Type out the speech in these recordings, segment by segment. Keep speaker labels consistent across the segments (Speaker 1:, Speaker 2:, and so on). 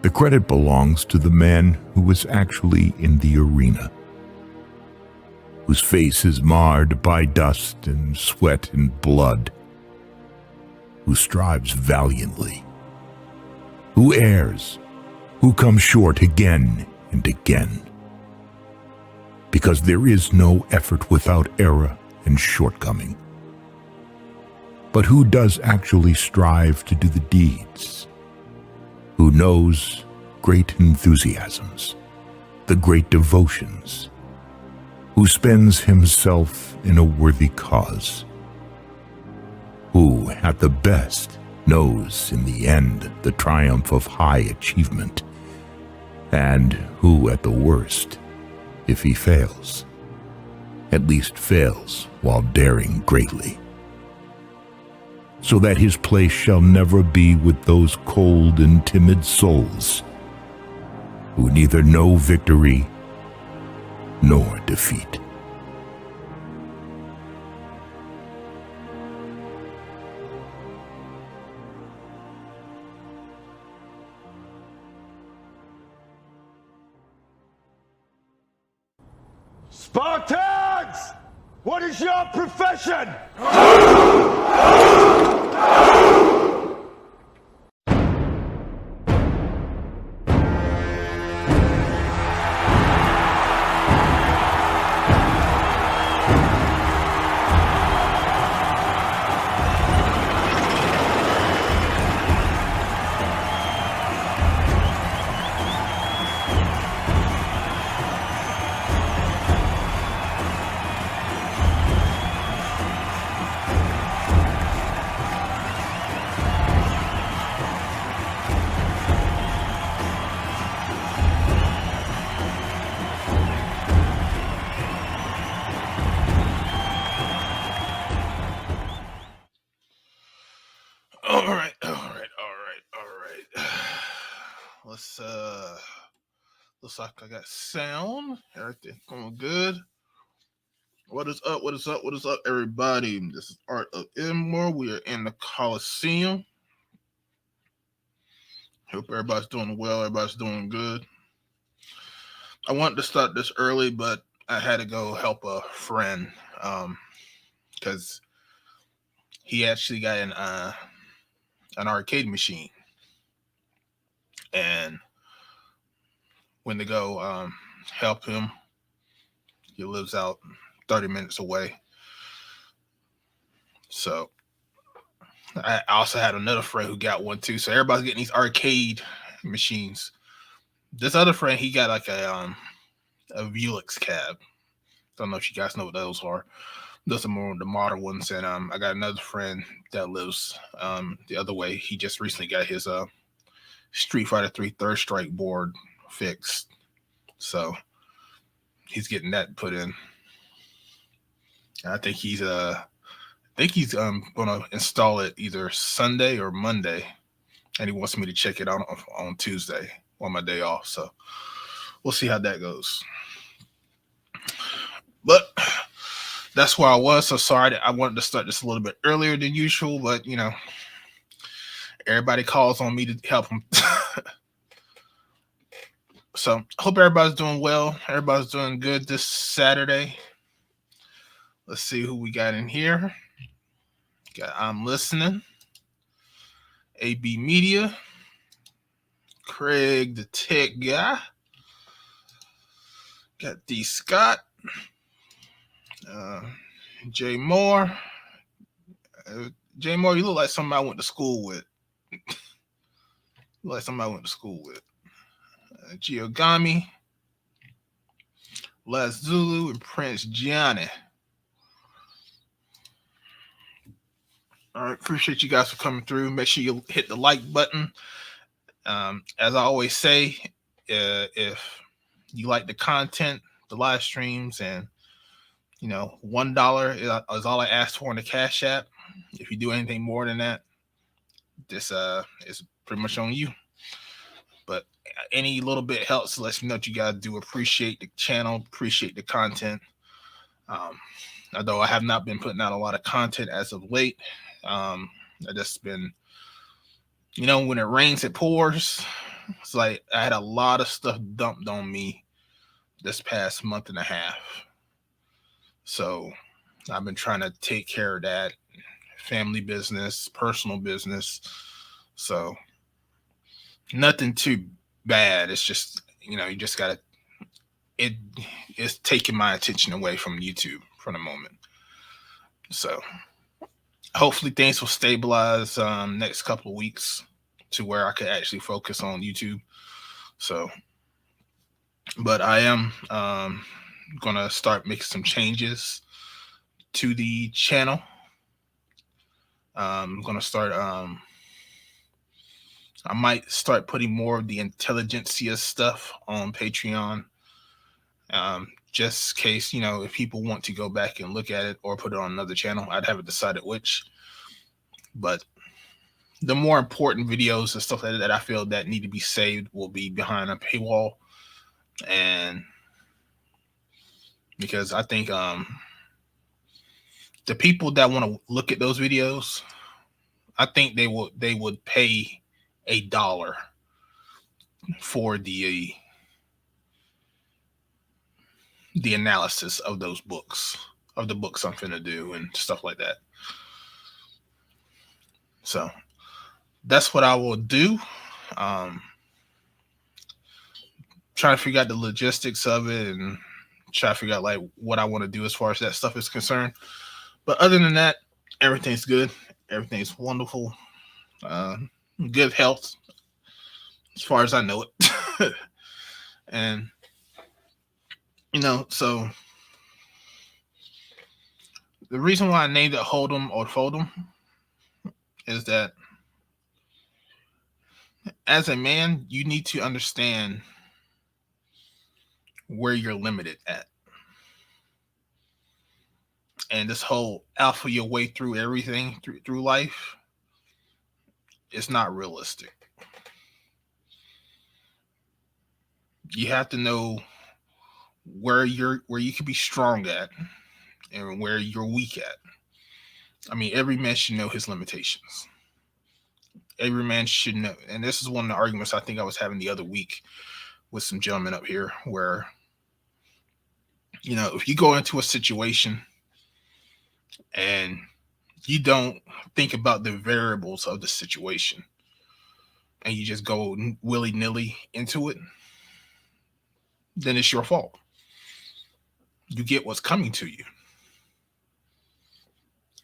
Speaker 1: The credit belongs to the man who was actually in the arena, whose face is marred by dust and sweat and blood, who strives valiantly, who errs, who comes short again and again. Because there is no effort without error and shortcoming. But who does actually strive to do the deeds? Who knows great enthusiasms, the great devotions? Who spends himself in a worthy cause? Who, at the best, knows in the end the triumph of high achievement, and who, at the worst, if he fails, at least fails while daring greatly, so that his place shall never be with those cold and timid souls who neither know victory nor defeat.
Speaker 2: Spartans! What is your profession?
Speaker 3: Looks like I got sound. Everything going good. What is up? What is up? What is up, everybody? This is R.P.L. We are in the Coliseum. Hope everybody's doing well. Everybody's doing good. I wanted to start this early, but I had to go help a friend because he actually got an arcade machine, and when to go help him. He lives out 30 minutes away. So I also had another friend who got one too. So everybody's getting these arcade machines. This other friend, he got like a Velux cab. Don't know if you guys know what those are. Those are more the modern ones. And I got another friend that lives the other way. He just recently got his Street Fighter 3 Third Strike board fixed. So he's getting that put in. I think he's gonna install it either Sunday or Monday, and he wants me to check it out on Tuesday on my day off. So we'll see how that goes. But that's where I was. So sorry, I wanted to start this a little bit earlier than usual, but you know, everybody calls on me to help them. So hope everybody's doing well. Everybody's doing good this Saturday. Let's see who we got in here. Got I'm Listening, AB Media, Craig the Tech Guy, got D Scott, Jay Moore. Jay Moore, you look like somebody I went to school with. Giogami, Les Zulu, and Prince Gianni. All right, appreciate you guys for coming through. Make sure you hit the like button. As I always say, if you like the content, the live streams, and you know, $1 is all I ask for in the Cash App. If you do anything more than that, this is pretty much on you. But any little bit helps. Lets me know that you guys do appreciate the channel, appreciate the content. Although I have not been putting out a lot of content as of late. I just been, you know, when it rains, it pours. It's like I had a lot of stuff dumped on me this past month and a half. So I've been trying to take care of that family business, personal business. So nothing too bad. It's just, you just gotta it is taking my attention away from YouTube for the moment. So hopefully things will stabilize next couple of weeks to where I could actually focus on YouTube. So, but I am gonna start making some changes to the channel. I'm gonna start. I might start putting more of the intelligentsia stuff on Patreon. Just in case, if people want to go back and look at it or put it on another channel, I'd haven't decided which. But the more important videos and stuff like that I feel that need to be saved will be behind a paywall. And because I think the people that want to look at those videos, I think they would pay $1 for the analysis of those books, of the books I'm finna do and stuff like that. So that's what I will do. Try to figure out the logistics of it and try to figure out like what I want to do as far as that stuff is concerned. But other than that, everything's good. Everything's wonderful. Good health as far as I know it. And so the reason why I named it Hold'em or Fold'em is that as a man, you need to understand where you're limited at. And this whole alpha your way through everything through life is not realistic. You have to know where you can be strong at and where you're weak at. I mean, every man should know his limitations. Every man should know. And this is one of the arguments I think I was having the other week with some gentlemen up here where, if you go into a situation and you don't think about the variables of the situation and you just go willy-nilly into it, then it's your fault. You get what's coming to you.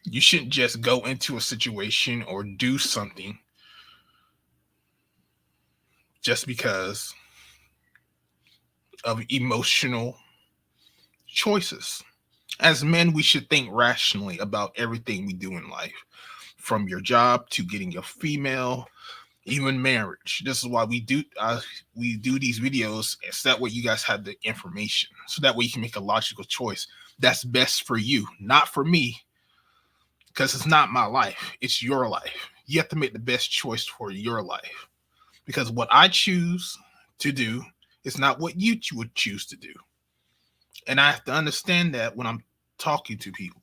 Speaker 3: You shouldn't just go into a situation or do something just because of emotional choices. As men, we should think rationally about everything we do in life, from your job to getting a female, even marriage. This is why we do these videos, so that way you guys have the information, so that way you can make a logical choice that's best for you, not for me, because it's not my life, it's your life. You have to make the best choice for your life, because what I choose to do is not what you would choose to do. And I have to understand that when I'm talking to people,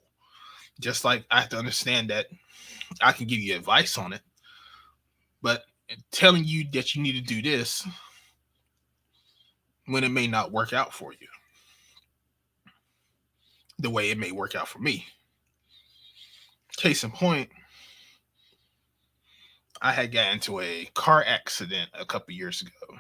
Speaker 3: just like I have to understand that I can give you advice on it, but telling you that you need to do this when it may not work out for you the way it may work out for me. Case in point, I had got into a car accident a couple years ago.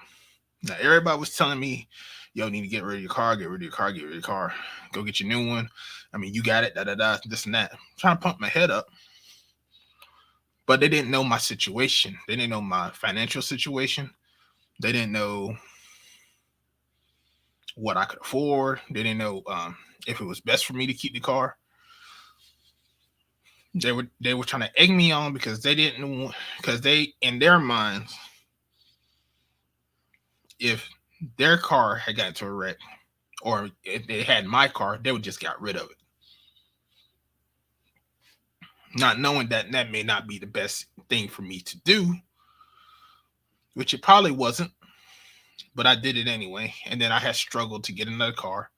Speaker 3: Now, everybody was telling me, yo, need to get rid of your car, get rid of your car, get rid of your car. Go get your new one. I mean, you got it, da-da-da, this and that. I'm trying to pump my head up. But they didn't know my situation. They didn't know my financial situation. They didn't know what I could afford. They didn't know if it was best for me to keep the car. They were trying to egg me on because they didn't know, because they, in their minds, if their car had gotten into a wreck, or if they had my car, they would just got rid of it. Not knowing that may not be the best thing for me to do, which it probably wasn't, but I did it anyway. And then I had struggled to get another car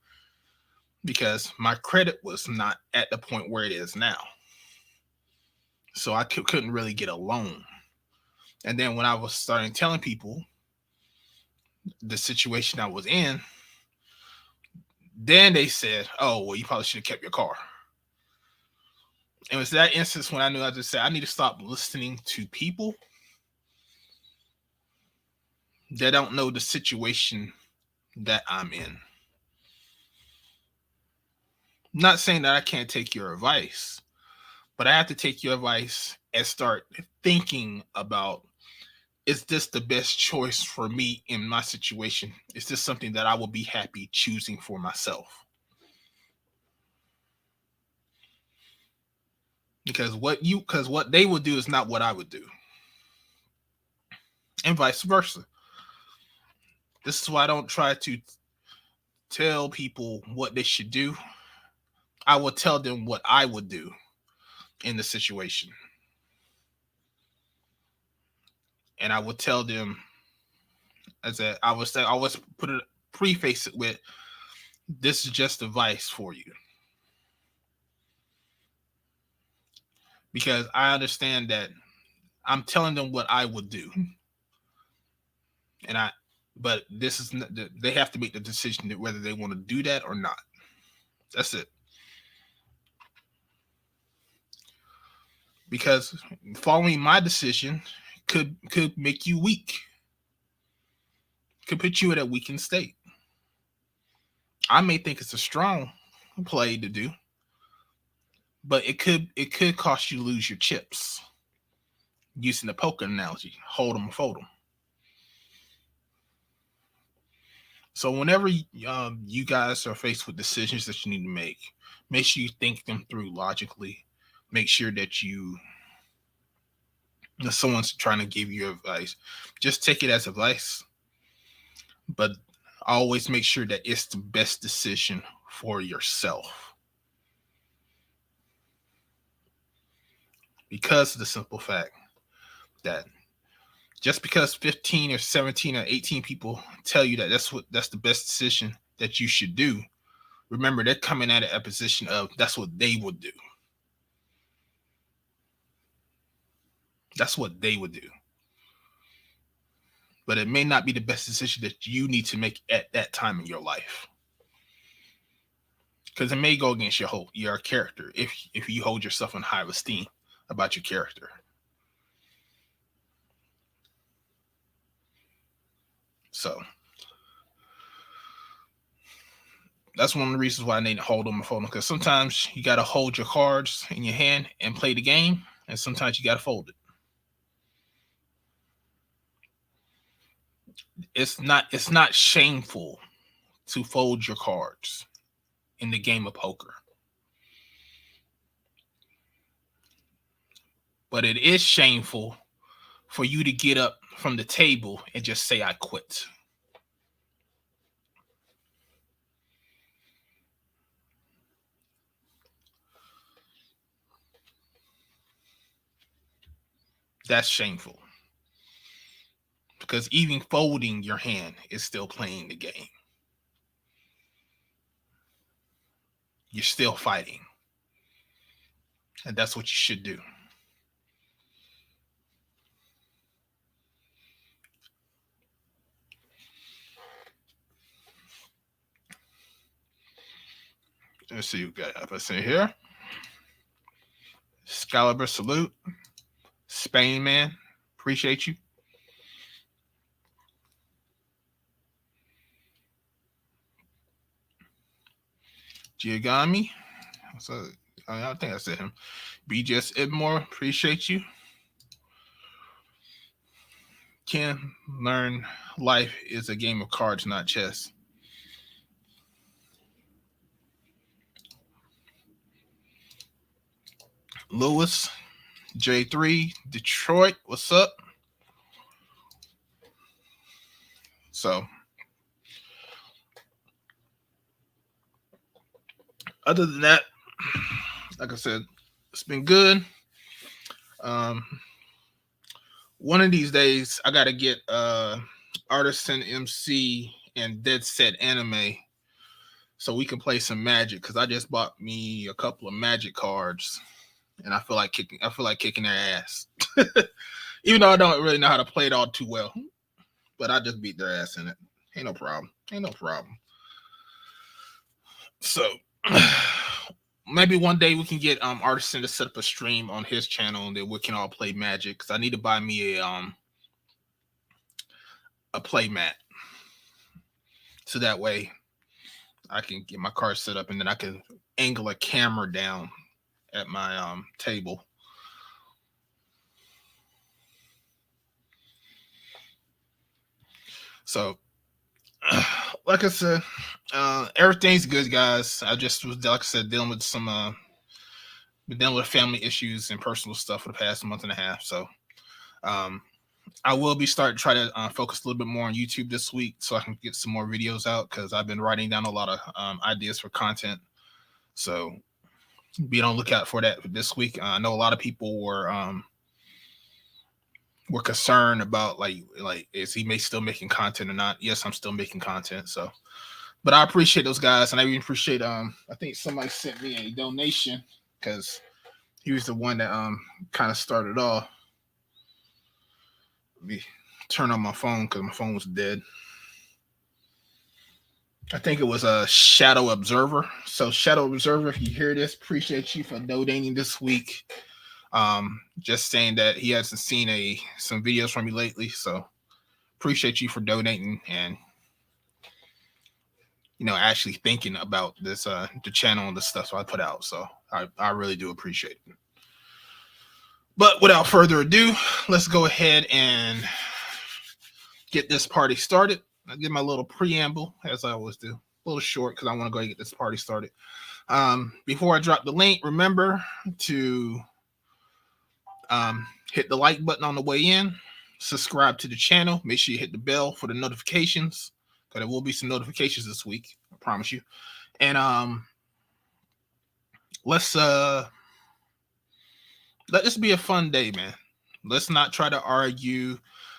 Speaker 3: because my credit was not at the point where it is now. So I couldn't really get a loan. And then when I was starting telling people the situation I was in, then they said, "Oh, well, you probably should have kept your car." And it was that instance when I knew I just said, I need to stop listening to people that don't know the situation that I'm in. Not saying that I can't take your advice, but I have to take your advice and start thinking about, is this the best choice for me in my situation? Is this something that I will be happy choosing for myself? Because what they would do is not what I would do. And vice versa. This is why I don't try to tell people what they should do. I will tell them what I would do in the situation. And I would tell them, I would say, I always preface it with, this is just advice for you. Because I understand that I'm telling them what I would do. But this is, they have to make the decision that whether they want to do that or not. That's it. Because following my decision could make you weak. Could put you in a weakened state. I may think it's a strong play to do, but it could cost you to lose your chips. Using the poker analogy, hold them or fold them. So whenever you guys are faced with decisions that you need to make sure you think them through logically. Make sure that if someone's trying to give you advice, just take it as advice. But always make sure that it's the best decision for yourself. Because of the simple fact that just because 15 or 17 or 18 people tell you that that's the best decision that you should do, remember, they're coming at it a position of that's what they would do. That's what they would do. But it may not be the best decision that you need to make at that time in your life. Because it may go against your character if you hold yourself in high esteem about your character. So that's one of the reasons why I need to hold on my phone. Because sometimes you got to hold your cards in your hand and play the game, and sometimes you got to fold it. It's not shameful to fold your cards in the game of poker. But it is shameful for you to get up from the table and just say, I quit. That's shameful. Because even folding your hand is still playing the game. You're still fighting. And that's what you should do. Let's see what we got us in here. Excalibur, salute. Spain, man. Appreciate you. Giagami. So I think I said him. BJS Edmore, appreciate you. Can learn life is a game of cards, not chess. Lewis, J3, Detroit, what's up? So, other than that, like I said, it's been good. One of these days, I got to get Artisan MC and Dead Set Anime so we can play some Magic, because I just bought me a couple of Magic cards, and I feel like kicking their ass. Even though I don't really know how to play it all too well, but I just beat their ass in it. Ain't no problem. Ain't no problem. So maybe one day we can get Artisan to set up a stream on his channel and then we can all play Magic. Cause I need to buy me a play mat. So that way I can get my card set up and then I can angle a camera down at my table. So like I said, everything's good, guys. I just was, like I said, dealing with some been dealing with family issues and personal stuff for the past month and a half. So I will be starting to try to focus a little bit more on YouTube this week so I can get some more videos out because I've been writing down a lot of ideas for content. So be on the lookout for that this week. I know a lot of people were concerned about like is he still making content or not? Yes, I'm still making content. So, but I appreciate those guys, and I even appreciate I think somebody sent me a donation because he was the one that kind of started off. Let me turn on my phone because my phone was dead. I think it was a Shadow Observer. So Shadow Observer, if you hear this, appreciate you for donating this week. Just saying that he hasn't seen some videos from me lately, so appreciate you for donating and actually thinking about this the channel and the stuff I put out. So I really do appreciate it. But without further ado, let's go ahead and get this party started. I'll give my little preamble as I always do, a little short because I want to go get this party started. Before I drop the link, remember to hit the like button on the way in, subscribe to the channel, make sure you hit the bell for the notifications because there will be some notifications this week, I promise you. And let this be a fun day, man. Let's not try to argue.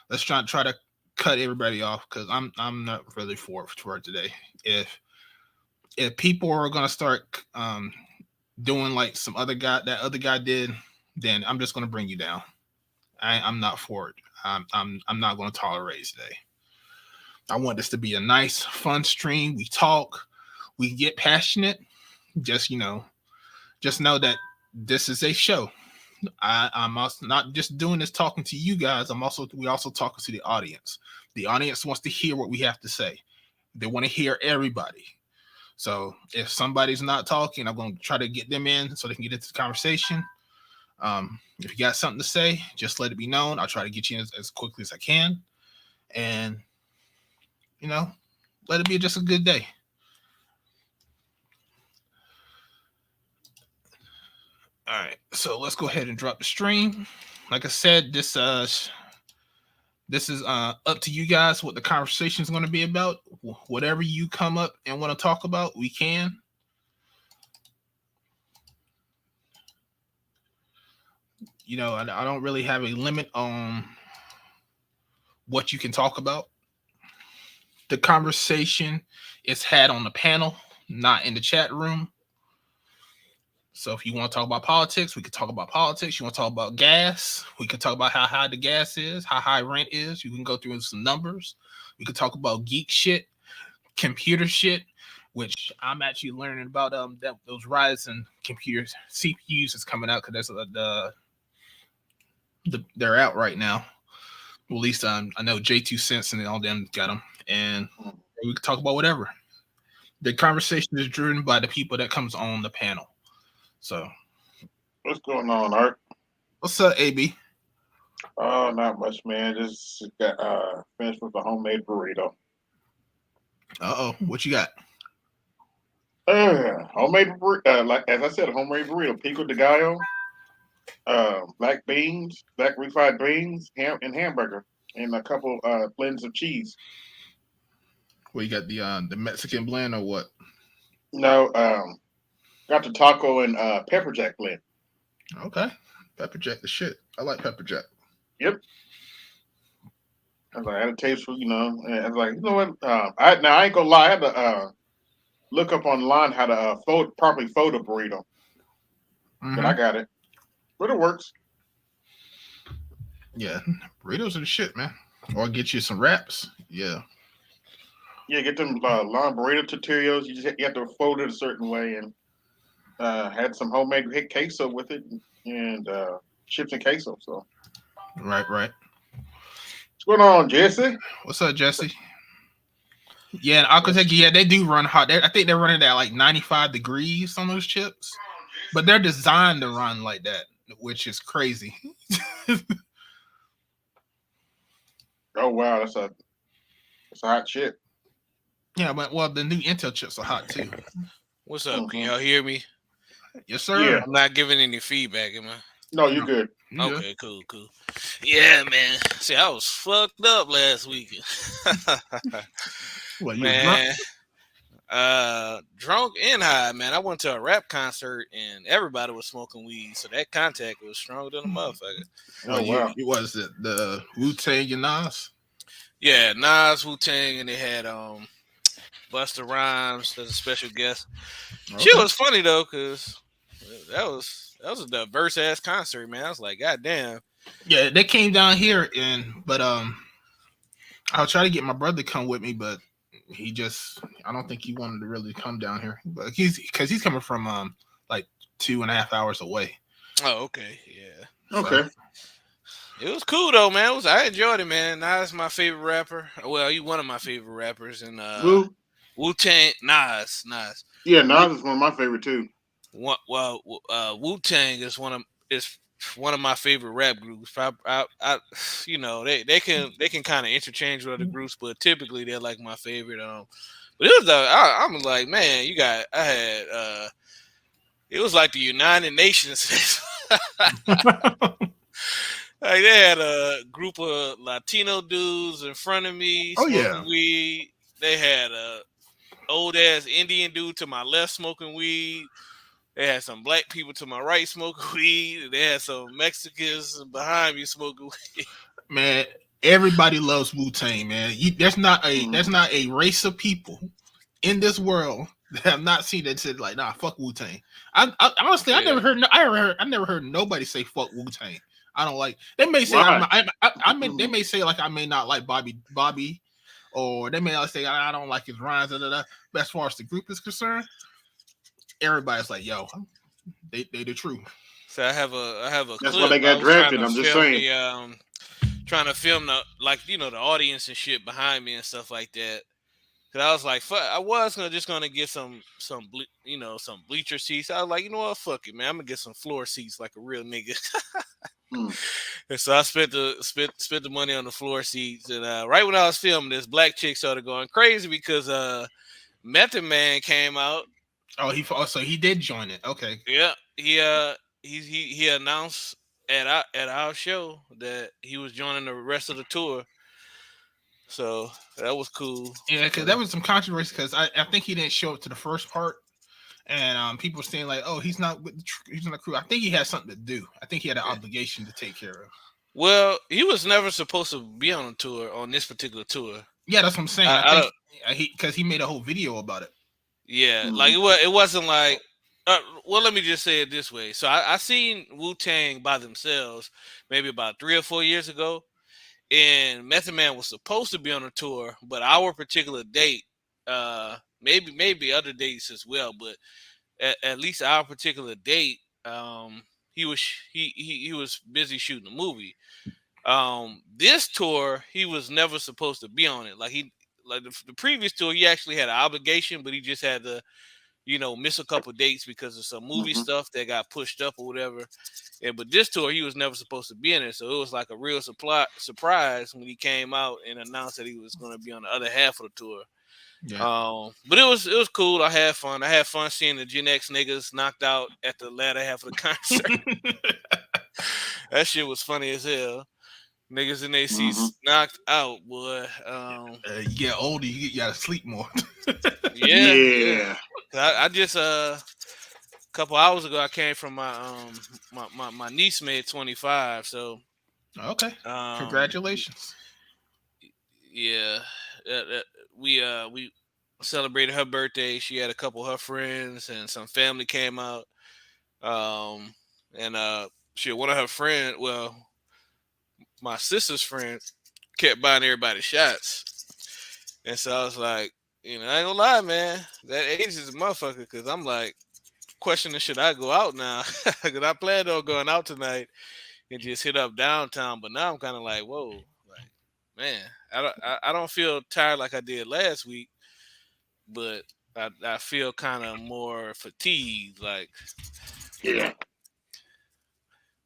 Speaker 3: Let's try to cut everybody off because I'm not really for it today. If people are gonna start doing like that other guy did, then I'm just gonna bring you down. I'm not for it. I'm not gonna tolerate it today. I want this to be a nice, fun stream. We talk, we get passionate. Just know that this is a show. I'm also not just doing this talking to you guys. We also talking to the audience. The audience wants to hear what we have to say. They want to hear everybody. So if somebody's not talking, I'm going to try to get them in so they can get into the conversation. If you got something to say, just let it be known. I'll try to get you in as quickly as I can. And, let it be just a good day. All right, so let's go ahead and drop the stream. Like I said, this is up to you guys what the conversation is going to be about. Whatever you come up and want to talk about, we can. I don't really have a limit on what you can talk about. The conversation is had on the panel, not in the chat room. So if you want to talk about politics, we could talk about politics. You want to talk about gas, we could talk about how high the gas is, how high rent is. You can go through some numbers. We could talk about geek shit, computer shit, which I'm actually learning about those Ryzen computers, CPUs is coming out because they're out right now. Well, at least I know J2 Cents and all them got them, and we can talk about whatever. The conversation is driven by the people that comes on the panel. So,
Speaker 4: what's going on, Art?
Speaker 3: What's up, AB?
Speaker 4: Oh, not much, man. Just got finished with the homemade burrito.
Speaker 3: What you got?
Speaker 4: Homemade burrito, like as I said, homemade burrito, pico de gallo, black beans, black refried beans, ham and hamburger, and a couple blends of cheese.
Speaker 3: Well, you got the Mexican blend or what?
Speaker 4: No, got the taco and pepper jack blend.
Speaker 3: Okay, pepper jack the shit. I like pepper jack.
Speaker 4: Yep. I was like, I had a taste for, and I was like, you know what? I ain't gonna lie, I had to look up online how to properly fold a burrito. But I got it. But it works.
Speaker 3: Yeah, burritos are the shit, man. Or get you some wraps. Yeah.
Speaker 4: Yeah, get them long burrito tortillas. You have to fold it a certain way, and had some homemade queso with it, and chips and queso. So
Speaker 3: Right.
Speaker 4: what's going on, Jesse?
Speaker 3: What's up, Jesse? Yeah, I could take. Yeah, they do run hot. I think they're running at like 95 degrees on those chips, but they're designed to run like that, which is crazy.
Speaker 4: Oh wow, that's a hot chip.
Speaker 3: Yeah, but well, the new Intel chips are hot too.
Speaker 5: What's up? Can
Speaker 4: Mhm.
Speaker 5: y'all hear me?
Speaker 3: Yes, sir.
Speaker 4: Yeah.
Speaker 5: I'm not giving any feedback, am I?
Speaker 4: No, you're good.
Speaker 3: Yeah.
Speaker 5: Okay, cool. Yeah, man. See, I was fucked up last weekend.
Speaker 3: Well, you was drunk?
Speaker 5: Man, drunk and high, man. I went to a rap concert and everybody was smoking weed, so that contact was stronger than a motherfucker.
Speaker 4: Oh wow.
Speaker 3: You was it the Wu-Tang and Nas?
Speaker 5: Yeah, Nas, Wu-Tang, and they had Busta Rhymes as a special guest.
Speaker 3: Okay.
Speaker 5: Shit was funny though, cause that was a diverse ass concert, man. I was like, God damn.
Speaker 3: Yeah, they came down here but I'll try to get my brother to come with me, but I don't think he wanted to really come down here. But he's coming from like 2.5 hours away.
Speaker 5: Oh, okay, yeah.
Speaker 4: Okay.
Speaker 5: It was cool though, man. I enjoyed it, man. Nas my favorite rapper. Well, he one of my favorite rappers, and
Speaker 4: Who?
Speaker 5: Wu-Tang, Nas.
Speaker 4: Yeah, Nas is one of my favorite too.
Speaker 5: Wu-Tang is one of my favorite rap groups. You know, they can kind of interchange with other groups, but typically they're like my favorite. But it was I'm like, man, it was like the United Nations. Like they had a group of Latino dudes in front of me smoking weed. They had a old ass Indian dude to my left smoking weed. They had some black people to my right smoking weed. They had some Mexicans behind me smoking weed.
Speaker 3: Man, everybody loves Wu-Tang, man. There's not a race of people in this world that have not seen that said like, nah, fuck Wu-Tang. I honestly, I never heard nobody say fuck Wu-Tang. I don't like. They may say they may say like I may not like Bobby, or they may not say I don't like his rhymes. But as far as the group is concerned, everybody's like, yo, they the truth.
Speaker 5: So I have a
Speaker 4: That's
Speaker 5: clip.
Speaker 4: why they got drafted. I'm just saying.
Speaker 5: Trying to film the audience and shit behind me and stuff like that. Cause I was like, fuck, I was gonna get some bleacher seats. I was like, you know what, fuck it, man. I'm gonna get some floor seats like a real nigga. And so I spent the money on the floor seats, and right when I was filming, this black chick started going crazy because Method Man came out.
Speaker 3: So he did join it. Okay.
Speaker 5: Yeah, he announced at our show that he was joining the rest of the tour. So that was cool.
Speaker 3: Yeah, because there was some controversy because I think he didn't show up to the first part. And people were saying like, "Oh, he's not with he's on the crew." I think he had something to do. I think he had an obligation to take care of.
Speaker 5: Well, he was never supposed to be on a tour on this particular tour.
Speaker 3: Yeah, that's what I'm saying. I think because he made a whole video about it.
Speaker 5: Yeah, like it wasn't like. Well, let me just say it this way. So I seen Wu-Tang by themselves maybe about 3 or 4 years ago, and Method Man was supposed to be on a tour, but our particular date, maybe other dates as well, but at least our particular date, he was busy shooting a movie. This tour, he was never supposed to be on it. Like the previous tour, he actually had an obligation, but he just had to, miss a couple dates because of some movie stuff that got pushed up or whatever. But this tour, he was never supposed to be in it, so it was like a real surprise when he came out and announced that he was going to be on the other half of the tour. Yeah. But it was cool. I had fun. I had fun seeing the Gen X niggas knocked out at the latter half of the concert. That shit was funny as hell. Niggas in their seats knocked out, boy.
Speaker 3: You get older, you gotta sleep more.
Speaker 5: Yeah. I just a couple hours ago I came from my niece made 25, so
Speaker 3: okay. Congratulations.
Speaker 5: Yeah. We celebrated her birthday. She had a couple of her friends and some family came out. One of her friends, my sister's friend, kept buying everybody shots. And so I was like, I ain't gonna lie, man. That age is a motherfucker because I'm like questioning should I go out now? Because I planned on going out tonight and just hit up downtown, but now I'm kind of like, whoa, like man, I don't feel tired like I did last week, but I feel kind of more fatigued, like.
Speaker 4: Yeah.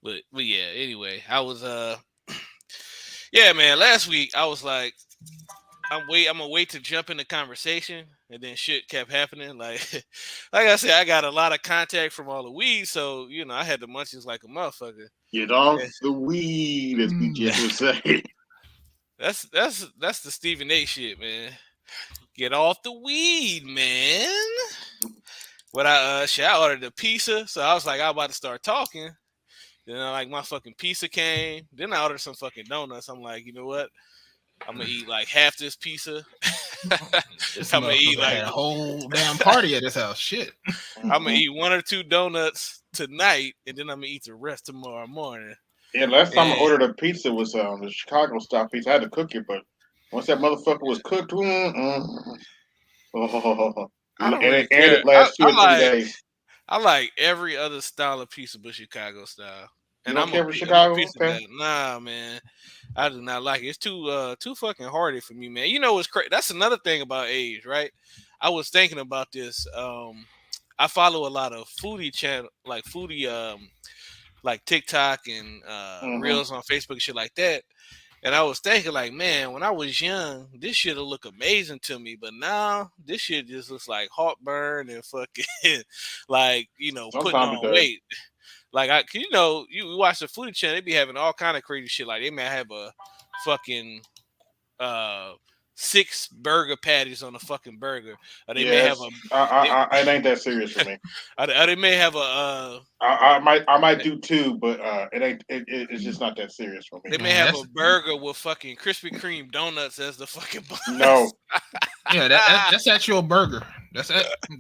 Speaker 5: But yeah. Anyway, I was yeah, man. Last week I was like, I'm gonna wait to jump in the conversation, and then shit kept happening. Like, like I said, I got a lot of contact from all the weed, so I had the munchies like a motherfucker.
Speaker 4: Get off the weed, as we just would say.
Speaker 5: That's the Stephen A. shit, man. Get off the weed, man. But I ordered a pizza, so I was like, I'm about to start talking. Then like my fucking pizza came. Then I ordered some fucking donuts. I'm like, you know what? I'm gonna eat like half this pizza.
Speaker 3: This
Speaker 5: I'm gonna eat
Speaker 3: motherfucker
Speaker 5: like
Speaker 3: had a whole damn party at his house. Shit.
Speaker 5: I'm gonna eat 1 or 2 donuts tonight, and then I'm gonna eat the rest tomorrow morning.
Speaker 4: Yeah, last time I
Speaker 5: And
Speaker 4: ordered a pizza was the Chicago style pizza. I had to cook it, but once that motherfucker was cooked,
Speaker 5: I don't
Speaker 4: and
Speaker 5: really
Speaker 4: it, and
Speaker 5: care.
Speaker 4: it lasts 2 or 3 days.
Speaker 5: I like every other style of pizza but Chicago style.
Speaker 4: You
Speaker 5: And
Speaker 4: don't care for
Speaker 5: I'm a
Speaker 4: Chicago?
Speaker 5: pizza
Speaker 4: Okay.
Speaker 5: guy. Nah, man. I do not like it. It's too fucking hardy for me, man. You know what's crazy? That's another thing about age, right? I was thinking about this. I follow a lot of foodie channel, like foodie, like TikTok and
Speaker 4: Mm-hmm.
Speaker 5: reels on Facebook and shit like that. And I was thinking, like, man, when I was young, this shit'll look amazing to me, but now this shit just looks like heartburn and fucking, like, putting
Speaker 4: Sometimes it
Speaker 5: on
Speaker 4: does.
Speaker 5: weight. Like, you watch the foodie channel, they be having all kind of crazy shit. Like, they may have a fucking uh 6 burger patties on a fucking burger, or they may have
Speaker 4: Yes, it ain't that serious for me.
Speaker 5: or they may have
Speaker 4: I might do 2, but it ain't. It's just not that serious for me.
Speaker 5: they may
Speaker 3: Man,
Speaker 5: have a
Speaker 3: that's
Speaker 5: burger with fucking Krispy Kreme donuts as the fucking buns.
Speaker 4: No.
Speaker 3: yeah, that's actual burger.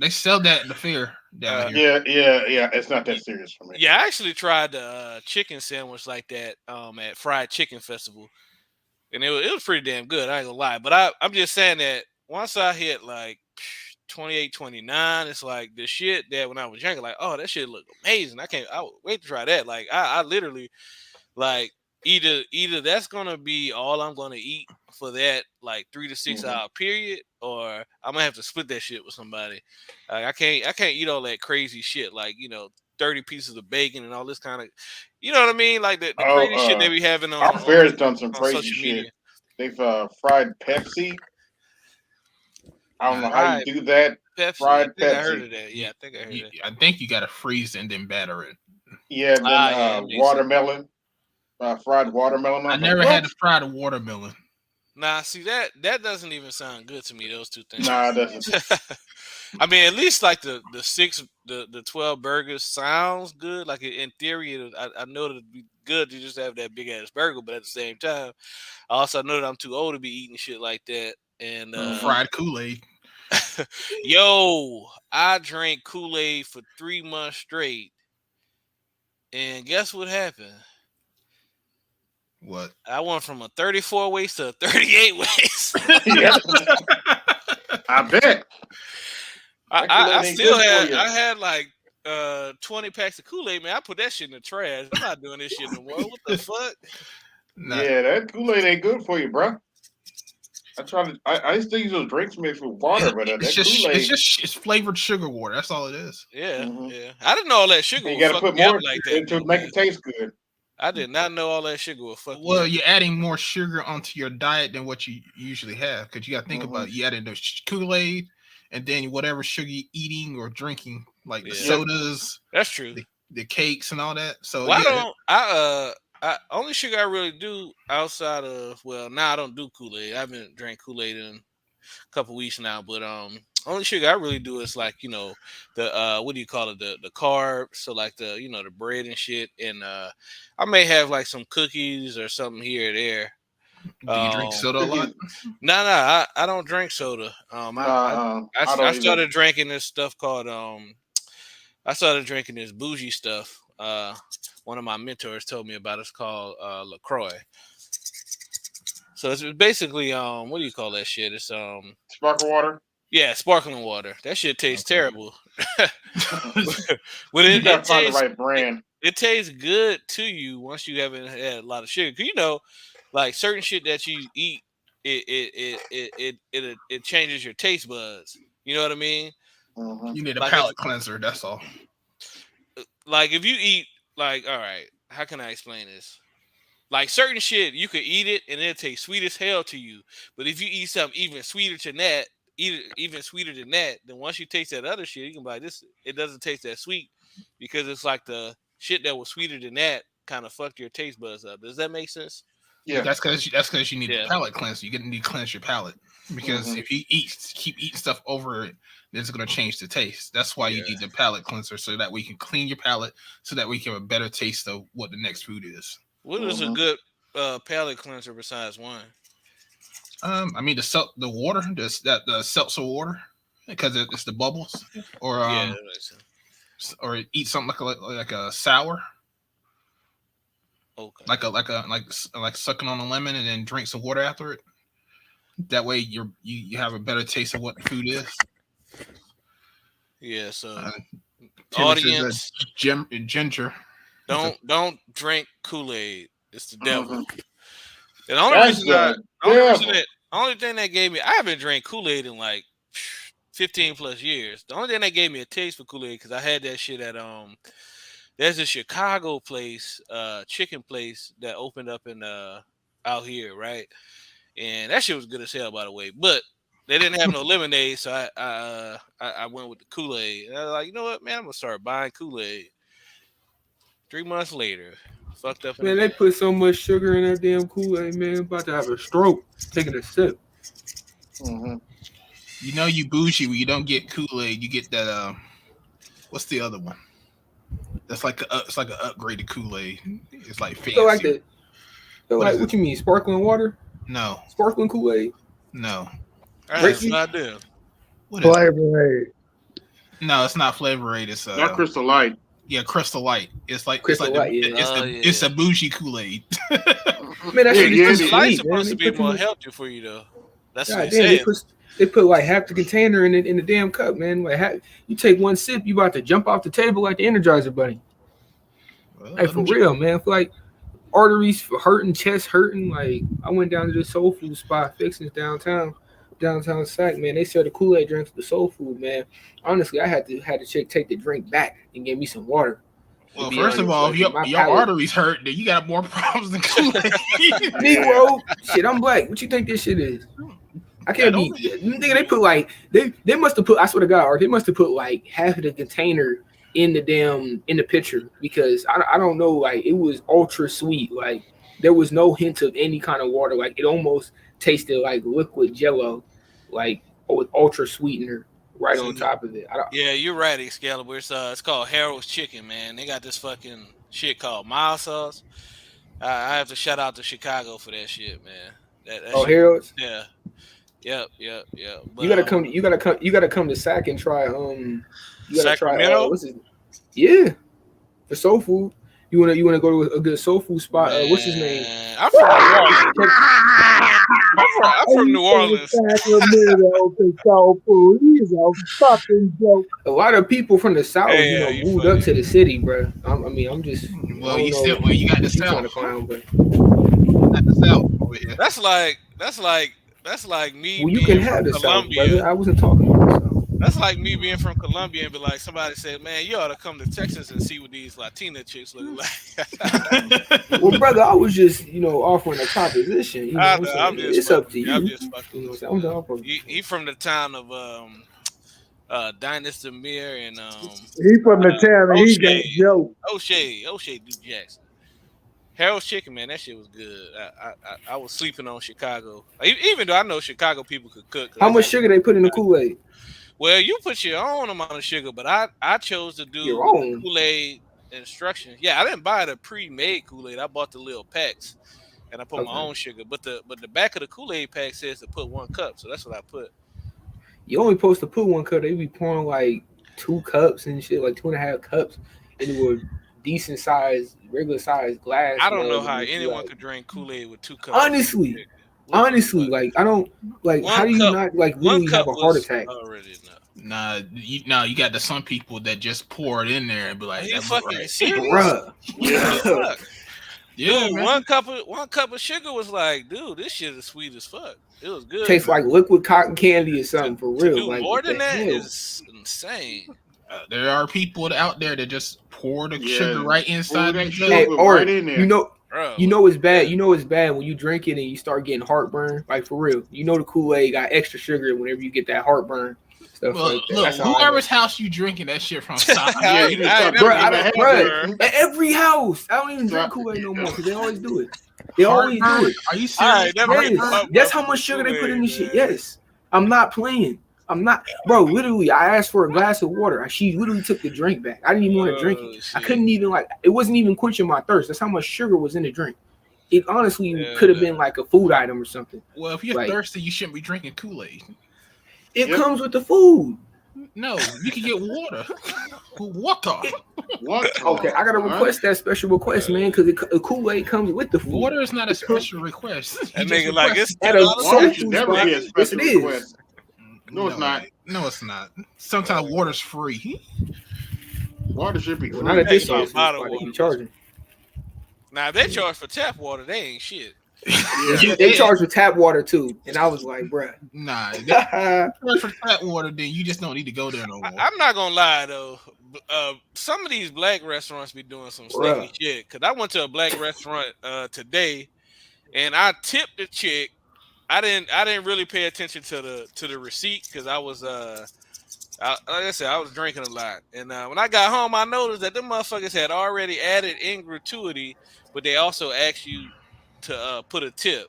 Speaker 3: They sell that in the fair down here.
Speaker 4: Yeah. It's not that serious for me.
Speaker 5: Yeah, I actually tried the chicken sandwich like that at Fried Chicken Festival, and it was pretty damn good. I ain't gonna lie, but I'm just saying that once I hit like 28, 29, it's like the shit that when I was younger, like, oh, that shit look amazing. I would wait to try that. Like I literally like either that's gonna be all I'm gonna eat for that like 3 to 6
Speaker 4: Mhm.
Speaker 5: hour period, or I'm gonna have to split that shit with somebody. Like I can't eat all that crazy shit like 30 pieces of bacon and all this kind of, you know what I mean? Like the
Speaker 4: Oh,
Speaker 5: crazy shit they be having
Speaker 4: our
Speaker 5: on
Speaker 4: fair has done some
Speaker 5: on
Speaker 4: crazy
Speaker 5: social
Speaker 4: shit.
Speaker 5: media.
Speaker 4: They've fried Pepsi. I don't know how you
Speaker 5: Fried
Speaker 4: do that.
Speaker 5: Pepsi. I
Speaker 4: Fried
Speaker 5: think I heard
Speaker 4: Pepsi.
Speaker 5: of that. Yeah, I think I heard that.
Speaker 3: I think you gotta freeze and then batter it.
Speaker 4: Yeah, and then
Speaker 5: Yeah, it makes sense.
Speaker 4: watermelon. Fried watermelon.
Speaker 3: I
Speaker 4: I'm like,
Speaker 3: never
Speaker 4: what?
Speaker 3: had to fry the watermelon.
Speaker 5: Nah, see that doesn't even sound good to me. Those two things.
Speaker 4: Nah, it doesn't.
Speaker 5: I mean, at least like the 12 burgers sounds good. Like in theory, I know that it'd be good to just have that big ass burger, but at the same time, I also know that I'm too old to be eating shit like that. And
Speaker 3: Fried Kool-Aid.
Speaker 5: yo, I drank Kool-Aid for 3 months straight, and guess what happened?
Speaker 3: What?
Speaker 5: I went from a 34 waist to a 38 waist.
Speaker 4: Yeah, I bet. That
Speaker 5: I
Speaker 4: Kool-Aid ain't
Speaker 5: still
Speaker 4: good
Speaker 5: had
Speaker 4: for you.
Speaker 5: I had like 20 packs of Kool-Aid, man. I put that shit in the trash. I'm not doing this shit no more. What the fuck?
Speaker 3: Nah,
Speaker 4: Yeah, that Kool-Aid ain't good for you, bro. I used to use those drinks mixed with water, but that Kool-Aid.
Speaker 3: it's flavored sugar water. That's all it is.
Speaker 5: Yeah,
Speaker 4: Mhm.
Speaker 5: yeah. I didn't know all that sugar
Speaker 4: And you
Speaker 5: would
Speaker 4: got to
Speaker 5: fuck
Speaker 4: put
Speaker 5: me up
Speaker 4: more
Speaker 5: like that,
Speaker 4: to
Speaker 5: though,
Speaker 4: make
Speaker 5: man.
Speaker 4: it taste good.
Speaker 5: I did not know all that sugar would fuck me
Speaker 3: Well,
Speaker 5: up.
Speaker 3: you're adding more sugar onto your diet than what you usually have because you got to think about it. You adding the Kool-Aid and then whatever sugar you're eating or drinking, like the
Speaker 5: Yeah.
Speaker 3: sodas,
Speaker 5: That's true.
Speaker 3: the cakes and all that. So
Speaker 5: Why
Speaker 3: yeah,
Speaker 5: don't I only sugar I really do outside of, well, now I don't do Kool-Aid. I haven't drank Kool-Aid in a couple weeks now, but only sugar I really do is like the what do you call it, the carbs, so like the the bread and shit, and I may have like some cookies or something here or there.
Speaker 3: do you drink soda a lot?
Speaker 5: No, I don't drink soda.
Speaker 4: I
Speaker 5: I
Speaker 4: don't
Speaker 5: started
Speaker 4: either.
Speaker 5: drinking this stuff called I started drinking this bougie stuff. One of my mentors told me about. It's called LaCroix. So it's basically what do you call that shit? It's
Speaker 4: Sparkle water.
Speaker 5: Yeah, sparkling water. That shit tastes terrible. But
Speaker 4: You
Speaker 5: it,
Speaker 4: gotta
Speaker 5: it
Speaker 4: find the
Speaker 5: tastes
Speaker 4: right brand.
Speaker 5: it tastes good to you once you haven't had a lot of sugar. 'Cause like certain shit that you eat, it changes your taste buds. You know what I mean?
Speaker 4: Mhm.
Speaker 3: You need a
Speaker 5: Like if
Speaker 3: palate cleanser. That's all.
Speaker 5: if you eat like all right, how can I explain this? Like certain shit, you could eat it and it'll taste sweet as hell to you. But if you eat something even sweeter than that, even sweeter than that, then once you taste that other shit, you can be like this. It doesn't taste that sweet because it's like the shit that was sweeter than that kind of fucked your taste buds up. Does that make sense?
Speaker 3: But
Speaker 4: Yeah.
Speaker 3: that's because you need
Speaker 5: Yeah.
Speaker 3: a palate cleanser. You're gonna need to cleanse your palate because
Speaker 4: Mhm.
Speaker 3: if you keep eating stuff over it, it's gonna change the taste. That's why you
Speaker 5: Yeah.
Speaker 3: need the palate cleanser so that we can clean your palate, so that we can have a better taste of what the next food is.
Speaker 5: What is a
Speaker 4: Mhm.
Speaker 5: good palate cleanser besides wine?
Speaker 3: I mean the water, the seltzer water, because it's the bubbles, or
Speaker 5: Yeah, that makes sense.
Speaker 3: or eat something like a sour,
Speaker 5: Okay.
Speaker 3: like sucking on a lemon and then drink some water after it. That way you have a better taste of what the food is.
Speaker 5: Yeah. So,
Speaker 3: Timmy says
Speaker 5: audience,
Speaker 3: ginger.
Speaker 5: don't drink Kool-Aid. It's the devil.
Speaker 4: Mhm.
Speaker 5: And the only
Speaker 4: That's
Speaker 5: reason
Speaker 4: the devil.
Speaker 5: only thing that gave me, I haven't drank Kool-Aid in like 15 plus years. The only thing that gave me a taste for Kool-Aid because I had that shit at there's a Chicago place, chicken place that opened up in out here, right? And that shit was good as hell, by the way. But they didn't have no lemonade, so I went with the Kool-Aid. And I was like, you know what, man, I'm gonna start buying Kool-Aid. 3 months later, fucked up in the
Speaker 6: Man, they
Speaker 5: game.
Speaker 6: put so much sugar in that damn Kool-Aid, man. About to have a stroke taking a sip.
Speaker 4: Mhm.
Speaker 3: You know you bougie when you don't get Kool-Aid. You get that. What's the other one? That's like it's like an upgraded Kool-Aid. It's like
Speaker 6: So like
Speaker 3: fancy. What is
Speaker 6: what
Speaker 3: it?
Speaker 6: you mean? Sparkling water?
Speaker 3: No,
Speaker 6: Sparkling Kool-Aid?
Speaker 3: no.
Speaker 5: I
Speaker 6: Grape
Speaker 5: have
Speaker 6: juice?
Speaker 5: no idea.
Speaker 3: What is it?
Speaker 7: Flavor Aid.
Speaker 3: No, it's not Flavor Aid. It's
Speaker 4: Not Crystal Light.
Speaker 3: yeah, Crystal Light. It's like
Speaker 6: Crystal Light, yeah.
Speaker 5: Oh,
Speaker 3: it's
Speaker 5: yeah.
Speaker 3: a bougie Kool-Aid.
Speaker 6: Man, that
Speaker 4: Yeah,
Speaker 6: shit
Speaker 4: yeah,
Speaker 6: is
Speaker 4: it
Speaker 6: too
Speaker 4: is.
Speaker 5: Light's
Speaker 6: sweet, man.
Speaker 5: supposed to be more healthy for you though. That's what
Speaker 6: God
Speaker 5: they
Speaker 6: damn,
Speaker 5: say.
Speaker 6: they put like half the container in the damn cup, man. Like you take one sip, you about to jump off the table like the Energizer Bunny.
Speaker 3: Well,
Speaker 6: Like for real, man. For like arteries hurting, chest hurting. Like I went down to this soul food spot, Fixins downtown Sac, man. They sell the Kool-Aid drinks, the soul food, man. Honestly, I had to take the drink back and give me some water.
Speaker 3: Well,
Speaker 6: be
Speaker 3: first of
Speaker 6: honest,
Speaker 3: all,
Speaker 6: like,
Speaker 3: if
Speaker 6: my
Speaker 3: your
Speaker 6: palate-
Speaker 3: arteries hurt, then you got more problems than Kool-Aid.
Speaker 6: Negro, shit, I'm black. What you think this shit is? I can't be. Nigga, they put like they must have put. I swear to God, they must have put like half of the container in the pitcher because I don't know. Like it was ultra sweet. Like there was no hint of any kind of water. Like it almost tasted like liquid Jello, like with ultra sweetener right on top of it.
Speaker 5: Yeah, you're right, Excalibur. It's called Harold's Chicken, man. They got this fucking shit called mild sauce. I have to shout out to Chicago for that shit, man. That
Speaker 6: Oh,
Speaker 5: shit,
Speaker 6: Harold's.
Speaker 5: yeah. Yep. But,
Speaker 6: You gotta come to Sac and try. You gotta try.
Speaker 5: Sacramento?
Speaker 6: What's his? Yeah, for soul food. You wanna go to a good soul food spot? What's his name?
Speaker 5: Man, I'm from New Orleans. I'm from New Orleans.
Speaker 7: Sacramento to soul food. He's a fucking joke.
Speaker 6: A lot of people from the south,
Speaker 5: Hey, yeah, you
Speaker 6: moved
Speaker 5: funny.
Speaker 6: up to the city, bro. I'm just.
Speaker 3: Well,
Speaker 6: I don't
Speaker 3: you
Speaker 6: know
Speaker 3: still you got the
Speaker 6: what you trying to
Speaker 3: South.
Speaker 6: clown, but
Speaker 3: Got the South over here.
Speaker 5: That's like me
Speaker 6: well, you
Speaker 5: being
Speaker 6: can have
Speaker 5: from
Speaker 6: the south,
Speaker 5: Columbia.
Speaker 6: brother. I wasn't talking about the south.
Speaker 5: That's like me being from Columbia and be like, somebody said, man, you ought to come to Texas and see what these Latina chicks look like.
Speaker 6: Well, brother, I was just offering a proposition. You know,
Speaker 5: I
Speaker 6: what
Speaker 5: know,
Speaker 6: I'm
Speaker 5: I'm
Speaker 6: saying?
Speaker 5: just
Speaker 6: It's up to
Speaker 5: fucking-
Speaker 6: you.
Speaker 5: I'm just fucking
Speaker 6: You know
Speaker 5: with
Speaker 6: what I'm
Speaker 5: you.
Speaker 6: saying? I'm down for
Speaker 5: He from the town of Dynasty Mir and
Speaker 7: He from the town and he got
Speaker 5: O'Shea.
Speaker 7: joke.
Speaker 5: O'Shea Duke Jackson. Harold's Chicken, man, that shit was good. I was sleeping on Chicago, even though I know Chicago people could cook.
Speaker 6: How much sugar they put in the Kool-Aid?
Speaker 5: Well, you put your own amount of sugar, but I chose to do
Speaker 6: Your own?
Speaker 5: Kool-Aid instructions. Yeah, I didn't buy the pre-made Kool-Aid. I bought the little packs, and I put my own sugar. But the back of the Kool-Aid pack says to put 1 cup, so that's what I put.
Speaker 6: You only supposed to put 1 cup. They be pouring like 2 cups and shit, like 2.5 cups into a decent size, regular size glass.
Speaker 5: I don't know
Speaker 6: mug,
Speaker 5: how
Speaker 6: and it's
Speaker 5: anyone
Speaker 6: like-
Speaker 5: could drink Kool-Aid with 2 cups.
Speaker 6: Honestly, Honestly, like I don't like. How do you not like literally have a heart attack?
Speaker 5: Already enough.
Speaker 3: Nah, you got some people that just pour it in there and be like,
Speaker 5: Are you
Speaker 3: "That's
Speaker 5: fucking
Speaker 3: right."
Speaker 5: serious?
Speaker 6: Bruh.
Speaker 4: Yeah.
Speaker 5: Fuck.
Speaker 3: Yeah,
Speaker 5: Dude,
Speaker 3: man.
Speaker 5: one cup of sugar was like, dude, this shit is sweet as fuck. It was good.
Speaker 6: Tastes like liquid cotton candy or something for
Speaker 5: To
Speaker 6: real.
Speaker 5: do
Speaker 6: Like
Speaker 5: more
Speaker 6: what
Speaker 5: than
Speaker 6: the
Speaker 5: that
Speaker 6: hell?
Speaker 5: is insane.
Speaker 3: There are people out there that just pour the
Speaker 4: Yeah,
Speaker 3: sugar right inside
Speaker 4: pour that
Speaker 3: the
Speaker 4: sugar
Speaker 3: jug.
Speaker 6: Hey, or
Speaker 4: right in there.
Speaker 6: you know,
Speaker 5: Bro,
Speaker 6: you know it's bad. You know it's bad when you drink it and you start getting heartburn. Like for real, you know the Kool-Aid got extra sugar whenever you get that heartburn stuff
Speaker 3: Well,
Speaker 6: like that.
Speaker 3: look,
Speaker 6: That's how I know.
Speaker 3: whoever's house you drinking that shit from, stop.
Speaker 4: Yeah, you just
Speaker 5: I
Speaker 4: start
Speaker 5: never
Speaker 6: Bruh, I
Speaker 4: drinking
Speaker 6: don't,
Speaker 4: that
Speaker 6: bruh,
Speaker 4: half.
Speaker 6: at every house. I don't even drink
Speaker 4: Stop.
Speaker 6: Kool-Aid no more because they always do it. They always do
Speaker 3: Heartburn?
Speaker 6: it.
Speaker 3: Are you
Speaker 5: I
Speaker 3: serious?
Speaker 5: ain't never
Speaker 6: Yes,
Speaker 5: heard of
Speaker 6: that's how much sugar they put in this shit. Yes, I'm not playing. I'm not, bro. Literally, I asked for a glass of water. She literally took the drink back. I didn't even want to drink it. I couldn't even like. It wasn't even quenching my thirst. That's how much sugar was in the drink. It honestly could have been like a food item or something.
Speaker 3: Well, if you're
Speaker 6: Like-
Speaker 3: thirsty, you shouldn't be drinking Kool-Aid.
Speaker 6: It
Speaker 4: Yep.
Speaker 6: comes with the food.
Speaker 3: No, you can get water. Water.
Speaker 4: What?
Speaker 6: Okay, I gotta request that special request, man, because the Kool-Aid comes with the food.
Speaker 3: Water is not a special request.
Speaker 5: That
Speaker 3: You just
Speaker 5: nigga like
Speaker 3: request
Speaker 5: it's
Speaker 6: At a
Speaker 4: Water
Speaker 6: soul
Speaker 4: should
Speaker 6: food
Speaker 4: never
Speaker 6: spot.
Speaker 4: be a
Speaker 6: Yes,
Speaker 4: special
Speaker 6: it is.
Speaker 4: request. No, it's not.
Speaker 3: No, it's not. Sometimes water's free.
Speaker 4: Water should be
Speaker 6: Well,
Speaker 4: free.
Speaker 6: not at this
Speaker 5: Hey,
Speaker 6: soul food
Speaker 5: bottled
Speaker 6: spot. They
Speaker 5: water.
Speaker 6: keep charging.
Speaker 5: now if they charge for tap water, they ain't shit.
Speaker 6: They charge for tap water too, and I was like, bruh.
Speaker 3: Nah, if they charge for tap water, then you just don't need to go there no more.
Speaker 5: I'm not gonna lie though. Some of these black restaurants be doing some sneaky
Speaker 6: Bruh.
Speaker 5: shit. Cause I went to a black restaurant today, and I tipped the chick. I didn't really pay attention to the receipt because I was like I said, I was drinking a lot. And when I got home, I noticed that them motherfuckers had already added in gratuity, but they also asked you to put a tip.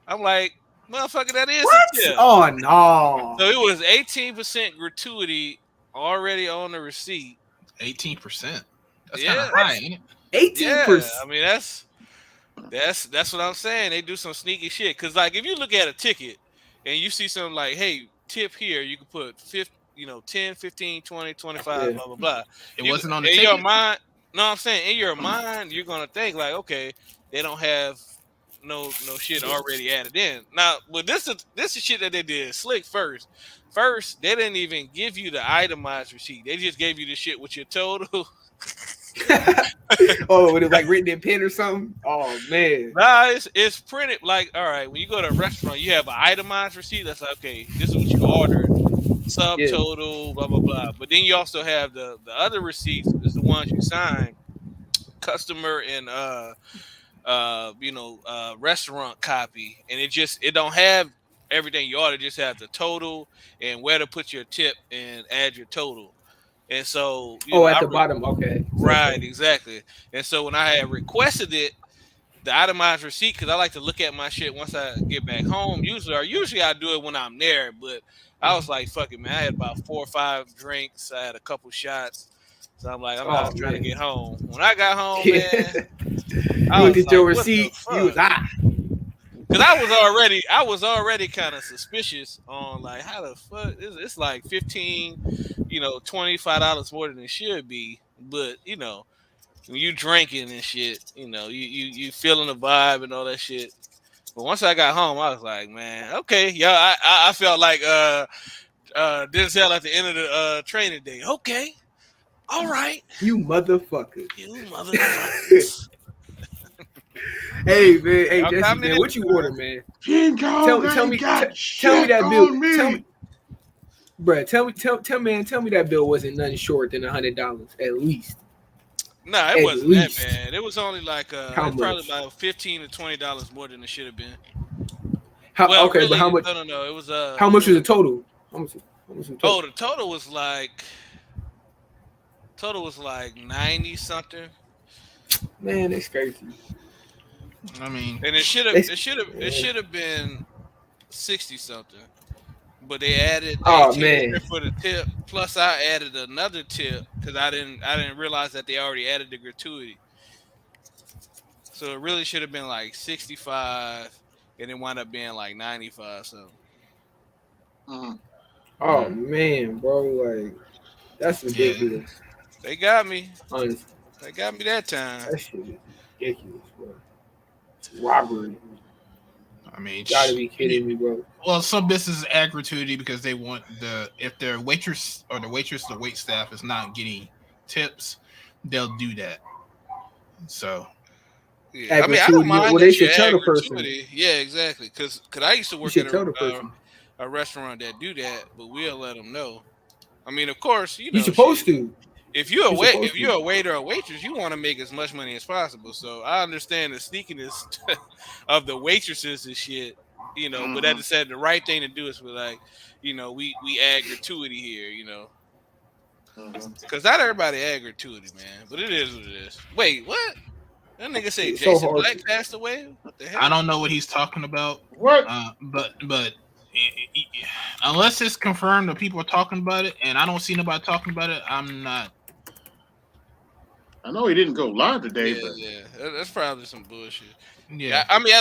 Speaker 5: I'm like, motherfucker, that is a tip.
Speaker 6: Oh no.
Speaker 5: So it was 18% gratuity already on the receipt.
Speaker 3: 18%. That's
Speaker 5: Yeah.
Speaker 3: kind of high, ain't it?
Speaker 6: 18%.
Speaker 5: Yeah, I mean that's what I'm saying. They do some sneaky shit. Cause like if you look at a ticket and you see something like, hey, tip here, you can put 10, 15, 20, 25,
Speaker 6: Yeah.
Speaker 5: blah blah blah.
Speaker 3: It wasn't on the
Speaker 5: in
Speaker 3: ticket.
Speaker 5: your mind. No, I'm saying in your mind, you're gonna think like, okay, they don't have no shit already added in. Now, but this is shit that they did slick first. First, they didn't even give you the itemized receipt. They just gave you the shit with your total.
Speaker 6: Oh, with it like written in pen or something? Oh man.
Speaker 5: Nah, it's printed like, all right, when you go to a restaurant, you have an itemized receipt. That's like, okay, this is what you ordered, subtotal, blah blah blah. But then you also have the other receipts is the ones you sign, customer and restaurant copy, and it don't have everything you order. It just have the total and where to put your tip and add your total. And so,
Speaker 6: At the bottom, okay.
Speaker 5: right, exactly. And so when I had requested it, the itemized receipt, because I like to look at my shit once I get back home. Usually I do it when I'm there, but I was like, fuck it, man. I had about 4 or 5 drinks. I had a couple shots. So I'm like, I'm trying to get home. When I got home, man,
Speaker 6: you looked at your receipt. You was
Speaker 5: because I was already kind of suspicious on like how the fuck it's like $15, $25 more than it should be. But when you drinking and shit, you feeling the vibe and all that shit. But once I got home, I was like, man, okay, yeah, I felt like Denzel at the end of the training day. Okay, all right,
Speaker 6: you motherfucker.
Speaker 5: you motherfuckers.
Speaker 6: Hey man, hey
Speaker 5: Y'all
Speaker 6: Jesse,
Speaker 5: got me
Speaker 6: man,
Speaker 5: in
Speaker 6: what you order, man?
Speaker 4: King Kong
Speaker 6: Tell me
Speaker 4: ain't got
Speaker 6: tell me
Speaker 4: shit
Speaker 6: that
Speaker 4: on
Speaker 6: bill.
Speaker 4: me.
Speaker 6: Tell me that bill wasn't nothing short than $100 at least.
Speaker 5: Nah, it
Speaker 6: At
Speaker 5: wasn't
Speaker 6: least.
Speaker 5: that bad. It was only like
Speaker 6: How
Speaker 5: probably
Speaker 6: much?
Speaker 5: about $15 to $20 more than it should have been.
Speaker 6: How
Speaker 5: Really,
Speaker 6: but how much?
Speaker 5: No. It was
Speaker 6: How much was the total? How much was the total?
Speaker 5: Oh, the total was like 90 something,
Speaker 6: Man, that's crazy.
Speaker 3: I mean,
Speaker 5: and it should have been 60 something. But they added 18% for the tip. Plus, I added another tip because I didn't realize that they already added the gratuity. So it really should have been like 65, and it wound up being like 95. So.
Speaker 6: Oh man, bro, like that's ridiculous.
Speaker 5: They got me.
Speaker 6: Honestly,
Speaker 5: They got me that time.
Speaker 6: that shit is ridiculous, bro. It's robbery.
Speaker 3: I mean,
Speaker 6: Gotta be kidding me, bro.
Speaker 3: Well, some businesses add gratuity because they want if their waitress or the wait staff is not getting tips, they'll do that. So,
Speaker 5: yeah, I mean, I don't mind
Speaker 6: well,
Speaker 5: that
Speaker 6: they
Speaker 5: you
Speaker 6: should tell
Speaker 5: add
Speaker 6: the person.
Speaker 5: gratuity. Yeah, exactly. Because I used to
Speaker 6: You
Speaker 5: work
Speaker 6: should
Speaker 5: at
Speaker 6: tell the person.
Speaker 5: a restaurant that do that, but we'll let them know. I mean, of course, you
Speaker 6: You're
Speaker 5: know,
Speaker 6: supposed
Speaker 5: shit.
Speaker 6: to.
Speaker 5: If you're
Speaker 6: supposed
Speaker 5: a waiter or waitress, you want to make as much money as possible. So I understand the sneakiness of the waitresses and shit, you know. But at the said the right thing to do is we're like, you know, we add gratuity here, you know, because not everybody add gratuity, man. But it is what it is. Wait, what? That nigga say
Speaker 6: It's so
Speaker 5: Jason
Speaker 6: hard
Speaker 5: Black
Speaker 6: to-
Speaker 5: passed away? What the hell?
Speaker 3: I don't know what he's talking about.
Speaker 4: What?
Speaker 3: But unless it's confirmed that people are talking about it, and I don't see nobody talking about it, I'm not.
Speaker 4: I know he didn't go live today, but
Speaker 5: Yeah, that's probably some bullshit.
Speaker 3: Yeah,
Speaker 5: I mean,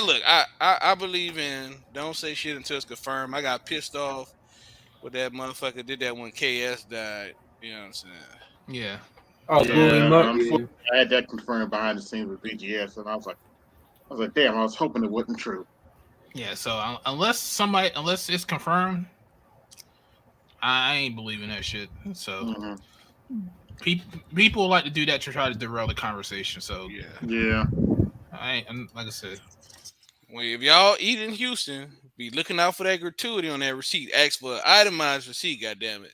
Speaker 5: I believe in don't say shit until it's confirmed. I got pissed off with that motherfucker did that when KS died. You know what I'm saying?
Speaker 3: yeah.
Speaker 6: Oh, blew him up. Yeah.
Speaker 4: unfortunately, I had that confirmed behind the scenes with BGS, and I was like, damn, I was hoping it wasn't true.
Speaker 3: Yeah, so unless it's confirmed, I ain't believing that shit. So people like to do that to try to derail the conversation. So
Speaker 4: yeah,
Speaker 3: and like I said,
Speaker 5: well, if y'all eat in Houston, be looking out for that gratuity on that receipt. Ask for an itemized receipt, goddammit.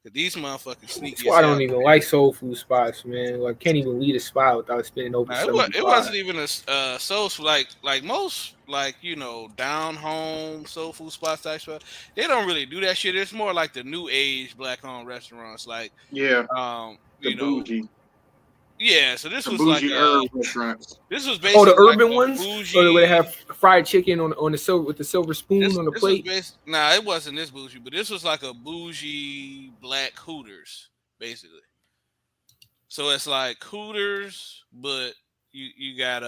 Speaker 5: Cause these motherfuckers sneaky.
Speaker 6: That's why I don't even like soul food spots, man. Like, can't even leave a spot without spending over.
Speaker 5: It wasn't even a soul food like most you know down home soul food spots type stuff. They don't really do that shit. It's more like the new age black owned restaurants, like
Speaker 4: the
Speaker 5: you
Speaker 4: bougie.
Speaker 5: know. Yeah, so this
Speaker 4: The
Speaker 5: was
Speaker 4: bougie
Speaker 5: like
Speaker 4: herb restaurants.
Speaker 5: this was basically
Speaker 6: the urban
Speaker 5: like
Speaker 6: ones,
Speaker 5: bougie,
Speaker 6: or where they have fried chicken on the silver with the silver spoon on the plate.
Speaker 5: Nah, it wasn't this bougie, but this was like a bougie black Hooters, basically. So it's like Hooters, but you got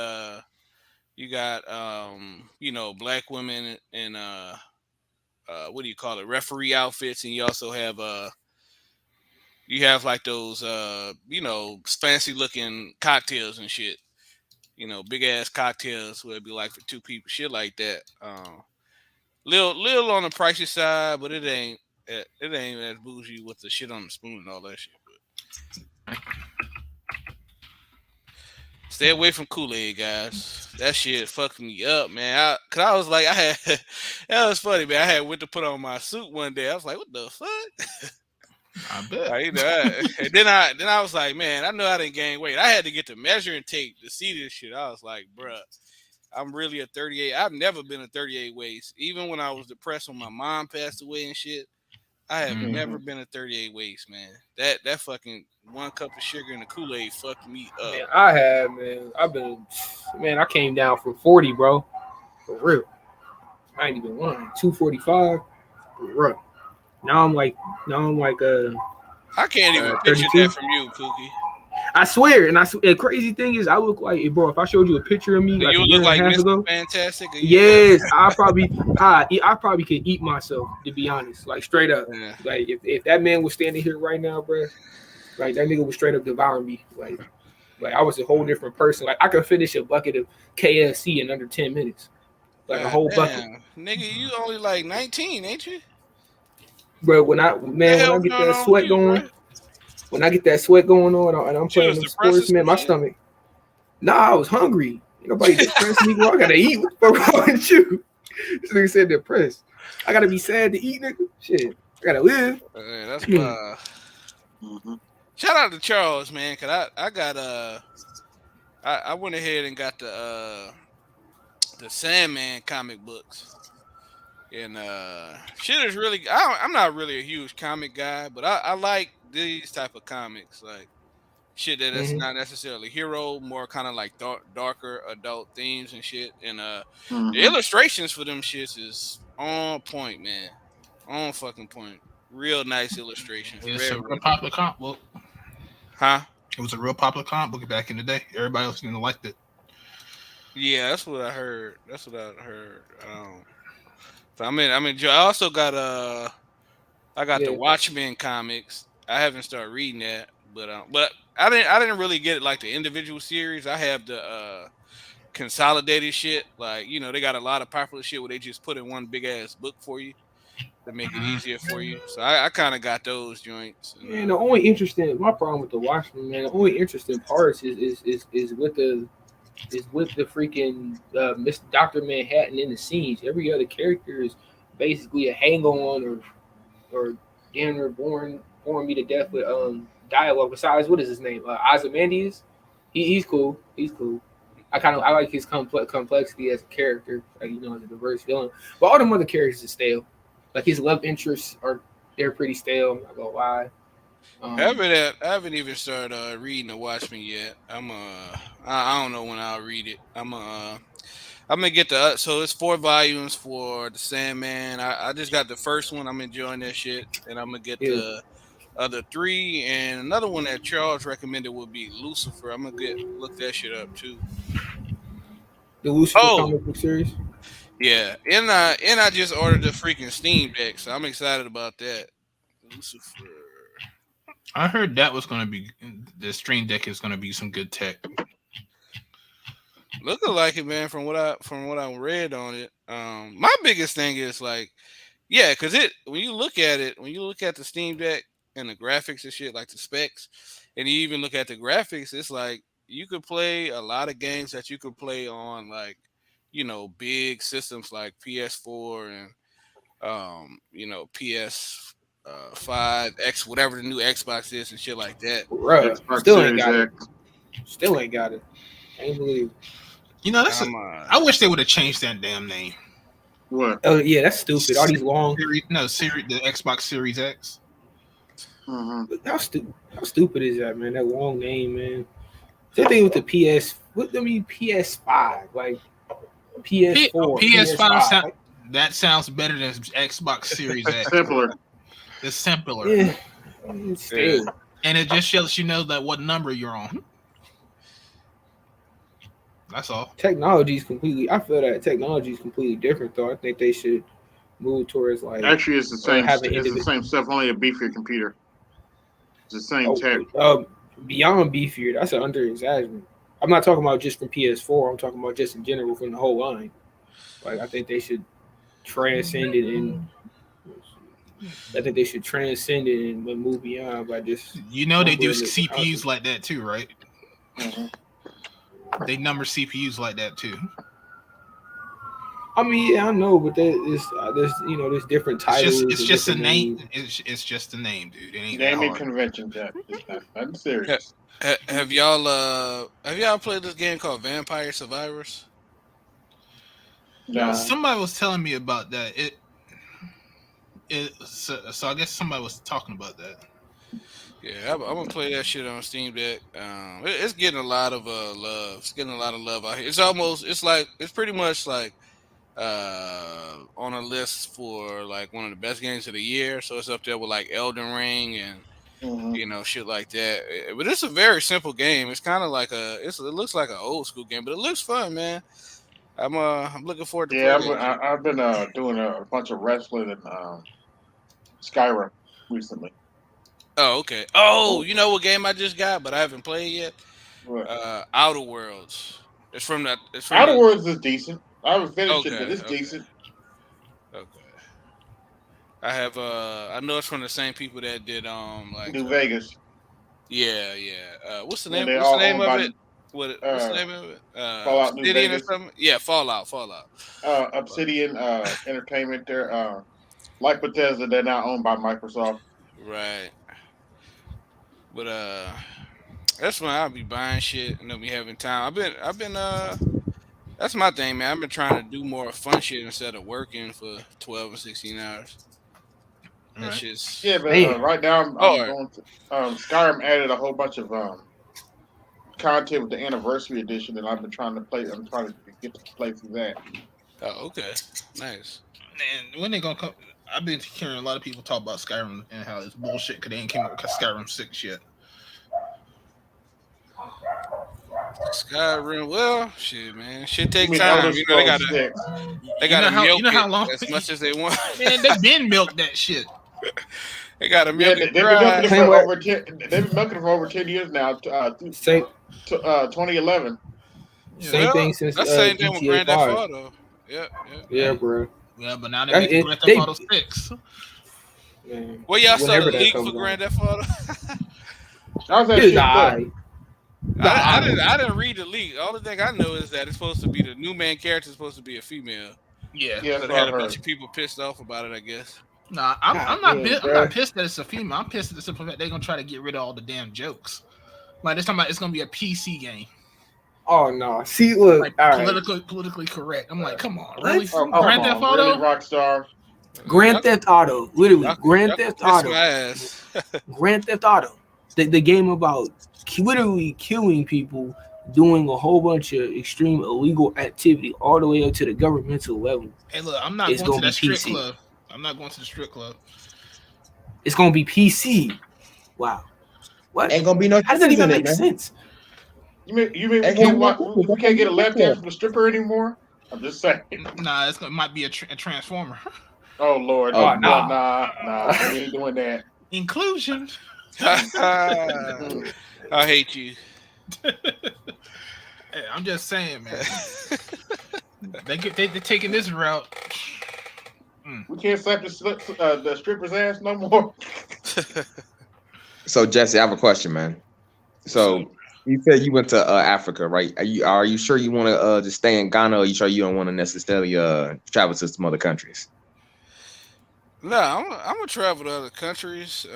Speaker 5: you know black women in what do you call it, referee outfits, and you also have you have like those you know fancy looking cocktails and shit, you know, big ass cocktails where it'd be like for two people, shit like that. Little on the pricey side, but it ain't as bougie with the shit on the spoon and all that shit. But stay away from Kool-Aid, guys. That shit fucked me up, man. Cause I was like, that was funny, man. I went to put on my suit one day. I was like, what the fuck?
Speaker 3: I bet.
Speaker 5: Like, you know, and then I was like, man, I know I didn't gain weight. I had to get the measuring tape to see this shit. I was like, bruh, I'm really a 38. I've never been a 38 waist. Even when I was depressed when my mom passed away and shit, I have never been a 38 waist, man. That fucking 1 cup of sugar in the Kool-Aid fucked me up.
Speaker 6: Man, I have, man. I came down from 40, bro. For real. I ain't even lying. 245. For real. Now I'm like
Speaker 5: I can't even picture
Speaker 6: 32.
Speaker 5: that from you, Pookie.
Speaker 6: I swear, and the crazy thing is, I look like, bro. If I showed you a picture of me,
Speaker 5: So
Speaker 6: like
Speaker 5: you
Speaker 6: a year
Speaker 5: look like
Speaker 6: and a half ago,
Speaker 5: Fantastic.
Speaker 6: yes, I probably could eat myself, to be honest, like straight up.
Speaker 5: Yeah.
Speaker 6: Like if that man was standing here right now, bro, like that nigga was straight up devouring me. Like I was a whole different person. Like I could finish a bucket of KFC in under 10 minutes, like a whole bucket.
Speaker 5: Nigga, you only like 19, ain't you?
Speaker 6: Bro, when I get that sweat going. When I get that sweat going on and I'm playing them sports, man, my stomach. Nah, I was hungry. Ain't nobody depressed me, bro. I gotta eat. What the fuck wrong with you? This nigga said depressed. I gotta be sad to eat, nigga. Shit. I gotta live.
Speaker 5: That's Shout out to Charles, man, cause I got I went ahead and got the Sandman comic books. And shit is really I'm not really a huge comic guy, but I like these type of comics, like shit that's not necessarily hero, more kind of like darker adult themes and shit. And the illustrations for them shits is on point, man. On fucking point. Real nice illustrations.
Speaker 3: It's a real popular comic book.
Speaker 5: Huh?
Speaker 3: It was a real popular comic book back in the day. Everybody else didn't like it.
Speaker 5: Yeah, that's what I heard. So I mean, I also got I got the Watchmen comics. I haven't started reading that, but I didn't really get it like the individual series. I have the consolidated shit. Like, you know, they got a lot of popular shit where they just put in one big ass book for you to make it easier for you. So I kind of got those joints. And,
Speaker 6: Man, the only interesting my problem with the Watchmen, man, the only interesting parts is with the freaking Miss Dr. Manhattan in the scenes. Every other character is basically a hang on or damn near boring me to death with dialogue. Besides, what is his name? Ozymandias. He's cool. He's cool. I like his complexity as a character, like, you know, as a diverse villain. But all them other characters are stale. Like his love interests they're pretty stale. I'm not gonna lie.
Speaker 5: I haven't even started reading the Watchmen yet. I don't know when I'll read it. I'm gonna get so it's 4 volumes for the Sandman. I just got the first one. I'm enjoying that shit, and I'm gonna get the other 3, and another one that Charles recommended would be Lucifer. I'm gonna look that shit up too.
Speaker 6: The Lucifer comic book series.
Speaker 5: Yeah, and I just ordered the freaking Steam Deck, so I'm excited about that. Lucifer.
Speaker 3: I heard that was going to be the Stream Deck is going to be some good tech.
Speaker 5: Looking like it, man. From what I read on it, my biggest thing is like, yeah, because when you look at the Steam Deck and the graphics and shit, like the specs, and you even look at the graphics, it's like you could play a lot of games that you could play on, like, you know, big systems like PS4 and you know, PS5, X, whatever the new Xbox is and shit like that.
Speaker 6: Bruh, still ain't got it. I ain't believe it.
Speaker 3: You know, I wish they would have changed that damn name.
Speaker 4: What?
Speaker 6: Oh yeah, that's stupid. All these long
Speaker 3: the Xbox Series X.
Speaker 4: Mm-hmm.
Speaker 6: How stupid is that, man? That long name, man. Same thing with the PS5, like PS4,
Speaker 3: PS5. That sounds better than Xbox Series X.
Speaker 4: Simpler.
Speaker 3: It's simpler.
Speaker 6: Yeah. Still.
Speaker 3: And it just shows you know that what number you're on. That's all.
Speaker 6: I feel that technology is completely different, though. I think they should move towards like.
Speaker 4: Actually, it's the same. It's the same stuff, only a beefier computer. It's the same tech.
Speaker 6: Beyond beefier, that's an under-exaggeration. I'm not talking about just from PS4. I'm talking about just in general from the whole line. Like, I think they should transcend it and move beyond by just.
Speaker 3: You know, they do CPUs like that too, right?
Speaker 4: Mm-hmm.
Speaker 3: They number CPUs like that too.
Speaker 6: I mean, yeah, I know, but there's different titles.
Speaker 3: It's just a name. It's just a name, dude. It ain't
Speaker 4: naming convention, Jack. It's not serious.
Speaker 5: Have y'all played this game called Vampire Survivors?
Speaker 4: No.
Speaker 3: Somebody was telling me about that. So I guess somebody was talking about that.
Speaker 5: Yeah, I'm gonna play that shit on Steam Deck. It's getting a lot of love. It's getting a lot of love out here. It's pretty much like on a list for like one of the best games of the year. So it's up there with like Elden Ring and you know, shit like that. But it's a very simple game. It's kind of like it looks like an old school game, but it looks fun, man. I'm looking forward to playing.
Speaker 4: I've been doing a bunch of wrestling and Skyrim recently.
Speaker 5: Oh, okay. Oh, you know what game I just got, but I haven't played yet?
Speaker 4: What?
Speaker 5: Outer Worlds.
Speaker 4: Outer Worlds is decent. I haven't finished it, but it's decent.
Speaker 5: Okay. I have I know it's from the same people that did like
Speaker 4: New Vegas.
Speaker 5: Yeah. What's the name?
Speaker 4: What's
Speaker 5: the name of it? What's the name of it?
Speaker 4: Fallout New
Speaker 5: Obsidian or
Speaker 4: Vegas.
Speaker 5: something? Yeah, Fallout.
Speaker 4: Obsidian Entertainment. They're like Bethesda. They're now owned by Microsoft.
Speaker 5: Right. But that's when I'll be buying shit and I'll be having time. I've been that's my thing, man. I've been trying to do more fun shit instead of working for 12 and 16 hours. That's just
Speaker 4: but right now I'm going to Skyrim added a whole bunch of content with the anniversary edition, and I've been trying to play. I'm trying to get to play through that.
Speaker 5: Oh, okay, nice.
Speaker 3: And when they gonna come? I've been hearing a lot of people talk about Skyrim and how it's bullshit because they ain't came out with Skyrim 6 yet.
Speaker 5: Skyrim, well, shit, man, shit take time. You know, they gotta milk
Speaker 3: you know how long
Speaker 5: as much as they want.
Speaker 3: Man, they've been milked that shit.
Speaker 5: They gotta milk it.
Speaker 4: They've been milking it for over 10 years now. 2011.
Speaker 6: Same thing since
Speaker 5: that's the same thing with
Speaker 6: GTA
Speaker 5: Grand Theft
Speaker 6: 5.
Speaker 5: Auto. Yeah.
Speaker 6: Yeah, bro.
Speaker 3: Yeah, but now they're
Speaker 6: That-
Speaker 3: making
Speaker 6: it-
Speaker 3: Grand Theft
Speaker 6: they-
Speaker 3: Auto 6.
Speaker 6: Man,
Speaker 5: Well, y'all saw
Speaker 6: whenever
Speaker 5: the
Speaker 6: that
Speaker 5: leak for
Speaker 6: comes
Speaker 5: Grand
Speaker 6: out,
Speaker 5: Theft Auto.
Speaker 4: How's that
Speaker 6: it's
Speaker 4: shit look?
Speaker 6: alright.
Speaker 5: I didn't read the leak. All the thing I know is that it's supposed to be the new main character is supposed to be a female.
Speaker 3: Yeah.
Speaker 4: Yeah,
Speaker 5: So
Speaker 4: that's
Speaker 5: they
Speaker 4: what
Speaker 5: had
Speaker 4: I
Speaker 5: a bunch
Speaker 4: heard.
Speaker 5: of people pissed off about it, I guess.
Speaker 3: Nah, I'm
Speaker 6: God
Speaker 3: not
Speaker 6: damn,
Speaker 3: pissed. I'm
Speaker 6: bruh.
Speaker 3: not pissed that it's a female. I'm pissed at the simple fact they're gonna try to get rid of all the damn jokes. Like this time about it's gonna be a PC game.
Speaker 6: Oh no! See, look,
Speaker 3: Like
Speaker 6: all right.
Speaker 3: politically correct. I'm like, come on,
Speaker 6: What?
Speaker 3: really?
Speaker 4: Oh, come
Speaker 3: Grand
Speaker 4: on,
Speaker 3: Theft Auto?
Speaker 4: really, Rockstar?
Speaker 6: Grand Theft Auto, literally,
Speaker 5: Y'all
Speaker 6: Grand
Speaker 5: can
Speaker 6: Theft
Speaker 5: kiss
Speaker 6: Auto,
Speaker 5: my ass.
Speaker 6: Grand Theft Auto, the game about literally killing people, doing a whole bunch of extreme illegal activity, all the way up to the governmental level.
Speaker 3: Hey, look, I'm not
Speaker 6: It's
Speaker 3: going to
Speaker 6: gonna
Speaker 3: that
Speaker 6: be
Speaker 3: strip
Speaker 6: PC.
Speaker 3: club. I'm not going to the strip club.
Speaker 6: It's gonna be PC. Wow, what?
Speaker 8: Ain't gonna be no
Speaker 6: How does that
Speaker 8: strippers
Speaker 6: even
Speaker 8: in it,
Speaker 6: make
Speaker 8: man.
Speaker 6: sense?
Speaker 4: You mean
Speaker 8: Ain't
Speaker 4: we
Speaker 8: gonna
Speaker 4: can't
Speaker 8: be no strippers.
Speaker 4: we can't get a left hand from the stripper anymore? I'm just saying.
Speaker 3: Nah, it might be a transformer.
Speaker 4: Oh Lord,
Speaker 8: Oh,
Speaker 4: nah, we ain't doing that.
Speaker 3: Inclusion.
Speaker 5: I hate you.
Speaker 3: Hey, I'm just saying, man. They're taking this route.
Speaker 4: We can't slap the stripper's ass no more.
Speaker 8: So Jesse, I have a question, man. So you said you went to Africa, right? Are you sure you want to just stay in Ghana, or are you sure you don't want to necessarily travel to some other countries?
Speaker 5: No, I'm gonna travel to other countries.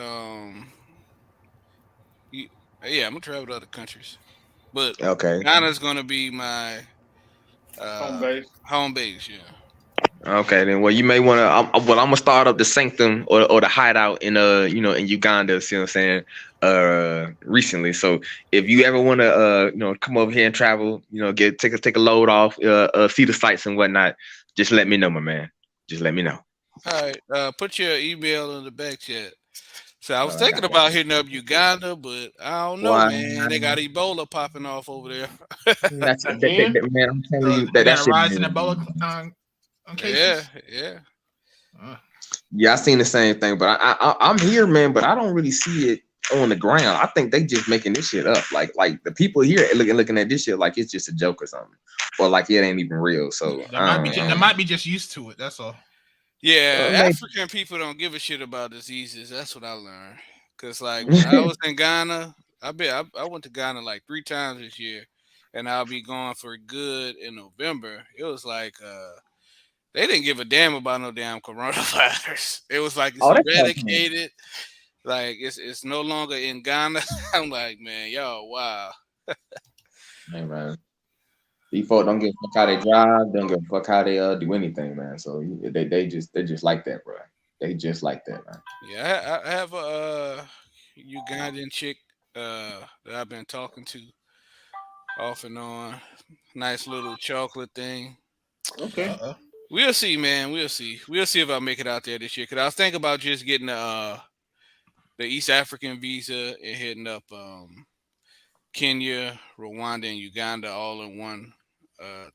Speaker 5: Yeah, I'm gonna travel to other countries, but
Speaker 8: Okay.
Speaker 5: Ghana's gonna be my
Speaker 4: Home base.
Speaker 5: Yeah.
Speaker 8: Okay, then well, you may want to. I'm gonna start up the sanctum or the hideout in in Uganda. See what I'm saying? Recently. So if you ever want to come over here and travel, take a load off, see the sights and whatnot, just let me know, my man. Just let me know.
Speaker 5: All right. Put your email in the back chat. So I was
Speaker 8: All right,
Speaker 5: thinking about hitting up Uganda, but I don't know,
Speaker 8: Wow.
Speaker 5: man. They got Ebola popping off over there.
Speaker 8: That's
Speaker 4: Again?
Speaker 8: man. I'm telling you
Speaker 3: They
Speaker 8: that
Speaker 3: got a
Speaker 8: shit.
Speaker 3: rise in Ebola cases.
Speaker 5: Yeah.
Speaker 8: Yeah, I seen the same thing, but I'm here, man. But I don't really see it on the ground. I think they just making this shit up. Like the people here looking at this shit like it's just a joke or something, or like it ain't even real. So
Speaker 3: They might be just used to it. That's all.
Speaker 5: Yeah,
Speaker 8: maybe.
Speaker 5: African people don't give a shit about diseases. That's what I learned. Cause like when I was in Ghana, I went to Ghana like 3 times this year, and I'll be going for good in November. It was like they didn't give a damn about no damn coronavirus. It was like it's eradicated. Like it's no longer in Ghana. I'm like, man, y'all, wow.
Speaker 8: Hey, man. These folks don't give a fuck how they drive, don't give a fuck how they do anything, man. So they just like that, bro. They just like that, man.
Speaker 5: Yeah, I have a Ugandan chick that I've been talking to off and on. Nice little chocolate thing.
Speaker 4: Okay.
Speaker 5: We'll see, man. We'll see. We'll see if I make it out there this year. Cause I was thinking about just getting the East African visa and hitting up Kenya, Rwanda, and Uganda all in one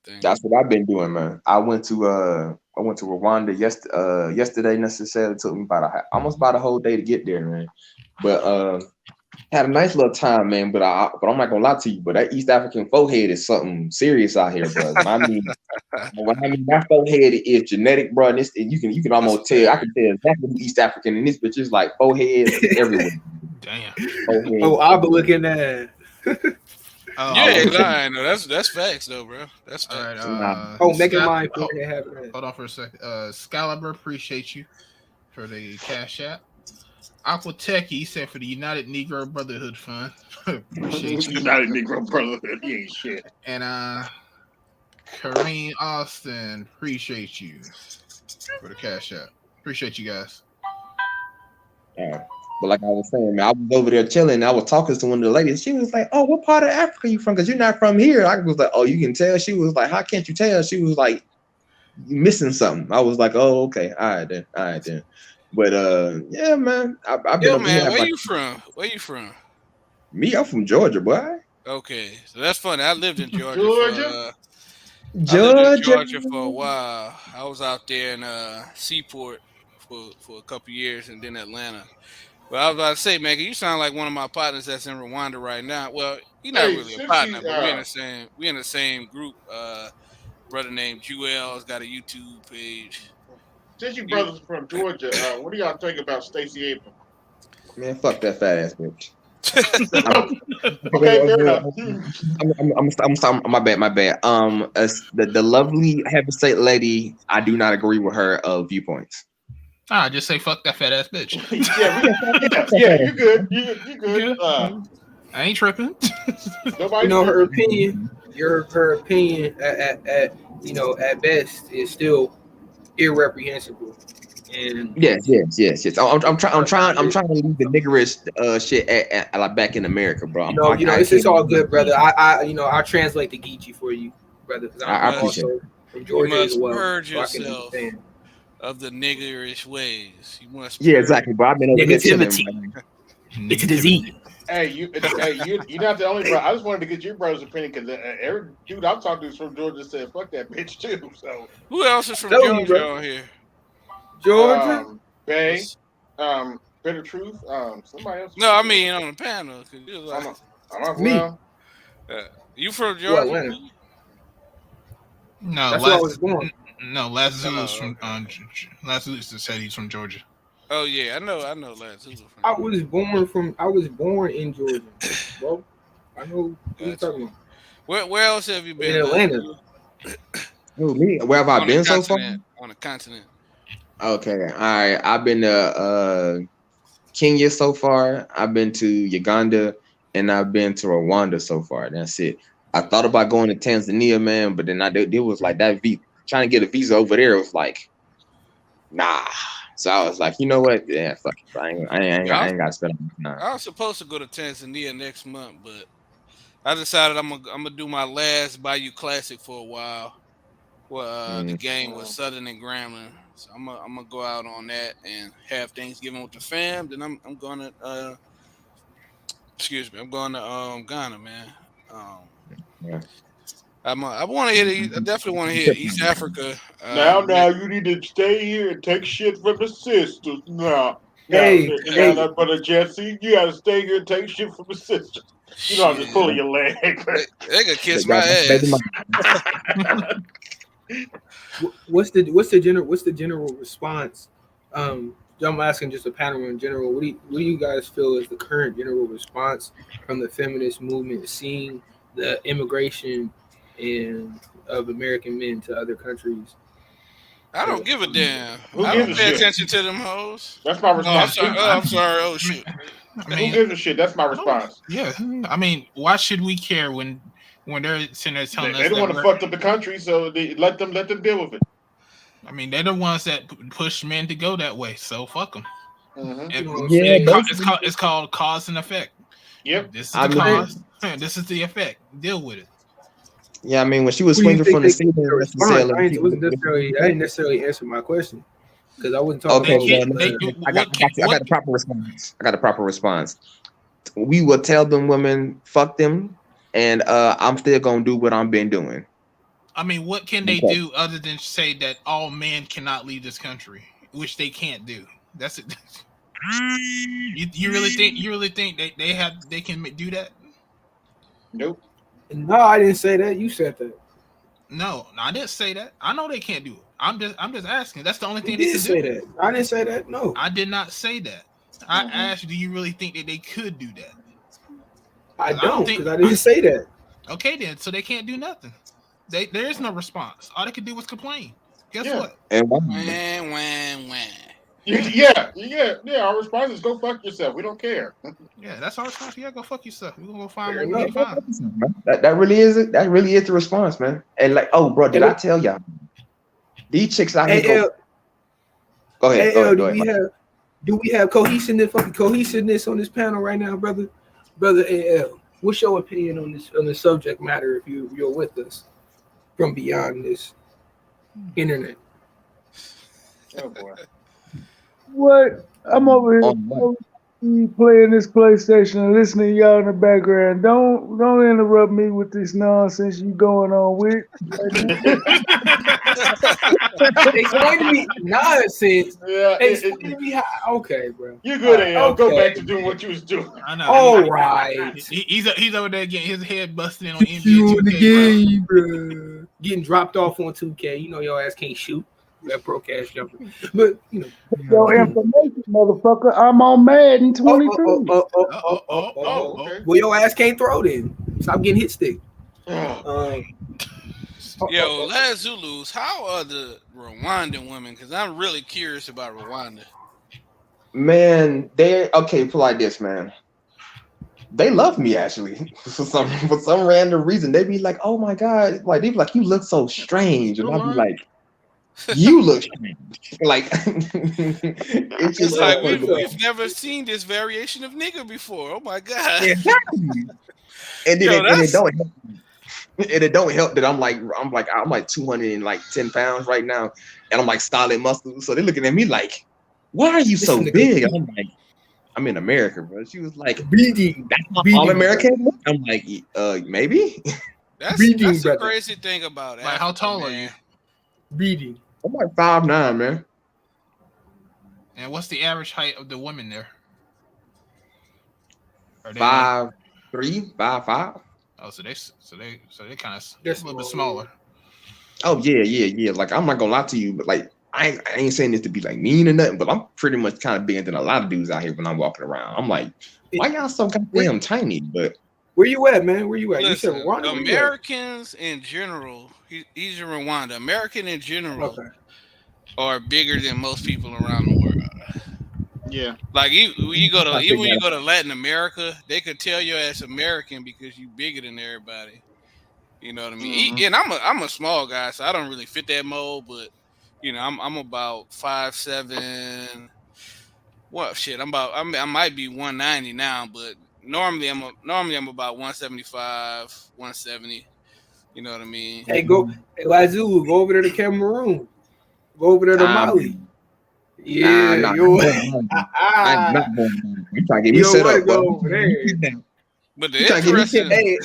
Speaker 5: thing.
Speaker 8: That's what I've been doing, man. I went to Rwanda yesterday. Necessarily took me almost about a whole day to get there, man. But had a nice little time, man. But I'm not gonna lie to you. But that East African forehead is something serious out here, bro. When I mean that forehead is genetic, bro. And you can almost tell. I can tell exactly who East African, and this bitch is like forehead everywhere.
Speaker 3: Damn.
Speaker 8: Forehead.
Speaker 6: Oh, I'll be looking at.
Speaker 5: Yeah, I know that's facts though, bro. That's facts.
Speaker 3: All right.
Speaker 6: Make it mine. Hold
Speaker 3: on for a second. Excalibur, appreciate you for the cash app. Aqua Techie said for the United Negro Brotherhood Fund. Appreciate you.
Speaker 4: United Negro Brotherhood. He ain't shit.
Speaker 3: And Kareem Austin, appreciate you for the cash app. Appreciate you guys.
Speaker 8: But like I was saying, man, I was over there chilling. I was talking to one of the ladies. She was like, "Oh, what part of Africa you from? Because you're not from here." I was like, "Oh, you can tell." She was like, "How can't you tell?" She was like, "You missing something." I was like, "Oh, okay, all right then." But yeah, man, I've been.
Speaker 5: Yo, man, where you from? Where you from?
Speaker 8: Me, I'm from Georgia, boy.
Speaker 5: Okay, so that's funny. I lived in Georgia.
Speaker 8: Georgia.
Speaker 5: I lived in Georgia for a while. I was out there in Seaport for a couple years, and then Atlanta.
Speaker 9: Well, I was about to say, man, 'cause you sound like one of my partners that's in Rwanda right now. Well, you're not
Speaker 4: Hey,
Speaker 9: really a
Speaker 4: since
Speaker 9: partner,
Speaker 4: you
Speaker 9: but we're in the same group. Brother named Jewel's got a YouTube page.
Speaker 4: since you
Speaker 9: You,
Speaker 4: brothers are from Georgia, what do y'all think about Stacey Abrams?
Speaker 8: Man, fuck that fat ass bitch. I'm,
Speaker 4: Okay, fair enough.
Speaker 8: my bad. The lovely heavy lady, I do not agree with her viewpoints.
Speaker 3: Just say fuck that fat ass bitch.
Speaker 4: yeah, you good. You good.
Speaker 3: I ain't tripping.
Speaker 4: Nobody.
Speaker 6: Her opinion, her opinion at best is still irreprehensible. And
Speaker 8: Yes. I'm trying to leave the niggerish shit like back in America, bro.
Speaker 6: It's all good, brother. I'll translate the Geechee for you, brother, because
Speaker 8: I
Speaker 6: I'm
Speaker 8: appreciate
Speaker 6: also
Speaker 8: it.
Speaker 6: from
Speaker 9: you
Speaker 6: Georgia as
Speaker 9: must
Speaker 6: well.
Speaker 9: purge
Speaker 6: So I can
Speaker 9: yourself
Speaker 6: understand.
Speaker 9: of the niggerish ways. You must
Speaker 8: Yeah,
Speaker 9: purge.
Speaker 8: exactly, bro. I've been over here chilling.
Speaker 6: Negativity. It's a disease.
Speaker 4: Hey, you're not the only brother. I just wanted to get your brother's opinion because every dude I'm talking to is from Georgia said fuck that bitch too. So
Speaker 9: Who else is from
Speaker 6: Tell you,
Speaker 9: Georgia
Speaker 6: bro.
Speaker 9: on here?
Speaker 6: Georgia.
Speaker 4: Bay, Bitter Truth, somebody else.
Speaker 9: No, I mean on the panel. 'Cause you was like,
Speaker 6: Me.
Speaker 9: you from
Speaker 6: Well,
Speaker 9: Georgia?
Speaker 6: Atlanta.
Speaker 3: No,
Speaker 6: That's where I was born.
Speaker 3: No, Last Zulu's
Speaker 9: Oh,
Speaker 3: from Last Zulu said he's from Georgia.
Speaker 9: Oh yeah, I know. Lance. Who's from
Speaker 6: I
Speaker 9: Georgia?
Speaker 6: was born in Georgia, bro. I know what you're talking about.
Speaker 9: Where else have you been?
Speaker 6: In Atlanta.
Speaker 8: Who, me? Where have I
Speaker 9: On the
Speaker 8: been so far?
Speaker 9: continent. On the continent.
Speaker 8: Okay, all right. I've been to Kenya so far. I've been to Uganda, and I've been to Rwanda so far. That's it. I thought about going to Tanzania, man, but then it was like that trying to get a visa over there was like, nah. So I was like, you know what? Yeah, fuck it. I ain't got to spend time.
Speaker 9: I was supposed to go to Tanzania next month, but I decided I'm gonna do my last Bayou Classic for a while. Well, the game was Southern and Grambling, so I'm gonna go out on that and have Thanksgiving with the fam. Then I'm gonna excuse me, I'm going to Ghana, man.
Speaker 8: Yeah.
Speaker 9: I want to hit. I definitely want to hit East Africa.
Speaker 4: Now you need to stay here and take shit from the sisters.
Speaker 6: Hey,
Speaker 4: but Jesse, you gotta stay here and take shit from the sisters. You know, I'm just pulling your leg.
Speaker 9: They could kiss my ass.
Speaker 6: What's the general response? I'm asking just a panel in general. What do you guys feel is the current general response from the feminist movement, seeing the immigration of American men to other countries?
Speaker 9: I don't give a damn.
Speaker 4: Who
Speaker 9: I
Speaker 4: gives
Speaker 9: don't
Speaker 4: a
Speaker 9: pay
Speaker 4: shit?
Speaker 9: attention to them hoes.
Speaker 4: That's my response.
Speaker 9: I'm sorry. Oh shit.
Speaker 3: I mean,
Speaker 4: who gives a shit? That's my response.
Speaker 3: Yeah, I mean, why should we care when they're sitting there telling us
Speaker 4: they don't
Speaker 3: that
Speaker 4: want to fuck up the country, so let them deal with it.
Speaker 3: I mean, they're the ones that push men to go that way, so fuck them. It's called cause and effect.
Speaker 4: Yep.
Speaker 3: This is the cause. This is the effect. Deal with it.
Speaker 8: Yeah, I mean, when she was swinging from the ceiling,
Speaker 6: I didn't necessarily answer my question because I wasn't talking.
Speaker 8: Okay, I got the proper response. We will tell them women, fuck them, and I'm still gonna do what I've been doing.
Speaker 3: I mean, what can they do other than say that all men cannot leave this country, which they can't do? That's it. You really think they can do that?
Speaker 4: Nope.
Speaker 6: No, I didn't say that. You said that.
Speaker 3: No, I didn't say that. I know they can't do it. I'm just asking. That's the only thing
Speaker 6: they
Speaker 3: can
Speaker 6: say
Speaker 3: do.
Speaker 6: That. I didn't say that. No,
Speaker 3: I did not say that. I asked, do you really think that they could do that?
Speaker 6: I don't, because I didn't say that.
Speaker 3: Okay, then. So they can't do nothing. There is no response. All they could do was complain. Guess what?
Speaker 4: Yeah. Our response is go fuck yourself. We don't care.
Speaker 3: Yeah, that's our response. Yeah, go fuck yourself. We're gonna go find what we can find.
Speaker 8: That really is it. That really is the response, man. And like, oh, bro, did I tell y'all? These chicks out here. Go ahead.
Speaker 6: Do we have cohesiveness on this panel right now, brother AL? What's your opinion on this subject matter if you're with us from beyond this internet?
Speaker 4: Oh boy.
Speaker 7: What? I'm over here. You playing this PlayStation and listening to y'all in the background. Don't interrupt me with this nonsense you going on with.
Speaker 6: Explain to me nonsense.
Speaker 4: Yeah,
Speaker 6: Explain to me how. Okay, bro.
Speaker 4: you good, AL. Go
Speaker 6: Okay.
Speaker 4: back to doing what you was doing.
Speaker 3: I know.
Speaker 6: All right.
Speaker 3: He's over there getting his head busted in on NBA
Speaker 6: You in the
Speaker 3: 2K,
Speaker 6: game, bro. Getting dropped off on 2K. You know your ass can't shoot. That pro cash jumper. But you know.
Speaker 7: Your information, motherfucker. I'm on Madden 23.
Speaker 4: Okay.
Speaker 6: Well, your ass can't throw then. Stop getting hit stick.
Speaker 9: Yo, last Zulus, how are the Rwandan women? Because I'm really curious about Rwanda.
Speaker 8: Man, they okay. Put like this, man. They love me actually for some random reason. They be like, "Oh my god!" Like they be like, "You look so strange," and I'll be like, "You look strange." Like it's just
Speaker 9: It's like
Speaker 8: so funny.
Speaker 9: we've never seen this variation of nigga before. Oh my god!
Speaker 8: Exactly. And then
Speaker 9: Yo,
Speaker 8: and it don't help. And it don't help that I'm like 210 pounds right now, and I'm like solid muscle. So they're looking at me like, "Why are you so big?" And I'm like, "I'm in America, bro." She was like,
Speaker 6: "Beating,
Speaker 8: that's not all American." I'm like, maybe.
Speaker 9: That's the crazy thing about it.
Speaker 3: Like, how tall are you?
Speaker 6: Beating.
Speaker 8: I'm like 5'9", man.
Speaker 3: And what's the average height of the women there?
Speaker 8: 5'3", 5'5".
Speaker 3: Oh, so they kind of a
Speaker 6: That's
Speaker 3: little bit smaller.
Speaker 8: Oh yeah. Like I'm not gonna lie to you, but like I ain't saying this to be like mean or nothing, but I'm pretty much kind of bigger than a lot of dudes out here when I'm walking around. I'm like, why y'all so goddamn tiny? But
Speaker 6: where you at, man? Where you at?
Speaker 9: Listen,
Speaker 6: you said Rwanda.
Speaker 9: Americans in general, he's in Rwanda. American in general are bigger than most people around the world.
Speaker 4: Yeah.
Speaker 9: Like when you go to Latin America, they could tell you as American because you bigger than everybody. You know what I mean? And I'm a small guy, so I don't really fit that mold. But you know, I'm about 5'7". Well, shit, I might be 190 now, but normally I'm about 175, 170. You know what I mean?
Speaker 6: Hey, Lazulu, go over there to Cameroon. Go over there to Mali. Yeah,
Speaker 8: nah, I'm not going. You trying to get me set up,
Speaker 6: bro.
Speaker 9: But the interesting,
Speaker 6: hey,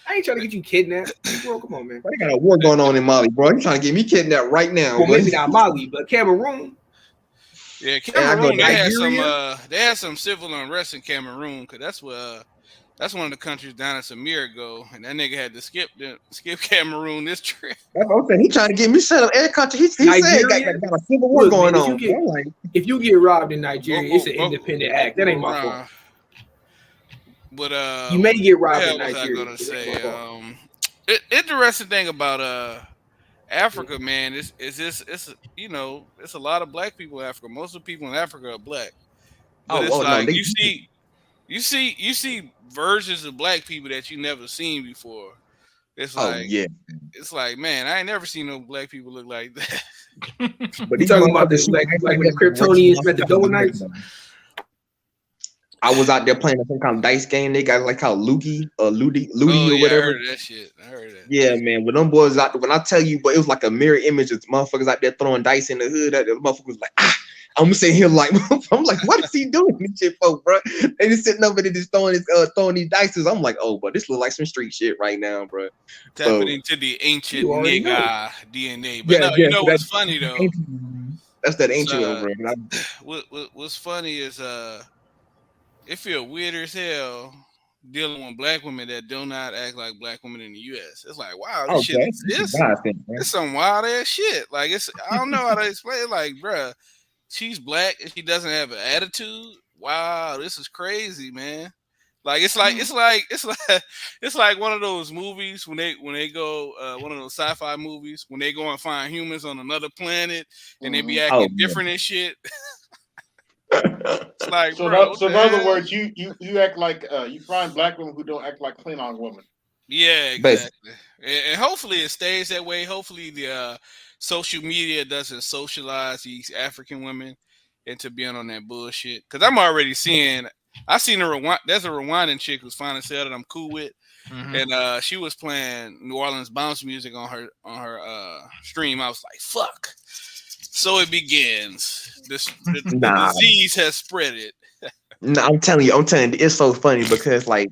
Speaker 6: I ain't trying to get you kidnapped, bro. Come on, man.
Speaker 8: I got a war going on in Mali, bro. You trying to get me kidnapped right now?
Speaker 6: Well, maybe not Mali, but Cameroon.
Speaker 9: Yeah, Cameroon. They had some civil unrest in Cameroon because that's one of the countries down at Samir go, and that nigga had to skip Cameroon this trip.
Speaker 8: That's what I'm saying. He trying to get me set up. Every country he said got a civil war going on.
Speaker 6: If you get robbed in Nigeria, it's an independent act. That ain't my fault.
Speaker 9: But
Speaker 6: you may get robbed in
Speaker 9: Nigeria.
Speaker 6: Nigeria.
Speaker 9: What was I gonna say? Interesting thing about Africa, man, it's a lot of black people in Africa. Most of the people in Africa are black. But you see versions of black people that you never seen before. It's like it's like, man, I ain't never seen no black people look like that.
Speaker 6: But you talking about this like when the Kryptonians met the Donuts?
Speaker 8: I was out there playing some kind of dice game. They got like called Ludi or whatever.
Speaker 9: I heard that shit.
Speaker 8: Yeah, man. When them boys out there, when I tell you, but it was like a mirror image of motherfuckers out there throwing dice in the hood. That the motherfucker was like, I'm sitting here like, I'm like, what is he doing this shit for, bro? They just sitting over there just throwing these dices. I'm like, oh, but this look like some street shit right now, bro.
Speaker 9: Tapping into the ancient nigga DNA. But you know what's funny though?
Speaker 8: That's that ancient bro.
Speaker 9: What's funny is it feel weird as hell dealing with black women that do not act like black women in the U.S. It's like, wow, this shit exists. It's some wild ass shit. Like I don't know how to explain it. Like, bruh, she's black and she doesn't have an attitude. Wow, this is crazy, man. Like it's like one of those movies when they go one of those sci-fi movies when they go and find humans on another planet and they be acting different and shit. It's like,
Speaker 4: so in other words, you act like you find black women who don't act like Klingon women.
Speaker 9: Yeah, exactly. And hopefully it stays that way. Hopefully the social media doesn't socialize these African women into being on that bullshit. Because I'm already seeing. I seen there's a Rwandan chick who's finally said that I'm cool with, and she was playing New Orleans bounce music on her stream. I was like, "Fuck!" So it begins. The disease has spread it.
Speaker 8: No, I'm telling you, it's so funny because like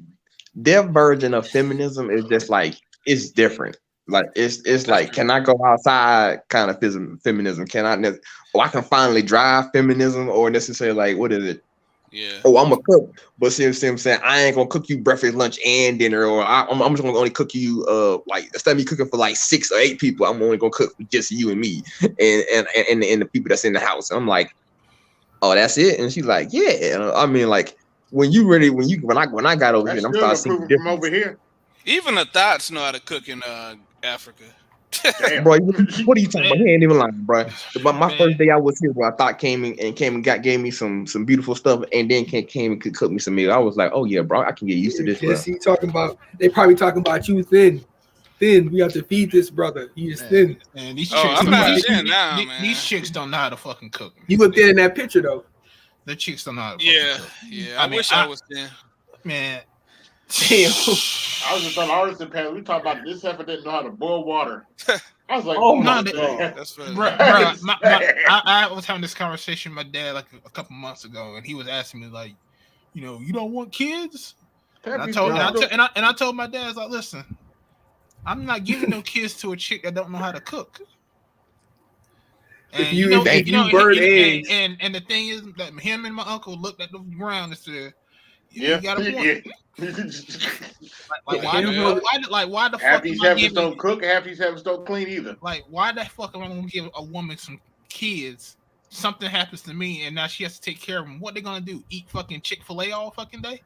Speaker 8: their version of feminism is just like it's different. Like it's
Speaker 5: That's
Speaker 8: like,
Speaker 5: true.
Speaker 8: can I go outside kind of feminism? Can I or I can finally drive feminism, or necessarily like what is it?
Speaker 9: Yeah.
Speaker 8: Oh, I'm a cook, but see what I'm saying? I ain't gonna cook you breakfast, lunch, and dinner, or I'm just gonna only cook you like instead of me cooking for like 6 or 8 people, I'm only gonna cook for just you and me and the people that's in the house. And I'm like, oh, that's it? And she's like, yeah. And I mean, like when I got over here
Speaker 4: That's
Speaker 8: and I'm
Speaker 4: still
Speaker 8: starting to see the
Speaker 4: improving from over
Speaker 8: difference.
Speaker 4: here.
Speaker 9: Even the thoughts know how to cook in Africa.
Speaker 4: Damn.
Speaker 8: Bro, what are you talking about? He ain't even lying, bro. My
Speaker 3: Man.
Speaker 8: first day I was here, bro, I thought came and gave me some beautiful stuff, and then came and could cook me some meal. I was like, oh yeah, bro, I can get used to this, bro.
Speaker 6: See, they probably talking about you thin. We have to feed this brother. He is thin.
Speaker 3: Man, these
Speaker 9: Oh,
Speaker 3: chicks
Speaker 9: I'm
Speaker 3: don't
Speaker 9: not
Speaker 3: know-
Speaker 9: thin now, man.
Speaker 3: These chicks don't know how to fucking cook.
Speaker 6: You look thin in that picture though.
Speaker 3: The chicks don't know how to
Speaker 9: Yeah,
Speaker 3: fucking cook.
Speaker 9: yeah. I wish I was thin.
Speaker 3: Man.
Speaker 6: Damn.
Speaker 4: I was just on Artisan panel. We talked about this heifer didn't know how to boil water. I was like,
Speaker 6: Oh
Speaker 4: my
Speaker 6: my
Speaker 4: God.
Speaker 9: That's funny.
Speaker 3: I was having this conversation with my dad like a couple months ago, and he was asking me like, you don't want kids? And I told my dad, I was like, listen, I'm not giving no kids to a chick that don't know how to cook. And
Speaker 6: if you bird eggs,
Speaker 3: and the thing is that him and my uncle looked at the ground and said,
Speaker 4: Yeah,
Speaker 3: you got a point. Why the fuck
Speaker 4: half these heifers don't cook, half these heifers don't clean either.
Speaker 3: Like, why the fuck am I gonna give a woman some kids? Something happens to me, and now she has to take care of them. What they gonna do? Eat fucking Chick-fil-A all fucking day?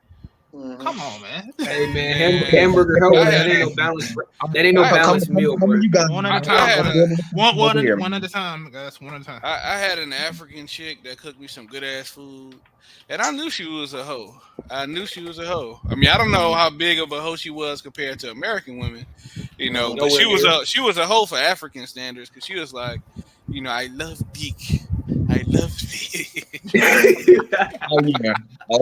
Speaker 4: Mm-hmm.
Speaker 3: Come on, man.
Speaker 6: Hey man, hamburger helper. That ain't no balance. That ain't no balanced meal, bro.
Speaker 3: One at a time. One at a time, guys. One at a time.
Speaker 9: I had an African chick that cooked me some good ass food, and I knew she was a hoe. I mean, I don't know how big of a hoe she was compared to American women, but she was a hoe for African standards because she was like, I love dick. I love dick.
Speaker 8: Oh yeah.
Speaker 9: But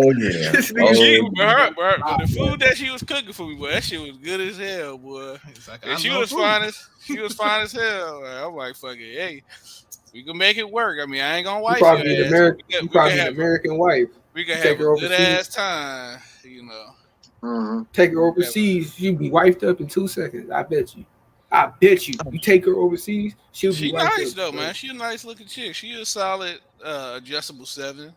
Speaker 9: the food that she was cooking for me, boy, that shit was good as hell, boy. And she was fine as hell. I'm like, fuck it, hey, we can make it work. I mean, I ain't gonna wife
Speaker 6: you.
Speaker 9: You
Speaker 6: probably an American wife.
Speaker 9: We can have a good ass time,
Speaker 4: Mm-hmm.
Speaker 6: Take her overseas, she'll be wiped up in 2 seconds. I bet you. You take her overseas, she'll be wiped up.
Speaker 9: She nice though, man. She a nice looking chick. She a solid adjustable 7.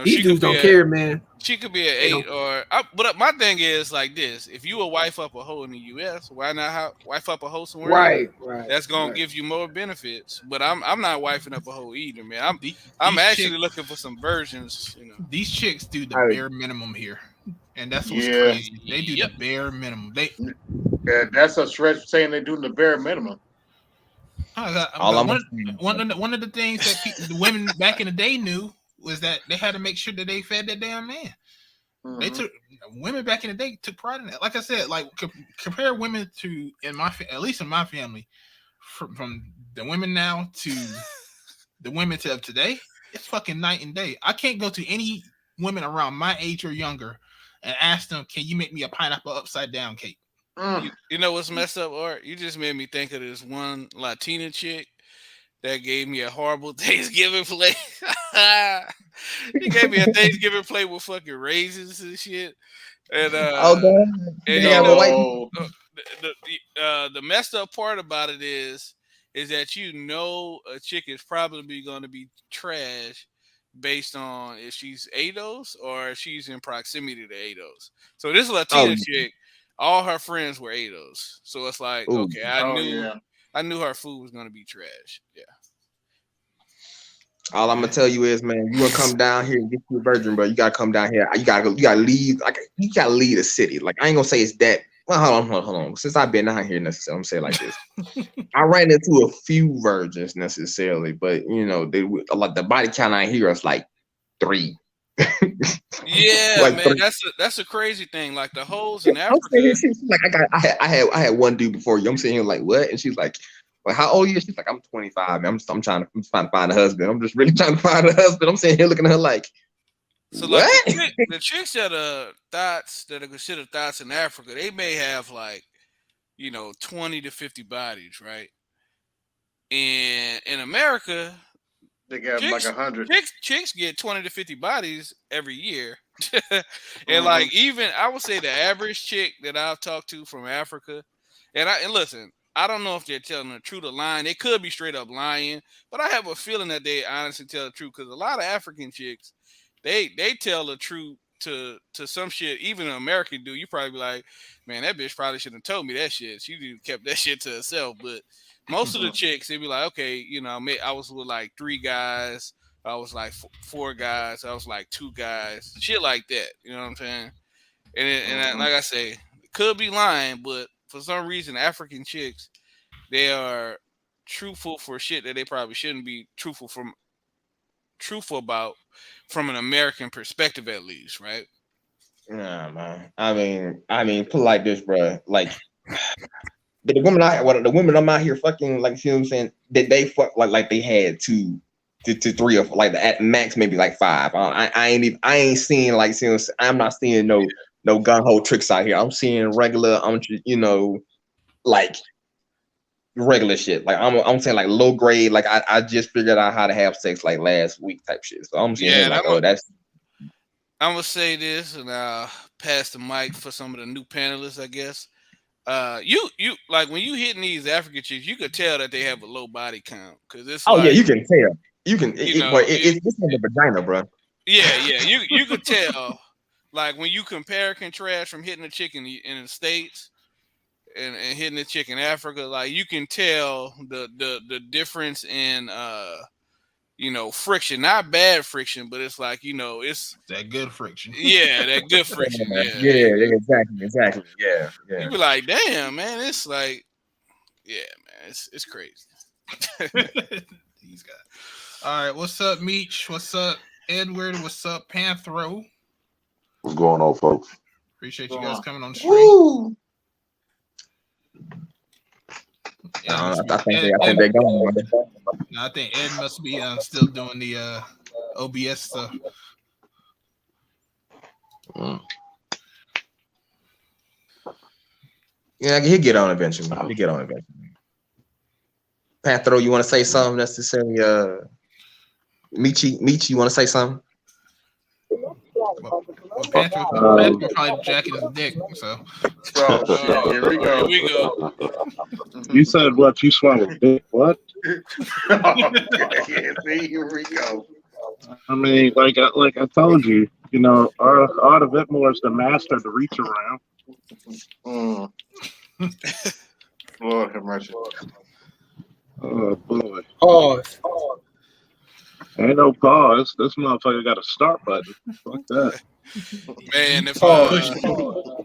Speaker 6: These dudes don't care, man.
Speaker 9: She could be an 8 but my thing is like this: if you a wife up a hoe in the U.S., why not wife up a hoe somewhere?
Speaker 6: Right.
Speaker 9: That's gonna give you more benefits. But I'm not wifing up a hoe either, man. I'm actually looking for some versions.
Speaker 3: These chicks do the bare minimum here, and that's what's crazy. They do the bare minimum.
Speaker 4: That's a stretch saying they're doing the bare minimum.
Speaker 3: One of the things that the women back in the day knew was that they had to make sure that they fed their damn man. Mm-hmm. They took women back in the day took pride in that. Like I said, like compare women to at least in my family, from the women now to the women of today, it's fucking night and day. I can't go to any women around my age or younger and ask them, "Can you make me a pineapple upside down cake?"
Speaker 9: You know what's messed up, Art? You just made me think of this one Latina chick that gave me a horrible Thanksgiving plate. He gave me a Thanksgiving plate with fucking raisins and shit. And the messed up part about it is that a chick is probably going to be trash based on if she's ADOS or if she's in proximity to ADOS. So this Latina chick, all her friends were ADOS. So it's like, okay, I knew her food was going to be trash. Yeah.
Speaker 8: All I'm gonna tell you is, man, you wanna come down here and get you a virgin, bro. You gotta come down here. You gotta leave. Like you gotta leave the city. Like I ain't gonna say it's that. Well, hold on. Since I've been down here, necessarily, I'm saying like this. I ran into a few virgins necessarily, but the body count I hear is like 3.
Speaker 9: Yeah, like man, 3. That's a crazy thing. Like the hoes in Africa.
Speaker 8: I had one dude before you. I'm saying like what, and she's like, well, how old are you? She's like, I'm 25. Man. I'm trying to find a husband. I'm just really trying to find a husband. I'm sitting here looking at her like,
Speaker 9: so
Speaker 8: what?
Speaker 9: Like the chicks that are considered thoughts in Africa, they may have like, 20 to 50 bodies, right? And in America,
Speaker 4: They got like 100.
Speaker 9: Chicks get 20 to 50 bodies every year. And like even I would say the average chick that I've talked to from Africa, and listen, I don't know if they're telling the truth or lying. They could be straight up lying, but I have a feeling that they honestly tell the truth because a lot of African chicks, they tell the truth to some shit. Even an American dude, you probably be like, man, that bitch probably shouldn't have told me that shit. She kept that shit to herself. But most of the chicks, they be like, okay, you know, I was with like 3 guys. I was like 4 guys. I was like 2 guys. Shit like that. You know what I'm saying? And like I say, it could be lying, but for some reason, African chicks, they are truthful for shit that they probably shouldn't be truthful about from an American perspective, at least, right?
Speaker 8: Nah, man. I mean, put it like this, bro. Like, the women I'm out here fucking, like, you know what I'm saying? They fuck like they had 2 to 3 or like at max maybe like 5. I ain't seeing like, I'm not seeing no gun hole tricks out here. I'm seeing regular, you know, like regular shit. Like I'm saying like low grade. Like I just figured out how to have sex like last week type shit. So I'm saying like,
Speaker 9: I'm gonna say this and I'll pass the mic for some of the new panelists, I guess. You like when you hitting these African chicks, you could tell that they have a low body count because it's
Speaker 8: yeah, you can tell. You can, it's in the vagina, bro.
Speaker 9: Yeah, you could tell. Like when you compare and contrast from hitting a chick in the States and hitting a chick in Africa, like you can tell the difference in you know, friction. Not bad friction, but it's like, you know, it's
Speaker 3: that good friction.
Speaker 9: Yeah, that good friction.
Speaker 8: Yeah, exactly. Yeah.
Speaker 9: You be like, damn, man, it's like, yeah, man, it's crazy.
Speaker 3: These guys. All right, what's up, Meech? What's up, Edward? What's up, Panthro?
Speaker 10: What's going on, folks?
Speaker 3: Appreciate you guys coming on the stream. Yeah,
Speaker 8: I think they're going.
Speaker 3: I think Ed must be still doing the OBS stuff.
Speaker 8: Yeah, he'll get on eventually. Panthro, you want to say something necessarily? Michi, you want to say something?
Speaker 3: Well, Panthro probably jacking his dick. So,
Speaker 4: here we go.
Speaker 10: You said what? You swallowed dick? What?
Speaker 4: Yeah, see, here we go.
Speaker 10: I mean, like I told you, you know, Art of Whitmore is the master to reach around.
Speaker 4: Lord have mercy.
Speaker 10: Oh boy.
Speaker 6: Pause.
Speaker 10: Ain't no pause. This motherfucker got a start button. Fuck that.
Speaker 9: Man, if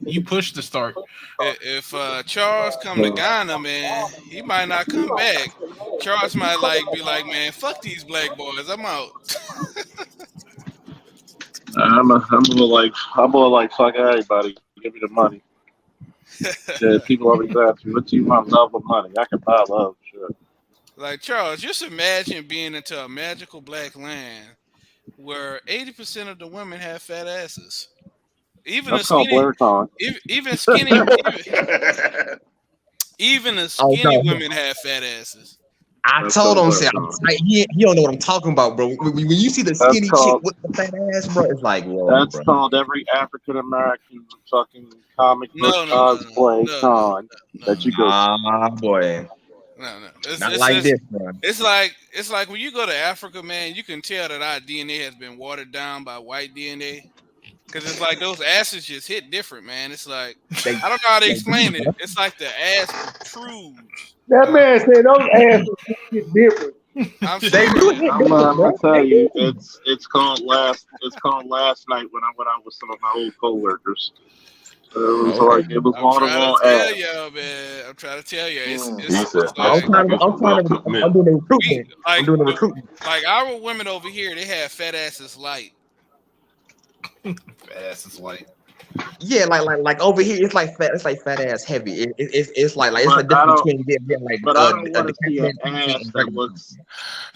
Speaker 3: you push the start.
Speaker 9: If Charles come to Ghana, man, he might not come back. Charles might be like, man, fuck these black boys, I'm out.
Speaker 10: I'm more like fuck everybody. Give me the money. Yeah, people always ask me, what do you want? Love or money? I can buy love, sure.
Speaker 9: Like, Charles, just imagine being into a magical black land where 80% of the women have fat asses. Even the skinny women have fat asses.
Speaker 8: I told him, he don't know what I'm talking about, bro. When you see the skinny chick with the fat ass, bro, it's like, whoa,
Speaker 10: that's called every African American fucking comic book cosplay con that you go.
Speaker 8: Boy.
Speaker 9: No.
Speaker 8: This, bro.
Speaker 9: It's like when you go to Africa, man, you can tell that our DNA has been watered down by white DNA. Because it's like those asses just hit different, man. It's like, I don't know how to explain it. It's like the ass protrudes.
Speaker 7: That man said those asses hit different.
Speaker 10: I'm gonna tell you, it's called last night when I went out with some of my old coworkers. It was one of all ass.
Speaker 9: I'm trying to tell you,
Speaker 8: I'm doing the recruitment.
Speaker 9: Like our women over here, they have fat asses light.
Speaker 3: Fat ass is light.
Speaker 8: Yeah, like over here, it's like fat ass heavy. It's like it's a difference between getting like.
Speaker 10: But I don't want to see an ass that looks.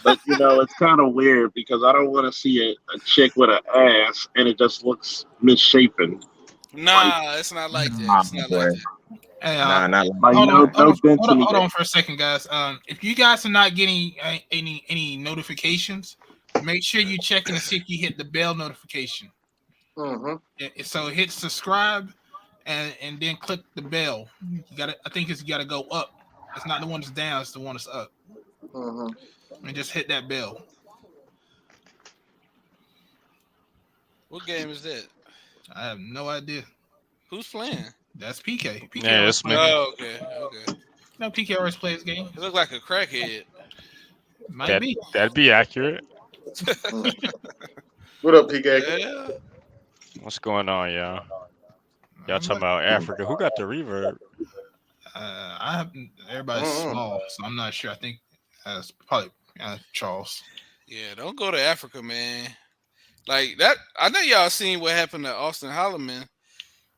Speaker 10: But you know, it's kind of weird because I don't want to see a chick with an ass and it just looks misshapen.
Speaker 9: Nah, it's not like that. It's not like that.
Speaker 3: Hey,
Speaker 8: Nah, not
Speaker 10: Like
Speaker 3: hold
Speaker 10: no
Speaker 3: hold on for a second, guys. If you guys are not getting any notifications, make sure you checking to see if you hit the bell notification. So hit subscribe, and then click the bell. You gotta. I think you gotta go up. It's not the one that's down. It's the one that's up. And just hit that bell.
Speaker 9: What game is that?
Speaker 3: I have no idea.
Speaker 9: Who's playing?
Speaker 3: That's PK. PK
Speaker 11: Yeah,
Speaker 3: always
Speaker 11: it's me.
Speaker 9: Oh, okay.
Speaker 3: No, PK always plays games.
Speaker 9: It look like a crackhead.
Speaker 3: Might be.
Speaker 11: That'd be accurate.
Speaker 4: What up, PK?
Speaker 9: Yeah.
Speaker 11: What's going on, y'all? Y'all talking about Africa? Who got the reverb?
Speaker 3: I have everybody's small, so I'm not sure. I think it's probably Charles.
Speaker 9: Yeah, don't go to Africa, man. Like that. I know y'all seen what happened to Austin Holloman.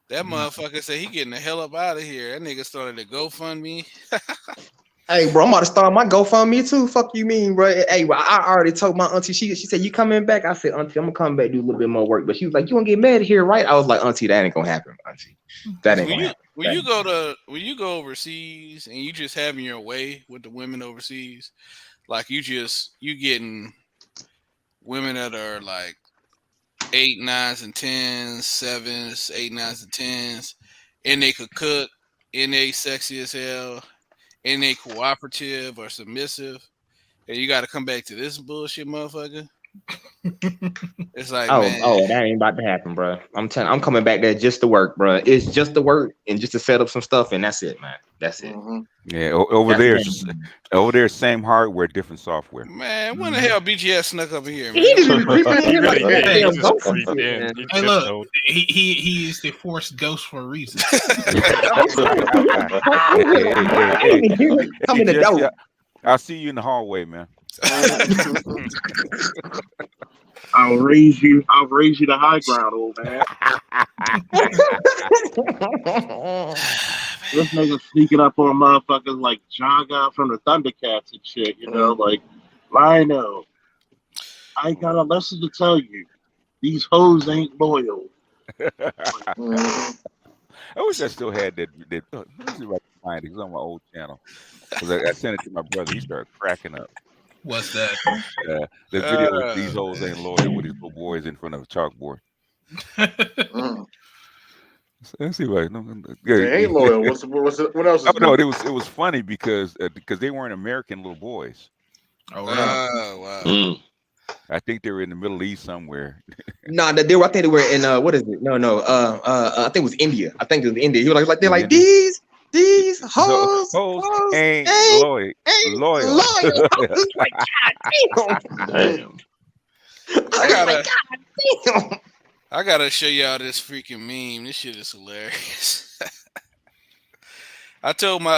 Speaker 9: That motherfucker said he getting the hell up out of here. That nigga started to GoFundMe.
Speaker 8: Hey, bro, I'm about to start my GoFundMe too. Fuck you mean, bro? Hey, bro, I already told my auntie. She said, "You coming back?" I said, "Auntie, I'm gonna come back, do a little bit more work." But she was like, "You gonna get mad here, right?" I was like, "Auntie, that ain't gonna happen, Auntie. That ain't gonna happen."
Speaker 9: When you go overseas and you just having your way with the women overseas, like you getting women that are like 8, 9s, and 10s, 7s, 8, 9s, and 10s, and they could cook, and they sexy as hell, and they cooperative or submissive, and you got to come back to this bullshit, motherfucker. It's like, man.
Speaker 8: That ain't about to happen, bro. I'm coming back there just to work, bro. It's just to work and just to set up some stuff, and that's it, man. That's it.
Speaker 12: Yeah, over there, same hardware, different software.
Speaker 9: Man, when the hell BGS snuck up in here, man?
Speaker 8: He didn't even creep in here like
Speaker 11: He
Speaker 8: that.
Speaker 11: just creeped in.
Speaker 3: Hey, look, he is the forced ghost for a reason.
Speaker 12: I'll see you in the hallway, man.
Speaker 10: I'll raise you to high ground, old man. This nigga sneaking up on motherfuckers like Jaga from the Thundercats and shit, you know, like Rhino. I got a lesson to tell you. These hoes ain't loyal.
Speaker 12: I wish I still had that. Let me see if I can find it. It's on my old channel. Because I sent it to my brother. He started cracking up.
Speaker 3: What's that?
Speaker 12: The video with these hoes ain't loyal with his little boys in front of a chalkboard. Let's see what
Speaker 4: they ain't loyal. What else is
Speaker 12: no, it was funny because they weren't American little boys.
Speaker 3: Oh
Speaker 9: wow.
Speaker 12: I think they were in the Middle East somewhere.
Speaker 8: No, I think they were in what is it? No. I think it was India. I think it was India. He was like they're like these hoes ain't loyal. Like, God damn.
Speaker 9: I gotta show y'all this freaking meme. This shit is hilarious. I told my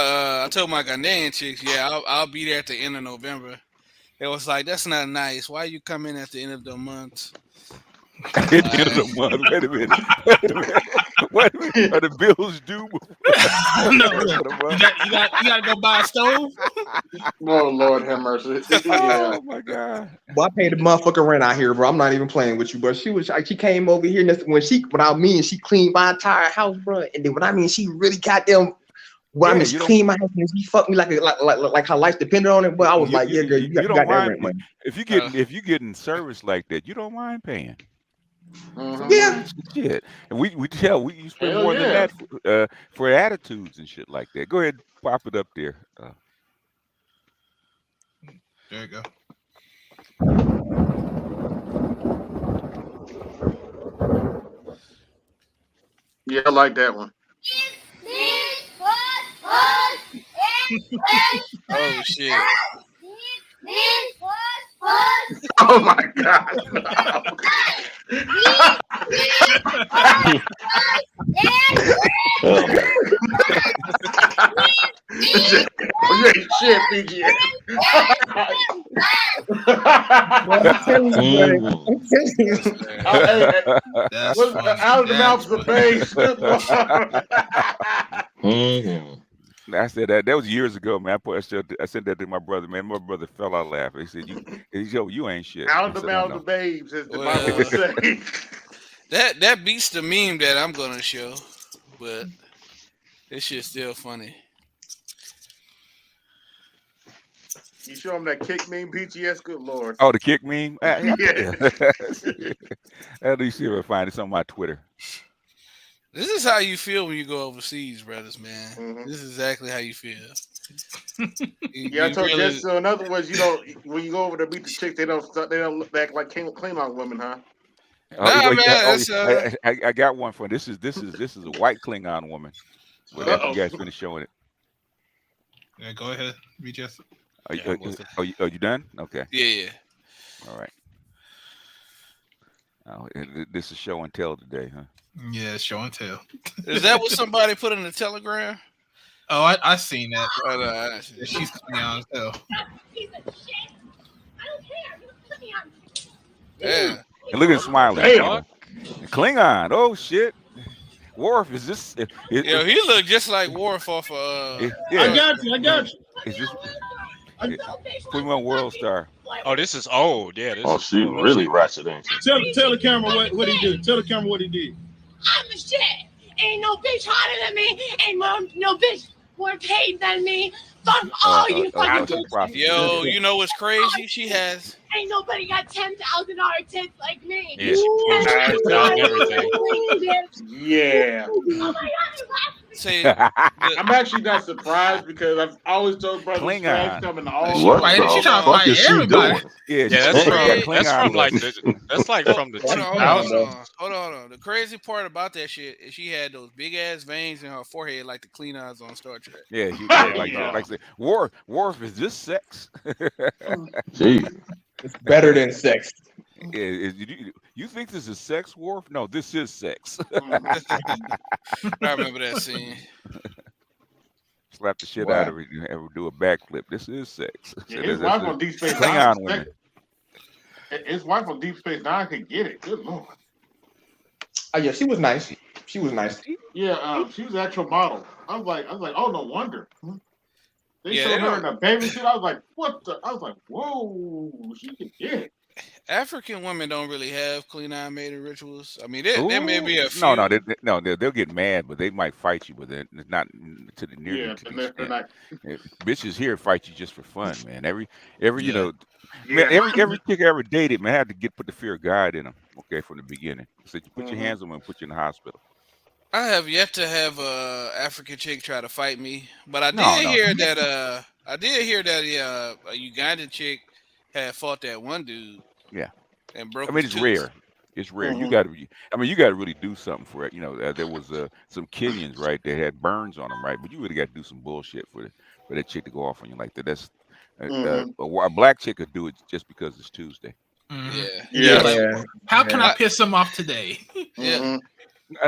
Speaker 9: Ghanaian chicks, yeah, I'll be there at the end of November. It was like, that's not nice. Why you come in at the end of the month?
Speaker 12: At the end of the month. Wait a minute. Are the bills due?
Speaker 3: No, you gotta go buy a stove.
Speaker 4: Oh Lord, have mercy.
Speaker 12: Oh my God.
Speaker 8: Well, I paid the motherfucker rent out here, bro. I'm not even playing with you, bro. She came over here and when she cleaned my entire house, bro. And then she really goddamn. She cleaned my house and she fucked me like her life depended on it. But I was like, yeah, girl, you got that rent money.
Speaker 12: If you getting service like that, you don't mind paying.
Speaker 8: Yeah,
Speaker 12: shit. And we you spend more than that for attitudes and shit like that. Go ahead, pop it up there.
Speaker 3: There you go.
Speaker 4: Yeah, I like that one.
Speaker 9: Oh shit.
Speaker 4: Oh my God. You ain't shit, PGA. Out of the mouth of the babes.
Speaker 12: I said that was years ago, man. I sent that to my brother, man. My brother fell out laughing. He said, "You ain't shit."
Speaker 4: Out of the mouth of the babes, as the Bible would say.
Speaker 9: That beats the meme that I'm gonna show, but This shit's still funny.
Speaker 4: You show them that kick meme PGS. Good lord.
Speaker 12: Oh, the kick meme.
Speaker 4: Yeah.
Speaker 12: At least see if I find it on my Twitter.
Speaker 9: This is how you feel when you go overseas, brothers, man. This is exactly how you feel.
Speaker 4: I told you. So in other words, you don't when you go over to meet the chicks, they don't act like Klingon women, huh?
Speaker 9: Nah, man.
Speaker 12: I got one for this is a white Klingon woman. Well, after you guys finish showing it.
Speaker 3: Yeah, go ahead, BGS.
Speaker 12: Are you done? Okay.
Speaker 9: Yeah.
Speaker 12: All right. Oh, this is show and tell today, huh?
Speaker 3: Yeah, show and tell.
Speaker 9: Is that what somebody put in the Telegram?
Speaker 3: Oh, I seen that.
Speaker 9: She's
Speaker 3: Klingon tell.
Speaker 9: Yeah.
Speaker 12: And look at him smiling.
Speaker 9: Damn.
Speaker 12: Klingon. Oh shit. Worf, is this?
Speaker 9: Yo, he looked just like Worf off of.
Speaker 12: Yeah.
Speaker 13: I got you.
Speaker 12: Is this? Put him on World Star.
Speaker 11: Oh, this is old. Yeah.
Speaker 10: Oh, she really ratchet, ain't she?
Speaker 13: Tell the camera what he did. Tell the camera what he did.
Speaker 14: I'm a shit. Ain't no bitch hotter than me. Ain't no bitch more paid than me. Fuck all you fucking bitches.
Speaker 9: Yo, you know what's crazy? She has.
Speaker 14: Ain't nobody got $10,000 tits like me.
Speaker 11: Yeah,
Speaker 4: Yeah.
Speaker 14: Oh my God.
Speaker 9: Say,
Speaker 4: I'm actually not surprised because I've always told brothers
Speaker 12: Klingon.
Speaker 4: coming to all.
Speaker 10: What the fuck is she doing?
Speaker 12: Yeah,
Speaker 11: that's from like from the 2000s.
Speaker 9: Hold on. The crazy part about that shit is she had those big ass veins in her forehead like the Klingons on Star Trek.
Speaker 12: Yeah, like say, Worf, is this sex?
Speaker 10: Gee.
Speaker 8: It's better than sex.
Speaker 12: Yeah, you think this is sex, Worf? No, this is sex.
Speaker 9: I remember that scene.
Speaker 12: Slap the shit out of her and have her do a backflip. This is sex.
Speaker 4: Yeah, his wife on Deep Space
Speaker 12: Klingon
Speaker 4: Nine.
Speaker 12: women.
Speaker 4: His wife on Deep Space Nine could get it. Good lord.
Speaker 8: Oh yeah, she was nice. She was nice.
Speaker 4: Yeah, she was an actual model. I was like, oh, no wonder. They
Speaker 9: Yeah,
Speaker 4: showed
Speaker 9: they
Speaker 4: her in the baby shit. I was like, what the? I was like, whoa, she could get it.
Speaker 9: African women don't really have Klingon mating rituals. I mean, there may be a few.
Speaker 12: No, they'll get mad, but they might fight you, but they're not to the near. Bitches here fight you just for fun, man. Every you know, man, every chick I ever dated, man, had to put the fear of God in them. Okay, from the beginning. So you put your hands on them and put you in the hospital.
Speaker 9: I have yet to have a African chick try to fight me, but I did hear that a Ugandan chick had fought that one dude.
Speaker 12: Yeah,
Speaker 9: and broke.
Speaker 12: I mean, it's rare. It's rare. You got to really do something for it. You know, there was some Kenyans, right? They had burns on them, right? But you really got to do some bullshit for that chick to go off on you like that. That's a black chick could do it just because it's Tuesday.
Speaker 3: Yeah. How can I piss him off today?
Speaker 9: Yeah.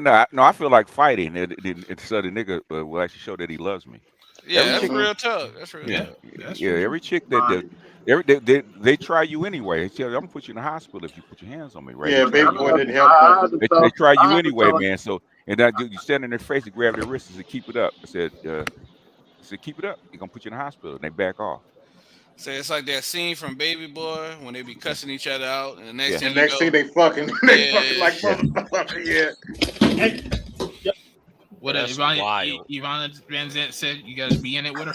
Speaker 12: No, I feel like fighting. So the nigga will actually show that he loves me.
Speaker 9: Yeah, that's real tough. That's real tough.
Speaker 12: Yeah, every chick they try you anyway. They tell you, I'm gonna put you in the hospital if you put your hands on me, right?
Speaker 4: Yeah, baby boy didn't help.
Speaker 12: They try you anyway, man. So and you stand in their face and grab their wrists and say, keep it up. I said, keep it up. You're gonna put you in the hospital. And they back off.
Speaker 9: So it's like that scene from Baby Boy when they be cussing each other out, and the next
Speaker 4: thing they fucking like motherfucker. Yeah.
Speaker 3: What Ivana Van Zant said, you gotta be in it with her.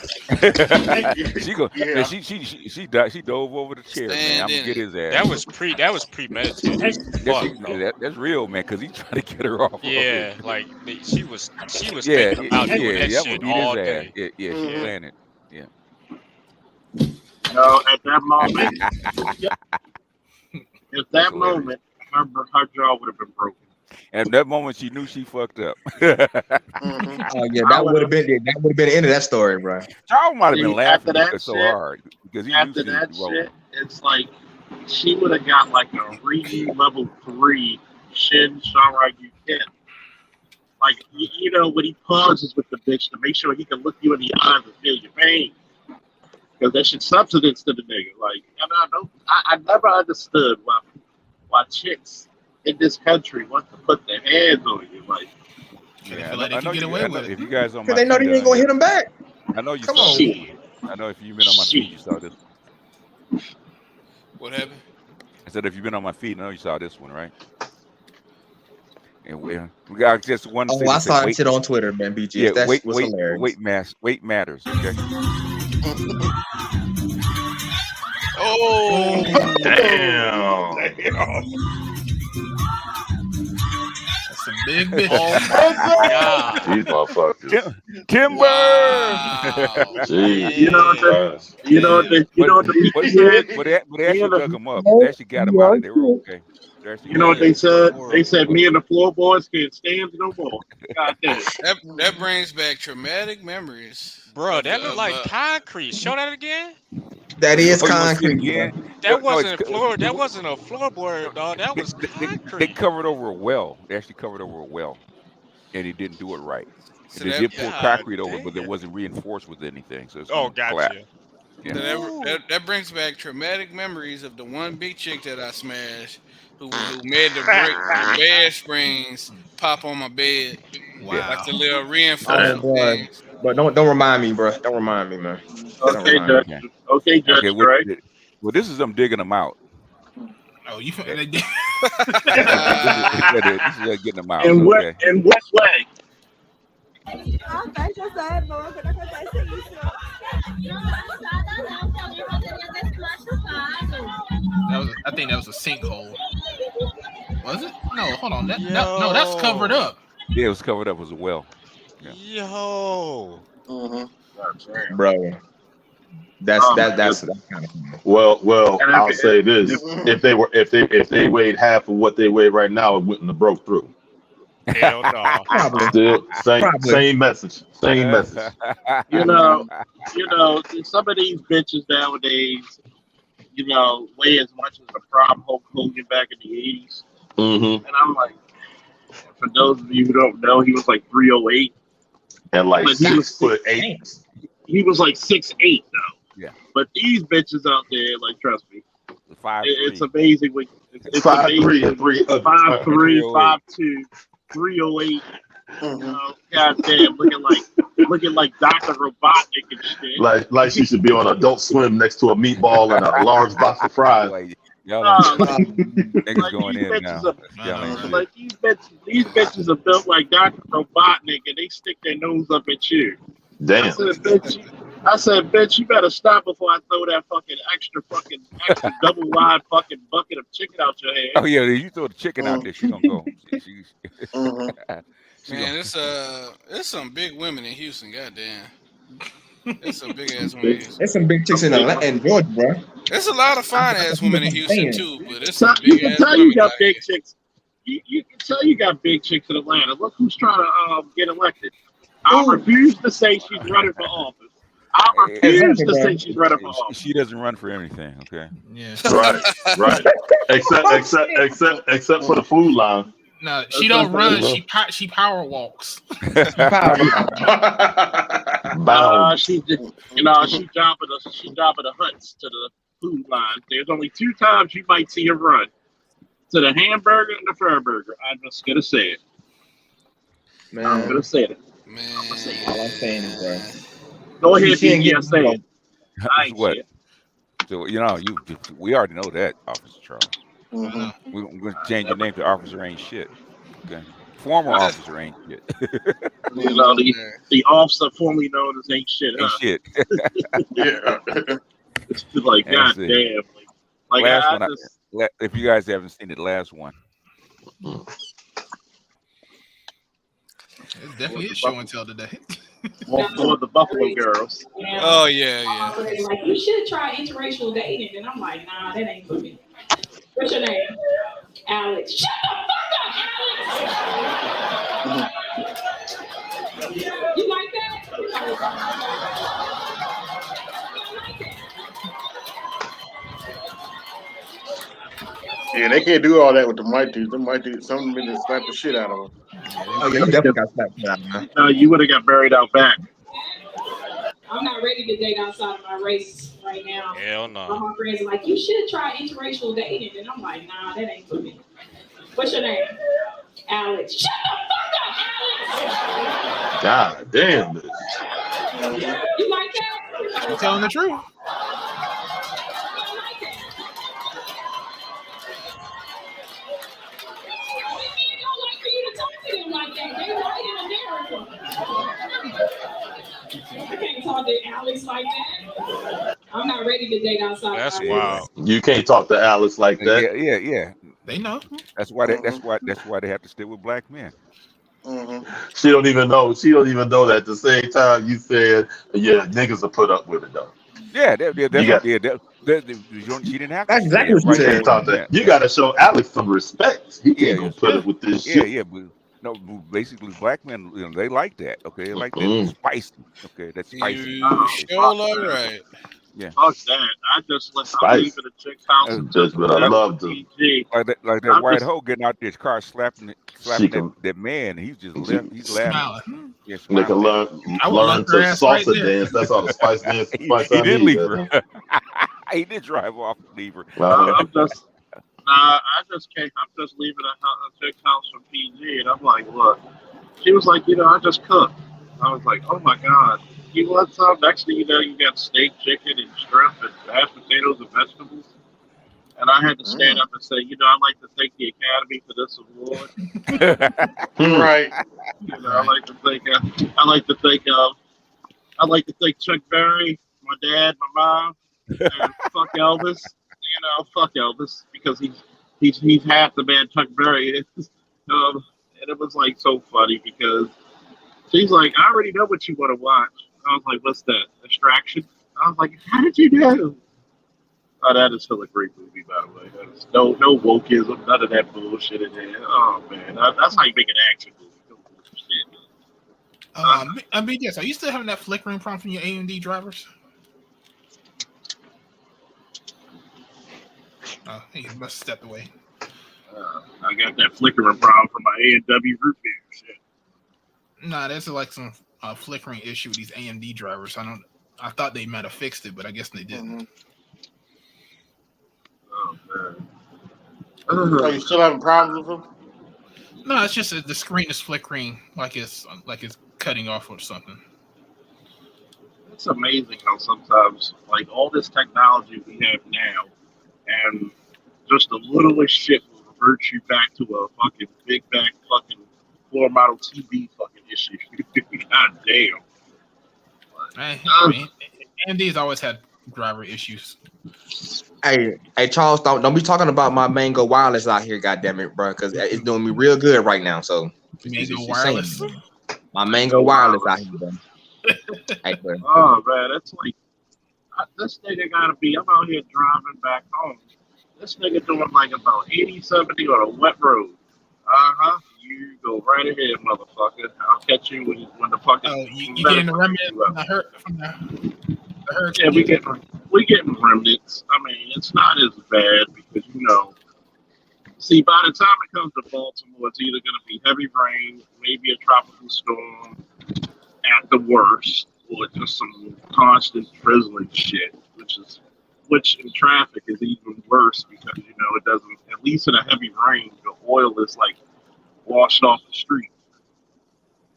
Speaker 12: She dove over the chair, man. I'm gonna get his ass.
Speaker 11: That was premeditated.
Speaker 12: That's real, man, because he tried to get her off.
Speaker 11: Yeah, like she was thinking about doing that shit all day.
Speaker 12: She planned it. Yeah.
Speaker 10: No, at that moment, her jaw would have been broken.
Speaker 12: At that moment, she knew she fucked up.
Speaker 8: Oh yeah, that would have been the end of that story, bro.
Speaker 12: Charles might have been laughing so hard because he
Speaker 10: after
Speaker 12: knew
Speaker 10: that shit. It's like she would have got like a reading level 3 Shin Sharagi Ken. Like you know when he pauses with the bitch to make sure he can look you in the eyes and feel your pain. Because that shit substance to the nigga. Like, I never understood why chicks in this country want to put their hands on you. Like,
Speaker 12: I know get away with it. If you guys on my
Speaker 8: because they know they ain't gonna hit them back.
Speaker 12: I know you.
Speaker 8: Come
Speaker 12: saw
Speaker 8: on.
Speaker 12: this. I know if you've been on my feed, you saw this.
Speaker 9: What happened?
Speaker 12: I said if you've been on my feed, I know you saw this one, right? And we got just one
Speaker 8: Oh,
Speaker 12: thing
Speaker 8: I
Speaker 12: to say.
Speaker 8: saw that shit on Twitter, man. BGS,
Speaker 12: Yeah,
Speaker 8: that shit was hilarious.
Speaker 12: weight matters. Okay.
Speaker 9: Oh,
Speaker 2: Damn.
Speaker 3: That's some big bitch.
Speaker 9: oh my God.
Speaker 2: These motherfuckers.
Speaker 12: Timber.
Speaker 9: Wow.
Speaker 2: Jeez.
Speaker 10: You know what
Speaker 2: Christ.
Speaker 10: the people said?
Speaker 12: But they actually dug them up.
Speaker 7: No,
Speaker 12: They actually got them out of there. They were okay. They actually
Speaker 10: You know what
Speaker 12: got
Speaker 10: they
Speaker 12: them.
Speaker 10: said? They said me and the floorboards can't stand no more. God damn.
Speaker 9: That brings back traumatic memories.
Speaker 11: Bro,
Speaker 9: of
Speaker 11: that
Speaker 9: the-
Speaker 11: looked
Speaker 9: of,
Speaker 11: like
Speaker 9: uh,
Speaker 11: concrete. Show that again.
Speaker 8: That is
Speaker 12: Oh, you want to see it
Speaker 8: concrete, bro.
Speaker 12: again?
Speaker 11: That
Speaker 12: No,
Speaker 11: wasn't a floor. That wasn't a floorboard, dog. That was
Speaker 12: they
Speaker 11: concrete.
Speaker 12: covered over a well. They actually covered over a well, and he didn't do it right.
Speaker 9: so
Speaker 12: They
Speaker 9: that,
Speaker 12: did pour
Speaker 11: God
Speaker 12: concrete over, but it
Speaker 11: damn.
Speaker 12: wasn't reinforced with anything, so it's
Speaker 11: Oh,
Speaker 12: going to collapse.
Speaker 11: gotcha.
Speaker 12: Yeah.
Speaker 9: so
Speaker 11: Ooh.
Speaker 9: that brings back traumatic memories of the one big chick that I smashed, who made the bed springs pop on my bed,
Speaker 12: Yeah.
Speaker 9: like
Speaker 3: Wow.
Speaker 9: the little
Speaker 8: Oh,
Speaker 9: reinforcement
Speaker 8: boy.
Speaker 9: things.
Speaker 8: But don't remind me, bro. Don't remind me, man. Don't
Speaker 10: Okay,
Speaker 8: remind me.
Speaker 10: Judge. Okay, Judge
Speaker 12: Okay.
Speaker 10: Gray.
Speaker 12: Well, this is them digging them out.
Speaker 3: Oh, you
Speaker 12: Yeah.
Speaker 3: they did.
Speaker 12: This is getting them out.
Speaker 10: In what
Speaker 12: Okay.
Speaker 10: in what way?
Speaker 3: I think that was a sinkhole. Was it? No, hold on. No, that's covered up.
Speaker 12: Yeah, it was covered up. It was a well. Yeah.
Speaker 11: Yo.
Speaker 8: Bro. That's kind of cool.
Speaker 2: Well,
Speaker 10: And
Speaker 2: I'll say this: if they weighed half of what they weigh right now, it wouldn't have broke through.
Speaker 11: Hell no.
Speaker 8: Probably.
Speaker 2: Still,
Speaker 8: Probably.
Speaker 2: same message. Same message.
Speaker 10: You know, some of these bitches nowadays, weigh as much as the prime Hulk Hogan back in the 80s.
Speaker 2: Mm-hmm.
Speaker 10: And I'm like, for those of you who don't know, he was like 308.
Speaker 2: And like
Speaker 10: But he was
Speaker 2: 6'8".
Speaker 10: He was like 6'8" though.
Speaker 12: Yeah.
Speaker 10: But these bitches out there, like, trust me,
Speaker 12: 5'3".
Speaker 10: it's amazing. It's
Speaker 2: 5'3" and 3.
Speaker 10: 5'3", 5'2", 308. Goddamn, looking like Dr. Robotnik and shit.
Speaker 2: Like she should be on Adult Swim next to a meatball and a large box of fries.
Speaker 12: Niggas going in now.
Speaker 10: Like these bitches are built like Dr. Robotnik, and they stick their nose up at you.
Speaker 2: Damn.
Speaker 10: I said, bitch, you better stop before I throw that extra double wide fucking bucket of chicken out your head.
Speaker 12: Oh yeah, you throw the chicken out there, she gonna go.
Speaker 9: Man, it's some big women in Houston. Goddamn, it's some big ass women.
Speaker 8: There's some big chicks in Georgia, bro.
Speaker 9: There's a lot of fine ass women in Houston too, but it's some
Speaker 10: You
Speaker 9: big
Speaker 10: can
Speaker 9: ass
Speaker 10: tell
Speaker 9: women.
Speaker 10: you got big chicks. You can tell you got big chicks in Atlanta. Look who's trying to get elected. I refuse to say she's running for office. I refuse to say she's running for office.
Speaker 12: She doesn't run for anything, okay?
Speaker 3: Yeah.
Speaker 2: Right. Except for the food line.
Speaker 3: No, she don't run. She power walks.
Speaker 10: She dropping the huts to the food line. There's only 2 times you might see her run: to the hamburger and the fur burger. I'm just gonna say it.
Speaker 8: Man.
Speaker 10: I'm gonna say it.
Speaker 9: Man,
Speaker 8: all I'm saying is, bro.
Speaker 10: Go ahead, BG, say it. I ain't
Speaker 12: What?
Speaker 10: shit.
Speaker 12: So we already know that, Officer Charles.
Speaker 2: Mm-hmm.
Speaker 12: We're gonna change your name to Officer Ain't Shit. Okay. Former Officer Ain't Shit.
Speaker 10: The officer formerly known as Ain't Shit.
Speaker 12: Ain't shit.
Speaker 10: Yeah. It's like,
Speaker 12: That's
Speaker 10: God
Speaker 12: it.
Speaker 10: damn. Like,
Speaker 12: Last one. If you guys haven't seen it, last one.
Speaker 3: It's definitely a show and tell today.
Speaker 10: More the Buffalo Girls.
Speaker 9: Oh yeah.
Speaker 14: Like, you should try interracial dating, and I'm like, nah, that ain't for me. What's your name? Alex. Shut the fuck up, Alex. You like that?
Speaker 4: Yeah, they can't do all that with the white dudes. Them white dudes, some of them just slap the shit out of them.
Speaker 8: Oh yeah, you definitely got slapped out, man.
Speaker 10: No, you would have got buried out back.
Speaker 14: I'm not ready to date outside of my race right now.
Speaker 11: Hell no.
Speaker 14: My friends are like, you should try interracial dating, and I'm like, nah, that ain't for me. What's your name? Alex. Shut the fuck up, Alex.
Speaker 2: God damn.
Speaker 14: You like that?
Speaker 3: I'm telling the truth.
Speaker 14: I can't talk to Alex like that. I'm not ready to date outside.
Speaker 11: That's
Speaker 14: my
Speaker 11: wild.
Speaker 2: You can't talk to Alex like that.
Speaker 12: Yeah.
Speaker 3: They know.
Speaker 12: That's why they have to stick with black men.
Speaker 2: She don't even know. She don't even know that at the same time you said, yeah, niggas will put up with it though.
Speaker 12: Yeah, that's
Speaker 2: You
Speaker 12: what.
Speaker 2: got-
Speaker 12: She didn't have to.
Speaker 8: That's
Speaker 12: She
Speaker 8: exactly
Speaker 12: said
Speaker 8: what
Speaker 12: right
Speaker 8: she
Speaker 12: there
Speaker 8: said.
Speaker 2: can't
Speaker 12: what
Speaker 2: talk
Speaker 12: she
Speaker 2: to.
Speaker 12: meant.
Speaker 2: You got to show Alex some respect. He can't go put up with this shit.
Speaker 12: Yeah, but no, basically black men, they like that. Okay, they like that
Speaker 2: Mm.
Speaker 12: spicy. Okay, that's spicy.
Speaker 9: You sure all right.
Speaker 12: Yeah.
Speaker 10: Fuck that. I just I'm
Speaker 2: Spice.
Speaker 10: leaving a chick's house and
Speaker 2: Just what I
Speaker 10: that's
Speaker 2: love to.
Speaker 10: PG.
Speaker 12: Like that
Speaker 10: I'm
Speaker 12: white
Speaker 10: just
Speaker 12: hoe getting out there, his car slapping
Speaker 2: She can.
Speaker 12: that man. He's just
Speaker 2: She,
Speaker 12: left. He's laughing.
Speaker 3: Smiling.
Speaker 12: Yeah,
Speaker 2: they can
Speaker 12: smiling.
Speaker 3: I would
Speaker 2: learn
Speaker 3: love
Speaker 2: to
Speaker 3: her ass right
Speaker 2: salsa
Speaker 3: there.
Speaker 2: dance. That's all the spice dance. Spice
Speaker 12: He
Speaker 2: I
Speaker 12: did
Speaker 2: need.
Speaker 12: leave her. He did drive off and leave her.
Speaker 10: I'm just I'm just leaving a chick's house from PG, and I'm like, look. She was like, I just cooked. I was like, oh my god. You want some? Next thing you know, you got steak, chicken, and shrimp, and mashed potatoes and vegetables. And I had to stand up and say, I'd like to thank the Academy for this award.
Speaker 4: Right.
Speaker 10: I'd like to thank Chuck Berry, my dad, my mom, and fuck Elvis. Fuck Elvis because he's half the man Chuck Berry is. And it was like so funny because she's like, I already know what you want to watch. I was like, what's that? Distraction? I was like, how did you know? Oh, that is still a great movie, by the way. That is no wokeism, none of that bullshit in there. Oh man, that's how you make an action movie. No bullshit.
Speaker 3: Yes. Are you still having that flickering problem from your AMD drivers? Oh, he must have stepped away.
Speaker 10: I got that flickering problem from my A&W root beer shit.
Speaker 3: Nah, there's like some flickering issue with these AMD drivers. I thought they might have fixed it, but I guess they didn't.
Speaker 10: Oh man.
Speaker 4: Are you still having problems with them?
Speaker 3: No, it's just that the screen is flickering like it's cutting off or something.
Speaker 10: It's amazing how sometimes, like, all this technology we have now, and just the littlest shit will revert you back to a fucking big back fucking floor model TV fucking issue. God damn.
Speaker 3: I mean, AMD's always had driver issues.
Speaker 8: Hey, Charles, don't be talking about my Mango Wireless out here, goddammit, bro, because it's doing me real good right now. So
Speaker 3: Mango Wireless,
Speaker 8: my Mango Wireless out here, bro. Hey, bro.
Speaker 10: Oh man, that's like this nigga gotta be. I'm out here driving back home. This nigga doing like about 80, 70 on a wet road. You go right ahead, motherfucker. I'll catch you when the fucking.
Speaker 3: Oh, you getting the remnant from the hurricane?
Speaker 10: Yeah, we getting remnants. I mean, it's not as bad because see, by the time it comes to Baltimore, it's either going to be heavy rain, maybe a tropical storm at the worst, or just some constant drizzling shit, which in traffic is even worse because it doesn't. At least in a heavy rain, the oil is like washed off the street.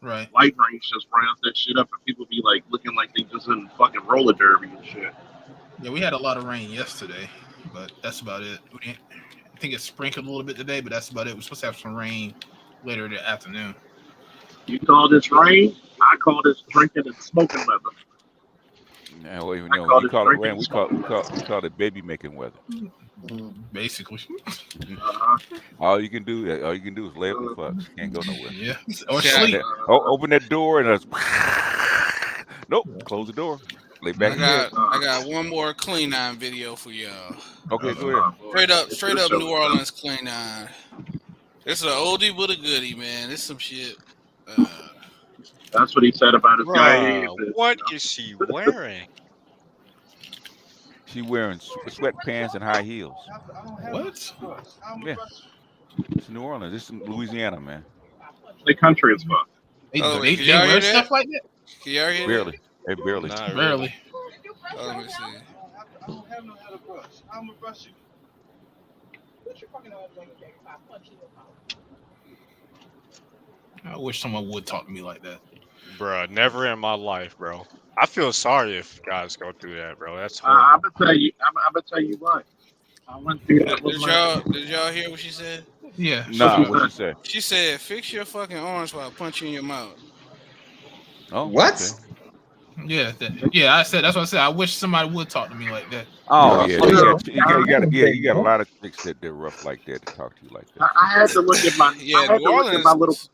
Speaker 3: Right.
Speaker 10: Light rains just rounds that shit up, and people be like looking like they just in fucking roller derby and shit.
Speaker 3: Yeah, we had a lot of rain yesterday, but that's about it. I think it sprinkled a little bit today, but that's about it. We're supposed to have some rain later in the afternoon.
Speaker 10: You call this rain? I call this drinking and smoking weather.
Speaker 12: Yeah, well, you call it rain. We call it baby making weather.
Speaker 3: Basically.
Speaker 12: All you can do is lay up and fuck. Can't go nowhere.
Speaker 3: Yeah. Or sleep.
Speaker 12: Open that door and nope. Close the door. Lay back.
Speaker 9: I got one more clean on video for y'all.
Speaker 12: Okay, go ahead.
Speaker 9: Straight up New Orleans clean on. It's an oldie but a goodie, man. It's some shit.
Speaker 10: That's what he said about his guy.
Speaker 11: What is she wearing?
Speaker 12: She wearing sweatpants and high heels.
Speaker 3: What?
Speaker 12: Yeah. It's New Orleans. This is Louisiana, man.
Speaker 10: The country is fucked.
Speaker 3: They wear stuff like that?
Speaker 9: Can y'all hear
Speaker 12: Barely. Hey, barely.
Speaker 3: Barely.
Speaker 9: Oh, let me see.
Speaker 13: I don't have no other brush. I'm gonna brush you.
Speaker 3: I wish someone would talk to me like that.
Speaker 11: Bruh, never in my life, bro. I feel sorry if guys go through that, bro. That's
Speaker 10: I'm gonna tell you what. I went through that.
Speaker 9: Did y'all hear what she said?
Speaker 3: Yeah.
Speaker 12: Nah, what she said?
Speaker 9: She said, "Fix your fucking arms while I punch you in your mouth."
Speaker 12: Oh,
Speaker 8: what?
Speaker 12: Okay.
Speaker 3: Yeah, I said that's what I said. I wish somebody would talk to me like that.
Speaker 12: Oh yeah, you got a lot of chicks that they're rough like that to talk to you like that.
Speaker 10: I had to look at my.
Speaker 5: Yeah,
Speaker 10: I had
Speaker 5: New
Speaker 10: to look at my little.
Speaker 5: Orleans.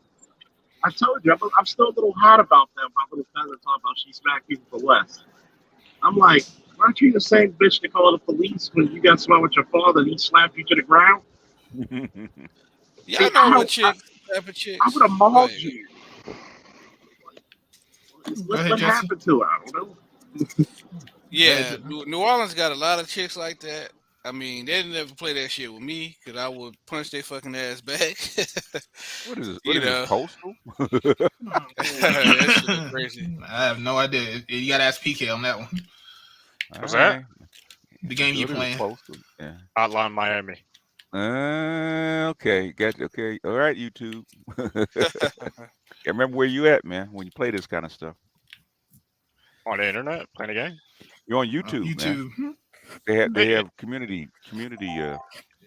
Speaker 10: I told you, I'm still a little hot about that. My little cousin talking about she smacked people for less. I'm like, aren't you the same bitch to call the police when you got someone with your father and he slapped you to the ground?
Speaker 5: Yeah,
Speaker 10: See,
Speaker 5: I know what chicks, type of chicks.
Speaker 10: I would have
Speaker 5: Go
Speaker 10: mauled
Speaker 5: ahead.
Speaker 10: you.
Speaker 3: Go ahead,
Speaker 10: What
Speaker 3: Jesse.
Speaker 10: happened to her? I don't know.
Speaker 5: Yeah, New Orleans got a lot of chicks like that. I mean, they never play that shit with me because I would punch their fucking ass back.
Speaker 12: What is this?
Speaker 5: You
Speaker 12: What is this,
Speaker 5: know,
Speaker 12: postal?
Speaker 5: that shit is crazy.
Speaker 3: I have no idea. You gotta ask PK on that one.
Speaker 15: What's that?
Speaker 3: The game you
Speaker 12: What is
Speaker 3: playing?
Speaker 12: postal? Yeah.
Speaker 15: Hotline Miami.
Speaker 12: Okay, okay. All right, YouTube. I remember where you at, man, when you play this kind of stuff.
Speaker 15: On the internet, playing a game.
Speaker 12: You're on YouTube, man. They have community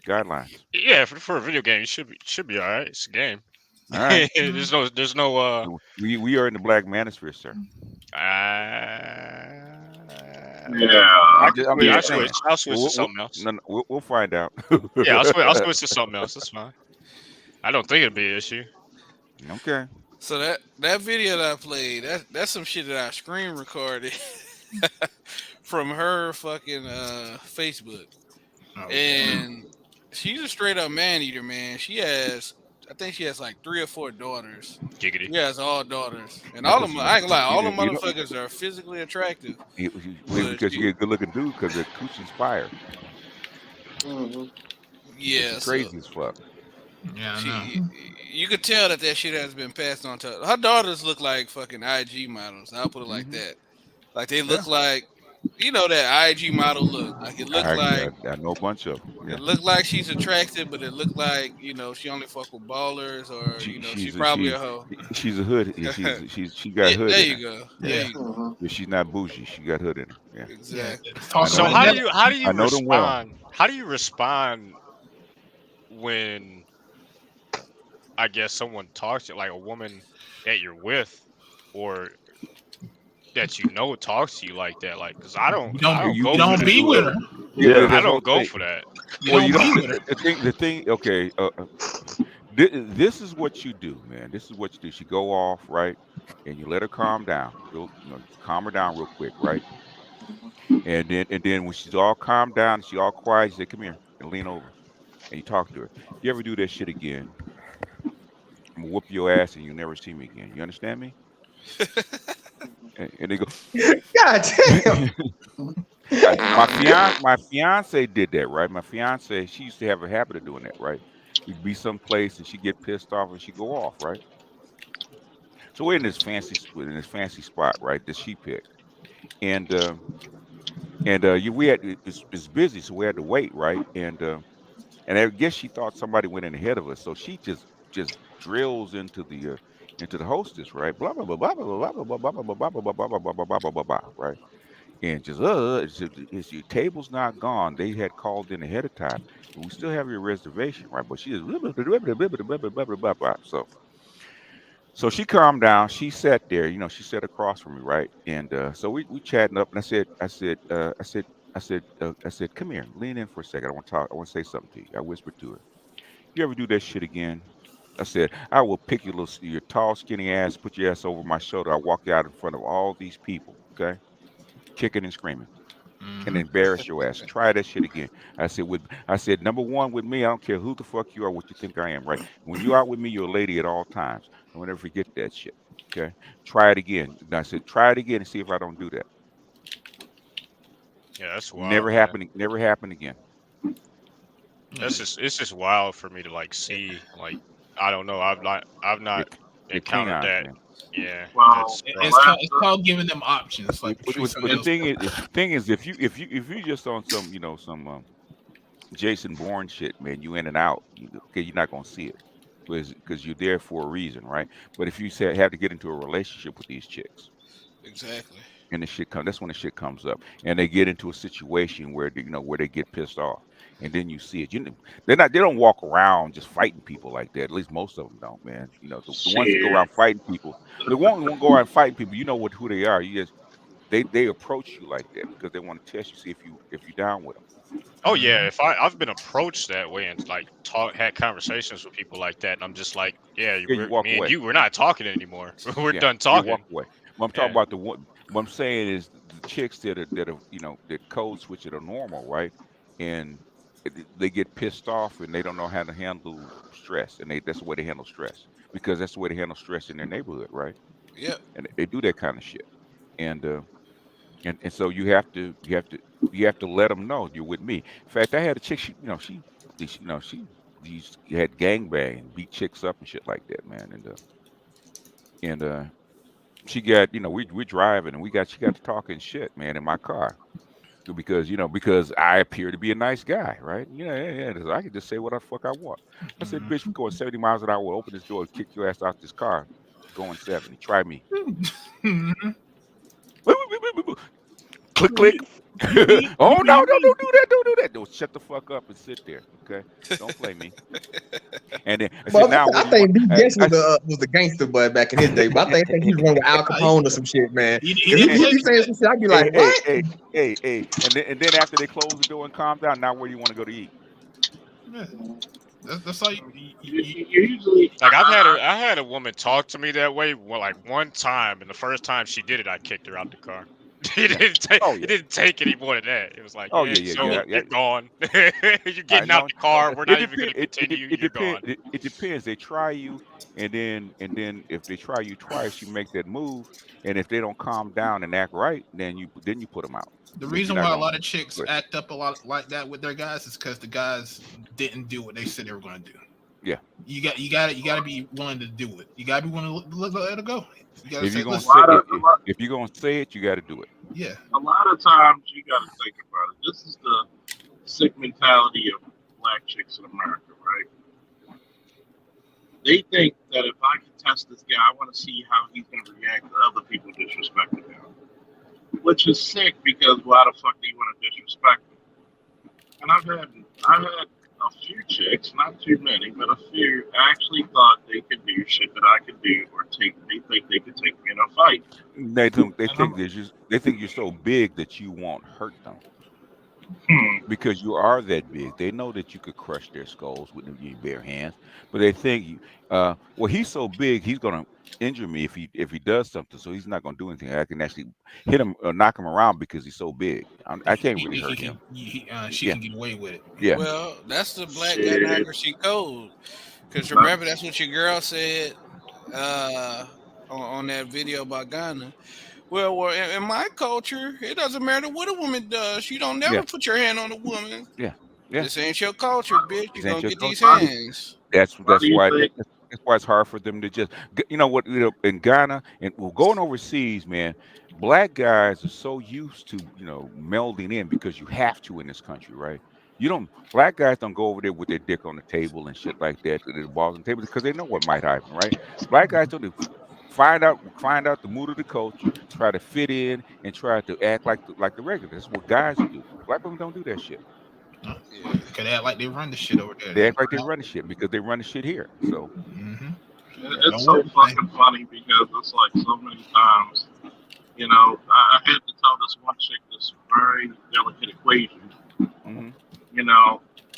Speaker 12: guidelines.
Speaker 15: Yeah, for a video game, it should be all right. It's a game.
Speaker 12: All right.
Speaker 15: there's no.
Speaker 12: We are in the Black Manosphere, sir.
Speaker 10: Yeah.
Speaker 15: I'll switch to something else.
Speaker 12: No, we'll find out.
Speaker 15: Yeah, I'll switch to something else. That's fine. I don't think it'd be an issue.
Speaker 12: Okay.
Speaker 5: So that video that I played, that's some shit that I screen recorded from her fucking Facebook. And she's a straight up man eater, man. I think she has like 3 or 4 daughters.
Speaker 15: Giggity.
Speaker 5: She has all daughters. And all of them, I ain't gonna lie, all the motherfuckers are physically attractive.
Speaker 12: Because you get a good looking dude because the coochie's fire.
Speaker 5: Yeah.
Speaker 12: It's crazy as fuck.
Speaker 3: Yeah,
Speaker 5: you could tell that shit has been passed on to her daughters. Look like fucking IG models. I'll put it like that. Like they look like, you know, that IG model look. Like it looked like
Speaker 12: I know a bunch of them. Yeah.
Speaker 5: It looked like she's attractive, but it looked like, you know, she only fuck with ballers, or you know, she's probably a hoe.
Speaker 12: She's a hood. She got hood.
Speaker 5: There
Speaker 12: in
Speaker 5: you
Speaker 12: her.
Speaker 5: go. There you go.
Speaker 12: Yeah, she's not bougie. She got hood in her. Yeah.
Speaker 5: Exactly.
Speaker 15: So how do you
Speaker 12: I know them well.
Speaker 15: respond? How do you respond when, I guess, someone talks to you, like a woman that you're with, or that you know talks to you like that? Like, because I don't
Speaker 3: be with her.
Speaker 12: Yeah,
Speaker 15: I don't go for that.
Speaker 12: Well, you don't. The thing. Okay. This is what you do, man. This is what you do. She go off, right, and you let her calm down. Calm her down real quick, right? And then when she's all calmed down, she all quiet, you say, "Come here," and lean over, and you talk to her. If you ever do that shit again, I'm gonna whoop your ass, and you'll never see me again. You understand me? And they go,
Speaker 8: God damn.
Speaker 12: My fiance did that, right? My fiance, she used to have a habit of doing that, right? We'd be someplace and she'd get pissed off and she'd go off, right? So we're in this fancy spot, right? That she picked, and we had it's busy, so we had to wait, right? And I guess she thought somebody went in ahead of us, so she just drills into the hostess, right? Blah blah blah blah blah blah blah blah blah blah blah blah blah blah blah blah blah blah, right? And just your table's not gone. They had called in ahead of time. We still have your reservation, right? But she just so she calmed down. She sat there, she sat across from me, right? And so we chatting up, and I said, come here, lean in for a second. I want to talk. I want to say something to you. I whispered to her. You ever do that shit again? I said, I will pick your tall, skinny ass, put your ass over my shoulder. I'll walk you out in front of all these people, okay? Kicking and screaming, and embarrass your ass. Try that shit again. I said, number one, with me, I don't care who the fuck you are, what you think I am, right? When you're out with me, you're a lady at all times. Don't ever forget that shit, okay? Try it again. And I said, try it again and see if I don't do that.
Speaker 15: Yeah, that's wild.
Speaker 12: Never happened again.
Speaker 15: It's just wild for me to like see, like, I don't know. I've not encountered that.
Speaker 12: Man.
Speaker 15: Yeah.
Speaker 10: Wow.
Speaker 3: It's called giving them options. Like
Speaker 12: But the thing is, if you just on some Jason Bourne shit, man, you in and out, okay, you're not gonna see it because you're there for a reason, right? But if you have to get into a relationship with these chicks,
Speaker 5: exactly,
Speaker 12: and that's when the shit comes up, and they get into a situation where they get pissed off, and then you see it. They don't walk around just fighting people like that. At least most of them don't, man. The ones that go around fighting people, they won't go around fighting people. You know who they are. You they approach you like that because they want to test you, see if you're down with them.
Speaker 15: Oh yeah, if I've been approached that way and like had conversations with people like that, and I'm just like, yeah,
Speaker 12: You walk
Speaker 15: me and
Speaker 12: away.
Speaker 15: you, we're not talking anymore. We're
Speaker 12: Yeah,
Speaker 15: done
Speaker 12: you walk
Speaker 15: talking.
Speaker 12: away. What I'm talking about what I'm saying is the chicks that are that code switch that are normal, right? And they get pissed off and they don't know how to handle stress, and that's the way they handle stress because that's the way they handle stress in their neighborhood, right?
Speaker 9: Yep.
Speaker 12: And they do that kind of shit, and so you have to let them know you're with me. In fact, I had a chick, she had gangbang, beat chicks up and shit like that, man, and she got, we're driving and she got to talking shit, man, in my car because I appear to be a nice guy, right? Yeah. I can just say what the fuck I want. I said, bitch, we're going 70 miles an hour. Open this door and kick your ass out this car. Going 70. Try me. Click, click. Oh no, don't do that. Don't do that. Don't shut the fuck up and sit there. Okay. Don't play me. And then I said, now
Speaker 8: I think D. Guess was the gangster boy back in his day, but I think he was running with Al Capone or some shit, man. If he saying some shit, I'd be like, what?
Speaker 12: Hey. And then after they close the door and calm down, now where do you want to go to eat?
Speaker 3: Yeah. That's how you
Speaker 10: usually
Speaker 15: like I had a woman talk to me that way like one time, and the first time she did it, I kicked her out the car. It didn't take any more than that. It was like, you're gone. You're getting out the car. We're not even going to continue. You're gone.
Speaker 12: It depends. They try you, and then if they try you twice, you make that move, and if they don't calm down and act right, then you put them out.
Speaker 3: The reason why a lot of chicks act up a lot like that with their guys is because the guys didn't do what they said they were going to do.
Speaker 12: Yeah,
Speaker 3: you got to be willing to do it. You got to be willing to let it go.
Speaker 12: If you're gonna say it, you got to do it.
Speaker 3: Yeah.
Speaker 10: A lot of times you got to think about it. This is the sick mentality of black chicks in America, right? They think that if I can test this guy, I want to see how he's going to react to other people disrespecting him. Which is sick because why the fuck do you want to disrespect him? And I've had a few chicks, not too many, but a few actually thought they could do shit that I could do, or they think they could take me in a fight.
Speaker 12: They think you're so big that you won't hurt them. Because you are that big. They know that you could crush their skulls with your bare hands, but they think well, he's so big, he's gonna injure me if he does something, so he's not gonna do anything. I can actually hit him or knock him around because he's so big. I can't really hurt him.
Speaker 3: She can get away with it.
Speaker 12: Yeah.
Speaker 9: Well, that's the black guy accuracy code. Because remember, that's what your girl said on that video about Ghana. Well, in my culture, it doesn't matter what a woman does. You don't never put your hand on a woman.
Speaker 12: Yeah.
Speaker 9: This ain't your culture, bitch. You're gonna get these hands.
Speaker 12: That's why it's hard for them to just, in Ghana and going overseas, man. Black guys are so used to melding in because you have to in this country, right? Black guys don't go over there with their dick on the table and shit like that, their balls on the table, because they know what might happen, right? Black guys don't find out the mood of the culture, try to fit in, and try to act like the regular. That's what guys do. Black women don't do that shit.
Speaker 3: Because they act like they run the shit over there.
Speaker 12: They act like they run the shit because they run the shit here. So
Speaker 10: it's so fucking funny because it's like so many times, I had to tell this one chick this very delicate equation.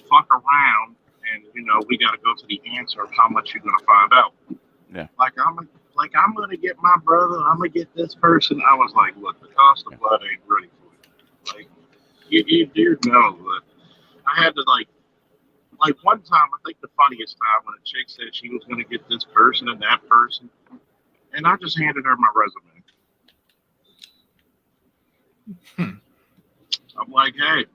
Speaker 10: Fuck around, and we got to go to the answer of how much you're gonna find out.
Speaker 12: Yeah.
Speaker 10: I'm gonna get my brother. I'm gonna get this person. I was like, look, the cost of blood ain't ready for you. Like, you do know, but I had to like one time. I think the funniest time when a chick said she was gonna get this person and that person, and I just handed her my resume. I'm like, hey,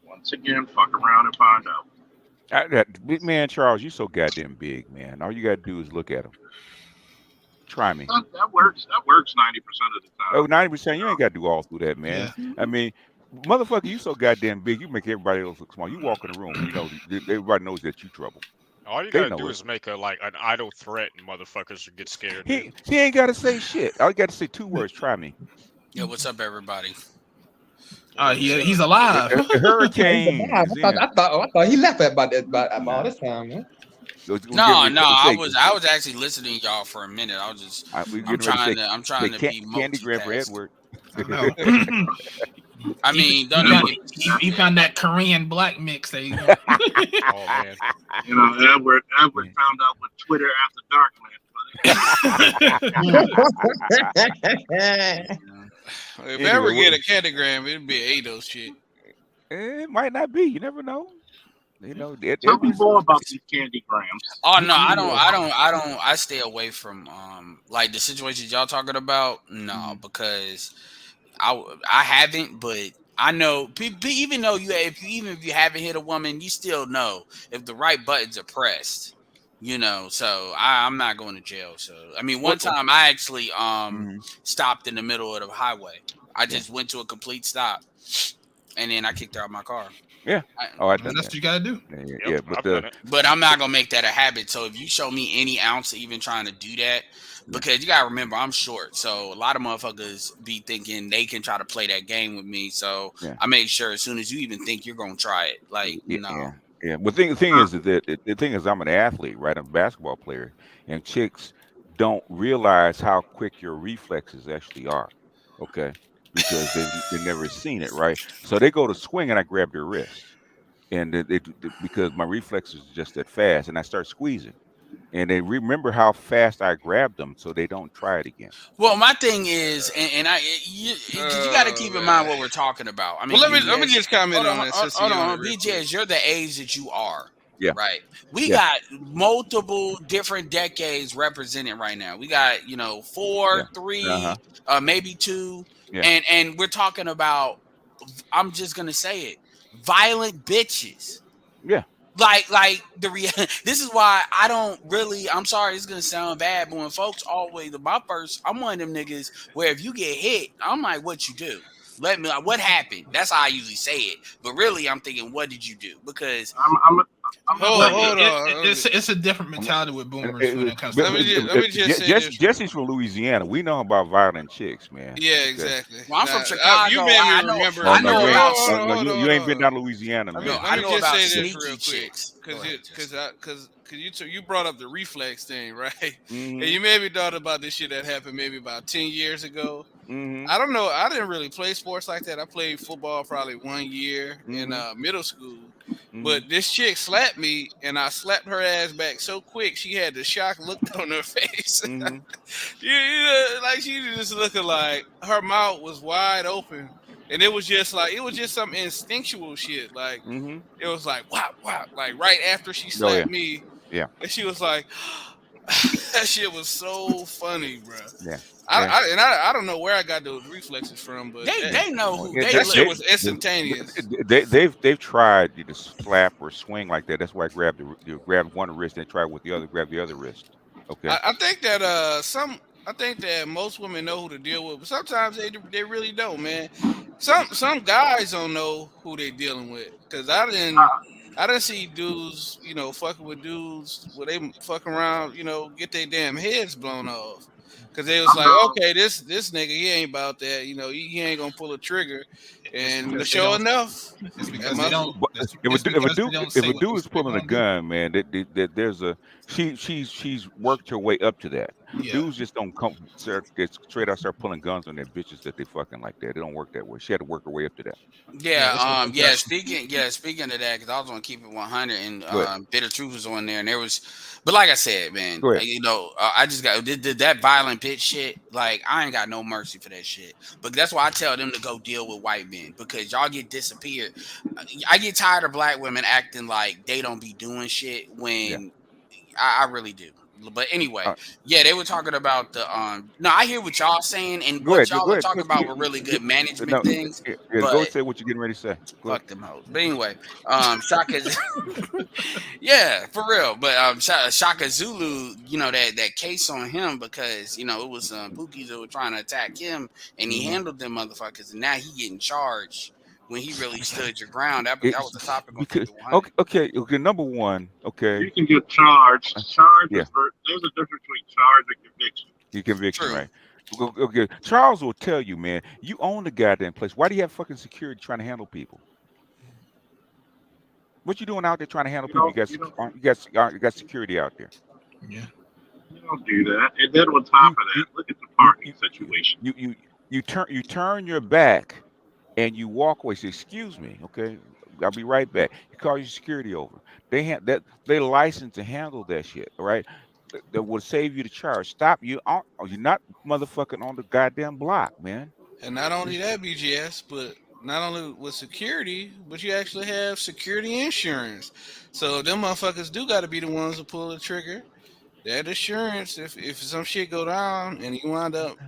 Speaker 10: once again, fuck around and find out.
Speaker 12: Man, Charles, you so goddamn big, man. All you gotta do is look at him. Try me.
Speaker 10: That works 90% of the time.
Speaker 12: Oh, 90%. You ain't gotta do all through that, man. Yeah. I mean, motherfucker, you so goddamn big, you make everybody else look small. You walk in the room, everybody knows that you trouble.
Speaker 15: All you gotta do is make an idle threat, and motherfuckers get scared.
Speaker 12: He ain't gotta say shit. All you gotta say 2 words. Try me.
Speaker 9: Yo, what's up, everybody?
Speaker 3: He's alive.
Speaker 12: The hurricane.
Speaker 8: I thought he left about all this time, man.
Speaker 16: No, I was actually listening to y'all for a minute. I was just I'm trying to be
Speaker 12: Candy Grab for
Speaker 16: multitasking.
Speaker 12: Edward.
Speaker 3: I know.
Speaker 16: I mean,
Speaker 3: he found that Korean black mix that he
Speaker 15: Oh man.
Speaker 10: You know, Edward found out what Twitter after dark meant.
Speaker 9: If I ever get a candygram, it'd be an Ado shit.
Speaker 12: It might not be. You never know. You know,
Speaker 10: Tell me more about these candy grams.
Speaker 16: Oh no, I don't. I stay away from like the situations y'all talking about. No, because I haven't, but I know people. Even though if you haven't hit a woman, you still know if the right buttons are pressed. You know, so I'm not going to jail. So I mean, one time I actually stopped in the middle of the highway. I just went to a complete stop, and then I kicked her out of my car.
Speaker 12: Yeah.
Speaker 3: That's what you gotta do.
Speaker 12: Yeah,
Speaker 16: but I'm not gonna make that a habit. So if you show me any ounce of even trying to do that, because you gotta remember I'm short, so a lot of motherfuckers be thinking they can try to play that game with me. So I make sure as soon as you even think you're gonna try it, like no.
Speaker 12: Yeah. Well, the thing is that the thing is I'm an athlete, right? I'm a basketball player, and chicks don't realize how quick your reflexes actually are. Okay. Because they've never seen it, right? So they go to swing and I grab their wrist, and because my reflexes are just that fast, and I start squeezing, and they remember how fast I grabbed them, so they don't try it again.
Speaker 16: Well, my thing is, you got to keep in mind what we're talking about. I mean,
Speaker 9: well, let me just comment on that.
Speaker 16: Hold on, BJs, you're the age that you are.
Speaker 12: Yeah.
Speaker 16: Right. We got multiple different decades represented right now. We got 4, 3, maybe 2. Yeah. And we're talking about, I'm just gonna say it, violent bitches.
Speaker 12: Yeah.
Speaker 16: Like this is why I don't really, I'm sorry, it's gonna sound bad, but when folks always I'm one of them niggas where if you get hit, I'm like, what you do? Let me, what happened? That's how I usually say it. But really I'm thinking, what did you do? Because
Speaker 3: hold on. It's a different mentality with boomers when it comes to
Speaker 9: let me just say this.
Speaker 12: Jesse's from Louisiana. We know about violent chicks, man.
Speaker 9: Yeah, exactly.
Speaker 16: Well, I'm from Chicago.
Speaker 9: You made me remember.
Speaker 12: You ain't been down to Louisiana, man.
Speaker 9: Let me just say this real quick, because you brought up the reflex thing, right? And you maybe thought about this shit that happened maybe about 10 years ago. I don't know. I didn't really play sports like that. I played football probably 1 year in middle school. But this chick slapped me, and I slapped her ass back so quick she had the shock look on her face. You know, like she was just looking like her mouth was wide open, and it was just some instinctual shit. Like it was like wow, like right after she slapped me. Yeah, and she was like, that shit was so funny, bro.
Speaker 12: Yeah.
Speaker 9: I don't know where I got those reflexes from, but
Speaker 16: they know who
Speaker 9: that shit was instantaneous.
Speaker 12: They've tried to slap or swing like that. That's why I grabbed one wrist and try with the other, grab the other wrist. Okay.
Speaker 9: I think that most women know who to deal with, but sometimes they really don't, man. Some guys don't know who they dealing with, because I didn't see dudes, fucking with dudes where they fuck around, get their damn heads blown off. Because they was like, okay, this nigga, he ain't about that. He ain't going to pull a trigger. And sure enough,
Speaker 3: it's because they don't.
Speaker 12: If a dude is pulling a gun, man, there's she's worked her way up to that. Yeah. Dudes just don't come straight out start pulling guns on their bitches that they fucking like that. They don't work that way. She had to work her way up to that.
Speaker 16: Yeah. Speaking of that, because I was gonna keep it 100, and Bitter Truth was on there, and there was, but like I said, man, I just got did that violent bitch shit. Like I ain't got no mercy for that shit. But that's why I tell them to go deal with white men, because y'all get disappeared. I get tired of black women acting like they don't be doing shit when I really do. But anyway, they were talking about the no, I hear what y'all saying, and what y'all were talking about were really good management things.
Speaker 12: Go say what you're getting ready to say.
Speaker 16: Fuck them hoes. But anyway, Shaka, yeah, for real. But Shaka Zulu, that case on him, because it was Pookies that were trying to attack him, and he handled them motherfuckers, and now he getting charged when he really stood your ground. That was the topic.
Speaker 12: Okay. Number one,
Speaker 10: you can get charged. There's a difference between charge and conviction.
Speaker 12: True. Right? Okay. Charles will tell you, man, you own the goddamn place. Why do you have fucking security trying to handle people? What you doing out there trying to handle people? You got security out there.
Speaker 3: Yeah.
Speaker 10: You don't do that. And then on top of that, look at the parking situation.
Speaker 12: You turn your back and you walk away. Say, excuse me, okay, I'll be right back. You call your security over. They have that. They licensed to handle that shit. All right, that will save you the charge. Stop you. You're not motherfucking on the goddamn block, man.
Speaker 9: And not only that, BGS, but not only with security, but you actually have security insurance. So them motherfuckers do got to be the ones to pull the trigger. That assurance, if some shit go down and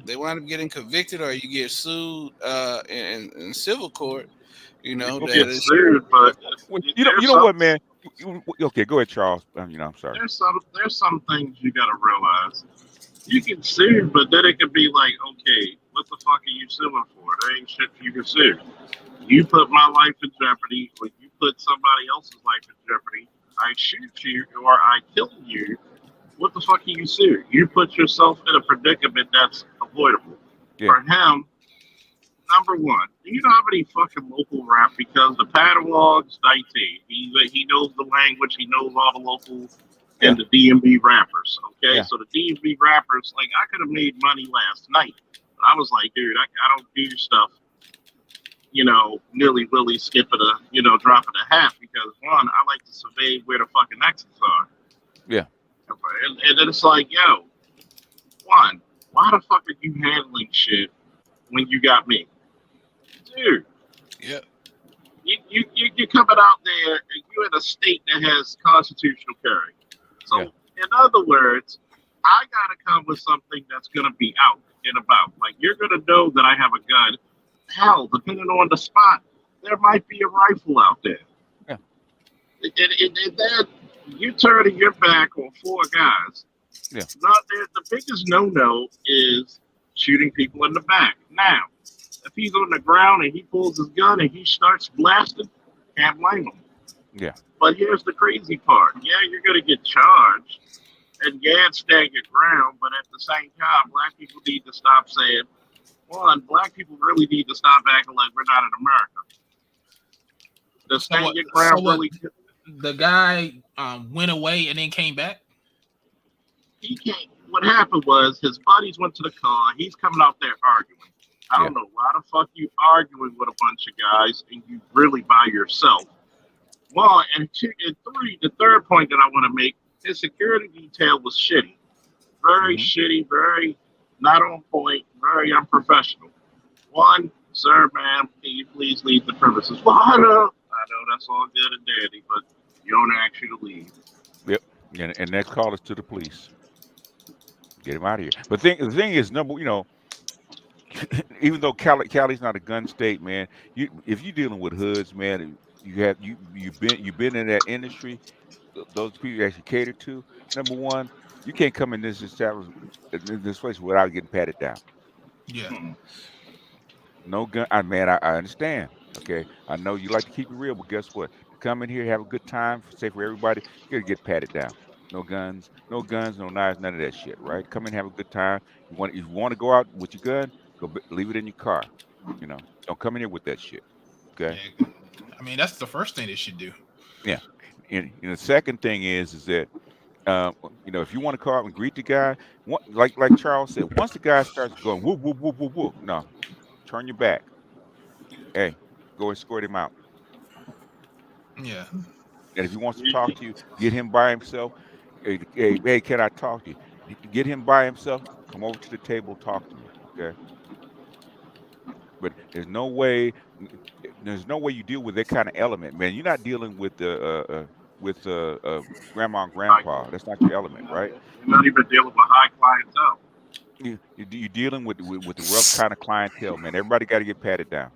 Speaker 9: they wind up getting convicted or you get sued in civil court, you know,
Speaker 10: You
Speaker 9: that
Speaker 10: get
Speaker 9: is
Speaker 10: sued, but
Speaker 12: You know what, man? Okay, go ahead, Charles. I'm sorry.
Speaker 10: There's some things you gotta realize. You can sue, but then it could be like, okay, what the fuck are you suing for? There ain't shit you can sue. You put my life in jeopardy, or you put somebody else's life in jeopardy. I shoot you, or I kill you. What the fuck are you suing? You put yourself in a predicament that's avoidable.
Speaker 12: Yeah.
Speaker 10: For him, number one, do you know how many fucking local rap? Because the Padawag's 19. He knows the language. He knows all the local and the DMV rappers. Okay,
Speaker 12: Yeah.
Speaker 10: so the DMV rappers, like, I could have made money last night. But I was like, dude, I don't do stuff, you know, nilly-willy, skipping dropping a hat, because one, I like to survey where the fucking exits are.
Speaker 12: Yeah.
Speaker 10: And then it's like, yo, one, why the fuck are you handling shit when you got me? Dude.
Speaker 9: Yeah.
Speaker 10: You're coming out there and you're in a state that has constitutional carry. So, in other words, I got to come with something that's going to be out and about. Like, you're going to know that I have a gun. Hell, depending on the spot, there might be a rifle out there.
Speaker 12: Yeah.
Speaker 10: And then you turning your back on four guys.
Speaker 12: Yeah.
Speaker 10: The biggest no-no is shooting people in the back. Now, if he's on the ground and he pulls his gun and he starts blasting, can't blame him.
Speaker 12: Yeah.
Speaker 10: But here's the crazy part. Yeah, you're going to get charged, and yeah, stand your ground, but at the same time, black people need to stop saying, one, black people really need to stop acting like we're not in America. The stand your ground really...
Speaker 3: The guy went away and then came back?
Speaker 10: He can't. What happened was his buddies went to the car. He's coming out there arguing. I don't know why the fuck you arguing with a bunch of guys and you really by yourself. Well, and two, and three, the third point that I want to make, his security detail was shitty. Very shitty, very not on point, very unprofessional. One, sir, ma'am, can you please leave the premises? Well, I know that's all good and dandy, but you don't ask you to leave.
Speaker 12: Yep. And next call is to the police. Get him out of here. But the thing is, even though Cali's not a gun state, man, if you're dealing with hoods, man, you've been in that industry, those people you actually cater to. Number one, you can't come in this place without getting patted down.
Speaker 3: Yeah.
Speaker 12: No gun. I understand. Okay, I know you like to keep it real, but guess what? Come in here, have a good time, safe for everybody. You gotta get patted down. No guns, no knives, none of that shit, right? Come in, have a good time. If you want to go out with your gun, leave it in your car. Don't come in here with that shit. Okay.
Speaker 3: Yeah. I mean, that's the first thing they should do.
Speaker 12: Yeah. And the second thing is that if you want to call out and greet the guy, like Charles said, once the guy starts going whoop whoop whoop whoop whoop, no, turn your back. Hey, go escort him out.
Speaker 3: Yeah.
Speaker 12: And if he wants to talk to you, get him by himself. Hey, can I talk to you? Get him by himself. Come over to the table, talk to me. Okay. But there's no way you deal with that kind of element, man. You're not dealing with grandma and grandpa. That's not your element, right?
Speaker 10: You're not even dealing with high clientele.
Speaker 12: You're dealing with the rough kind of clientele, man. Everybody got to get patted down.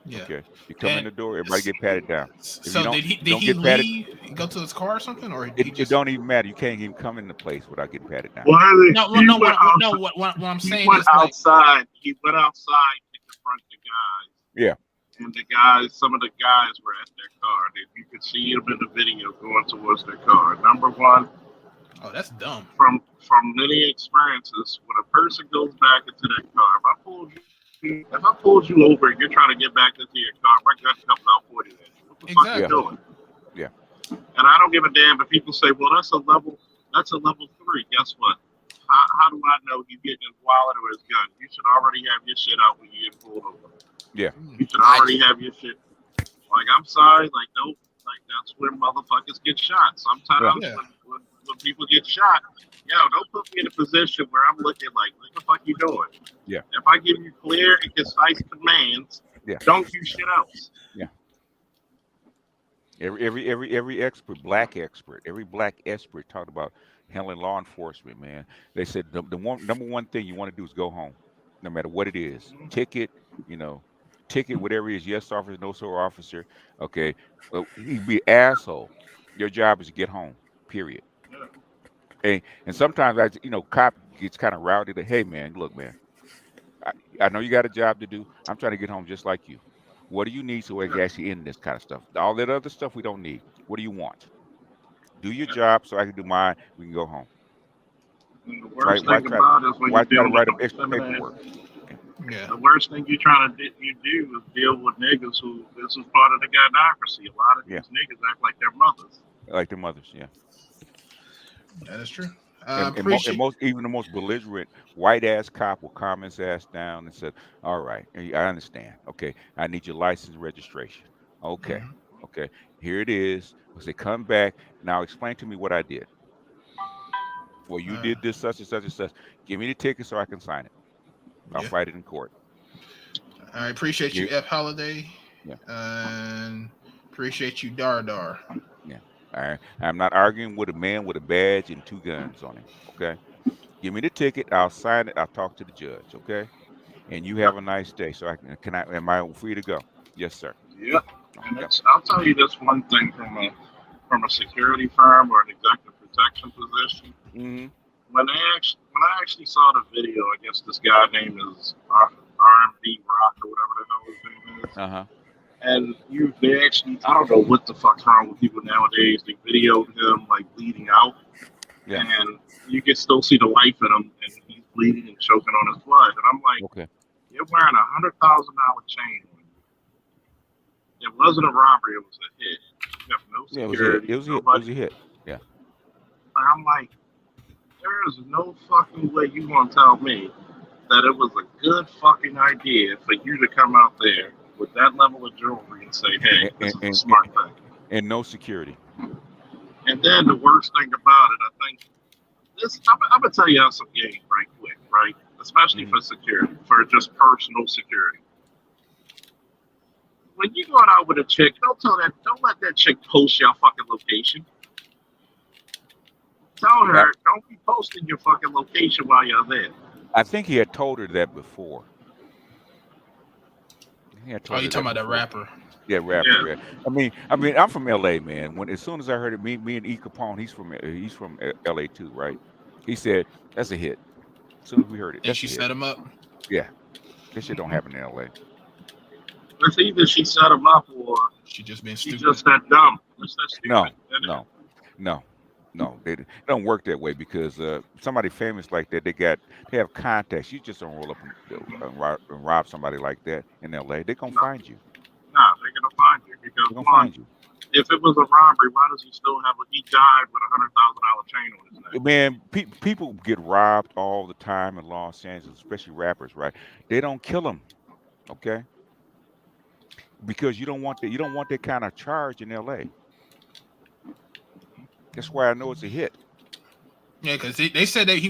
Speaker 3: Yeah.
Speaker 12: Okay. You come in the door, everybody get patted down.
Speaker 3: So did he leave? Go to his car or something, or
Speaker 12: it don't even matter. You can't even come in the place without getting patted down.
Speaker 3: What I'm saying
Speaker 10: he went
Speaker 3: is
Speaker 10: outside. He went outside to confront the guys.
Speaker 12: Yeah.
Speaker 10: And some of the guys were at their car. You could see them in the video going towards their car. Number one.
Speaker 3: Oh, that's dumb.
Speaker 10: From many experiences, when a person goes back into that car, if I pulled you over and you're trying to get back into your car, my gun comes out 40 at you. What the fuck are you doing?
Speaker 12: Yeah.
Speaker 10: And I don't give a damn if people say, well, that's a level 3. Guess what? How do I know he's getting his wallet or his gun? You should already have your shit out when you get pulled over.
Speaker 12: Yeah.
Speaker 10: You should already have your shit. Like, I'm sorry, like, don't, like, that's where motherfuckers get shot. Sometimes when people get shot, don't put me in a position where I'm looking like, what the fuck you doing?
Speaker 12: Yeah.
Speaker 10: If I give you clear and concise commands, don't do shit else.
Speaker 12: Yeah. Every expert, black expert talked about handling law enforcement, man. They said the number one thing you want to do is go home, no matter what it is. Ticket, whatever it is, yes officer, no sir officer. Okay. He'd be an asshole. Your job is to get home, period. And sometimes cop gets kind of rowdy that, hey man, look, man, I know you got a job to do. I'm trying to get home just like you. What do you need so we can actually end this kind of stuff? All that other stuff we don't need. What do you want? Do your job so I can do mine. We can go home.
Speaker 10: And the worst thing about it is when you deal with extra paperwork.
Speaker 3: Yeah.
Speaker 10: The worst thing you're trying to do is deal with niggas who this is part of the godocracy. A lot of these niggas act like their mothers.
Speaker 12: Like their mothers, yeah.
Speaker 3: That is true.
Speaker 12: And even the most belligerent white ass cop will calm his ass down and said, all right, I understand. Okay, I need your license and registration. Okay, okay, here it is. I say, come back. Now explain to me what I did. Well, you did this, such and such and such. Give me the ticket so I can sign it. I'll fight it in court.
Speaker 3: I appreciate you, F. Holiday.
Speaker 12: Yeah.
Speaker 3: And appreciate you, Dar.
Speaker 12: Yeah. All right. I'm not arguing with a man with a badge and 2 guns on him. Okay. Give me the ticket. I'll sign it. I'll talk to the judge. Okay. And you have a nice day. So am I free to go? Yes, sir.
Speaker 10: Yep. And I'll tell you this one thing from a security firm or an executive protection position.
Speaker 12: Mm-hmm.
Speaker 10: When I actually saw the video, I guess this guy named is R.P.L or whatever the hell his name is.
Speaker 12: Uh-huh.
Speaker 10: And they actually, I don't know what the fuck's wrong with people nowadays. They videoed him like bleeding out, and you can still see the life in him, and he's bleeding and choking on his blood. And I'm like,
Speaker 12: okay,
Speaker 10: you're wearing $100,000 chain. It wasn't a robbery; it was a hit. You have no security.
Speaker 12: It was a hit. Yeah.
Speaker 10: And I'm like, there is no fucking way you gonna tell me that it was a good fucking idea for you to come out there with that level of jewelry and say, hey, this is a smart thing.
Speaker 12: And no security.
Speaker 10: And then the worst thing about it, I think, I'm going to tell you how some game right quick, right? Especially for security, for just personal security. When you go out with a chick, don't let that chick post your fucking location. Tell her, don't be posting your fucking location while you're there.
Speaker 12: I think he had told her that before.
Speaker 3: You talking about that rapper?
Speaker 12: Yeah, rapper. Yeah. I mean, I'm from LA, man. As soon as I heard it, me and E. Capone, he's from LA too, right? He said that's a hit. As soon as we heard it,
Speaker 3: and she set him up.
Speaker 12: Yeah, this shit don't happen in LA.
Speaker 10: It's either she set him up or
Speaker 3: she just been stupid.
Speaker 10: She just that dumb.
Speaker 12: No, they don't work that way because somebody famous like that, they have contacts. You just don't roll up and rob somebody like that in LA. They're gonna find you.
Speaker 10: Nah, they're gonna find you because
Speaker 12: they're gonna find you.
Speaker 10: If it was a robbery, why does he still have he died with $100,000 chain on his neck?
Speaker 12: Man, people get robbed all the time in Los Angeles, especially rappers, right? They don't kill them, okay? Because you don't want that kind of charge in LA. That's why I know it's a hit.
Speaker 3: Yeah, because they said that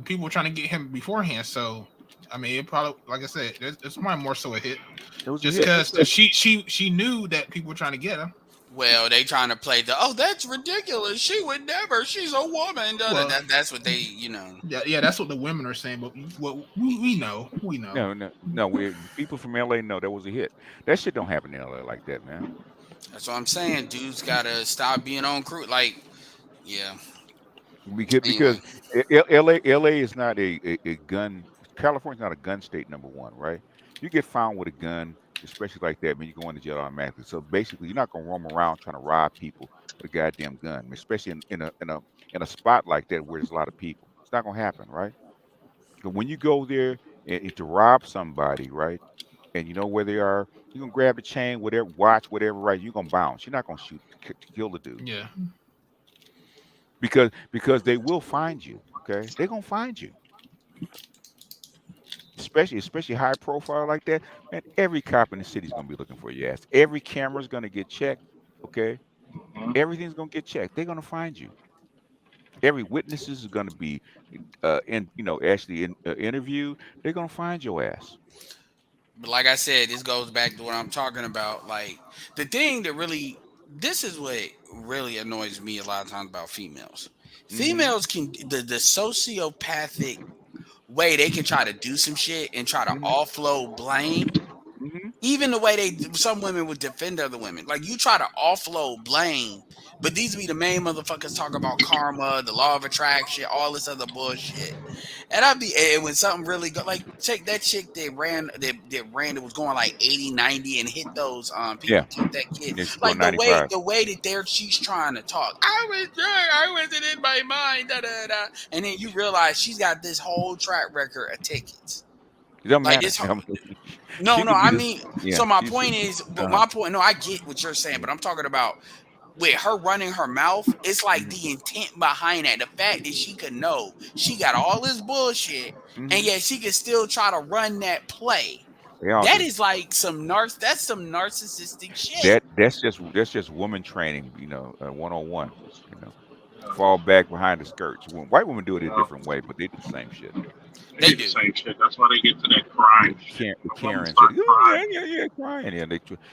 Speaker 3: people were trying to get him beforehand. So, I mean, it probably, like I said, it's probably more so a hit.
Speaker 12: It was
Speaker 3: just because she knew that people were trying to get him.
Speaker 16: Well, they trying to play that's ridiculous. She would never. She's a woman. Well, that's what they,
Speaker 3: Yeah, that's what the women are saying. But we know.
Speaker 12: No. People from LA know that was a hit. That shit don't happen in LA like that, man.
Speaker 16: That's what I'm saying. Dudes gotta stop being on crew. Like, yeah.
Speaker 12: Because LA is not a gun. California's not a gun state, number one, right? You get found with a gun, especially like that, man, you go into jail automatically. So basically, you're not gonna roam around trying to rob people with a goddamn gun, especially in a spot like that where there's a lot of people. It's not gonna happen, right? But when you go there and to rob somebody, right, and you know where they are, you're gonna grab the chain, whatever, watch, whatever, right? You're gonna bounce. You're not gonna shoot to kill the dude.
Speaker 3: Yeah.
Speaker 12: Because they will find you. Okay, they're gonna find you. Especially high profile like that, man. Every cop in the city is gonna be looking for your ass. Every camera's gonna get checked. Okay, everything's gonna get checked. They're gonna find you. Every witness is gonna be, actually interviewed. They're gonna find your ass.
Speaker 16: But like I said, this goes back to what I'm talking about. Like the thing that really, this is what really annoys me a lot of times about females. Females can the sociopathic way they can try to do some shit and try to offload blame. Even the way some women would defend other women. Like you try to offload blame, but these be the main motherfuckers talking about karma, the law of attraction, all this other bullshit. And when something really go, like check that chick that was going like 80, 90 and hit those people,
Speaker 12: Yeah,
Speaker 16: killed that kid.
Speaker 12: yeah, she's
Speaker 16: Like
Speaker 12: going 95.
Speaker 16: the way that she's trying to talk. I wasn't in my mind, da, da, da. And then you realize she's got this whole track record of tickets.
Speaker 12: It doesn't
Speaker 16: Like
Speaker 12: matter.
Speaker 16: this.
Speaker 12: She
Speaker 16: No,
Speaker 12: could be
Speaker 16: I
Speaker 12: this.
Speaker 16: mean,
Speaker 12: Yeah,
Speaker 16: so my
Speaker 12: she's.
Speaker 16: point is, my point. No, I get what you're saying, but I'm talking about with her running her mouth. It's like the intent behind that, the fact that she could know she got all this bullshit, and yet she could still try to run that play.
Speaker 12: They all
Speaker 16: That
Speaker 12: do.
Speaker 16: is like that's some narcissistic shit.
Speaker 12: That's just woman training. 101. Fall back behind the skirts. When white women do it a different way, but they do the same shit.
Speaker 10: They do the same shit. That's why they get to that crime shit.
Speaker 12: The
Speaker 10: Women
Speaker 12: Karens,
Speaker 10: start crying.
Speaker 12: yeah, crying.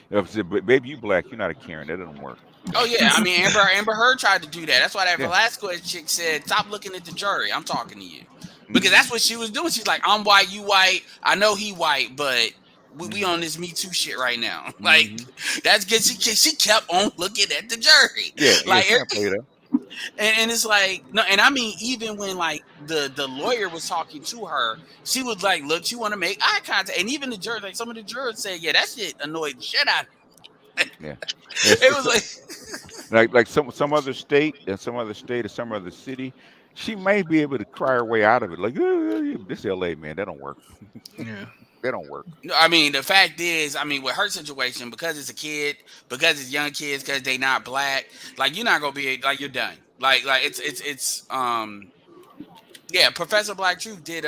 Speaker 12: Yeah, but baby, you black, you're not a Karen. That doesn't work.
Speaker 16: Oh yeah, I mean Amber Heard tried to do that. That's why that
Speaker 12: Yeah.
Speaker 16: Velasquez chick said, "Stop looking at the jury. I'm talking to you," because that's what she was doing. She's like, "I'm white, you white. I know he white, but we on this Me Too shit right now." Like that's because she kept on looking at the jury.
Speaker 12: Yeah,
Speaker 16: Like,
Speaker 12: she can't play that.
Speaker 16: and it's like no, and I mean even when like the lawyer was talking to her, she was like, "Look, you want to make eye contact," and even the jurors, like some of the jurors said, "Yeah, that shit annoyed the shit out of me."
Speaker 12: Yeah,
Speaker 16: It was
Speaker 12: like some other state and some other state or some other city, she may be able to cry her way out of it. Like this LA man, that don't work.
Speaker 3: Yeah,
Speaker 12: that don't work.
Speaker 16: No, I mean the fact is, I mean with her situation, because it's a kid, because it's young kids, because they not black, like you're not gonna be like you're done. Like it's yeah. Professor Black Truth did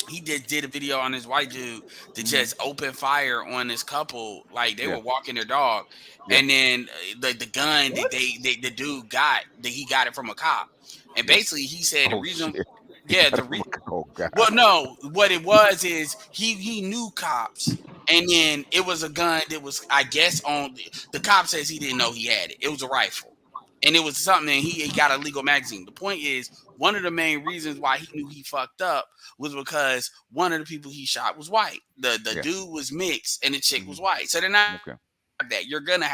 Speaker 16: he did a video on this white dude that just opened fire on this couple, like they
Speaker 12: Yeah.
Speaker 16: were walking their dog,
Speaker 12: Yeah.
Speaker 16: and then the gun that the dude got, that he got it from a cop, and basically he said the reason,
Speaker 12: shit.
Speaker 16: yeah,
Speaker 12: Oh God.
Speaker 16: well, no, what it was is he knew cops, and then it was a gun that was, I guess, on the cop says he didn't know he had it. It was a rifle, and it was something, and he got a legal magazine. The point is, one of the main reasons why he knew he fucked up was because one of the people he shot was white. The dude was mixed, and the chick was white. So they're not that you're gonna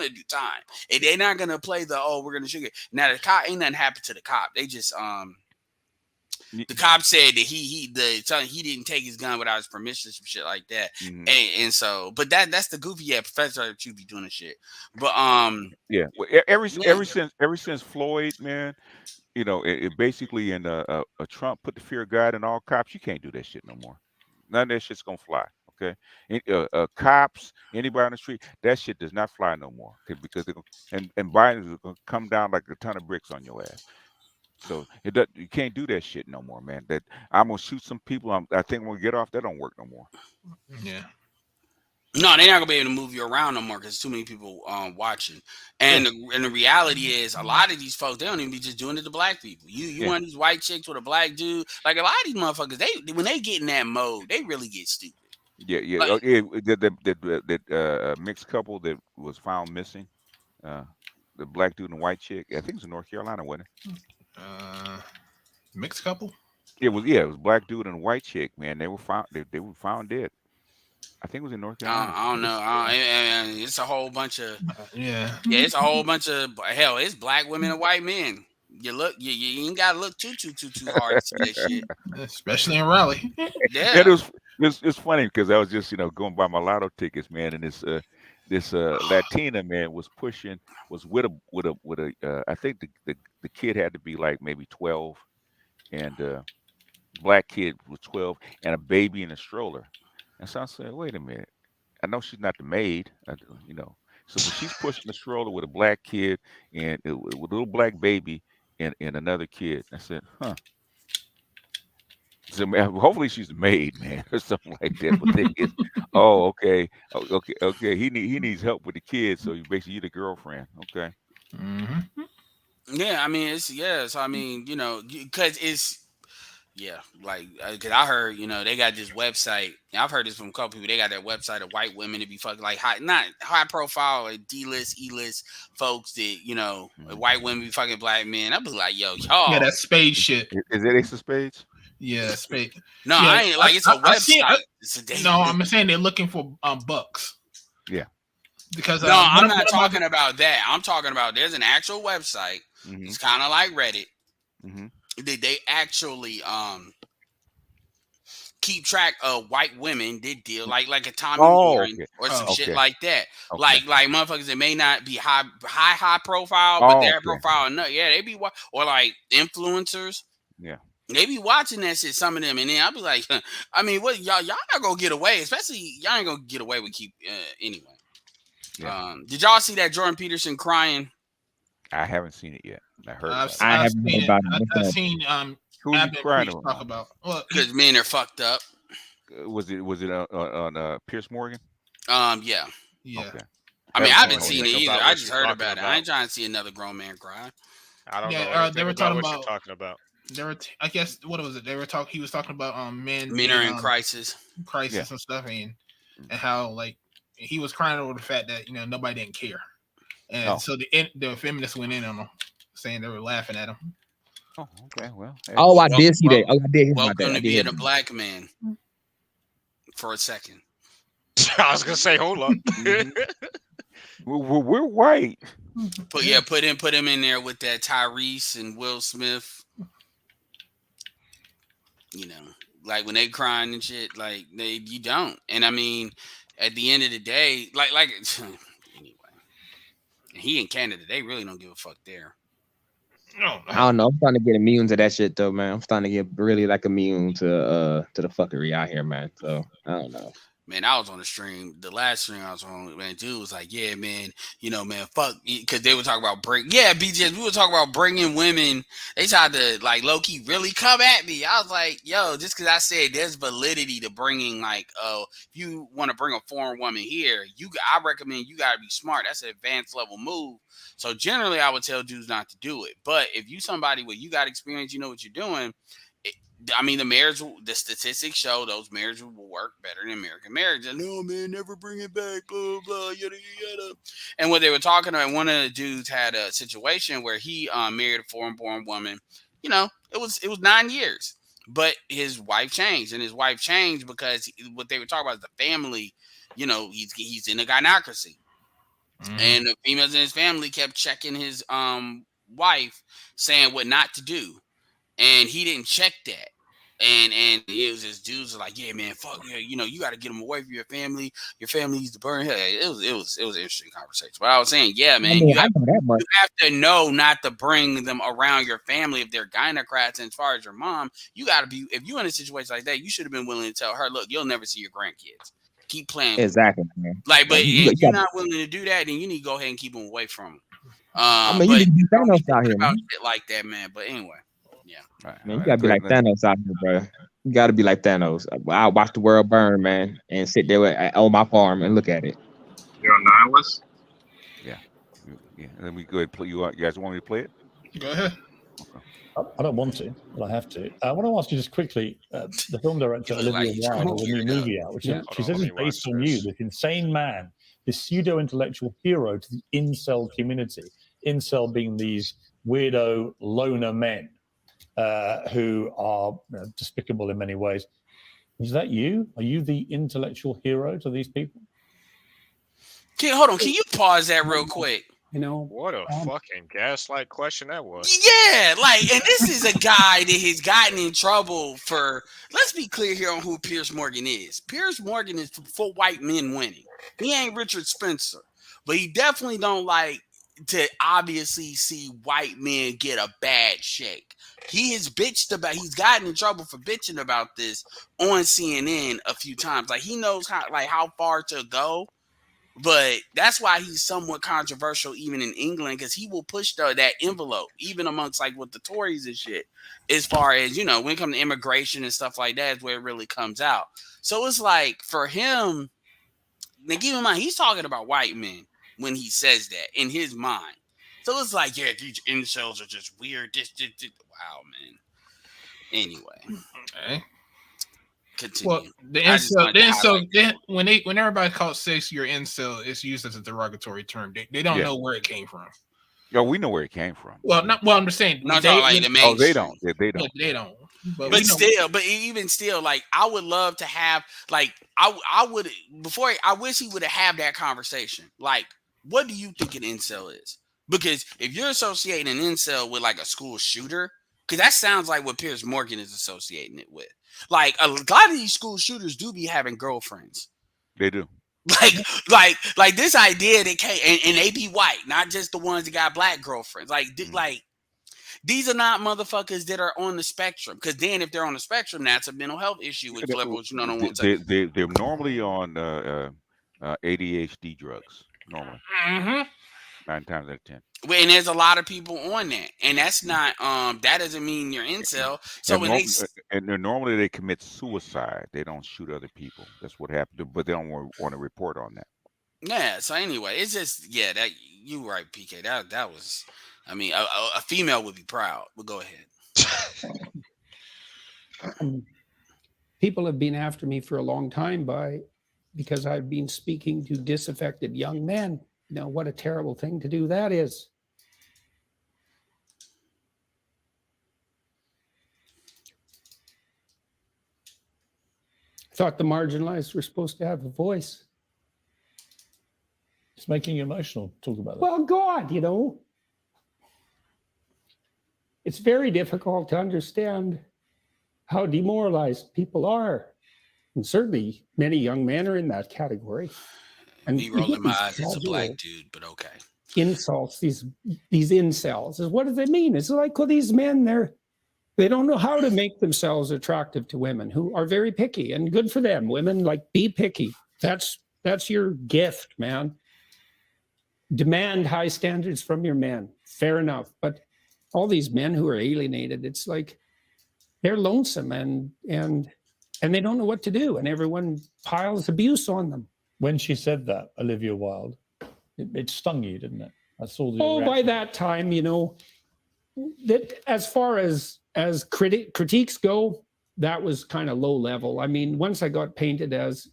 Speaker 16: do time, and they're not gonna play we're gonna shoot it. Now the cop, ain't nothing happened to the cop. They just the cop said that he didn't take his gun without his permission, some shit like that. And so, but that's the goofy professor should be doing the shit. But
Speaker 12: yeah, well, ever since Floyd, man, it basically in a Trump put the fear of God in all cops. You can't do that shit no more. None of that shit's gonna fly. Okay, cops, anybody on the street, that shit does not fly no more. Because and Biden is gonna come down like a ton of bricks on your ass. So you can't do that shit no more, man. That I'm gonna shoot some people. I think when we get off, that don't work no more.
Speaker 3: Yeah.
Speaker 16: No, they're not gonna be able to move you around no more because too many people watching. And the reality is, a lot of these folks, they don't even be just doing it to black people. You want these white chicks with a black dude, like a lot of these motherfuckers, when they get in that mode, they really get stupid.
Speaker 12: Yeah.
Speaker 16: Like,
Speaker 12: That mixed couple that was found missing, the black dude and the white chick. I think it was in North Carolina, wasn't it?
Speaker 3: Mixed couple.
Speaker 12: It was black dude and a white chick. Man, they were found. They were found dead. I think it was in North Carolina.
Speaker 16: I don't know. It's a whole bunch of
Speaker 3: yeah.
Speaker 16: It's a whole bunch of hell. It's black women and white men. You ain't gotta look too hard to see that shit.
Speaker 3: Especially in Raleigh.
Speaker 16: Yeah.
Speaker 12: It's funny because I was just going by my lotto tickets, man, and this Latina man was with a I think the kid had to be like maybe 12, and black kid was 12, and a baby in a stroller. And so I said, wait a minute. I know she's not the maid, you know. So when she's pushing the stroller with a black kid and with a little black baby and another kid, I said, huh. So hopefully she's the maid, man, or something like that. But thing is, oh, okay, okay. He needs help with the kids, so basically you're the girlfriend, okay.
Speaker 3: Mm-hmm.
Speaker 16: Yeah, I mean, So I mean, because it's. Yeah, like, cause I heard, they got this website. I've heard this from a couple people. They got that website of white women to be fucking like not high profile or D-list, E-list folks that, white women be fucking black men. I'd be like, yo, y'all.
Speaker 3: Yeah, that's spade shit.
Speaker 12: Is it Ace of Spades?
Speaker 3: Yeah, spade.
Speaker 16: No,
Speaker 3: yeah,
Speaker 16: I ain't like it's a website. It's a
Speaker 3: no, I'm saying they're looking for bucks.
Speaker 12: Yeah.
Speaker 3: Because
Speaker 16: no, I'm not talking about that. I'm talking about there's an actual website.
Speaker 12: Mm-hmm.
Speaker 16: It's kind of like Reddit.
Speaker 12: Mm-hmm.
Speaker 16: They actually keep track of white women did deal like a Tommy Warren or some shit like that. Okay. Like motherfuckers that may not be high profile, but they're profile enough. Yeah, they be or like influencers.
Speaker 12: Yeah.
Speaker 16: They be watching that shit, some of them, and then I'll be like, I mean, what y'all not gonna get away, especially y'all ain't gonna get away with anyway. Yeah. Did y'all see that Jordan Peterson crying?
Speaker 12: I haven't seen it yet. I heard.
Speaker 6: I haven't heard about it.
Speaker 3: I've seen
Speaker 12: who you crying
Speaker 3: talk about? Well,
Speaker 16: because men are fucked up.
Speaker 12: Was it on Pierce Morgan?
Speaker 16: Yeah.
Speaker 12: Okay.
Speaker 16: I mean, I haven't seen it either. I just heard about it. I ain't trying to see another grown man cry.
Speaker 15: I don't know.
Speaker 3: They were talking
Speaker 15: what
Speaker 3: about.
Speaker 15: You're talking about.
Speaker 3: They were. I guess what was it? They were talking. He was talking about men
Speaker 16: are in crisis
Speaker 3: and stuff, and how like he was crying over the fact that nobody didn't care, and so the feminists went in on him, saying they were laughing at him.
Speaker 12: Oh, okay. Well.
Speaker 6: Hey. Oh, I did see that. Oh, I did hear
Speaker 16: about
Speaker 6: that.
Speaker 16: Welcome to being a black man. For a second.
Speaker 15: I was gonna say, hold up.
Speaker 12: We're white.
Speaker 16: Put him in there with that Tyrese and Will Smith. Like when they crying and shit, like you don't. And I mean, at the end of the day, like anyway, he in Canada, they really don't give a fuck there.
Speaker 6: No. I don't know. I'm starting to get immune to that shit though, man. I'm starting to get really like immune to the fuckery out here, man. So I don't know.
Speaker 16: Man, I was on the stream. The last stream I was on, man, dude was like, yeah, man, man, fuck, because they were talking about BJs. We were talking about bringing women. They tried to, like, low-key really come at me. I was like, yo, just because I said there's validity to bringing, like, if you want to bring a foreign woman here, I recommend you got to be smart. That's an advanced level move. So generally, I would tell dudes not to do it. But if you somebody where you got experience, you know what you're doing, I mean, the statistics show those marriages will work better than American marriages. No, man, never bring it back, blah, blah, yada, yada. And what they were talking about, one of the dudes had a situation where he married a foreign-born woman. It was 9 years. But his wife changed. And his wife changed because what they were talking about is the family, he's in a gynocracy. Mm-hmm. And the females in his family kept checking his wife, saying what not to do. And he didn't check that. And it was his dudes were like, yeah, man, fuck yeah, you got to get them away from your family. Your family needs to burn. It was an interesting conversation. But I was saying, yeah, man, you have to know not to bring them around your family if they're gynocrats. And as far as your mom, you got to be, if you're in a situation like that, you should have been willing to tell her, look, you'll never see your grandkids. Keep playing.
Speaker 6: Exactly, man.
Speaker 16: Like, but if you're not willing to do that, then you need to go ahead and keep them away from them.
Speaker 6: I mean, you need to be Thanos out here,
Speaker 16: about
Speaker 6: man.
Speaker 16: shit like that, man. But anyway. Yeah,
Speaker 6: man, you gotta be like Thanos out here, bro. You gotta be like Thanos. I'll watch the world burn, man, and sit there on my farm and look at it.
Speaker 10: You're on Nihilist?
Speaker 12: Yeah. And then we go ahead and play. You guys want me to play it?
Speaker 3: Go ahead.
Speaker 17: I don't want to, but I have to. I want to ask you just quickly. The film director Olivia Wilde has a new movie out, which she says is based on you, this insane man, this pseudo-intellectual hero to the incel community. Incel being these weirdo loner men. Who are despicable in many ways. Is that you? Are you the intellectual hero to these people?
Speaker 16: Hold on. Can you pause that real quick?
Speaker 15: What a fucking gaslight question that was.
Speaker 16: Yeah, and this is a guy that has gotten in trouble for. Let's be clear here on who Pierce Morgan is. Pierce Morgan is for white men winning. He ain't Richard Spencer, but he definitely don't like to obviously see white men get a bad shake. He has bitched about. He's gotten in trouble for bitching about this on CNN a few times. Like he knows how far to go. But that's why he's somewhat controversial even in England, because he will push that envelope, even amongst like with the Tories and shit, as far as, when it comes to immigration and stuff like that is where it really comes out. So it's like for him, now keep in mind, he's talking about white men when he says that in his mind. So it's like, yeah, these incels are just weird. Wow, man. Anyway.
Speaker 3: Okay.
Speaker 16: Continue.
Speaker 3: Well, the incel, when everybody calls sex your incel, it's used as a derogatory term. They don't know where it came from.
Speaker 12: Yeah, we know where it came from.
Speaker 3: Well, I'm just saying.
Speaker 16: Not like the mainstream.
Speaker 12: They don't.
Speaker 3: They don't.
Speaker 16: But even still, like I would love to have, like I wish he would have that conversation. Like, what do you think an incel is? Because if you're associating an incel with like a school shooter, because that sounds like what Piers Morgan is associating it with. Like a lot of these school shooters do be having girlfriends.
Speaker 12: They do.
Speaker 16: Like this idea that and they be white, not just the ones that got black girlfriends. Like these are not motherfuckers that are on the spectrum. Because then if they're on the spectrum, that's a mental health issue with liberals. Don't want to.
Speaker 12: They're normally on ADHD drugs. Normally.
Speaker 16: Mm-hmm.
Speaker 12: 9 times out of 10.
Speaker 16: And there's a lot of people on that, and that's not that doesn't mean you're incel. So
Speaker 12: normally they commit suicide. They don't shoot other people. That's what happened, but they don't want to report on that.
Speaker 16: Yeah. So anyway, it's just that you right, PK. That was, I mean, a female would be proud. But go ahead.
Speaker 18: People have been after me for a long time because I've been speaking to disaffected young men. What a terrible thing to do that is. I thought the marginalized were supposed to have a voice.
Speaker 17: It's making you emotional. Talk about that.
Speaker 18: Well, God, it's very difficult to understand how demoralized people are. And certainly many young men are in that category. And
Speaker 16: me rolling my eyes as a black dude, but okay.
Speaker 18: Insults, these incels. What does it mean? It's like, well, these men, they don't know how to make themselves attractive to women who are very picky, and good for them. Women, be picky. That's your gift, man. Demand high standards from your men. Fair enough. But all these men who are alienated, it's like they're lonesome and they don't know what to do, and everyone piles abuse on them.
Speaker 17: When she said that, Olivia Wilde, it stung you, didn't it? I saw the
Speaker 18: reaction. By that time, that as far as critiques go, that was kind of low level. I mean, once I got painted as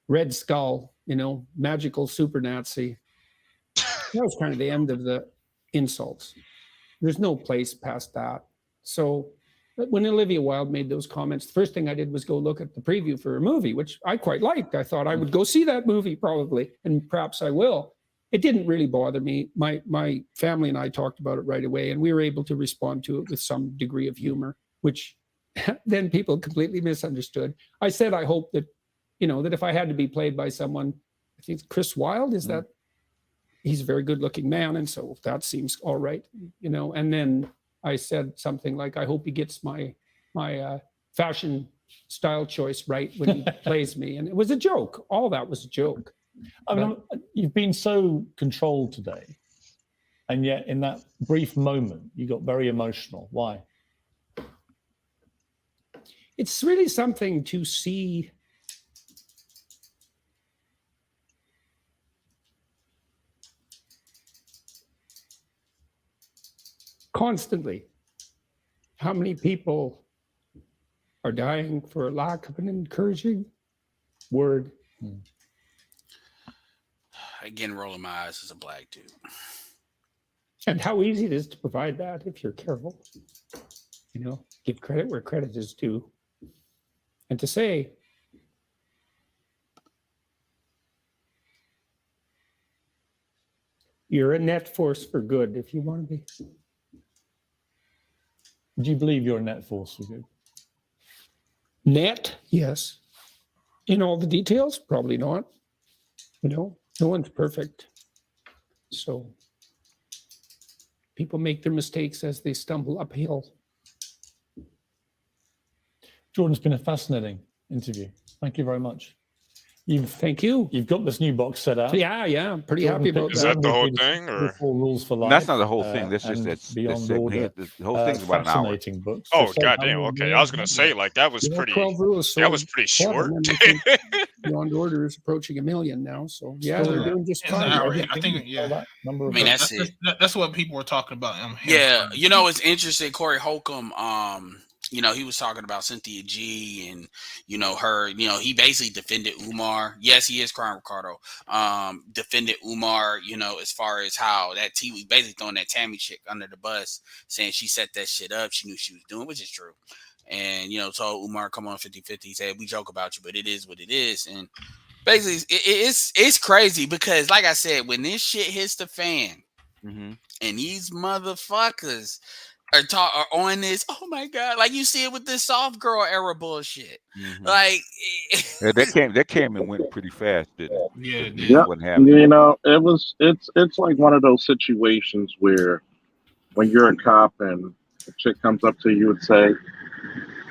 Speaker 18: Red Skull, magical super Nazi, that was kind of the end of the insults. There's no place past that. So when Olivia Wilde made those comments, the first thing I did was go look at the preview for a movie, which I quite liked. I thought I would go see that movie probably, and perhaps I will. It didn't really bother me. My family and I talked about it right away, and we were able to respond to it with some degree of humor, which then people completely misunderstood. I said I hope that, that if I had to be played by someone, I think Chris Wilde, that he's a very good-looking man, and so that seems all right, and then I said something like, I hope he gets my fashion style choice right when he plays me. And it was a joke. All that was a joke.
Speaker 17: I mean, you've been so controlled today. And yet in that brief moment, you got very emotional. Why?
Speaker 18: It's really something to see constantly how many people are dying for lack of an encouraging word.
Speaker 16: Again, rolling my eyes as a black dude.
Speaker 18: And how easy it is to provide that if you're careful. Give credit where credit is due. And to say, you're a net force for good if you want to be.
Speaker 17: Do you believe you're a net force for good?
Speaker 18: Net, yes. In all the details, probably not. No one's perfect. So People make their mistakes as they stumble uphill.
Speaker 17: Jordan, it's been a fascinating interview. Thank you very much.
Speaker 18: Thank you.
Speaker 17: You've got this new box set out.
Speaker 18: Yeah, I'm pretty happy about
Speaker 15: Is that the whole thing, or
Speaker 17: 4 rules for life?
Speaker 12: That's not the whole thing. That's just that's
Speaker 17: Beyond
Speaker 12: segment.
Speaker 17: order.
Speaker 12: The whole thing's about an hour.
Speaker 17: Fascinating books.
Speaker 15: Oh, goddamn. Okay, I was gonna say like that was pretty.
Speaker 18: 12 rules.
Speaker 15: That was pretty short.
Speaker 18: Beyond Order is approaching 1 million now, so yeah, they're doing just fine.
Speaker 3: I think, yeah.
Speaker 16: I mean, that's it.
Speaker 3: That's what people were talking about.
Speaker 16: Yeah, you know, it's interesting. Corey Holcomb, you know, he was talking about Cynthia G and, you know, her, you know, he basically defended Umar. Yes, he is crying, Ricardo. Defended Umar, you know, as far as how that T was basically throwing that Tammy chick under the bus, saying she set that shit up. She knew she was doing, which is true. And, you know, told Umar, come on 50-50. He said, we joke about you, but it is what it is. And basically, it's crazy because, like I said, when this shit hits the fan and these motherfuckers are on this, oh my God, like you see it with this soft girl era bullshit. Like,
Speaker 12: yeah, that came and went pretty fast, didn't it?
Speaker 3: Yeah, it
Speaker 12: did.
Speaker 10: Yep.
Speaker 12: What happened?
Speaker 10: You know, it's like one of those situations where when you're a cop and a chick comes up to you and say,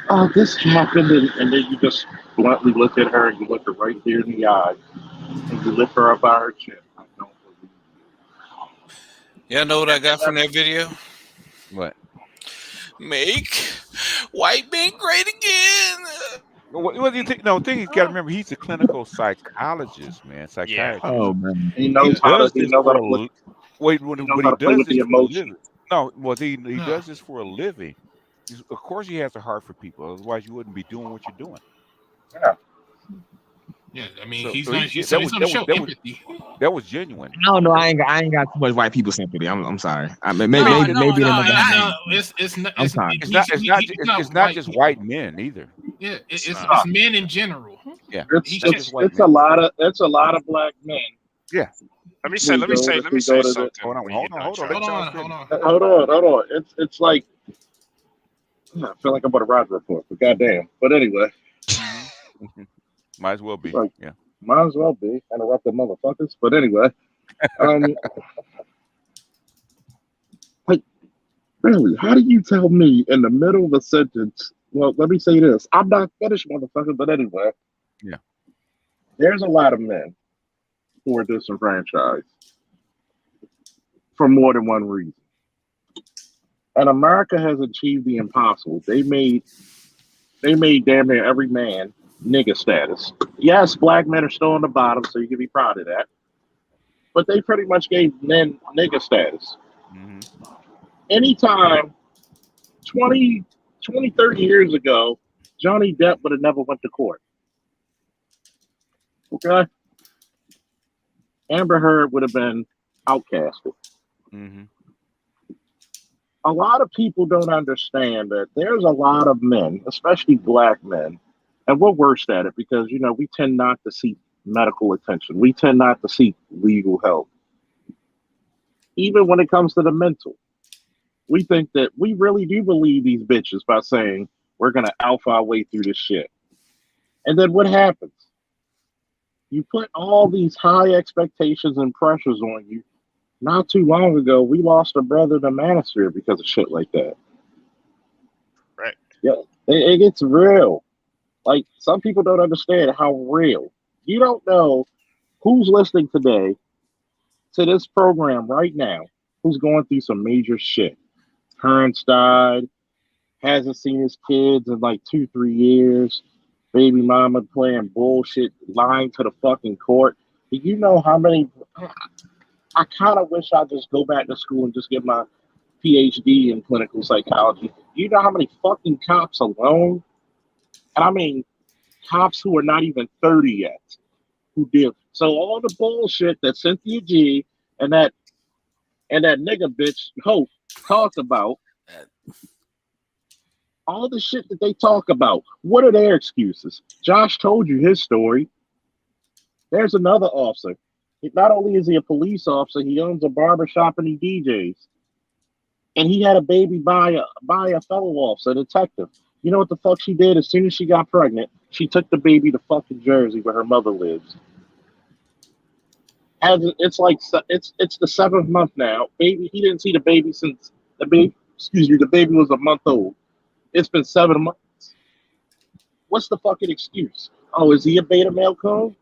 Speaker 10: oh, this happened, and then you just bluntly look at her and you look her right there in the eye and you lift her up by her chin. I don't believe
Speaker 5: you. Y'all know what I got from that video?
Speaker 12: What?
Speaker 5: Make white men great again.
Speaker 12: What do you think? No, thing you got to remember, he's a clinical psychologist, man. Psychiatrist.
Speaker 10: Oh man, he knows how to play with the emotion.
Speaker 12: No, well, he does this for a living. Of course, he has a heart for people. Otherwise, you wouldn't be doing what you're doing.
Speaker 10: Yeah.
Speaker 3: Yeah, I mean,
Speaker 12: So
Speaker 3: he's
Speaker 12: that was genuine.
Speaker 8: No, I ain't got too much white people sympathy. I'm sorry. Maybe
Speaker 3: it's not.
Speaker 12: I'm sorry. It's not just white men either.
Speaker 3: Yeah, it's men in general.
Speaker 12: Yeah,
Speaker 10: it's a lot of black men.
Speaker 12: Yeah.
Speaker 15: Let me say something.
Speaker 12: Hold
Speaker 10: on. It's like, I feel like I'm about to ride report, but goddamn. But anyway.
Speaker 12: Might as well be.
Speaker 10: Like,
Speaker 12: yeah.
Speaker 10: Might as well be. Interrupted motherfuckers. But anyway. Like, really, how do you tell me in the middle of a sentence, well, let me say this. I'm not finished, motherfucker, but anyway.
Speaker 12: Yeah.
Speaker 10: There's a lot of men who are disenfranchised for more than one reason. And America has achieved the impossible. They made damn near every man nigga status. Yes, black men are still on the bottom, so you can be proud of that. But they pretty much gave men nigga status. Anytime 20, 30 years ago, Johnny Depp would have never went to court. Okay? Amber Heard would have been outcasted. A lot of people don't understand that there's a lot of men, especially black men, and we're worse at it because, you know, we tend not to seek medical attention. We tend not to seek legal help. Even when it comes to the mental, we think that we really do believe these bitches by saying we're going to alpha our way through this shit. And then what happens? You put all these high expectations and pressures on you. Not too long ago, we lost a brother to manosphere because of shit like that.
Speaker 15: Right.
Speaker 10: Yeah, it gets real. Like, some people don't understand how real. You don't know who's listening today to this program right now who's going through some major shit. Parents died, hasn't seen his kids in like 2-3 years, baby mama playing bullshit, lying to the fucking court. Do you know how many... I kind of wish I'd just go back to school and just get my PhD in clinical psychology. You know how many fucking cops alone, and I mean cops who are not even 30 yet, who did. So all the bullshit that Cynthia G and that nigga bitch Hope talked about, all the shit that they talk about, what are their excuses? Josh told you his story. There's another officer. Not only is he a police officer, he owns a barbershop and he DJs. And he had a baby by a fellow officer, a detective. You know what the fuck she did? As soon as she got pregnant, she took the baby to fucking Jersey where her mother lives. it's like it's the 7th month now. Baby, he didn't see the baby since the baby. Excuse me, the baby was a month old. It's been 7 months. What's the fucking excuse? Oh, is he a beta male cone?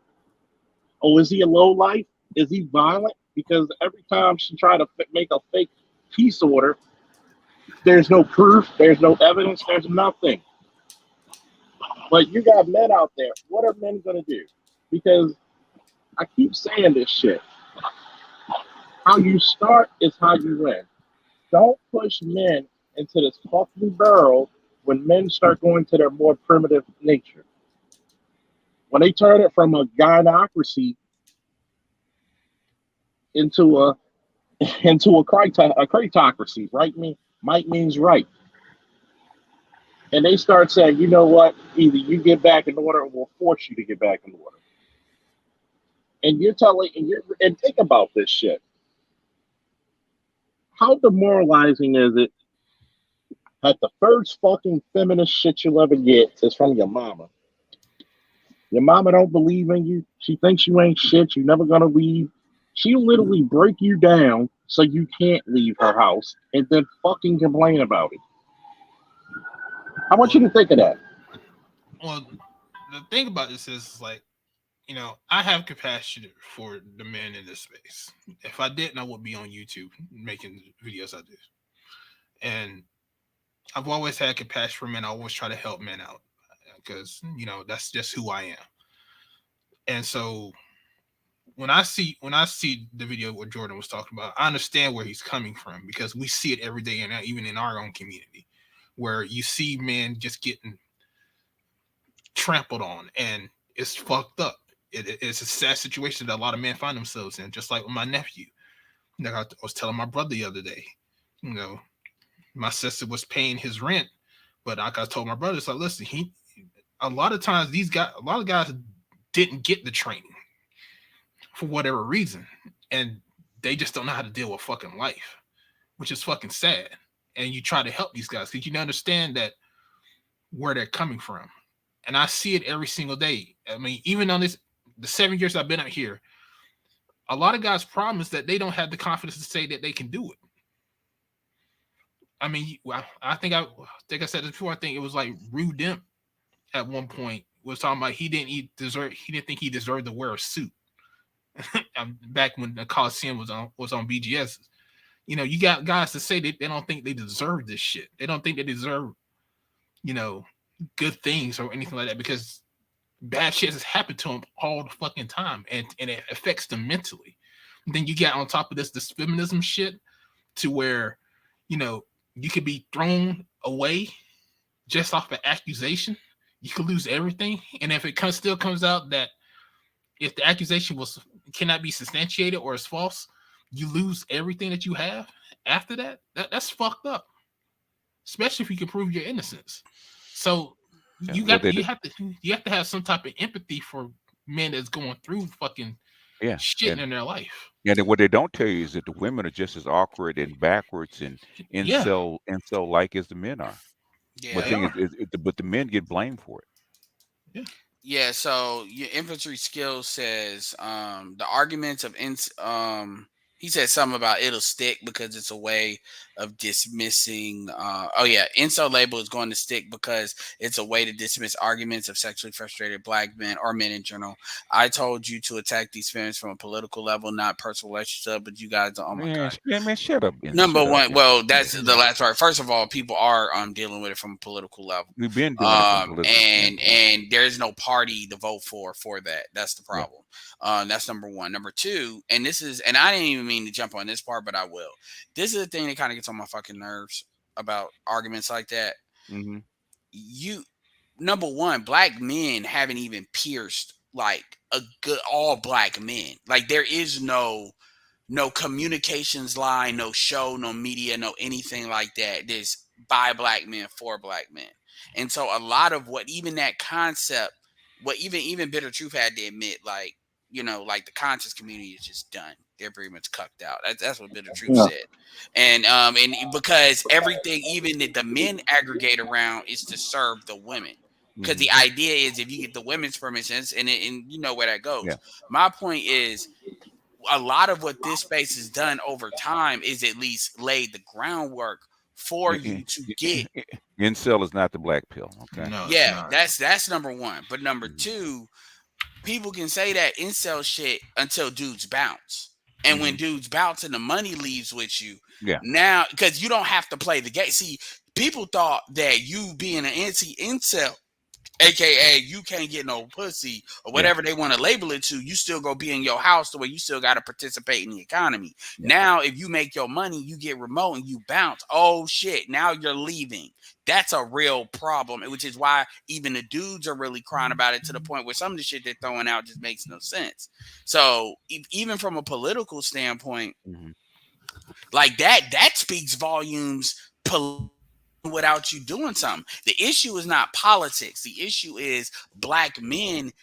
Speaker 10: Oh, is he a low life? Is he violent? Because every time she tried to make a fake peace order, there's no proof, there's no evidence, there's nothing. But you got men out there. What are men gonna do? Because I keep saying this shit. How you start is how you win. Don't push men into this fucking barrel when men start going to their more primitive nature. When they turn it from a gynocracy into a cratocracy, right? Might means right. And they start saying, you know what? Either you get back in order or we'll force you to get back in order. And think about this shit. How demoralizing is it that the first fucking feminist shit you'll ever get is from your mama? Your mama don't believe in you. She thinks you ain't shit. You're never gonna leave. She'll literally break you down so you can't leave her house and then fucking complain about it. I want you to think of that.
Speaker 3: Well, the thing about this is like, you know, I have compassion for the men in this space. If I didn't, I would be on YouTube making videos I do. And I've always had compassion for men. I always try to help men out because, you know, that's just who I am. And so when I see the video what Jordan was talking about, I understand where he's coming from because we see it every day, and even in our own community, where you see men just getting trampled on, and it's fucked up. It's a sad situation that a lot of men find themselves in, just like with my nephew. Like I was telling my brother the other day, you know, my sister was paying his rent, but like I told my brother, it's like, listen, a lot of times a lot of guys didn't get the training for whatever reason, and they just don't know how to deal with fucking life, which is fucking sad. And you try to help these guys because you understand that where they're coming from. And I see it every single day. I mean, even on the 7 years I've been out here, a lot of guys' problem is that they don't have the confidence to say that they can do it. I mean, I think I said this before. I think it was like Rue Demp at one point was talking about he didn't think he deserved to wear a suit. Back when the Coliseum was on BGS. You know, you got guys to say that they don't think they deserve this shit. They don't think they deserve, you know, good things or anything like that because bad shit has happened to them all the fucking time, and it affects them mentally. And then you get on top of this feminism shit to where, you know, you could be thrown away just off an accusation. You could lose everything, and if it still comes out that if the accusation cannot be substantiated or is false, you lose everything that you have after that. That's fucked up, especially if you can prove your innocence. So you have to have some type of empathy for men that's going through fucking shit in their life.
Speaker 12: Yeah, and what they don't tell you is that the women are just as awkward and backwards and incel like as the men are.
Speaker 16: Yeah,
Speaker 12: but the thing is, but the men get blamed for it.
Speaker 3: Yeah.
Speaker 16: Yeah, so your infantry skills says the arguments of he said something about it'll stick because it's a way of dismissing incel label is going to stick because it's a way to dismiss arguments of sexually frustrated black men or men in general. I told you to attack these feminists from a political level, not personal relationship, but you guys don't. Oh my god.
Speaker 12: Man, shut up.
Speaker 16: Number one, well, that's the last part. First of all, people are dealing with it from a political level.
Speaker 12: We've been doing it from political
Speaker 16: and there's no party to vote for that. That's the problem. That's number one. Number two, and I didn't even mean to jump on this part, but I will. This is the thing that kind of gets on my fucking nerves about arguments like that.
Speaker 12: Mm-hmm.
Speaker 16: Number one, black men haven't even pierced like all black men. Like there is no communications line, no show, no media, no anything like that. There's by black men for black men. And so a lot of what even that concept, what even Bitter Truth had to admit, like, you know, like the conscious community is just done. They're pretty much cucked out. That's what Bitter Truth said. And because everything, even that the men aggregate around is to serve the women. Because the idea is if you get the women's permissions and you know where that goes. Yeah. My point is, a lot of what this space has done over time is at least laid the groundwork for you to get.
Speaker 12: Incel is not the black pill. Okay.
Speaker 3: No,
Speaker 16: Yeah, that's number one. But number two, people can say that incel shit until dudes bounce. And when dudes bounce and the money leaves with you, now, because you don't have to play the game. See, people thought that you being an incel, aka you can't get no pussy or whatever they want to label it to, you still go be in your house the way you still got to participate in the economy. Now, if you make your money, you get remote and you bounce. Oh shit, now you're leaving. That's a real problem, which is why even the dudes are really crying about it to the point where some of the shit they're throwing out just makes no sense. So even from a political standpoint, like that speaks volumes without you doing something. The issue is not politics. The issue is black men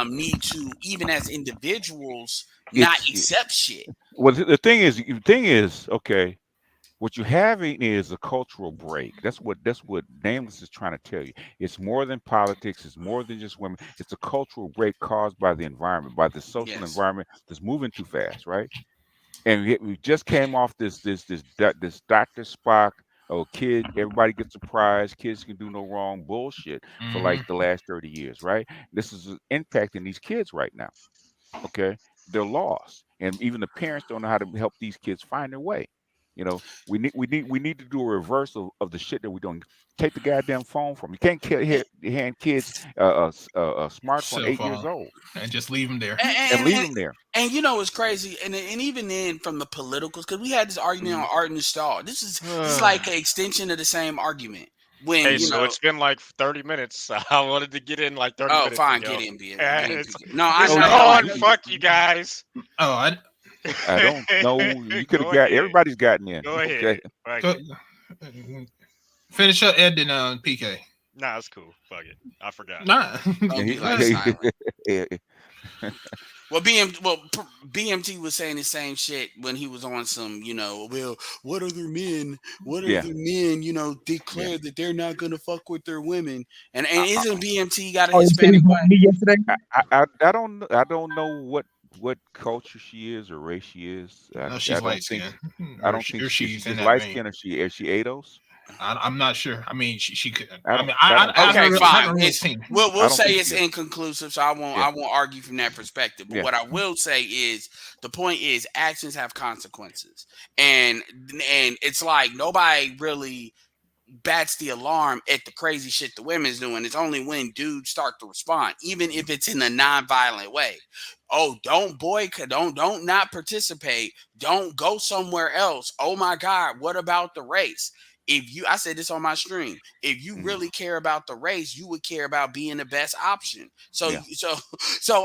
Speaker 16: need to, even as individuals, not accept shit.
Speaker 12: Well, the thing is, okay, what you're having is a cultural break. That's what Nameless is trying to tell you. It's more than politics. It's more than just women. It's a cultural break caused by the environment, by the social environment that's moving too fast, right? And we just came off this Dr. Spock. Oh, kid, everybody gets a prize. Kids can do no wrong bullshit for like the last 30 years, right? This is impacting these kids right now. Okay, they're lost, and even the parents don't know how to help these kids find their way. You know, we need to do a reverse of the shit that we don't. Take the goddamn phone from you. Can't hand kids a smartphone 8 years old
Speaker 3: and just leave them there
Speaker 12: and leave them there.
Speaker 16: And you know what's crazy, and even then from the politicals, because we had this argument on Art and Stall. This is like an extension of the same argument. When
Speaker 15: hey, so it's been like 30 minutes. I wanted to get in like 30 minutes.
Speaker 16: Oh, fine,
Speaker 15: ago.
Speaker 16: Get in, BM.
Speaker 15: No, I know. Fuck you guys.
Speaker 3: Oh,
Speaker 12: I don't know. You could have got. Everybody's gotten in.
Speaker 15: Go ahead.
Speaker 3: Okay. Finish up Ed and PK.
Speaker 15: Nah, it's cool. Fuck it. I forgot.
Speaker 3: Nah.
Speaker 16: Well, BMT was saying the same shit when he was on some, well, what other men, declared that they're not gonna fuck with their women, and isn't BMT got a Hispanic wife?
Speaker 7: Yesterday?
Speaker 12: I don't know what culture she is or race she is.
Speaker 3: No, she's light skinned.
Speaker 12: I don't think she's light skinned. Is she ADOS?
Speaker 3: I'm not sure. I mean, she could.
Speaker 16: Okay, fine. We'll say it's inconclusive, so I won't argue from that perspective. But what I will say is the point is actions have consequences, and it's like nobody really bats the alarm at the crazy shit the women's doing. It's only when dudes start to respond, even if it's in a non-violent way. Oh, don't boycott, don't not participate, don't go somewhere else. Oh my God, what about the race? I said this on my stream, if you really care about the race, you would care about being the best option. So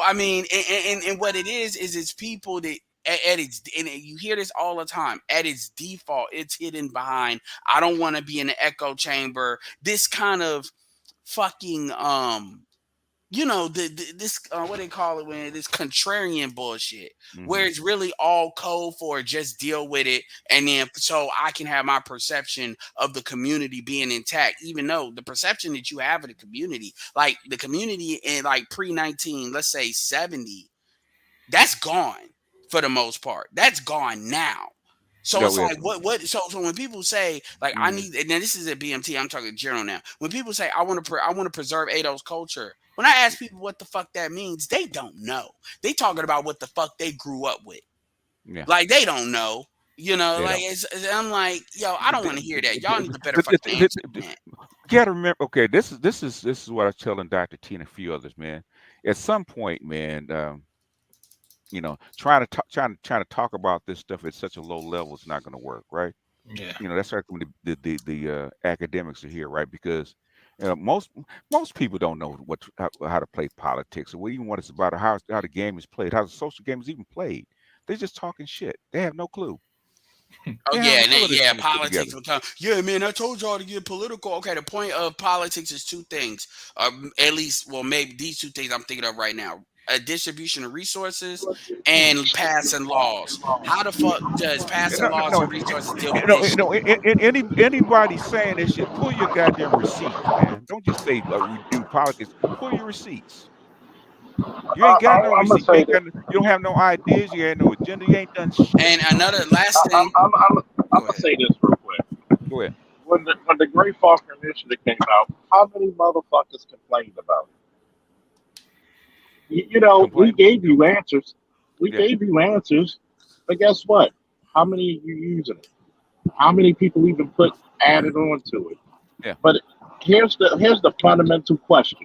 Speaker 16: I mean, and what it is it's people that and you hear this all the time, at its default, it's hidden behind, I don't want to be in the echo chamber. This kind of fucking, this what they call it when this contrarian bullshit, where it's really all code for just deal with it, and then so I can have my perception of the community being intact, even though the perception that you have of the community, like the community in like pre-19, let's say 70, that's gone for the most part. That's gone now. So it's like what so when people say like I need, and then this is at BMT, I'm talking general now. When people say I want to preserve ADOS culture, when I ask people what the fuck that means, they don't know. They talking about what the fuck they grew up with. Yeah. Like they don't know. I'm like, yo, I don't want to hear that. Y'all need to better fucking answer that.
Speaker 12: You gotta remember, okay, this is what I was telling Dr. T and a few others, man. At some point, man, trying to talk about this stuff at such a low level is not going to work, right?
Speaker 3: Yeah.
Speaker 12: That's right when the academics are here, right? Because most people don't know how to play politics, or even what it's about, or how the game is played, how the social game is even played. They're just talking shit. They have no clue.
Speaker 16: Politics will come. Yeah, man, I told y'all to get political. Okay, the point of politics is two things. At least, well, maybe these two things I'm thinking of right now. A distribution of resources and passing laws. How the fuck does passing laws and resources deal with this?
Speaker 12: Anybody saying this shit, pull your goddamn receipts, man. Don't just say we do politics. Pull your receipts. You ain't got no
Speaker 10: I'm gonna
Speaker 12: receipt. You,
Speaker 10: say
Speaker 12: ain't got no, you don't have no ideas. You ain't no agenda. You ain't done shit.
Speaker 16: And another last thing.
Speaker 10: I'm gonna say this real quick.
Speaker 12: Go ahead.
Speaker 10: When the Great Faulkner Initiative came out, how many motherfuckers complained about it? You know, we gave you answers. We gave you answers, but guess what? How many of you using it? How many people even added on to it?
Speaker 12: Yeah.
Speaker 10: But here's the fundamental question.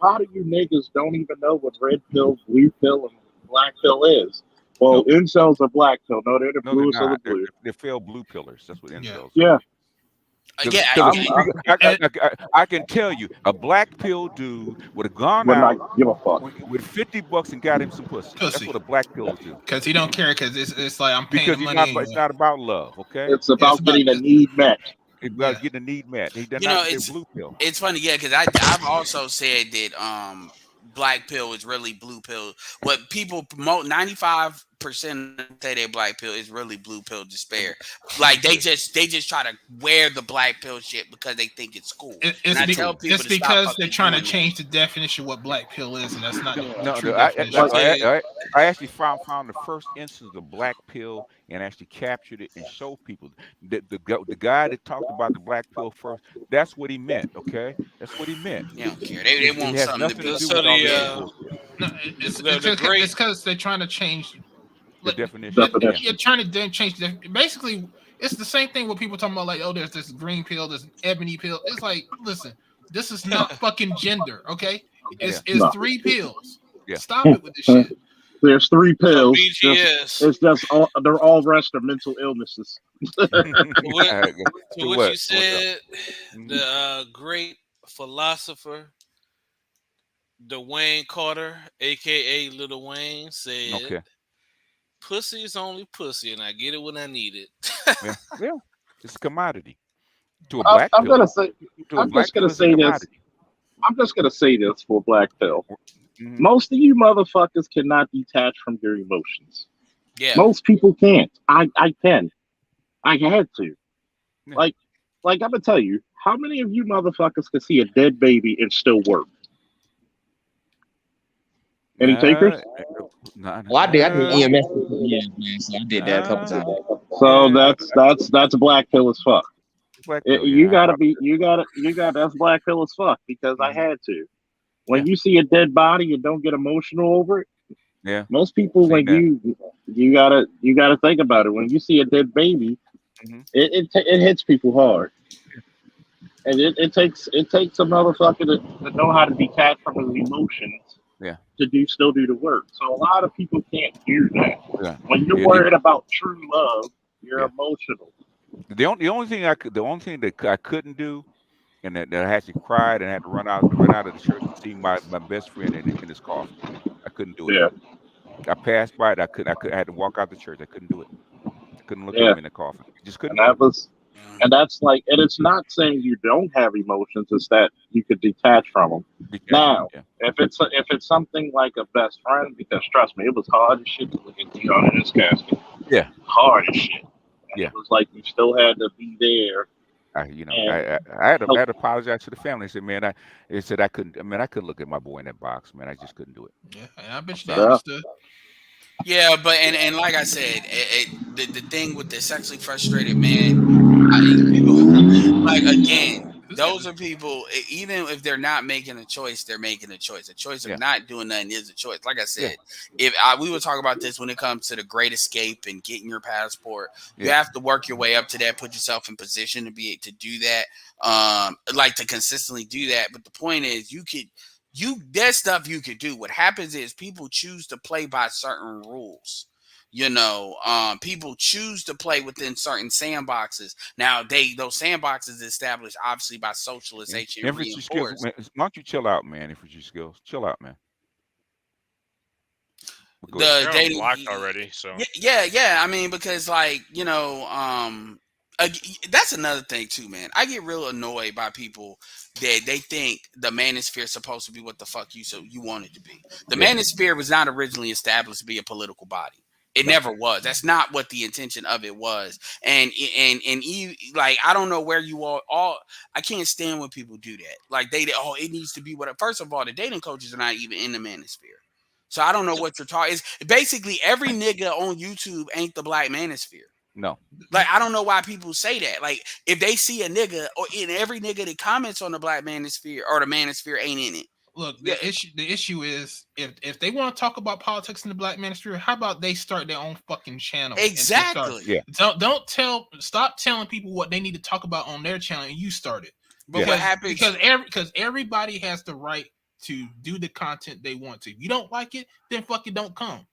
Speaker 10: A lot of you niggas don't even know what red pill, blue pill, and black pill is. Well, incels are black pill. No, they're the
Speaker 12: No, they're
Speaker 10: bluest of the
Speaker 12: not.
Speaker 10: blue.
Speaker 12: They're failed blue pillars. That's what incels are.
Speaker 10: Yeah.
Speaker 12: I can tell you, a black pill dude would have gone
Speaker 10: Would
Speaker 12: out
Speaker 10: not give a fuck.
Speaker 12: with $50 and got him some pussy. That's what a black pill do.
Speaker 3: Because he don't care. Because it's like I'm paying
Speaker 12: Because
Speaker 3: the
Speaker 12: he's
Speaker 3: money.
Speaker 12: not. It's not about love. Okay.
Speaker 10: It's about getting a need met.
Speaker 12: It's about getting a need met. They're not blue pill.
Speaker 16: It's funny, yeah, because I've also said that black pill is really blue pill. What people promote, 95% say they black pill is really blue pill despair. Like they just try to wear the black pill shit because they think it's cool.
Speaker 3: It's because they're trying to change the definition of what black pill is, and that's not the true definition.
Speaker 12: I actually found the first instance of black pill and actually captured it and showed people the guy that talked about the black pill first. That's what he meant. Okay, that's what he meant.
Speaker 16: They don't care. They want something to be.
Speaker 12: So
Speaker 3: It's because they're trying to change
Speaker 12: the definition.
Speaker 3: You're trying to change basically. It's the same thing with people talking about like, oh, there's this green pill, this ebony pill. It's like, listen, this is not fucking gender, okay? It's 3 pills.
Speaker 12: Yeah.
Speaker 3: Stop it with this shit.
Speaker 10: There's 3 pills.
Speaker 3: BGS.
Speaker 10: It's just they're all rest of mental illnesses.
Speaker 5: What you said, the great philosopher Dwayne Carter, aka Little Wayne, said, "Pussy is only pussy, and I get it when I need it."
Speaker 12: Yeah, it's a commodity. To a black
Speaker 10: I'm
Speaker 12: pill.
Speaker 10: I'm just gonna say this for black pill. Mm-hmm. Most of you motherfuckers cannot detach from your emotions.
Speaker 16: Yeah.
Speaker 10: Most people can't. I can. I had to. Yeah. Like I'm gonna tell you, how many of you motherfuckers can see a dead baby and still work? Any takers?
Speaker 8: Well, I did EMS for years, man. So I did that a couple times.
Speaker 10: So that's black pill as fuck. You gotta that's black pill as fuck because I had to. When you see a dead body and don't get emotional over it, most people you gotta think about it. When you see a dead baby, it hits people hard, and it takes a motherfucker to know how to detach from his emotions. To still do the work. So a lot of people can't do that. Yeah. When you're worried about true love, you're emotional.
Speaker 12: The only thing that I couldn't do, and that I actually cried and had to run out of the church to see my best friend in his coffin. I couldn't do it.
Speaker 10: Yeah.
Speaker 12: I passed by it. I had to walk out the church. I couldn't do it. I couldn't look at him in the coffin. I just couldn't.
Speaker 10: And that's like, and it's not saying you don't have emotions. It's that you could detach from them. Now, if it's something like a best friend, because trust me, it was hard as shit to look at Dion in his casket.
Speaker 12: Yeah,
Speaker 10: hard as shit. And it was like you still had to be there.
Speaker 12: I had to apologize to the family. I said, man, I couldn't. I mean, I couldn't look at my boy in that box, man. I just couldn't do it.
Speaker 3: Yeah, and I bet you they understood.
Speaker 16: Yeah, but and like I said, the thing with the sexually frustrated man, like again, those are people. Even if they're not making a choice, they're making a choice. A choice of not doing nothing is a choice. Like I said, we would talk about this when it comes to the Great Escape and getting your passport. You have to work your way up to that, put yourself in position to be able to do that, like to consistently do that. But the point is, there's stuff you could do. What happens is people choose to play by certain rules. People choose to play within certain sandboxes. Now, those sandboxes established obviously by socialization.
Speaker 12: Infantry skills, man. Why don't you chill out, man? Infantry skills, chill out, man.
Speaker 15: They're unlocked already, so
Speaker 16: yeah. I mean, because that's another thing too, man. I get real annoyed by people that they think the manosphere is supposed to be what the fuck you want it to be. The manosphere was not originally established to be a political body. It never was. That's not what the intention of it was. And like, I don't know where you all I can't stand when people do that. Like it needs to be what. First of all, the dating coaches are not even in the manosphere. So I don't know what you're talking. It's basically every nigga on YouTube ain't the Black Manosphere.
Speaker 12: No.
Speaker 16: Like, I don't know why people say that. Like, if they see a nigga, or in every nigga that comments on the Black Manosphere or the Manosphere ain't in it.
Speaker 3: Look, the issue is if they want to talk about politics in the Black Manosphere, how about they start their own fucking channel?
Speaker 16: Exactly.
Speaker 3: Stop telling people what they need to talk about on their channel, and you start it.
Speaker 16: But what happens?
Speaker 3: Because everybody has the right to do the content they want to. If you don't like it, then fucking don't come.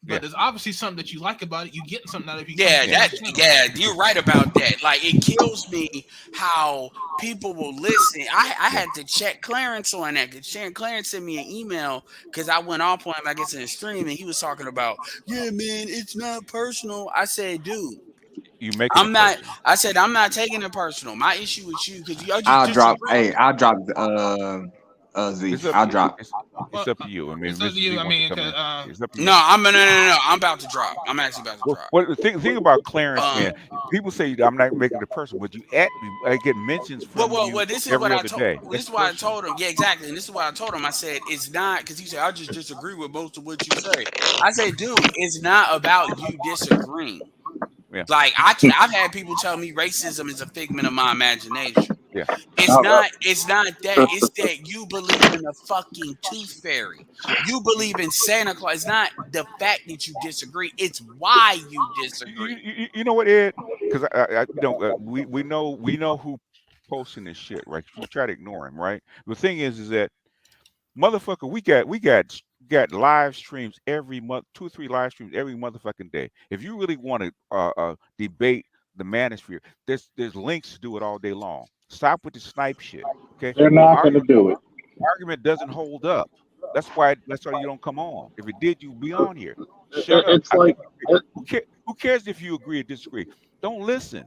Speaker 3: But there's obviously something that you like about it. You getting something out of it.
Speaker 16: You're right about that. Like, it kills me how people will listen. I had to check Clarence on that because Clarence sent me an email because I went off on him, I guess, in a stream, and he was talking about, yeah, man, it's not personal. I said, dude, I'm not taking it personal. My issue with you because
Speaker 8: I'll drop Z. I'll drop.
Speaker 12: It's up to you. I mean,
Speaker 3: it's up to you. I mean,
Speaker 12: it's up to you.
Speaker 16: No, I'm about to drop. I'm actually about to drop.
Speaker 12: Well, the thing about Clarence, man, people say I'm not making it personal, but I get mentions from you
Speaker 16: this is
Speaker 12: every
Speaker 16: what
Speaker 12: other day.
Speaker 16: This is why I told him. Yeah, exactly. And this is why I told him. I said it's not because he said I just disagree with most of what you say. I said, dude, it's not about you disagreeing.
Speaker 12: Yeah.
Speaker 16: Like I've had people tell me racism is a figment of my imagination.
Speaker 12: Yeah.
Speaker 16: It's not that. It's that you believe in a fucking tooth fairy. You believe in Santa Claus. It's not the fact that you disagree. It's why you disagree.
Speaker 12: You know what, Ed? Because we know who posting this shit, right? You try to ignore him, right? The thing is that motherfucker, we got live streams every month, 2 or 3 live streams every motherfucking day. If you really want to debate the manosphere, there's links to do it all day long. Stop with the snipe shit. Okay,
Speaker 10: they're not going to do it.
Speaker 12: Argument doesn't hold up. That's why you don't come on. If it did, you'd be on here. Shut up.
Speaker 10: It's like
Speaker 12: who cares if you agree or disagree? Don't listen.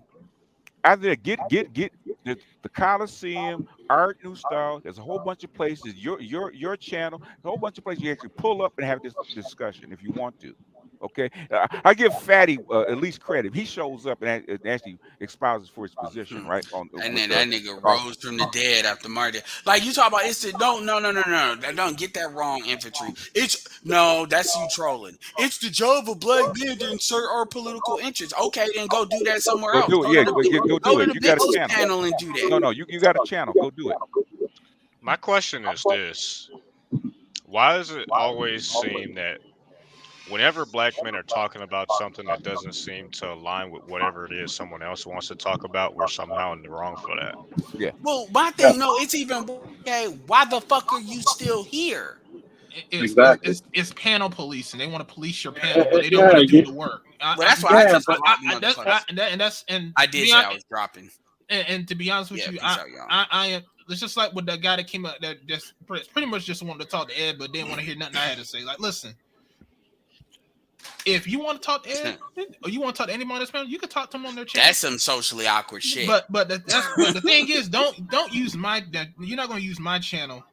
Speaker 12: Either get the Coliseum, Art New Style. There's a whole bunch of places. Your channel, a whole bunch of places you actually pull up and have this discussion if you want to. Okay, I give Fatty at least credit. He shows up and actually espouses for his position, right?
Speaker 16: And then that nigga rose from the dead after Marty. Like you talk about, it's the no. Don't get that wrong, infantry. That's you trolling. It's the job of black men to insert our political interests. Okay, then go do that somewhere else.
Speaker 12: Go do it. Go do it. You got a
Speaker 16: channel and do that.
Speaker 12: No, you got a channel. Go do it.
Speaker 15: My question is this: why does it always seem that whenever black men are talking about something that doesn't seem to align with whatever it is someone else wants to talk about, we're somehow in the wrong for that?
Speaker 12: Yeah.
Speaker 16: Well, my thing, it's even okay. Why the fuck are you still here?
Speaker 3: It's panel policing. They want to police your panel, but they don't want to do the work.
Speaker 16: That's why I did say I was dropping.
Speaker 3: And to be honest with you, I am. It's just like with that guy that came out that just pretty much just wanted to talk to Ed, but didn't want to hear nothing I had to say. Like, listen, if you want to talk to Ed or you want to talk to anybody on this panel, you can talk to them on their channel.
Speaker 16: That's some socially awkward shit.
Speaker 3: But the thing is, don't use you're not going to use my channel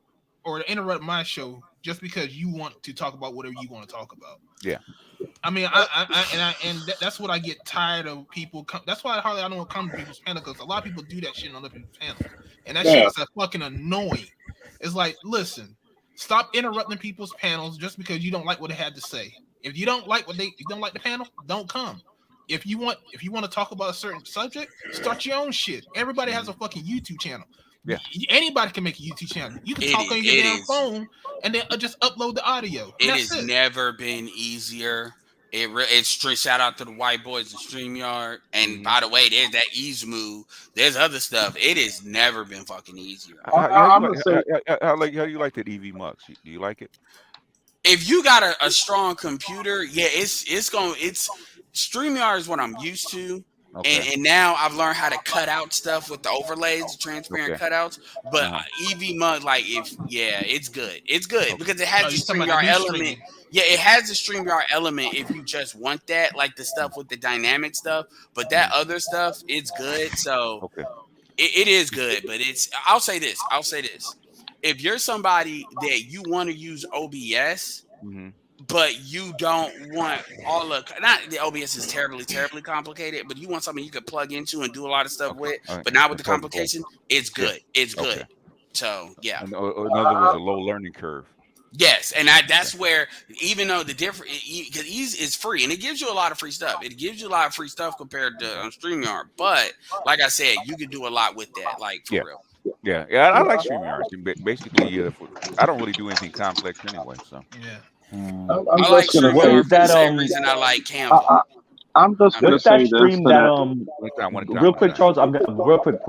Speaker 3: or to interrupt my show just because you want to talk about whatever you want to talk about.
Speaker 12: Yeah.
Speaker 3: I mean, that's what I get tired of people. That's why I don't want to come to people's panel because a lot of people do that shit on other people's panels, and that shit is fucking annoying. It's like, listen, stop interrupting people's panels just because you don't like what they had to say. If you don't like you don't like the panel, don't come. If you want to talk about a certain subject, start your own shit. Everybody has a fucking YouTube channel.
Speaker 12: Yeah.
Speaker 3: Anybody can make a YouTube channel. You can talk on your damn phone and then just upload the audio.
Speaker 16: It has never been easier. It's shout out to the white boys in StreamYard. And by the way, there's that ease move. There's other stuff. It has never been fucking easier.
Speaker 12: How do you like that EV Mux? Do you like it?
Speaker 16: If you got a strong computer, it's StreamYard is what I'm used to. Okay. And now I've learned how to cut out stuff with the overlays, the transparent cutouts. But EV Mug, it's good. It's good because it has the StreamYard element. Yeah, it has the StreamYard element if you just want that, like the stuff with the dynamic stuff. But that other stuff, it's good. So it is good. But I'll say this. If you're somebody that you want to use OBS, but you don't want not the OBS is terribly complicated, but you want something you could plug into and do a lot of stuff with, but not with the complication, it's good. It's good. So, yeah.
Speaker 12: In other words, a low learning curve.
Speaker 16: Yes, and that's where, even though the different, because it's free and it gives you a lot of free stuff. It gives you a lot of free stuff compared to StreamYard. But like I said, you can do a lot with that, like for real.
Speaker 12: Yeah, I like StreamYard. Basically, I don't really do anything complex anyway. So
Speaker 3: yeah,
Speaker 16: I like StreamYard for the same reason I like Canva.
Speaker 10: I'm just gonna
Speaker 19: What's that
Speaker 10: say this
Speaker 19: stream
Speaker 10: to
Speaker 19: that real quick, Charles? I'm gonna real quick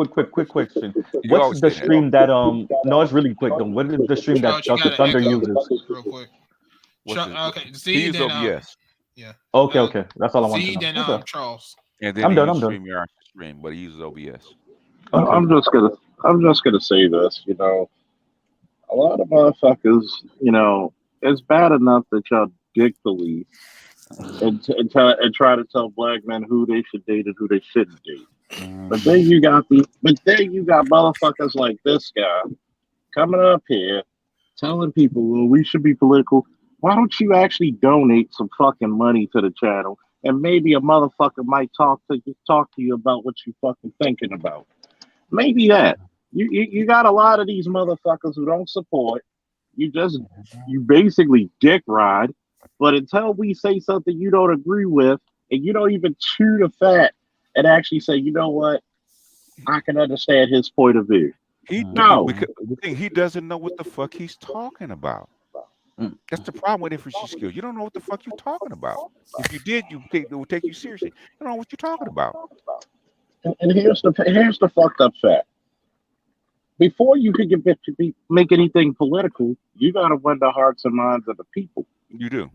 Speaker 19: question.
Speaker 12: You
Speaker 19: What's
Speaker 12: always
Speaker 19: the
Speaker 12: say that.
Speaker 19: stream that no, it's really quick though. What is the stream that
Speaker 3: Charles, you
Speaker 19: Dr.
Speaker 3: gotta
Speaker 19: Thunder
Speaker 3: echo
Speaker 19: uses?
Speaker 3: real quick. Okay,
Speaker 12: He
Speaker 3: Z,
Speaker 12: uses
Speaker 3: then
Speaker 12: OBS.
Speaker 3: yeah.
Speaker 19: Okay. That's all I want to
Speaker 3: Z,
Speaker 19: know.
Speaker 3: then
Speaker 19: Okay.
Speaker 3: Charles.
Speaker 12: And then
Speaker 19: I'm
Speaker 12: he
Speaker 19: done.
Speaker 12: uses StreamYard to stream, but he uses OBS.
Speaker 19: Okay.
Speaker 10: I'm just gonna say this. You know, a lot of motherfuckers. You know, it's bad enough that y'all dick believe and try to tell black men who they should date and who they shouldn't date. But then you got motherfuckers like this guy coming up here telling people, well, we should be political. Why don't you actually donate some fucking money to the channel, and maybe a motherfucker might talk to you about what you fucking thinking about. Maybe that. You got a lot of these motherfuckers who don't support. You basically dick ride. But until we say something you don't agree with, and you don't even chew the fat and actually say, you know what, I can understand his point of view.
Speaker 12: The thing, he doesn't know what the fuck he's talking about. That's the problem with infantry skills. You don't know what the fuck you're talking about. If you did, it would take you seriously. You don't know what you're talking about.
Speaker 10: And here's the fucked up fact. Before you could make anything political, you gotta win the hearts and minds of the people.
Speaker 12: You do.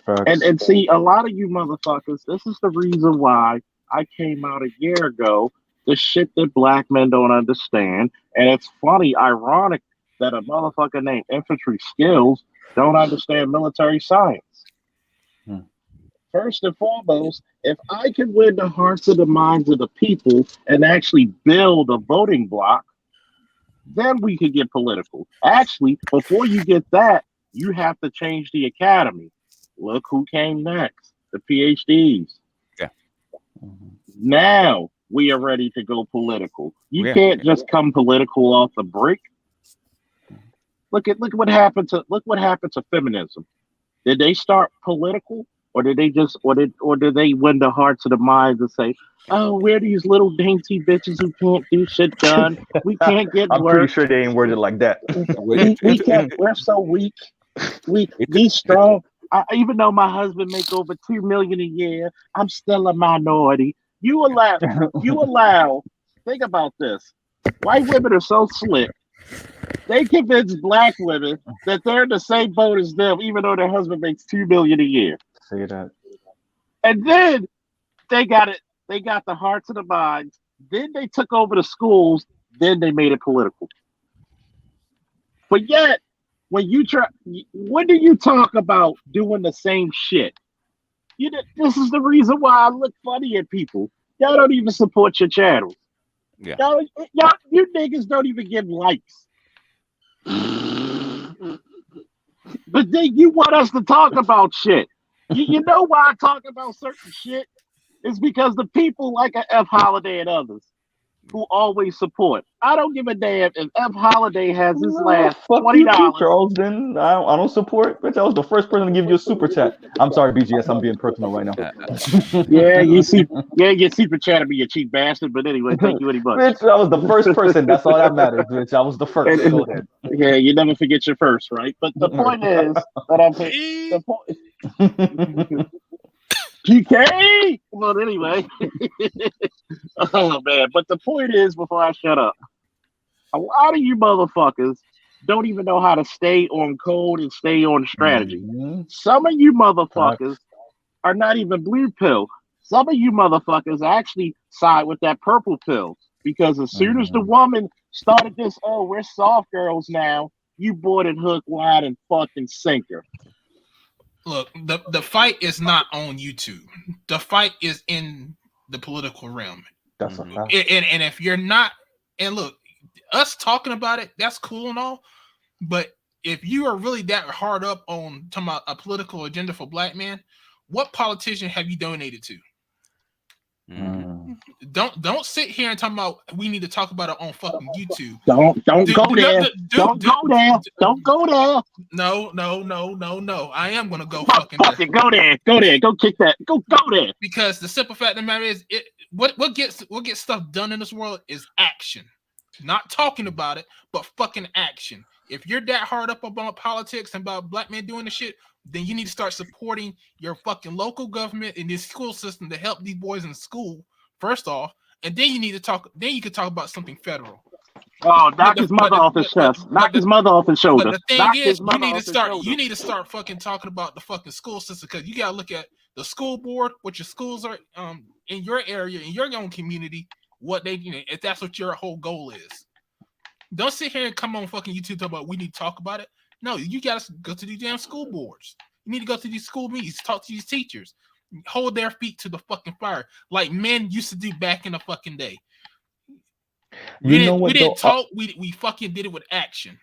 Speaker 10: And see, a lot of you motherfuckers, this is the reason why I came out a year ago. The shit that black men don't understand. And it's funny, ironic, that a motherfucker named Infantry Skills don't understand military science. First and foremost, if I can win the hearts and the minds of the people and actually build a voting bloc, then we can get political. Actually, before you get that, you have to change the academy. Look who came next, the PhDs.
Speaker 12: Yeah.
Speaker 10: Now we are ready to go political. You can't just come political off the break. Look what happened to feminism. Did they start political, or did they just or did they win the hearts of the minds and say, oh, we're these little dainty bitches who can't do shit done. We can't get
Speaker 19: I'm
Speaker 10: work.
Speaker 19: pretty sure they ain't worded like that.
Speaker 10: we can't. We're so weak. We be strong. Even though my husband make over $2 million a year, I'm still a minority. You allow. Think about this. White women are so slick. They convince black women that they're in the same boat as them, even though their husband makes $2 million a year.
Speaker 19: Say that.
Speaker 10: And then they got it. They got the hearts and the minds. Then they took over the schools. Then they made it political. But yet, when do you talk about doing the same shit? This is the reason why I look funny at people. Y'all don't even support your channel.
Speaker 12: Yeah.
Speaker 10: Y'all, you niggas don't even give likes. But then you want us to talk about shit. You know why I talk about certain shit? It's because the people like a F. Holiday and others who always support. I don't give a damn if F. Holiday has his last $20.
Speaker 19: Charles, then I don't support. Bitch, I was the first person to give you a super chat. I'm sorry, BGS. I'm being personal right now.
Speaker 10: you super chat to be a cheap bastard. But anyway, thank you very much.
Speaker 19: Bitch, I was the first person. That's all that matters, bitch. I was the first. Go ahead.
Speaker 10: Yeah, you never forget your first, right? But the point is that I'm the point. PK. Well, anyway. Oh man! But the point is, before I shut up, a lot of you motherfuckers don't even know how to stay on code and stay on strategy. Some of you motherfuckers are not even blue pill. Some of you motherfuckers actually side with that purple pill, because as soon as the woman started this, oh, we're soft girls now, you bought it hook, line, and fucking sinker.
Speaker 3: Look, the fight is not on YouTube. The fight is in the political realm.
Speaker 19: That's a fact.
Speaker 3: And if you're not, and look, us talking about it, that's cool and all, but if you are really that hard up on talking about a political agenda for black men, what politician have you donated to? Don't sit here and talk about we need to talk about it on fucking YouTube.
Speaker 10: Don't go there. Don't go there. Don't go there.
Speaker 3: No. I am gonna go fucking there.
Speaker 10: Go there. Go kick that. Go there.
Speaker 3: Because the simple fact of the matter is, what gets stuff done in this world is action. Not talking about it, but fucking action. If you're that hard up about politics and about black men doing the shit, then you need to start supporting your fucking local government and this school system to help these boys in school, first off, and then you need to talk. Then you can talk about something federal.
Speaker 10: Oh, knock his mother off his chest. Knock his mother off his shoulder.
Speaker 3: But the thing is, you need to start fucking talking about the fucking school system, because you gotta look at the school board, what your schools are in your area, in your own community, what they, if that's what your whole goal is. Don't sit here and come on fucking YouTube talk about we need to talk about it. No, you gotta go to these damn school boards. You need to go to these school meetings, talk to these teachers, hold their feet to the fucking fire, like men used to do back in the fucking day. We didn't talk. We fucking did it with action.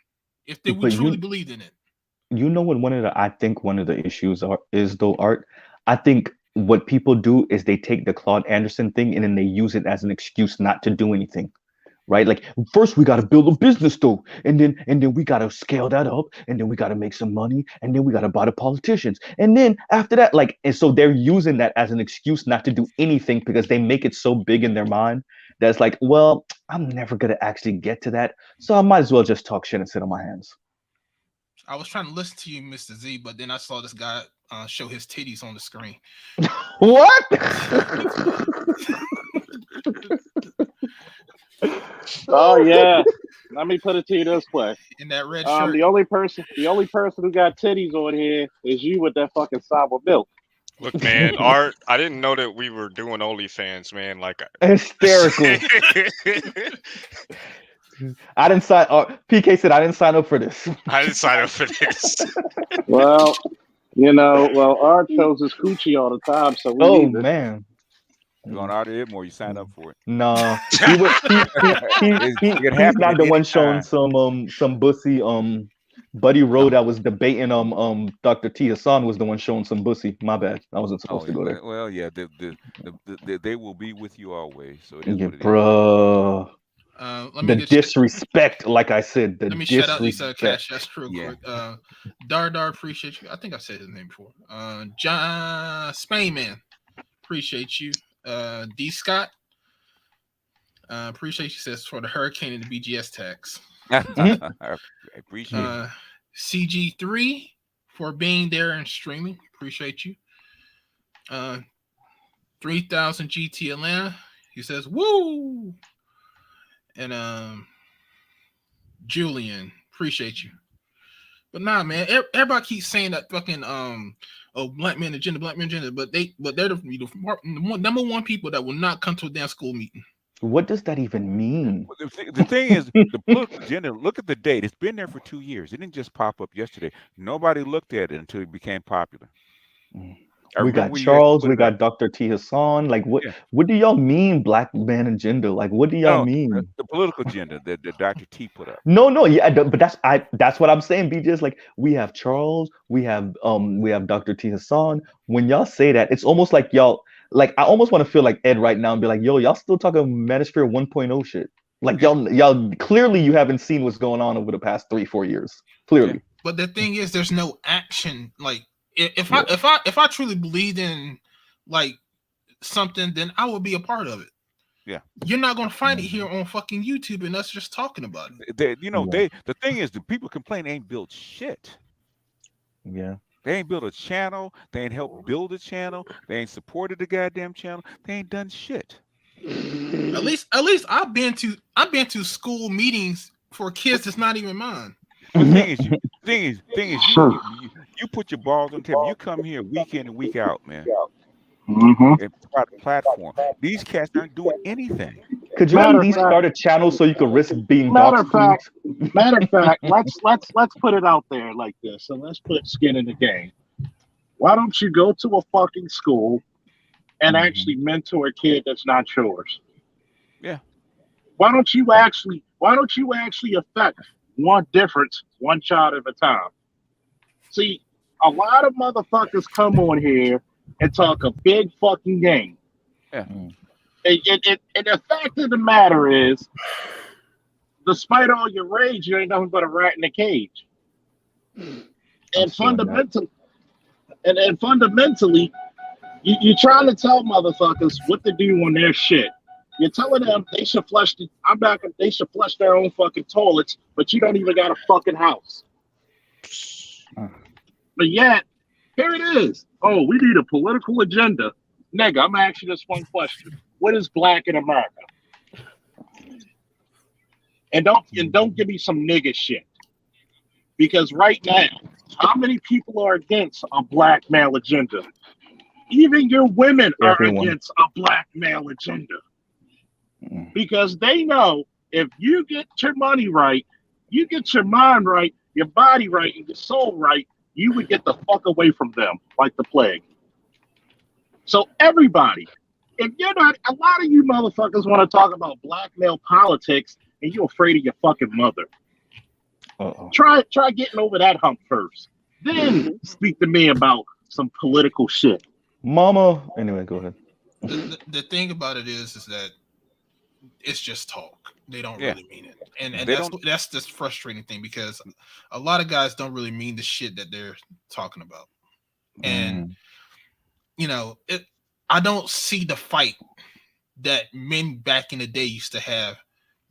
Speaker 3: If we truly believed in it.
Speaker 19: You know what? I think one of the issues is though, Art. I think what people do is they take the Claude Anderson thing and then they use it as an excuse not to do anything. Right? Like, first we got to build a business though, and then we got to scale that up, and then we got to make some money, and then we got to buy the politicians, and then after that, like, and so they're using that as an excuse not to do anything because they make it so big in their mind that it's like, well, I'm never gonna actually get to that, so I might as well just talk shit and sit on my hands.
Speaker 3: I was trying to listen to you, Mr. Z, but then I saw this guy show his titties on the screen.
Speaker 19: What?
Speaker 10: Oh yeah. Let me put it to you this way.
Speaker 3: In that red shirt.
Speaker 10: The only person who got titties on here is you with that fucking sour milk.
Speaker 15: Look, man, Art, I didn't know that we were doing OnlyFans, man. Like
Speaker 19: hysterical. I didn't sign. PK said I didn't sign up for this.
Speaker 15: I didn't sign up for this.
Speaker 10: Well, Art shows his coochie all the time, so
Speaker 19: man.
Speaker 12: You on Art more, you sign up for it.
Speaker 19: No, he's not the one showing some bussy. Buddy Rowe that was debating Dr. T. Hassan was the one showing some bussy. My bad, I wasn't supposed to go there.
Speaker 12: Well, yeah, they will be with you always. So it is what it
Speaker 19: bro. The disrespect, like I said,
Speaker 3: let me shout out these cash. That's true. Yeah. Quick. Dar, appreciate you. I think I said his name before. John Spainman, appreciate you. D Scott, appreciate you. Says for the hurricane and the BGS tax.
Speaker 12: I appreciate it.
Speaker 3: CG3 for being there and streaming. Appreciate you. 3000 GT Atlanta. He says, "Woo!" And Julian, appreciate you. But nah, man, everybody keeps saying that fucking black men agenda, but they're the number one people that will not come to a damn school meeting.
Speaker 19: What does that even mean?
Speaker 12: The thing is, the political agenda, look at the date. It's been there for 2 years. It didn't just pop up yesterday. Nobody looked at it until it became popular.
Speaker 19: We got Charles, we got Dr. T. Hassan. Like, what do y'all mean, black man agenda? Like, what do y'all mean?
Speaker 12: The political agenda that Dr. T put up.
Speaker 19: No, yeah, but that's what I'm saying, BJ. Is like we have Charles, we have Dr. T. Hassan. When y'all say that, it's almost like y'all, like, I almost want to feel like Ed right now and be like, yo, y'all still talking Manosphere 1.0 shit. Like y'all clearly you haven't seen what's going on over the past 3-4 years. Clearly.
Speaker 3: But the thing is, there's no action. Like, if I truly believed in like something, then I would be a part of it.
Speaker 12: Yeah,
Speaker 3: you're not gonna find it here on fucking YouTube and us just talking about it.
Speaker 12: The thing is, the people complain they ain't built shit.
Speaker 19: Yeah,
Speaker 12: they ain't built a channel. They ain't helped build a channel. They ain't supported the goddamn channel. They ain't done shit.
Speaker 3: At least I've been to school meetings for kids that's not even mine.
Speaker 12: The thing is, you put your balls on the table. You come here week in and week out, man.
Speaker 10: Mm-hmm.
Speaker 12: And provide a platform. These cats aren't doing anything.
Speaker 19: Could you at least start a channel so you could risk being
Speaker 10: matter of fact, let's put it out there like this, and let's put skin in the game. Why don't you go to a fucking school and actually mentor a kid that's not yours?
Speaker 12: Yeah.
Speaker 10: Why don't you actually affect one difference, one child at a time? See, a lot of motherfuckers come on here and talk a big fucking game.
Speaker 12: Yeah.
Speaker 10: And the fact of the matter is, despite all your rage, you ain't nothing but a rat in a cage. And fundamentally, you're trying to tell motherfuckers what to do on their shit. You're telling them they should flush they should flush their own fucking toilets, but you don't even got a fucking house. But yet, here it is. Oh, we need a political agenda. Nigga, I'm gonna ask you this one question. What is black in America? And don't give me some nigga shit. Because right now, how many people are against a black male agenda? Even your women are against a black male agenda. Because they know if you get your money right, you get your mind right, your body right, and your soul right, you would get the fuck away from them like the plague. So everybody, if you're not, a lot of you motherfuckers want to talk about black male politics and you're afraid of your fucking mother. Try getting over that hump first. Then speak to me about some political shit.
Speaker 19: Mama. Anyway, go ahead.
Speaker 3: The thing about it is that it's just talk. They don't really mean it. And that's the frustrating thing, because a lot of guys don't really mean the shit that they're talking about. And I don't see the fight that men back in the day used to have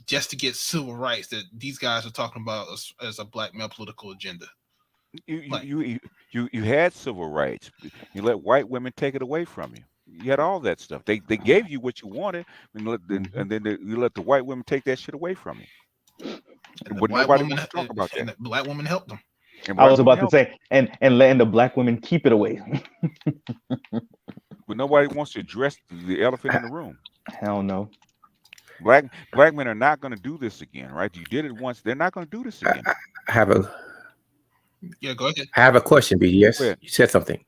Speaker 3: just to get civil rights that these guys are talking about as a black male political agenda.
Speaker 12: You had civil rights. You let white women take it away from you. You had all that stuff. They gave you what you wanted, and then you let the white women take that shit away from you. But nobody wants to talk about that.
Speaker 3: And the black women helped them.
Speaker 19: I was about to say, and letting the black women keep it away.
Speaker 12: But nobody wants to address the elephant in the room.
Speaker 19: Hell no.
Speaker 12: Black men are not going to do this again, right? You did it once. They're not going to do this again.
Speaker 20: I have a
Speaker 3: go ahead.
Speaker 20: I have a question, BDS. You said something.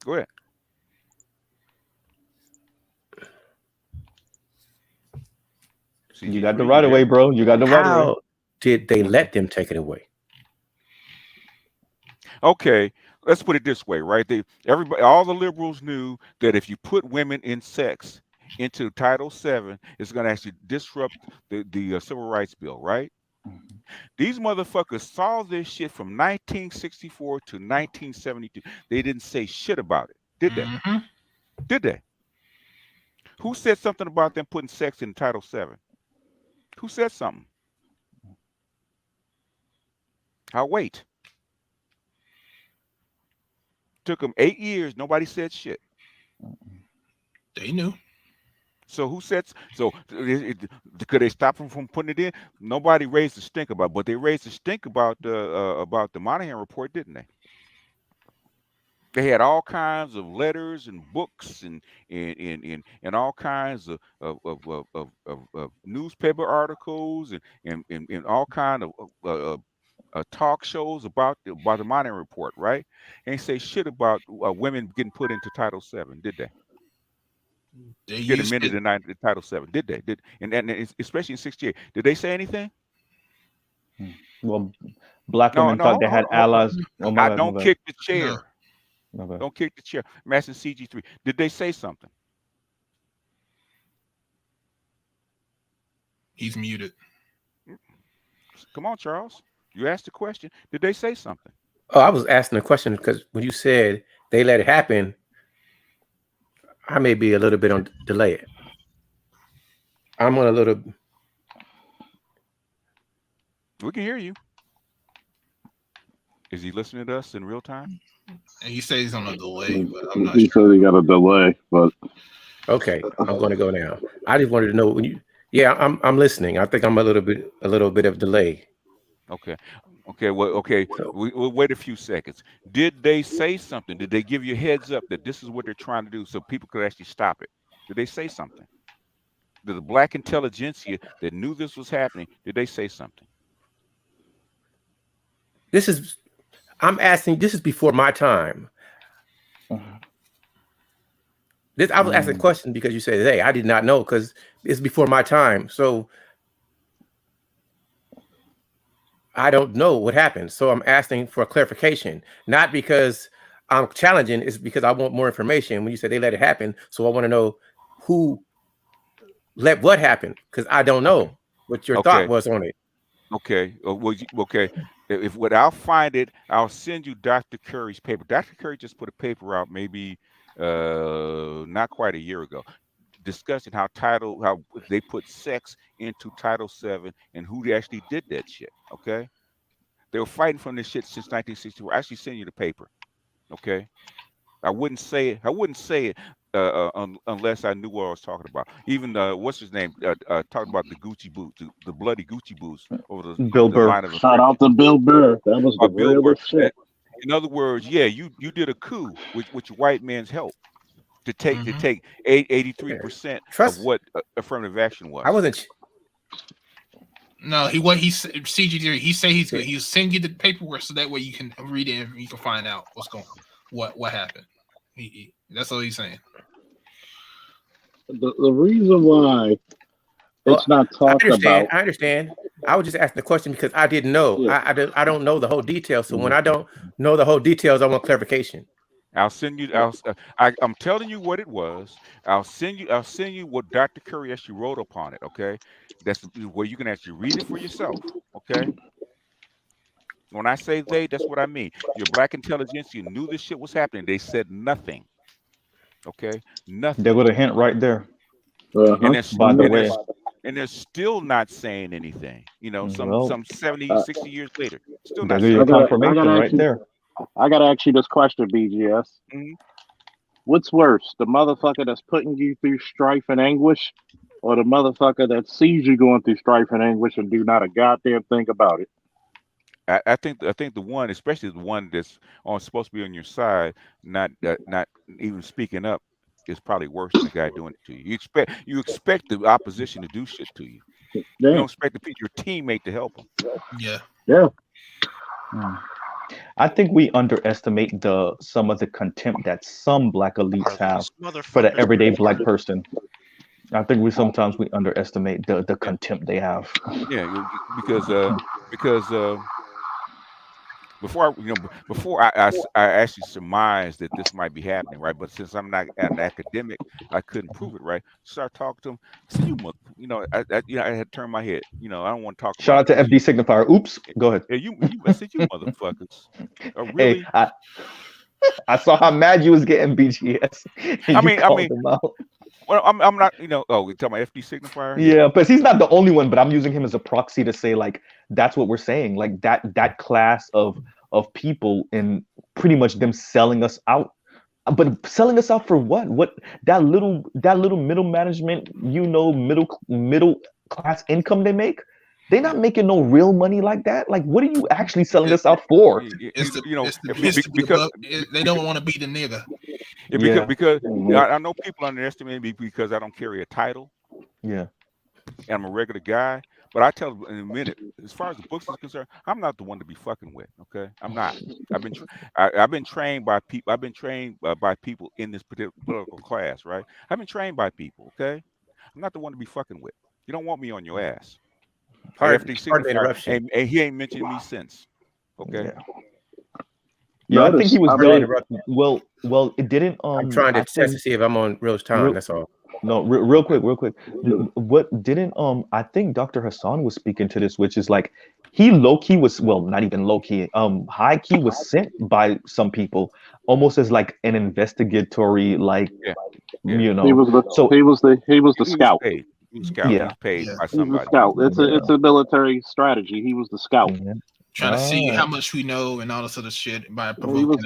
Speaker 12: Go ahead.
Speaker 19: You got the right away, bro. You got the right away.
Speaker 20: How did they let them take it away?
Speaker 12: Okay, let's put it this way, right? All the liberals knew that if you put women in sex into Title VII, it's going to actually disrupt the Civil Rights Bill, right? These motherfuckers saw this shit from 1964 to 1972. They didn't say shit about it, did they? Did they? Who said something about them putting sex in Title VII? Who said something? I'll wait. Took them 8 years. Nobody said shit.
Speaker 3: They knew.
Speaker 12: So who said so? Could they stop them from putting it in? Nobody raised a stink about it, but they raised a stink about the Monahan report, didn't they? They had all kinds of letters and books and all kinds of newspaper articles and all kind of talk shows about the Monahan report, right? Ain't say shit about women getting put into Title VII, did they?
Speaker 3: They
Speaker 12: get amended in Title VII, did they? And especially in '68, did they say anything?
Speaker 19: Well, black women thought they had allies.
Speaker 12: Don't kick the chair. Don't kick the chair. I'm asking CG3. Did they say something?
Speaker 3: He's muted.
Speaker 12: Come on, Charles. You asked the question. Did they say something?
Speaker 20: Oh, I was asking a question because when you said they let it happen, I may be a little bit on delay. I'm on a little.
Speaker 12: We can hear you. Is he listening to us in real time?
Speaker 3: And he says he's on a delay, but I'm not
Speaker 2: He said he got a delay, but
Speaker 20: okay, I'm going to go now. I just wanted to know when you. Yeah, I'm listening. I think I'm a little bit of delay.
Speaker 12: Okay. We'll wait a few seconds. Did they say something? Did they give you a heads up that this is what they're trying to do so people could actually stop it? Did they say something? Did the black intelligentsia that knew this was happening, did they say something?
Speaker 20: I'm asking, this is before my time. I was asking a question because you said, hey, I did not know because it's before my time. So I don't know what happened. So I'm asking for a clarification, not because I'm challenging, it's because I want more information. When you said they let it happen, so I want to know who let what happen, because I don't know what your thought was on it.
Speaker 12: Okay. Okay. If I'll find it, I'll send you Dr. Curry's paper. Dr. Curry just put a paper out maybe not quite a year ago, discussing how they put sex into Title VII and who actually did that shit. Okay. They were fighting from this shit since 1964. I actually send you the paper. Okay. I wouldn't say it unless I knew what I was talking about. Even what's his name talked about the Gucci boots, the bloody Gucci boots over the
Speaker 19: Bill Burr.
Speaker 12: line of
Speaker 10: Shout out to Bill Burr. That was the
Speaker 12: Bill Burr.
Speaker 10: realest shit.
Speaker 12: In other words, yeah, you did a coup with your white man's help to take 83% of what affirmative action was.
Speaker 20: I wasn't.
Speaker 3: No, CG3. He say he'll send you the paperwork so that way you can read it and you can find out what happened. That's all he's saying.
Speaker 10: The reason why it's not talked about.
Speaker 20: I understand. I was just asking the question because I didn't know. Yeah. I don't know the whole details. So when I don't know the whole details, I want clarification.
Speaker 12: I'll send you. I'm telling you what it was. I'll send you what Dr. Curry actually wrote upon it. Okay, that's where you can actually read it for yourself. Okay. When I say they, that's what I mean. Your black intelligentsia knew this shit was happening. They said nothing. Okay, nothing.
Speaker 19: There was a hint right there.
Speaker 12: And they're still not saying anything. You know, some 70, 60 years later, still not saying
Speaker 19: confirmation right there.
Speaker 10: I gotta ask you this question, BGS. Mm-hmm. What's worse, the motherfucker that's putting you through strife and anguish, or the motherfucker that sees you going through strife and anguish and do not a goddamn thing about it?
Speaker 12: I think the one, especially the one that's supposed to be on your side, not even speaking up, is probably worse than the guy doing it to you. You expect the opposition to do shit to you. Yeah. You don't expect your teammate to help them.
Speaker 10: Yeah.
Speaker 19: I think we underestimate some of the contempt that some black elites have for the everyday black person. I think sometimes we underestimate the contempt they have.
Speaker 12: Yeah, because before I actually surmised that this might be happening, right? But since I'm not an academic, I couldn't prove it, right? Start talking to him. I said, I had turned my head. I don't want to talk.
Speaker 19: Shout out to FD Signifier. Oops, go ahead.
Speaker 12: Yeah, I said, you motherfuckers. Really?
Speaker 19: Hey, I saw how mad you was getting, BGS.
Speaker 12: I mean, well, I'm not. Oh, you talking about FD Signifier?
Speaker 19: Yeah, but he's not the only one. But I'm using him as a proxy to say like that's what we're saying. Like that class of people and pretty much them selling us out. But selling us out for what? What that little middle management, middle class income they make? They're not making no real money like that. Like, what are you actually selling us out for?
Speaker 3: Because they don't want to be the nigga.
Speaker 12: Because I know people underestimate me because I don't carry a title.
Speaker 19: Yeah.
Speaker 12: And I'm a regular guy. But I tell them in a minute, as far as the books is concerned, I'm not the one to be fucking with. Okay, I'm not. I've been trained by people. I've been trained by people in this political class, right? I've been trained by people. Okay, I'm not the one to be fucking with. You don't want me on your ass.
Speaker 20: Pardon the interruption.
Speaker 12: And he ain't mentioned me since. Okay.
Speaker 19: Yeah, I think he was done. Well, it didn't.
Speaker 20: I'm trying to test to see if I'm on real time. That's all.
Speaker 19: No, real quick. What didn't I think Dr. Hassan was speaking to this, which is like he low key was not even low key, high key was sent by some people almost as like an investigatory
Speaker 10: He was the scout.
Speaker 12: He was scout.
Speaker 19: Yeah.
Speaker 12: He was paid by somebody.
Speaker 10: It's a military strategy. He was the scout.
Speaker 3: Trying to see how much we know and all this other shit by
Speaker 10: he was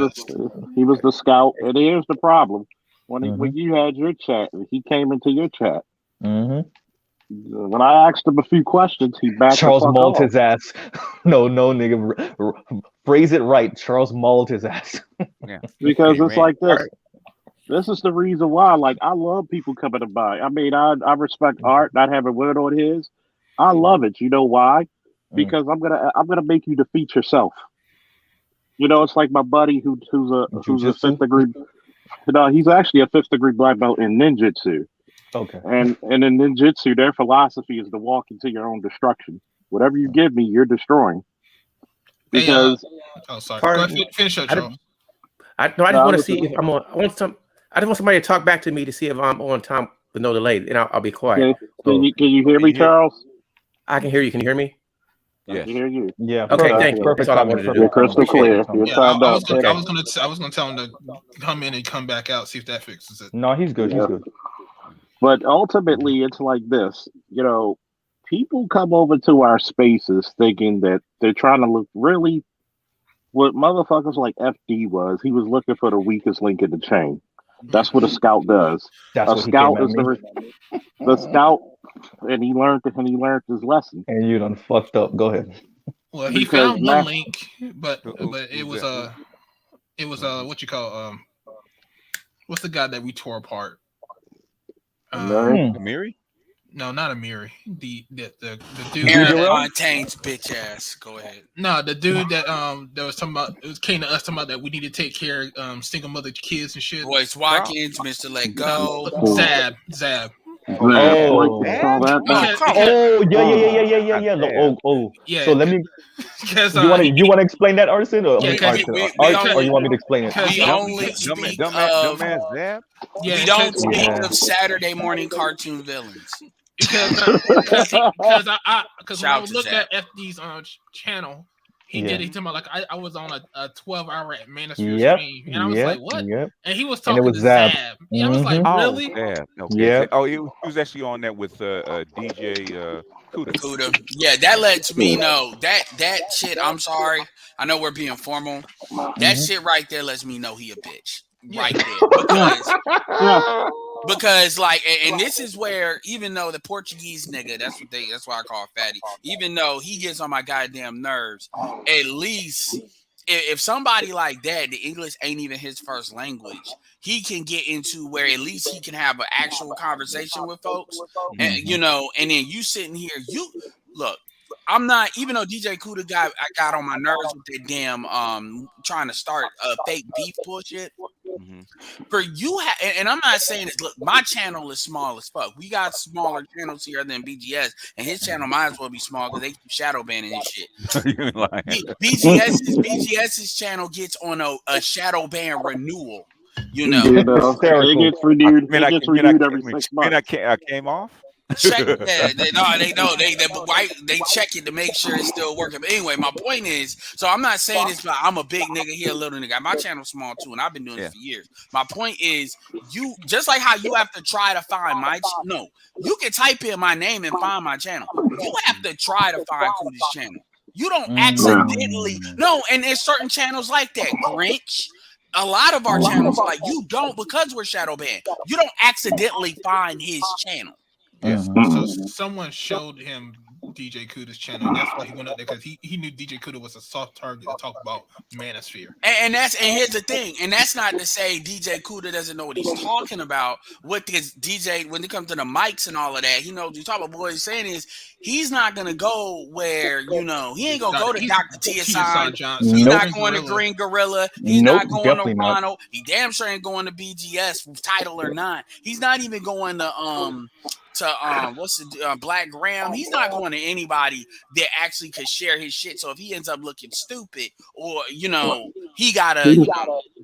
Speaker 10: the scout. And here's the problem. When you had your chat, he came into your chat.
Speaker 19: Mm-hmm.
Speaker 10: When I asked him a few questions, he backed
Speaker 19: Charles
Speaker 10: the fuck
Speaker 19: mauled
Speaker 10: off.
Speaker 19: his ass. No, nigga. Phrase it right. Charles mauled his ass.
Speaker 12: Yeah.
Speaker 10: Because it's like this. This is the reason why. Like, I love people coming to buy. I mean, I respect Art not having word on his. I love it. You know why? Because I'm gonna make you defeat yourself. It's like my buddy who's a 5th degree. No, he's actually a 5th degree black belt in ninjutsu.
Speaker 19: Okay.
Speaker 10: And in ninjutsu, their philosophy is to walk into your own destruction. Whatever you give me, you're destroying. Because
Speaker 3: sorry. Go ahead, finish up, Charles.
Speaker 20: I just want to see if I'm on. I just want somebody to talk back to me to see if I'm on time with no delay, and I'll be quiet.
Speaker 10: Can you hear me, Charles?
Speaker 20: I can hear you. Can you hear me?
Speaker 10: Yeah. I can hear you.
Speaker 19: Yeah.
Speaker 20: Okay.
Speaker 19: Perfect,
Speaker 20: Thank you.
Speaker 19: perfect
Speaker 20: That's all I
Speaker 19: timing,
Speaker 20: wanted to do.
Speaker 19: perfect timing.
Speaker 10: Crystal clear.
Speaker 19: Perfect
Speaker 10: You're
Speaker 19: timing.
Speaker 3: I was
Speaker 10: timed
Speaker 3: gonna tell him to come in and come back out, see if that fixes it.
Speaker 19: No, he's good. He's good.
Speaker 10: But ultimately, it's like this. People come over to our spaces thinking that they're trying to look really what motherfuckers like FD was. He was looking for the weakest link in the chain. That's what a scout does.
Speaker 19: That's
Speaker 10: A
Speaker 19: what he
Speaker 10: scout
Speaker 19: came at
Speaker 10: is
Speaker 19: me.
Speaker 10: the scout, and he learned his lesson.
Speaker 19: And you done fucked up. Go ahead.
Speaker 3: Well, he found one link, but it was what you call what's the guy that we tore apart?
Speaker 12: Amiri?
Speaker 3: No, not Amiri. The dude.
Speaker 16: Aaron Fontaine's bitch ass. Go ahead.
Speaker 3: No, the dude that was talking about, it was came to us talking about that we need to take care of single mother kids and shit.
Speaker 16: Royce Watkins, Mr. Let Go.
Speaker 3: Zab.
Speaker 19: Oh,
Speaker 16: yeah.
Speaker 3: Yeah.
Speaker 19: So let me.
Speaker 3: Because
Speaker 19: you want to explain that, Artisan, or or you want me to explain it?
Speaker 16: We only speak of. We don't speak of Saturday morning cartoon villains.
Speaker 3: Because when I was looking at FD's channel, he did it to me like I was on a 12-hour Manosphere stream, and I was like, "What?" And he was talking to Zab. Yeah, I was like, "Really?"
Speaker 12: Okay. Oh, he was actually on that with DJ Kuda.
Speaker 16: Yeah, that lets me know that shit. I'm sorry, I know we're being formal. That shit right there lets me know he a bitch. Right there, because like, and this is where, even though the Portuguese nigga, that's why I call Fatty, even though he gets on my goddamn nerves, at least if somebody like that, the English ain't even his first language, he can get into where at least he can have an actual conversation with folks, and and then you sitting here, you look. I'm not, even though DJ Kuda I got on my nerves with that damn trying to start fake beef bullshit. For you, and I'm not saying it. Look, my channel is small as fuck. We got smaller channels here than BGS, and his channel might as well be small because they keep shadow banning his shit. BGS's channel gets on a shadow ban renewal.
Speaker 10: It gets renewed. It gets renewed every 6 months.
Speaker 12: I came off.
Speaker 16: Check they check it to make sure it's still working. But anyway, my point is, so I'm not saying this, but I'm a big nigga here, a little nigga. My channel's small too, and I've been doing this for years. My point is, you just like how you have to try to find my no, you can type in my name and find my channel. You have to try to find Kuda's channel. You don't accidentally and there's certain channels like that. Grinch. A lot of our channels, like, you don't, because we're shadow banned, you don't accidentally find his channel.
Speaker 3: So someone showed him DJ Kuda's channel, and that's why he went up there, because he knew DJ Kuda was a soft target to talk about Manosphere.
Speaker 16: And here's the thing, and that's not to say DJ Kuda doesn't know what he's talking about. With his DJ, when it comes to the mics and all of that, he knows what he's talking about. What he's saying is, he's not gonna go where, he ain't gonna go to Dr. T.S.I. He's not going to Green Gorilla. He's not going to Ronald. He damn sure ain't going to BGS, title or not. He's not even going to Black Graham. He's not going to anybody that actually could share his shit. So if he ends up looking stupid, or he gotta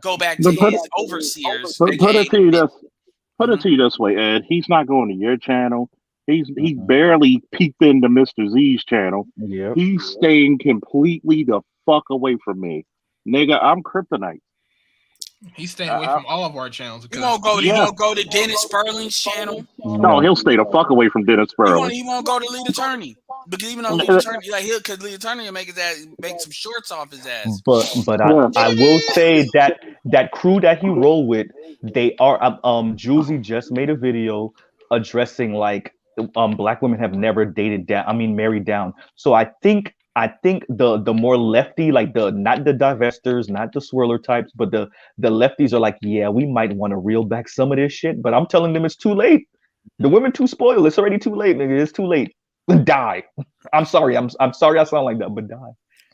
Speaker 16: go back to his overseers.
Speaker 10: Put it to you this way, Ed. He's not going to your channel. He barely peeked into Mr. Z's channel.
Speaker 19: Yep.
Speaker 10: He's staying completely the fuck away from me, nigga. I'm kryptonite.
Speaker 3: He's staying away from all of our channels.
Speaker 16: You won't go to Dennis Sperling's channel.
Speaker 10: No, he'll stay the fuck away from Dennis Sperling.
Speaker 16: He won't go to Lead Attorney, because even though Lead Attorney, because Lead Attorney will make some shorts off his ass.
Speaker 19: But I will say that crew that he rolled with, they are Juicy just made a video addressing like Black women have never married down. So I think the more lefty, like not the divestors, not the swirler types, but the lefties are like, yeah, we might want to reel back some of this shit, but I'm telling them it's too late. The women too spoiled. It's already too late, nigga. It's too late. Die. I'm sorry. I'm sorry I sound like that, but die.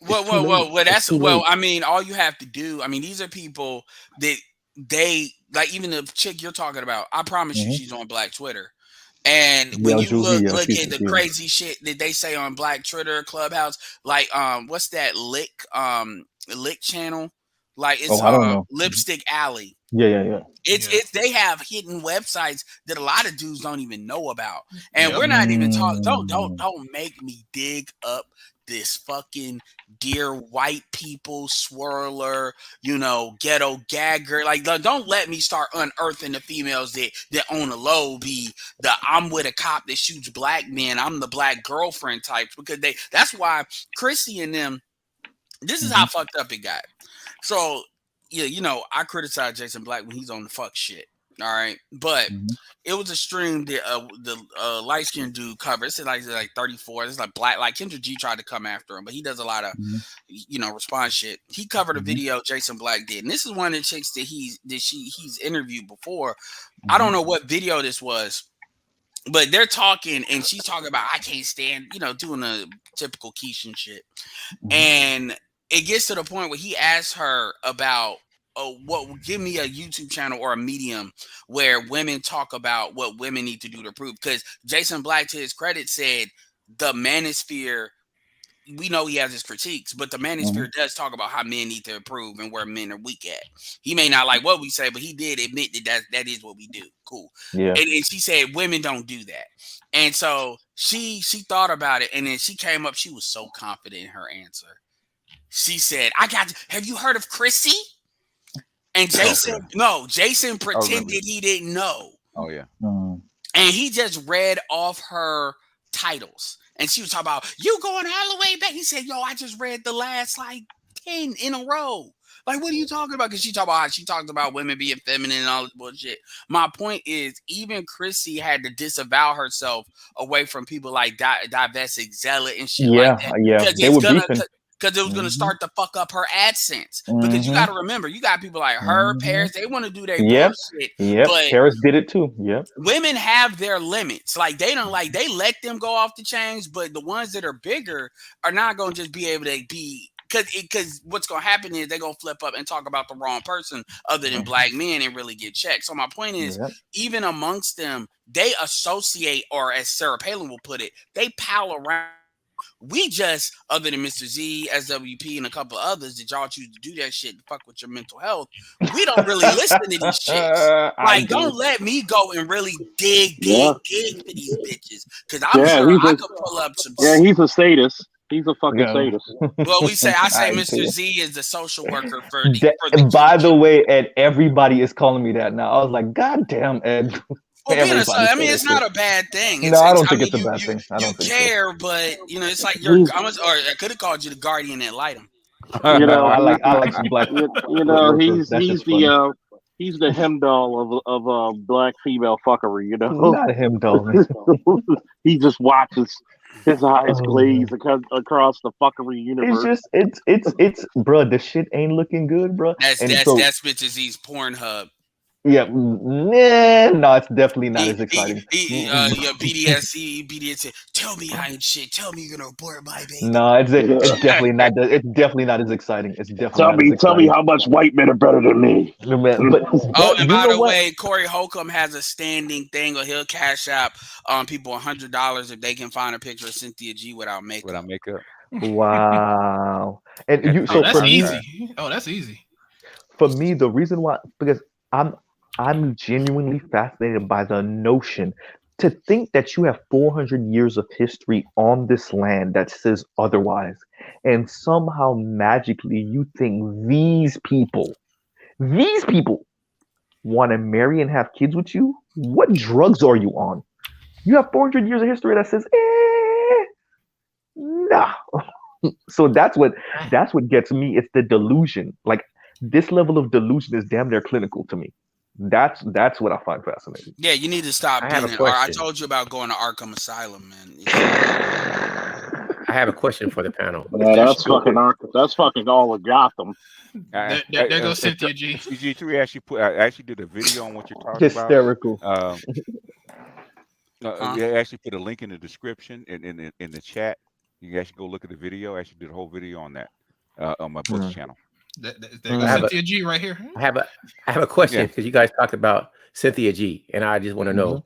Speaker 16: I mean, all you have to do, I mean, these are people that they like, even the chick you're talking about, I promise you she's on Black Twitter. And when you look at the crazy shit that they say on Black Twitter, Clubhouse, like what's that Lick channel? Like it's
Speaker 19: I don't know.
Speaker 16: Lipstick Alley.
Speaker 19: Yeah.
Speaker 16: It's they have hidden websites that a lot of dudes don't even know about. And we're not even talking. Don't make me dig up this fucking dear white people swirler, ghetto gagger. Like, don't let me start unearthing the females that on the low be the I'm with a cop that shoots black men. I'm the black girlfriend types, because that's why Chrissy and them. This is how fucked up it got. So yeah, I criticize Jason Black when he's on the fuck shit. All right, but it was a stream that the light skinned dude covered. It's like 34. It's like black. Like Kendra G tried to come after him, but he does a lot of response shit. He covered a video Jason Black did, and this is one of the chicks that he's interviewed before. I don't know what video this was, but they're talking, and she's talking about I can't stand doing a typical Keisha shit, and it gets to the point where he asks her about, give me a YouTube channel or a medium where women talk about what women need to do to prove. Because Jason Black, to his credit, said the manosphere, we know he has his critiques, but the manosphere does talk about how men need to improve and where men are weak at. He may not like what we say, but he did admit that is what we do. Cool.
Speaker 19: Yeah.
Speaker 16: And she said women don't do that. And so she thought about it, and then she came up, she was so confident in her answer. She said, have you heard of Chrissy? And Jason, Jason pretended he didn't know.
Speaker 12: Oh, yeah.
Speaker 16: And he just read off her titles. And she was talking about, you going all the way back. He said, I just read the last 10 in a row. Like, what are you talking about? Because she talked about women being feminine and all this bullshit. My point is, even Chrissy had to disavow herself away from people like Divestic Zealot and shit like that.
Speaker 19: Yeah. They were beefing.
Speaker 16: Because it was going to start to fuck up her AdSense. Because you got to remember, you got people like her, Paris, they want to do their bullshit.
Speaker 19: But Paris did it too. Yep.
Speaker 16: Women have their limits. Like, they let them go off the chains, but the ones that are bigger are not going to just be able to be, because what's going to happen is they're going to flip up and talk about the wrong person other than black men and really get checked. So my point is, even amongst them, they associate, or as Sarah Palin will put it, they pal around. We just, other than Mr. Z, SWP, and a couple of others that y'all choose to do that shit to fuck with your mental health, we don't really listen to these shits. Like, don't let me go and really dig for these bitches. Because I'm sure I could pull up some.
Speaker 10: Yeah, he's a sadist. He's a fucking sadist.
Speaker 16: Well, I say Mr. Z is the social worker for
Speaker 19: By the way, Ed, everybody is calling me that now. I was like, God damn, Ed.
Speaker 16: It's not a bad thing.
Speaker 19: I don't think it's a bad thing.
Speaker 16: You care, but it's like I could have called you the guardian ad litem.
Speaker 10: I
Speaker 19: like some black.
Speaker 10: He's the Hemdall of black female fuckery.
Speaker 19: Not a Hemdall.
Speaker 10: He just watches his eyes glaze across the fuckery universe.
Speaker 19: It's bro. The shit ain't looking good, bro.
Speaker 16: That's Mr. Z's Pornhub.
Speaker 19: Yeah, no, it's definitely not as exciting.
Speaker 16: BDSC, tell me I ain't shit. Tell me you're gonna abort my baby.
Speaker 19: No, it's definitely not. It's definitely not as exciting. It's definitely.
Speaker 10: Tell me how much white men are better than me.
Speaker 16: And by the way, Corey Holcomb has a standing thing, or he'll cash out people $100 if they can find a picture of Cynthia G without makeup.
Speaker 19: Wow, and
Speaker 3: that's easy. That's easy.
Speaker 19: For me, the reason why, because I'm genuinely fascinated by the notion to think that you have 400 years of history on this land that says otherwise, and somehow magically you think these people want to marry and have kids with you. What drugs are you on? You have 400 years of history that says nah. So that's what gets me. It's the delusion. Like, this level of delusion is damn near clinical to me. That's what I find fascinating.
Speaker 16: Yeah, you need to stop being it. I told you about going to Arkham Asylum, man.
Speaker 20: I have a question for the panel.
Speaker 10: Yeah, that's fucking Arkham. That's fucking all of Gotham.
Speaker 3: There goes Cynthia G.
Speaker 12: G3 I actually did a video on what you're talking
Speaker 19: Hysterical.
Speaker 12: about. I actually put a link in the description in the chat. You can actually go look at the video. I actually did a whole video on that on my books channel.
Speaker 3: There goes Cynthia G right here.
Speaker 20: I have a question, because you guys talked about Cynthia G, and I just want to know: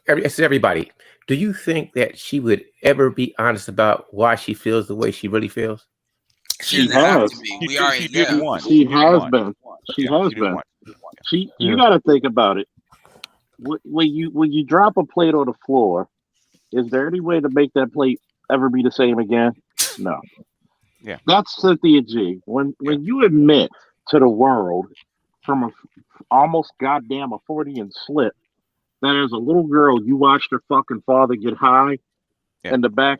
Speaker 20: everybody, do you think that she would ever be honest about why she feels the way she really feels?
Speaker 16: She doesn't have to be. We already, yeah.
Speaker 10: She has been. She has been. You got to think about it. When you drop a plate on the floor, is there any way to make that plate ever be the same again? No.
Speaker 12: Yeah.
Speaker 10: That's Cynthia G. When you admit to the world from almost goddamn a Freudian slip that as a little girl you watched her fucking father get high in the back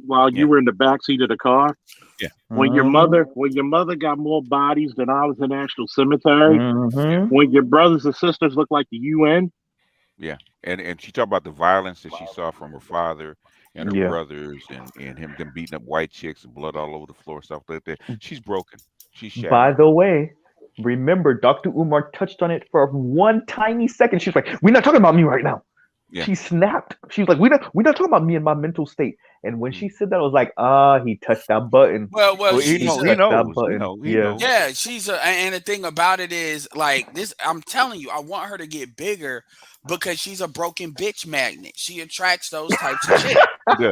Speaker 10: while you were in the back seat of the car.
Speaker 12: Yeah.
Speaker 10: When your mother got more bodies than Arlington National Cemetery. When your brothers and sisters look like the UN.
Speaker 12: Yeah, and she talked about the violence that she saw from her father and her brothers, and them beating up white chicks and blood all over the floor, stuff like that. She's broken. She's shattered.
Speaker 19: By the way, remember, Dr. Umar touched on it for one tiny second. She's like, "We're not talking about me right now." Yeah. She snapped. She was like, "We're not talking about me and my mental state." And when she said that, I was like, he touched that button.
Speaker 16: Well,
Speaker 19: he knows.
Speaker 16: Yeah, she's and the thing about it is like this. I'm telling you, I want her to get bigger because she's a broken bitch magnet. She attracts those types of chicks. I'm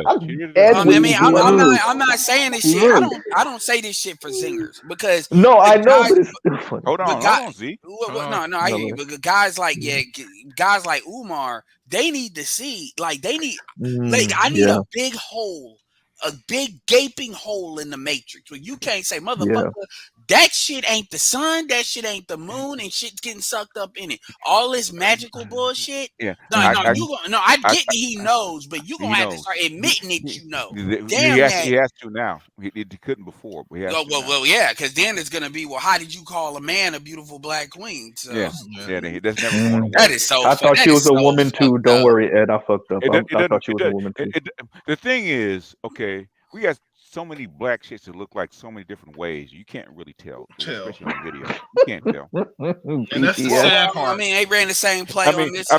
Speaker 16: not saying this shit. I don't say this shit for zingers because
Speaker 19: I know, but it's still funny.
Speaker 12: Hold on, Z.
Speaker 16: No, I hear you. But guys like Umar, they need to see, like, they need, I need a big hole, a big gaping hole in the matrix where you can't say, motherfucker, that shit ain't the sun, that shit ain't the moon, and shit's getting sucked up in it. All this magical bullshit.
Speaker 12: Yeah.
Speaker 16: I get that he knows, but you gonna have to start admitting it. You know,
Speaker 12: he has to now. He couldn't before. But he has to now.
Speaker 16: Yeah, because then it's gonna be, well, how did you call a man a beautiful black queen? So,
Speaker 12: that's never going to work.
Speaker 16: That is so.
Speaker 19: I thought she was a woman too. Don't worry, Ed. I fucked up. I thought she was a woman too.
Speaker 12: The thing is, okay, we got so many black chicks that look like so many different ways. You can't really tell, especially on video. You can't tell.
Speaker 3: And that's the sad part.
Speaker 16: I mean, they ran the same play on this. I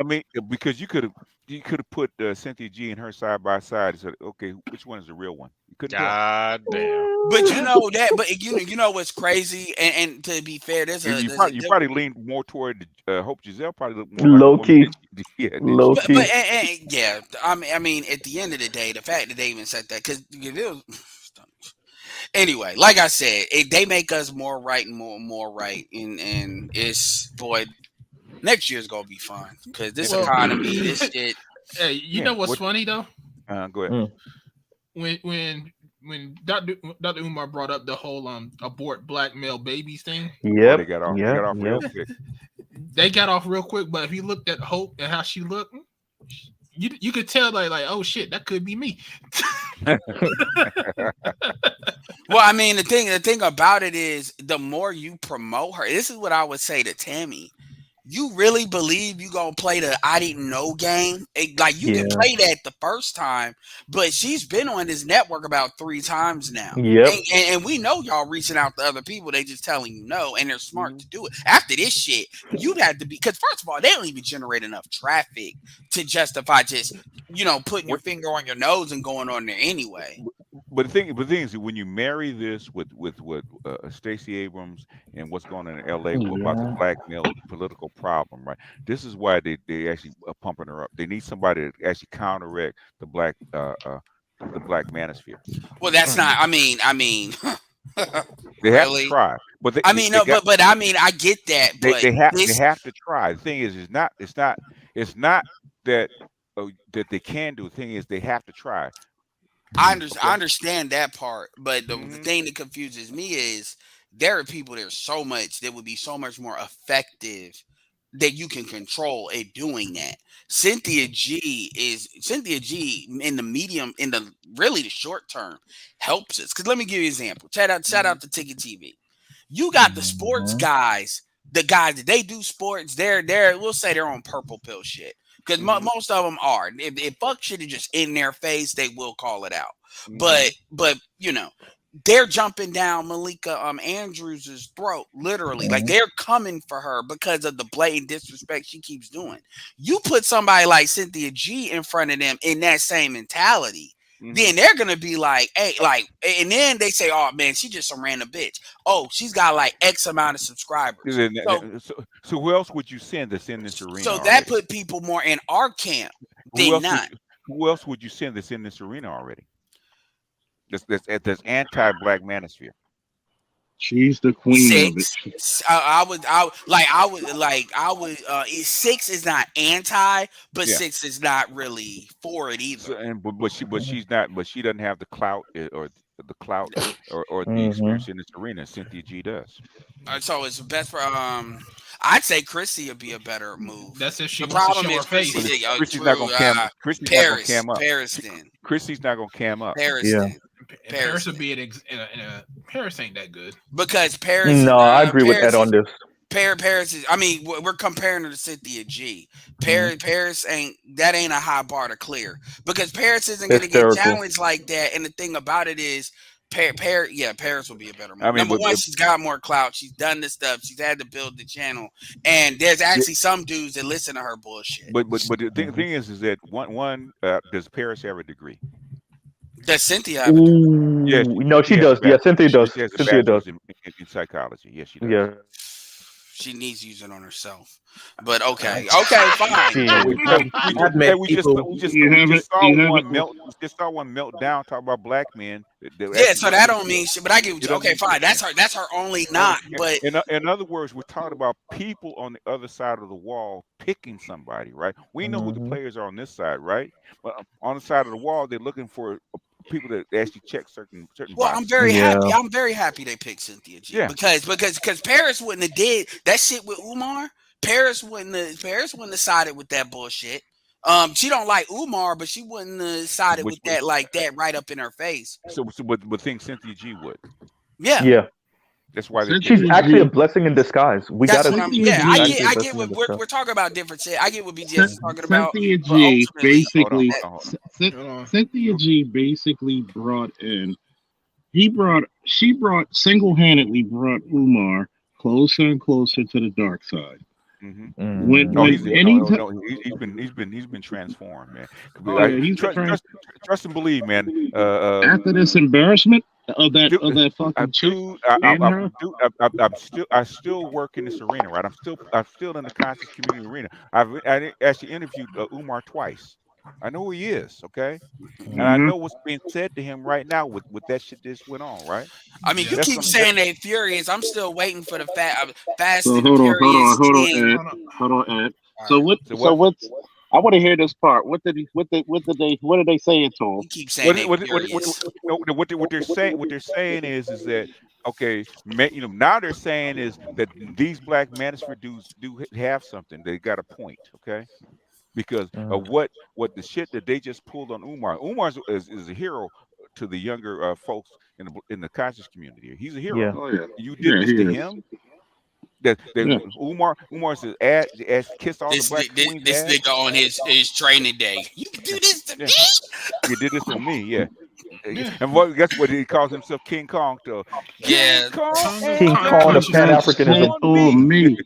Speaker 12: mean, because you could have put Cynthia G and her side by side and said, okay, which one is the real one? You couldn't
Speaker 15: God damn.
Speaker 16: But you know that. But you know what's crazy? And to be fair, you
Speaker 12: probably leaned more toward Hope Giselle. Probably looked more
Speaker 19: low key.
Speaker 12: Low
Speaker 19: key.
Speaker 16: But yeah, I mean, at the end of the day, the fact that they even said that, because anyway, like I said, they make us more right and more right, and it's, boy, next year's gonna be fun because this economy, this shit.
Speaker 3: Hey, you know what's funny though?
Speaker 12: Go ahead.
Speaker 3: When Dr. Umar brought up the whole abort black male babies thing,
Speaker 12: they got off real quick.
Speaker 3: They got off real quick, but if you looked at Hope and how she looked, you could tell like, oh shit, that could be me.
Speaker 16: Well, I mean, the thing about it is, the more you promote her, this is what I would say to Tammy. You really believe you gonna play the I didn't know game? Like, you can play that the first time, but she's been on this network about 3 times now.
Speaker 19: Yep.
Speaker 16: And we know y'all reaching out to other people, they just telling you no, and they're smart to do it. After this shit, you'd have to be, because first of all, they don't even generate enough traffic to justify just, putting your finger on your nose and going on there anyway.
Speaker 12: But the thing is, when you marry this with Stacey Abrams and what's going on in LA about the black male political problem, right? This is why they actually are pumping her up. They need somebody to actually counteract the black manosphere.
Speaker 16: Well, that's not. I mean,
Speaker 12: they have to try. But
Speaker 16: I get that. But
Speaker 12: they have to try. The thing is, it's not that that they can do. The thing is, they have to try.
Speaker 16: I understand that part, but the thing that confuses me is there are people that would be so much more effective that you can control at doing that. Cynthia G in the really the short term helps us. Because let me give you an example. Shout out to Ticket TV. You got the sports guys, the guys that they do sports, we'll say they're on purple pill shit. Because most of them are. If fuck shit is just in their face, they will call it out. But they're jumping down Malika Andrews' throat, literally. Like, they're coming for her because of the blatant disrespect she keeps doing. You put somebody like Cynthia G in front of them in that same mentality, then they're gonna be like, hey, like, and then they say, oh man, she just some random bitch. Oh, she's got like X amount of subscribers.
Speaker 12: So who else would you send that's in this arena?
Speaker 16: So that put people more in our camp than not.
Speaker 12: Who else would you send that's in this arena already? That's anti-black manosphere.
Speaker 10: She's the queen of it.
Speaker 16: 6. Six is not anti, but
Speaker 12: Yeah.
Speaker 16: 6 is not really for it either.
Speaker 12: So, but she's not. But she doesn't have the clout or the experience in this arena. Cynthia G does.
Speaker 16: So it's best for I'd say Chrissy would be a better move.
Speaker 3: That's if she
Speaker 16: the
Speaker 3: wants to
Speaker 16: problem
Speaker 3: show
Speaker 16: is
Speaker 3: her face.
Speaker 12: Chrissy's not gonna cam. Chrissy's not gonna cam up.
Speaker 16: Paris then.
Speaker 12: Chrissy's not gonna cam up.
Speaker 16: Paris then.
Speaker 3: Paris would be in a Paris ain't that good
Speaker 16: because Paris.
Speaker 19: No, I agree with Ed on this.
Speaker 16: Paris is. I mean, we're comparing her to Cynthia G. Paris ain't a high bar to clear because Paris isn't going to get challenged like that. And the thing about it is, Paris will be a better move. Number one, she's got more clout. She's done this stuff. She's had to build the channel, and there's actually some dudes that listen to her bullshit.
Speaker 12: But the thing is that one does Paris have a degree?
Speaker 16: Does Cynthia have a degree?
Speaker 12: Yes,
Speaker 19: no, she does. Yeah, Cynthia does. Cynthia does.
Speaker 12: In psychology, yes, she does.
Speaker 19: Yeah.
Speaker 16: She needs to use it on herself. But okay, fine.
Speaker 12: We just saw one meltdown talk about black men.
Speaker 16: Yeah, so that don't mean shit. But I get what you. Okay, fine. That's her only knock. But
Speaker 12: in other words, we're talking about people on the other side of the wall picking somebody, right? We know who the players are on this side, right? But on the side of the wall, they're looking for people that actually check certain
Speaker 16: well,
Speaker 12: boxes.
Speaker 16: I'm very happy. I'm very happy they picked Cynthia G.
Speaker 12: Yeah.
Speaker 16: Because Paris wouldn't have did that shit with Umar. Paris wouldn't have sided with that bullshit. She don't like Umar, but she wouldn't have sided with that like that right up in her face.
Speaker 12: So but think Cynthia G would.
Speaker 16: Yeah.
Speaker 19: Yeah.
Speaker 12: That's why
Speaker 19: she's actually a blessing in disguise. I
Speaker 16: get what we're talking about different shit. I get what BGS is talking about.
Speaker 10: Cynthia G basically Cynthia G basically she single-handedly brought Umar closer and closer to the dark side.
Speaker 12: He's been transformed, man. Trust and believe, man.
Speaker 10: After this embarrassment of that fucking chick,
Speaker 12: I still work in this arena, right? I'm still in the conscious community arena. I actually interviewed Umar twice. I know who he is, okay? And I know what's being said to him right now with that shit that went on, right?
Speaker 16: I mean, you keep saying they furious. I'm still waiting for the fast.
Speaker 10: So hold on, Ed. So what's? I want to hear this part. What did they say to him?
Speaker 16: You keep saying
Speaker 12: what they're saying is that okay, now they're saying is that these black manosphere dudes do have something. They got a point, okay? Because of what the shit that they just pulled on Umar. Umar is a hero to the younger folks in the conscious community. He's a hero.
Speaker 19: Yeah.
Speaker 10: Oh, yeah.
Speaker 12: You did this to him. Umar's ass kissed all the black queens.
Speaker 16: This nigga on his training day. You can do this to me.
Speaker 12: You did this to me, yeah. And guess what he calls himself? King Kong.
Speaker 16: Yeah,
Speaker 19: King Kong of Pan-Africanism.
Speaker 10: Oh me.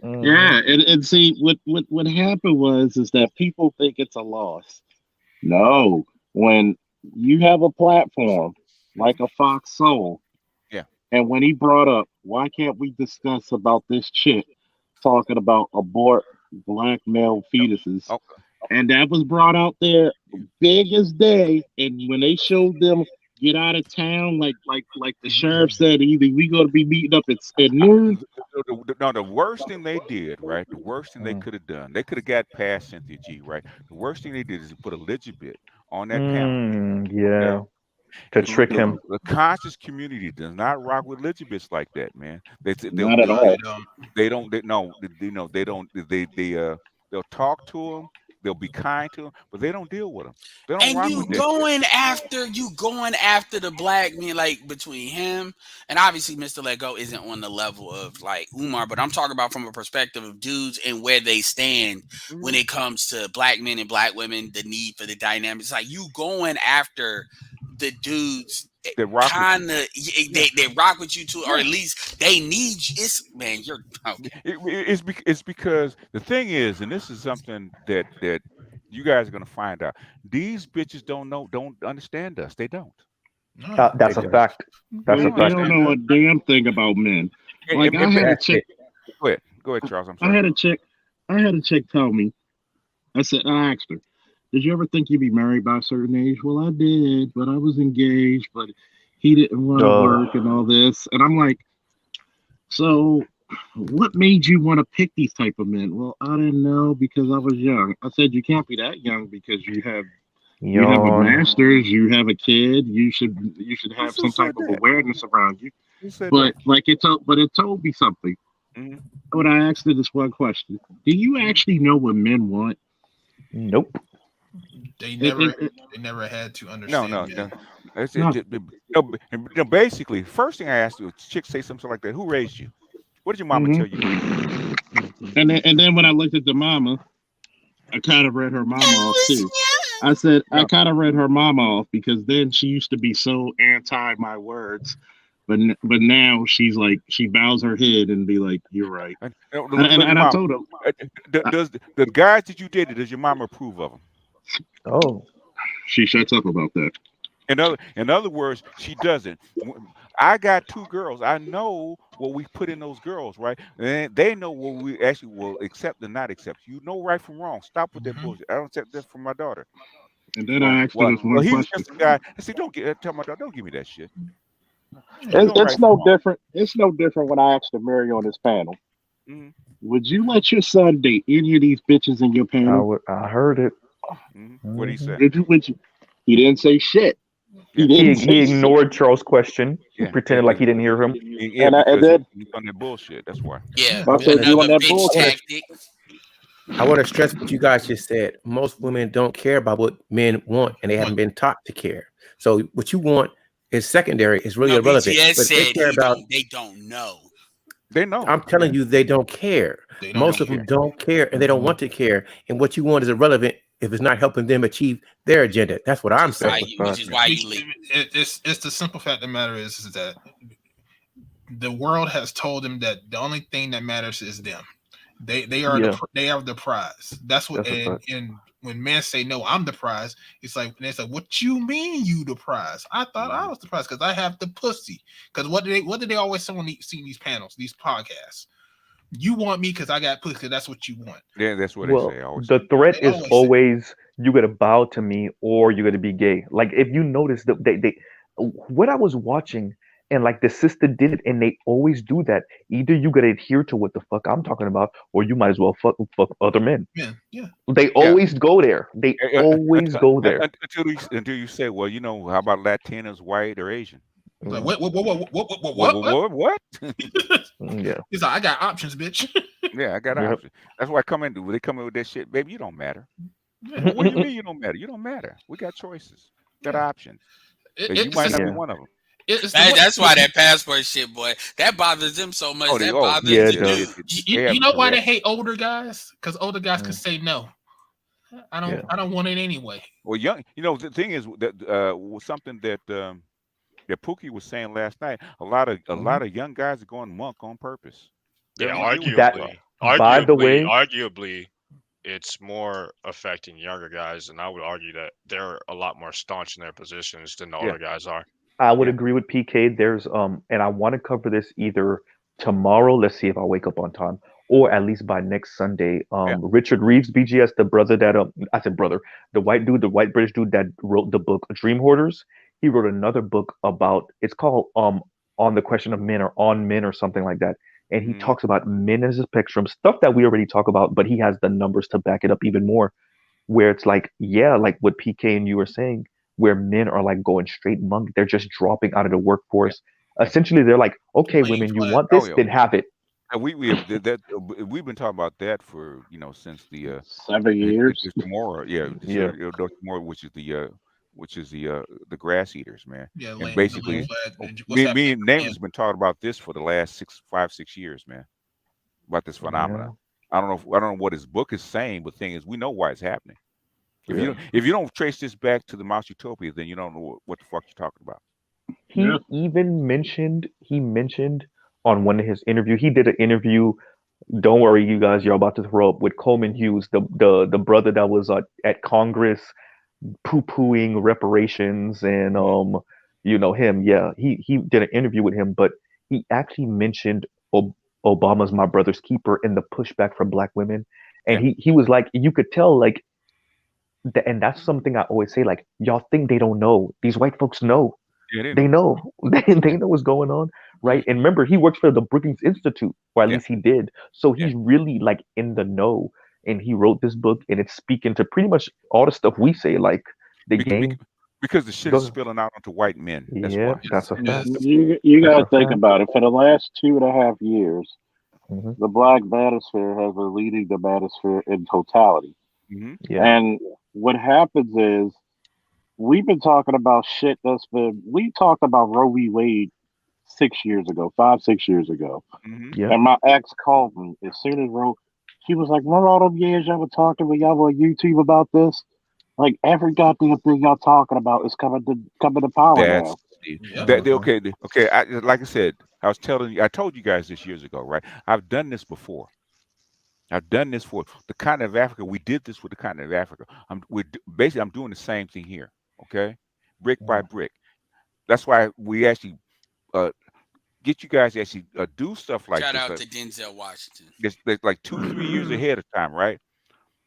Speaker 10: Yeah, and see what happened was that people think it's a loss. No, when you have a platform like a Fox Soul, and when he brought up, why can't we discuss about this chick talking about abort black male fetuses? And that was brought out there big as day. And when they showed them get out of town, like the sheriff said, either we gonna be meeting up at noon.
Speaker 12: No, the worst thing they did, right? The worst thing they could have done, they could have got past Cynthia G, right? The worst thing they did is put a legibit on that panel.
Speaker 19: Yeah. To trick him.
Speaker 12: The conscious community does not rock with legibits like that, man.
Speaker 10: Not at all.
Speaker 12: They'll talk to them. They'll be kind to them, but they don't deal with them. They don't
Speaker 16: And
Speaker 12: rock
Speaker 16: you
Speaker 12: with
Speaker 16: going after the black men, like between him and obviously Mr. Lego isn't on the level of like Umar, but I'm talking about from a perspective of dudes and where they stand when it comes to black men and black women, the need for the dynamics. Like you going after the dudes
Speaker 12: that rock
Speaker 16: they rock with you too, or at least they need you. You're okay.
Speaker 12: It's because the thing is, and this is something that you guys are gonna find out. These bitches don't understand us. They don't.
Speaker 19: That's a fact. That's a fact.
Speaker 10: They don't know a damn thing about men. Like I had a chick.
Speaker 12: Go ahead, Charles. I'm sorry.
Speaker 10: I had a chick tell me. I asked her, did you ever think you'd be married by a certain age? Well, I did, but I was engaged, but he didn't want to work and all this. And I'm like, so what made you want to pick these type of men? Well, I didn't know because I was young. I said, you can't be that young because you have a master's, you have a kid, you should have some type of awareness around you. But it told me something.
Speaker 12: Mm-hmm.
Speaker 10: When I asked her this one question, do you actually know what men want?
Speaker 19: Nope.
Speaker 3: They never had to understand.
Speaker 12: No. Basically, first thing I asked you, chick say something like that. Who raised you? What did your mama tell you?
Speaker 10: And then when I looked at the mama, I kind of read her mama off too. I said I kind of read her mama off because then she used to be so anti my words, but now she's like she bows her head and be like, "You're right." And I told her,
Speaker 12: does the guys that you dated, does your mama approve of them?
Speaker 19: Oh,
Speaker 10: she shuts up about that.
Speaker 12: In other words, she doesn't. I got 2 girls. I know what we put in those girls, right? And they know what we actually will accept and not accept. You know right from wrong. Stop with that bullshit. I don't accept that from my daughter.
Speaker 10: And then I asked her this one
Speaker 12: he's
Speaker 10: question.
Speaker 12: just a guy. I said, tell my daughter, don't give me that shit.
Speaker 10: It's no different. It's no different when I asked Mary on this panel.
Speaker 12: Mm-hmm.
Speaker 10: Would you let your son date any of these bitches in your panel?
Speaker 19: I heard it.
Speaker 12: Mm-hmm. What did he say?
Speaker 10: Would you? He didn't say shit.
Speaker 19: He ignored Charles' question. He pretended like he didn't hear him.
Speaker 12: And then he's on that bullshit. That's why.
Speaker 16: Yeah,
Speaker 10: I said you on that bullshit.
Speaker 20: I want to stress what you guys just said. Most women don't care about what men want, and they haven't been taught to care. So what you want is secondary. It's really irrelevant.
Speaker 16: BTS
Speaker 20: But they care about.
Speaker 16: They don't know.
Speaker 12: They know.
Speaker 20: I'm telling you, they don't care. Most of them don't care, and they don't want to care. And what you want is irrelevant if it's not helping them achieve their agenda. That's what I'm saying.
Speaker 16: Which is why you leave.
Speaker 3: It's the simple fact of the matter is that the world has told them that the only thing that matters is them. They are the prize. That's what. And when men say no, I'm the prize. It's like what you mean you the prize? I thought I was the prize because I have the pussy. Because what do they always say when they see these panels, these podcasts? You want me because I got pussy. That's what you want.
Speaker 12: Yeah, that's what they say. Always.
Speaker 19: The threat is always you got to bow to me or you got to be gay. Like if you notice that they what I was watching. And like the sister did it, and they always do that. Either you gotta adhere to what the fuck I'm talking about, or you might as well fuck other men.
Speaker 3: Yeah.
Speaker 19: They always go there. They always go there.
Speaker 12: Until you say, well, how about Latinos, white or Asian?
Speaker 3: Like, what?
Speaker 19: Yeah.
Speaker 3: He's like, I got options, bitch.
Speaker 12: Yeah, I got options. That's why they come in with that shit, baby. You don't matter. What do you mean you don't matter? You don't matter. We got choices. Got options. You might not be one of them.
Speaker 16: That's why that passport shit, boy, that bothers them so much. That bothers them.
Speaker 3: You know why they hate older guys? Because older guys can say no. I don't want it anyway.
Speaker 12: Well, the thing is that was something that that Pookie was saying last night. A lot of young guys are going monk on purpose.
Speaker 15: Yeah,
Speaker 12: arguably.
Speaker 19: By the way,
Speaker 15: arguably, it's more affecting younger guys, and I would argue that they're a lot more staunch in their positions than the older guys are.
Speaker 19: I would agree with PK. There's and I want to cover this either tomorrow. Let's see if I wake up on time, or at least by next Sunday. Richard Reeves, BGS, the brother that I said brother, the white British dude that wrote the book Dream Hoarders. He wrote another book about it's called On the Question of Men or On Men or something like that. And he talks about men as a spectrum, stuff that we already talk about, but he has the numbers to back it up even more. Where it's like, like what PK and you were saying. Where men are like going straight monk, they're just dropping out of the workforce. Essentially, they're like, okay, women, you want this, then have it.
Speaker 12: And we've been talking about that for since the
Speaker 10: 7 years.
Speaker 12: Tomorrow, tomorrow, which is the grass eaters, man.
Speaker 3: Yeah,
Speaker 12: and basically, me and Name has been talking about this for the last 5-6 years, man. About this phenomenon. I don't know what his book is saying, but the thing is, we know why it's happening. If you don't trace this back to the Mouse Utopia, then you don't know what the fuck you're talking about.
Speaker 19: He even mentioned on one of his interviews. He did an interview. Don't worry, you guys, you're about to throw up with Coleman Hughes, the brother that was at Congress poo-pooing reparations and him. Yeah, he did an interview with him, but he actually mentioned Obama's my brother's keeper and the pushback from Black women, and he was like, you could tell like. and that's something I always say. Like, y'all think they don't know? These white folks know.
Speaker 12: Yeah,
Speaker 19: they know. They know what's going on, right? And remember, he works for the Brookings Institute, or at least he did. So he's really like in the know. And he wrote this book, and it's speaking to pretty much all the stuff we say, like the game.
Speaker 12: Because the shit is spilling out onto white men. That's why.
Speaker 19: That's a fact.
Speaker 10: You got to think about it. For the last 2.5 years, the Black manosphere has been leading the manosphere in totality. And what happens is, we've been talking about shit we talked about Roe v. Wade 6 years ago, 5-6 years ago. And my ex called me as soon as Roe. She was like, "Remember all them years y'all were talking when y'all were on YouTube about this? Like every goddamn thing y'all talking about is coming to power now."
Speaker 12: Okay. Like I said, I told you guys this years ago, right? I've done this before. I've done this for the continent of Africa. We did this with the continent of Africa. I'm doing the same thing here. Okay, brick by brick. That's why we actually get you guys to actually do stuff like
Speaker 16: Shout
Speaker 12: this.
Speaker 16: out to Denzel Washington.
Speaker 12: It's like 2-3 years ahead of time, right?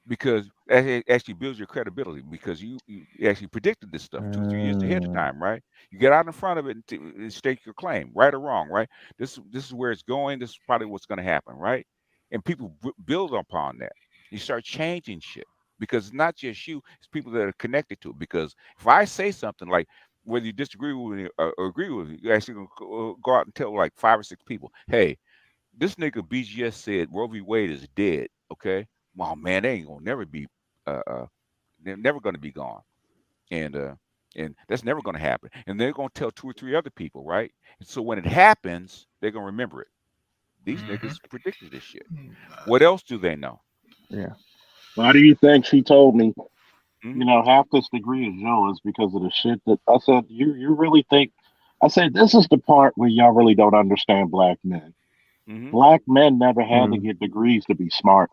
Speaker 12: Because that actually builds your credibility, because you actually predicted this stuff 2-3 years ahead of time, right? You get out in front of it and stake your claim, right or wrong, right? This is where it's going. This is probably what's going to happen, right? And people build upon that. You start changing shit, because it's not just you; it's people that are connected to it. Because if I say something like, whether you disagree with me or agree with me, you actually go out and tell like 5 or 6 people, "Hey, this nigga BGS said Roe v. Wade is dead." Okay, well, man, they ain't gonna never be, they're never gonna be gone, and that's never gonna happen. And they're gonna tell 2 or 3 other people, right? And so when it happens, they're gonna remember it. These niggas predicted this shit. What else do they know?
Speaker 10: Why do you think she told me? Half this degree is yours because of the shit that I said. You really think? I said this is the part where y'all really don't understand black men. Black men never had to get degrees to be smart.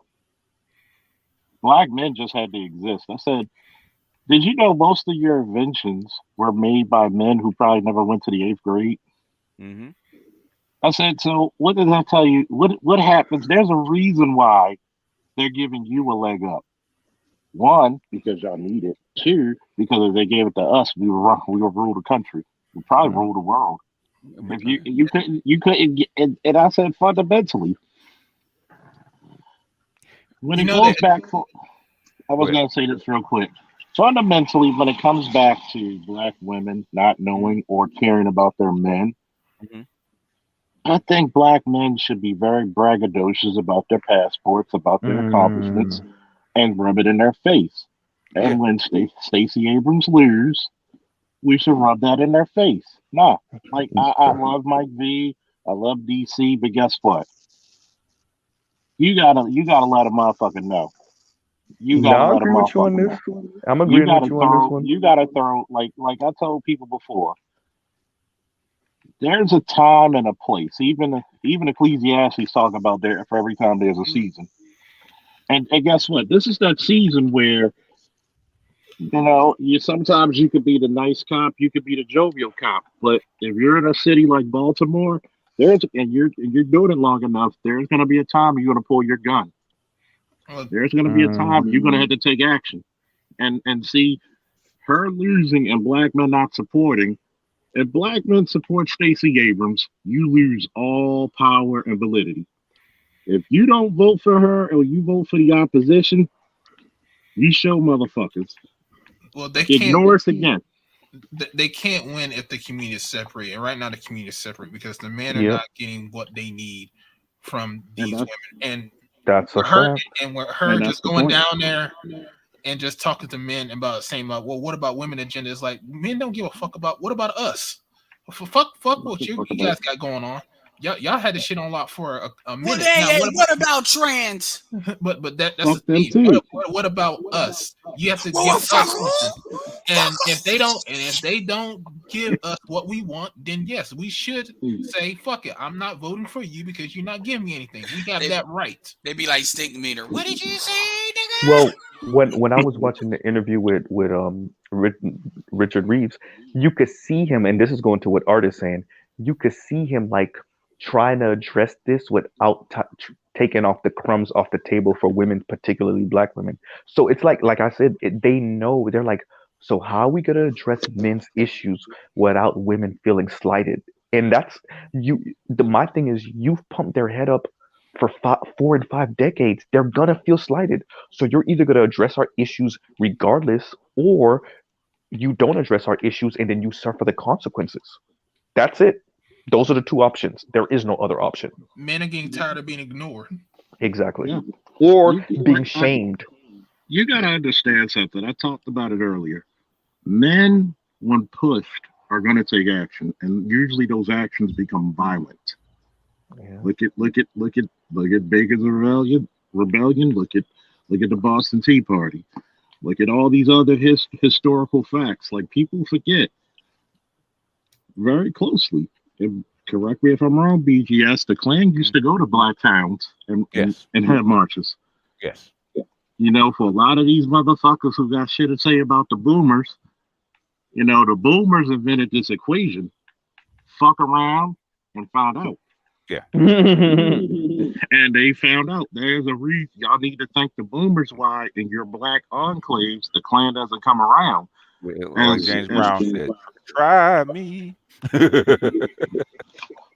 Speaker 10: Black men just had to exist. I said, did you know most of your inventions were made by men who probably never went to the 8th grade? I said, so what does that tell you? What happens? There's a reason why they're giving you a leg up. 1, because y'all need it. 2, because if they gave it to us, we would rule the country. We probably rule the world. If you couldn't get, and I said fundamentally, when it goes back for, I was going to say this real quick. Fundamentally, when it comes back to black women not knowing or caring about their men, I think black men should be very braggadocious about their passports, about their accomplishments, and rub it in their face. And when Stacey Abrams lose, we should rub that in their face. Nah, like I love Mike V, I love DC, but guess what? You gotta let a motherfucker know. You gotta let a motherfucker know.
Speaker 19: I'm agreeing with you on this one.
Speaker 10: You gotta throw like I told people before. There's a time and a place. Even Ecclesiastes talk about there for every time there's a season. And guess what? This is that season where sometimes you could be the nice cop, you could be the jovial cop, but if you're in a city like Baltimore, you're doing it long enough, there's gonna be a time you're gonna pull your gun. There's gonna be a time you're gonna have to take action. And see, her losing and black men not supporting. If black men support Stacey Abrams, you lose all power and validity. If you don't vote for her or you vote for the opposition, you show motherfuckers.
Speaker 3: Well, they
Speaker 10: ignore us again.
Speaker 3: They can't win if the community is separate. And right now, the community is separate because the men are not getting what they need from these women. And
Speaker 19: that's a fact.
Speaker 3: And with her just going down there and just talking to men about saying, well, what about women agenda? It's like men don't give a fuck about what about us? Fuck what you guys got going on. Y'all had this shit on lock for a minute.
Speaker 16: What about trans?
Speaker 3: But that's the thing. What about us? You have to give us something. And if they don't give us what we want, then yes, we should say fuck it. I'm not voting for you because you're not giving me anything. We got that right.
Speaker 16: They be like stick meter. What did you say, nigga?
Speaker 19: Well, when I was watching the interview with Richard Reeves, you could see him, and this is going to what Art is saying. You could see him like trying to address this without taking off the crumbs off the table for women, particularly black women. So it's like I said, they know. They're like, so how are we gonna address men's issues without women feeling slighted? And that's my thing is, you've pumped their head up for 4 and 5 decades. They're gonna feel slighted. So you're either gonna address our issues regardless, or you don't address our issues and then you suffer the consequences. That's it. Those are the two options. There is no other option.
Speaker 3: Men are getting tired of being ignored.
Speaker 19: Exactly.
Speaker 21: Yeah.
Speaker 19: Or being shamed.
Speaker 21: You got to understand something. I talked about it earlier. Men, when pushed, are going to take action, and usually those actions become violent.
Speaker 19: Yeah.
Speaker 21: Look at Baker's Rebellion. Look at the Boston Tea Party. Look at all these other historical facts. Like, people forget very closely. And correct me if I'm wrong, BGS. The Klan used to go to black towns and have marches.
Speaker 12: Yes.
Speaker 21: You know, for a lot of these motherfuckers who got shit to say about the boomers, you know, the boomers invented this equation: fuck around and find out.
Speaker 12: Yeah.
Speaker 21: And they found out there's a reason. Y'all need to thank the boomers why in your black enclaves the Klan doesn't come around.
Speaker 12: Like James Brown said, try me.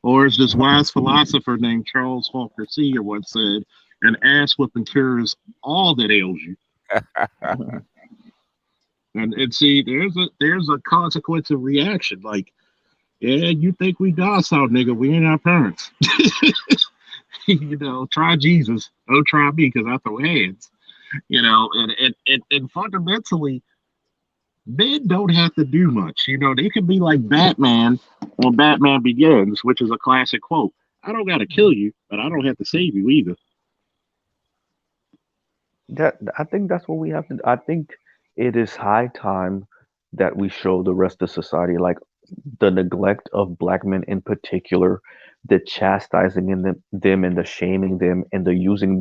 Speaker 21: Or as this wise philosopher named Charles Faulkner Sr. once said, an ass whipping cures all that ails you. and see, there's a consequence of reaction. Like, yeah, you think we docile, nigga? We ain't our parents. You know, try Jesus. Don't try me, because I throw hands. You know, and fundamentally, men don't have to do much. You know, they can be like Batman on Batman Begins, which is a classic quote. I don't got to kill you, but I don't have to save you either.
Speaker 19: I think that's what we have to. I think it is high time that we show the rest of society, like, the neglect of black men in particular, the chastising in them and the shaming them and the using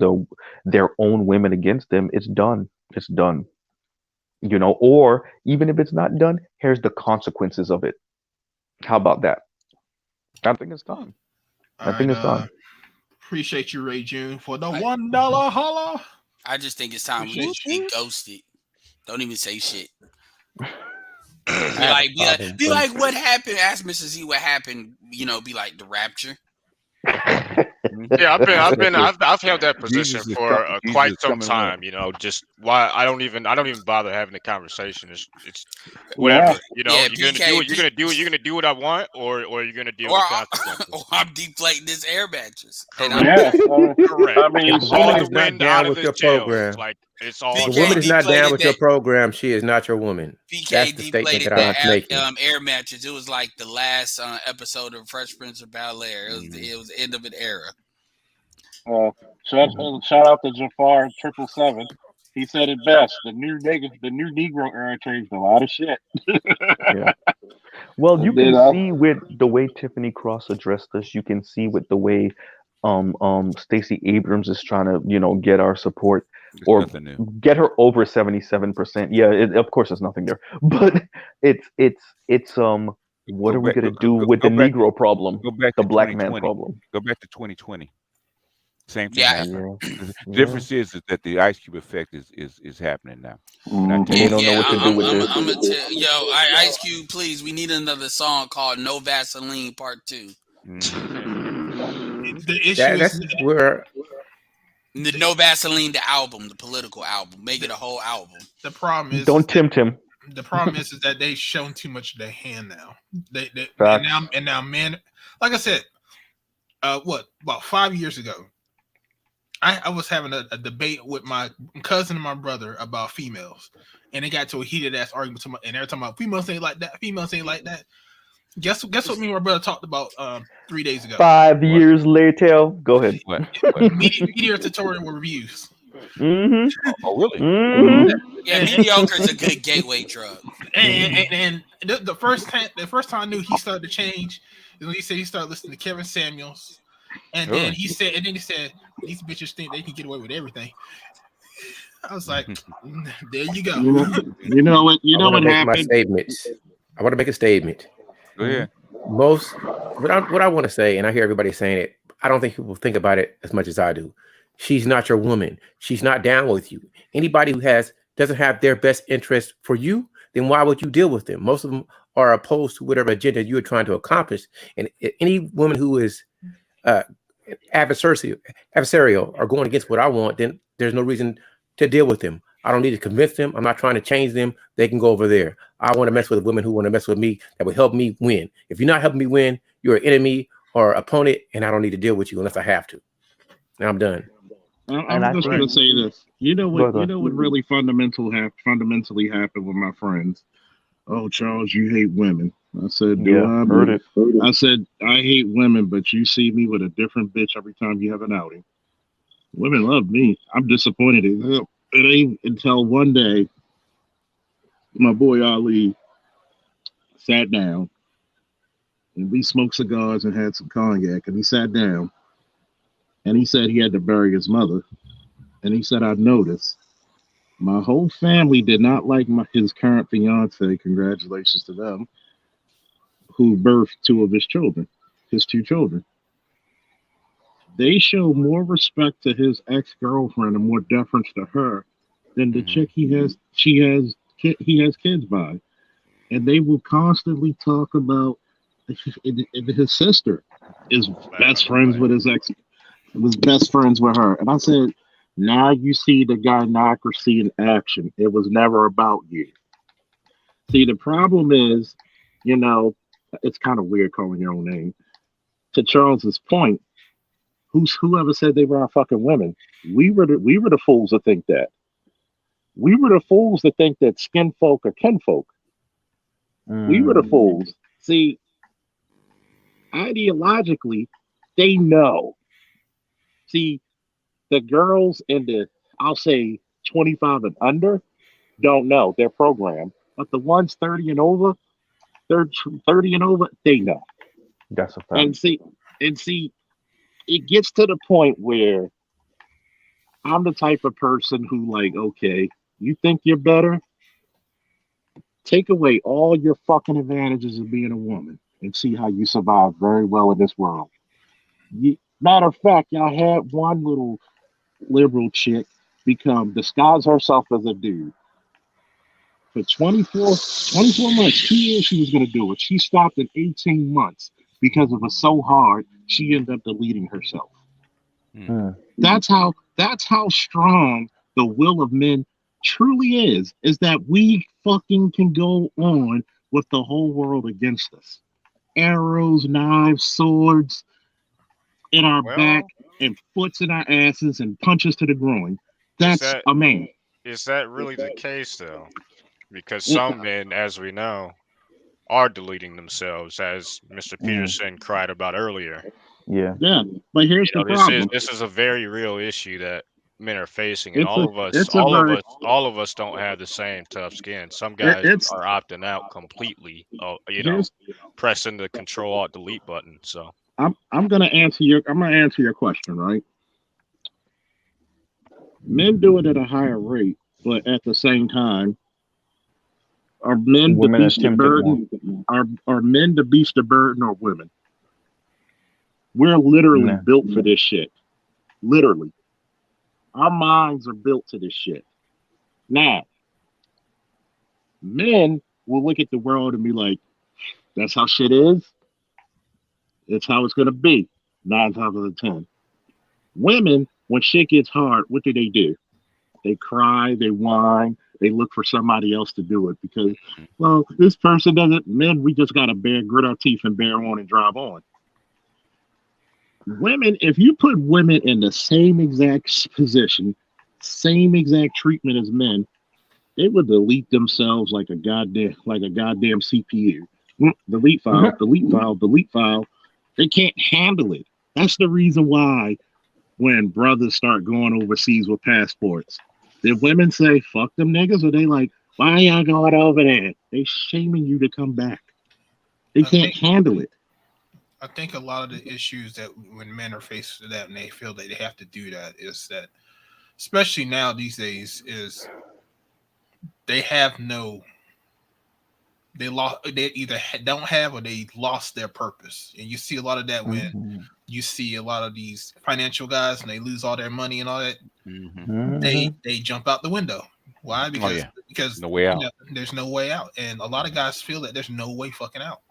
Speaker 19: their own women against them. It's done. It's done. You know, or even if it's not done, here's the consequences of it. How about that? I think it's done. I think it's done.
Speaker 3: Appreciate you, Ray June, for the $1 holla.
Speaker 16: I just think it's time we just be ghosted. Don't even say shit. Be like, what happened? Ask Mrs. Z what happened. You know, be like, the rapture.
Speaker 15: Yeah, I've held that position for quite some time. You know, just why I don't even bother having the conversation. It's whatever. Yeah. You know, you're gonna do what I want, or you're gonna deal with consequences.
Speaker 16: Or I'm deflating this air mattress.
Speaker 15: Correct.
Speaker 21: I mean,
Speaker 13: the woman is not down with your program.
Speaker 15: Like, it's all
Speaker 13: the woman is not down with your program. She is not your woman.
Speaker 16: PK
Speaker 13: That's the statement that I'm making.
Speaker 16: Air mattress. It was like the last episode of Fresh Prince of Bel-Air. It was the end of an era.
Speaker 21: Shout out to Jafar 777. He said it best. The new Negro era changed a lot of shit.
Speaker 19: Yeah. Well, you can see with the way Tiffany Cross addressed us. You can see with the way Stacey Abrams is trying to, you know, get our support or get her over 77%. Yeah, of course, there's nothing there, but it's what are we gonna do with the Negro problem? The black man problem.
Speaker 12: Go back to 2020. Same thing happened. The difference is that the Ice Cube effect is happening now.
Speaker 19: They don't know what to do with this.
Speaker 16: I'm gonna tell Ice Cube, please. We need another song called "No Vaseline" Part 2.
Speaker 3: The issue is
Speaker 13: where
Speaker 16: the No Vaseline, the album, the political album. Make it a whole album.
Speaker 3: The problem is
Speaker 19: don't tempt him.
Speaker 3: The problem is that they've shown too much of their hand now. They now men, like I said, about 5 years ago, I was having a debate with my cousin and my brother about females, and it got to a heated ass argument. And they're talking about females ain't like that. Females ain't like that. Guess what? Me and my brother talked about 3 days ago.
Speaker 19: 5 years later, go ahead.
Speaker 3: Media tutorial reviews.
Speaker 19: Mm-hmm.
Speaker 12: Oh, really?
Speaker 19: Mm-hmm.
Speaker 16: Yeah, mediocre is a good gateway drug.
Speaker 3: And the first time I knew he started to change is when he said he started listening to Kevin Samuels, and then he said these bitches think they can get away with everything. I was like, there you go.
Speaker 21: You know what happened?
Speaker 13: My statements. I want to make a statement.
Speaker 12: Go ahead.
Speaker 13: What I want to say, and I hear everybody saying it,
Speaker 20: I don't think people think about it as much as I do. She's not your woman. She's not down with you. Anybody who doesn't have their best interest for you, then why would you deal with them? Most of them are opposed to whatever agenda you're trying to accomplish. And any woman who is adversarial or going against what I want, then there's no reason to deal with them. I don't need to convince them. I'm not trying to change them. They can go over there. I want to mess with women who want to mess with me that will help me win. If you're not helping me win, you're an enemy or opponent, and I don't need to deal with you unless I have to. And I'm done.
Speaker 21: I'm just going to say this. You know what really fundamentally happened with my friends? Oh, Charles, you hate women. I said,
Speaker 19: heard it.
Speaker 21: I said, I hate women, but you see me with a different bitch every time you have an outing. Women love me. I'm disappointed. It ain't until one day my boy Ali sat down and we smoked cigars and had some cognac, and he sat down and he said he had to bury his mother. And he said, I noticed my whole family did not like his current fiance, congratulations to them, who birthed two of his children, his two children. They show more respect to his ex-girlfriend and more deference to her than the chick he has kids by. And they will constantly talk about his sister is best friends with his ex, was best friends with her. And I said, now you see the gynocracy in action. It was never about you. See, the problem is, it's kind of weird calling your own name. To Charles's point, whoever said they were our fucking women? We were the fools to think that. We were the fools to think that skin folk are kinfolk. We were the fools. See, ideologically, they know. See, the girls in the, I'll say 25 and under, don't know. They're programmed. But the ones 30 and over, 30 and over, they know.
Speaker 19: That's a fact.
Speaker 21: And see, it gets to the point where I'm the type of person who, like, okay, you think you're better? Take away all your fucking advantages of being a woman and see how you survive very well in this world. Matter of fact, y'all had one little liberal chick disguise herself as a dude. For 24 months, 2 years she was going to do it. She stopped at 18 months because it was so hard, she ended up deleting herself. That's how strong the will of men truly is that we fucking can go on with the whole world against us. Arrows, knives, swords in our back and foots in our asses and punches to the groin. That's a man.
Speaker 15: Is that really the case though? Because some men, as we know, are deleting themselves, as Mr. Peterson cried about earlier.
Speaker 21: Yeah, but here's the problem.
Speaker 15: This is a very real issue that men are facing, and all of us don't have the same tough skin. Some guys are opting out completely, pressing the Control-Alt-Delete button. So
Speaker 21: I'm gonna answer your question, right? Men do it at a higher rate, but at the same time, are men the beast of burden? Are men the beast of burden or women? We're literally built for this shit. Literally. Our minds are built to this shit. Now, men will look at the world and be like, that's how shit is. It's how it's going to be. 9 times out of 10. Women, when shit gets hard, what do? They cry, they whine, they look for somebody else to do it because, well, this person doesn't. Men, we just got to grit our teeth and bear on and drive on. Women, if you put women in the same exact position, same exact treatment as men, they would delete themselves like a goddamn CPU. Delete file, delete file, delete file. They can't handle it. That's the reason why when brothers start going overseas with passports, did women say, fuck them niggas? Or they like, why y'all going over there? They shaming you to come back. They can't handle it.
Speaker 3: I think a lot of the issues that when men are faced with that and they feel that they have to do that is that, especially now these days, is they have no they either don't have or they lost their purpose. And you see a lot of that when you see a lot of these financial guys and they lose all their money and all that. They jump out the window. Why? Because
Speaker 12: no way out.
Speaker 3: There's no way out, and a lot of guys feel that there's no way fucking out.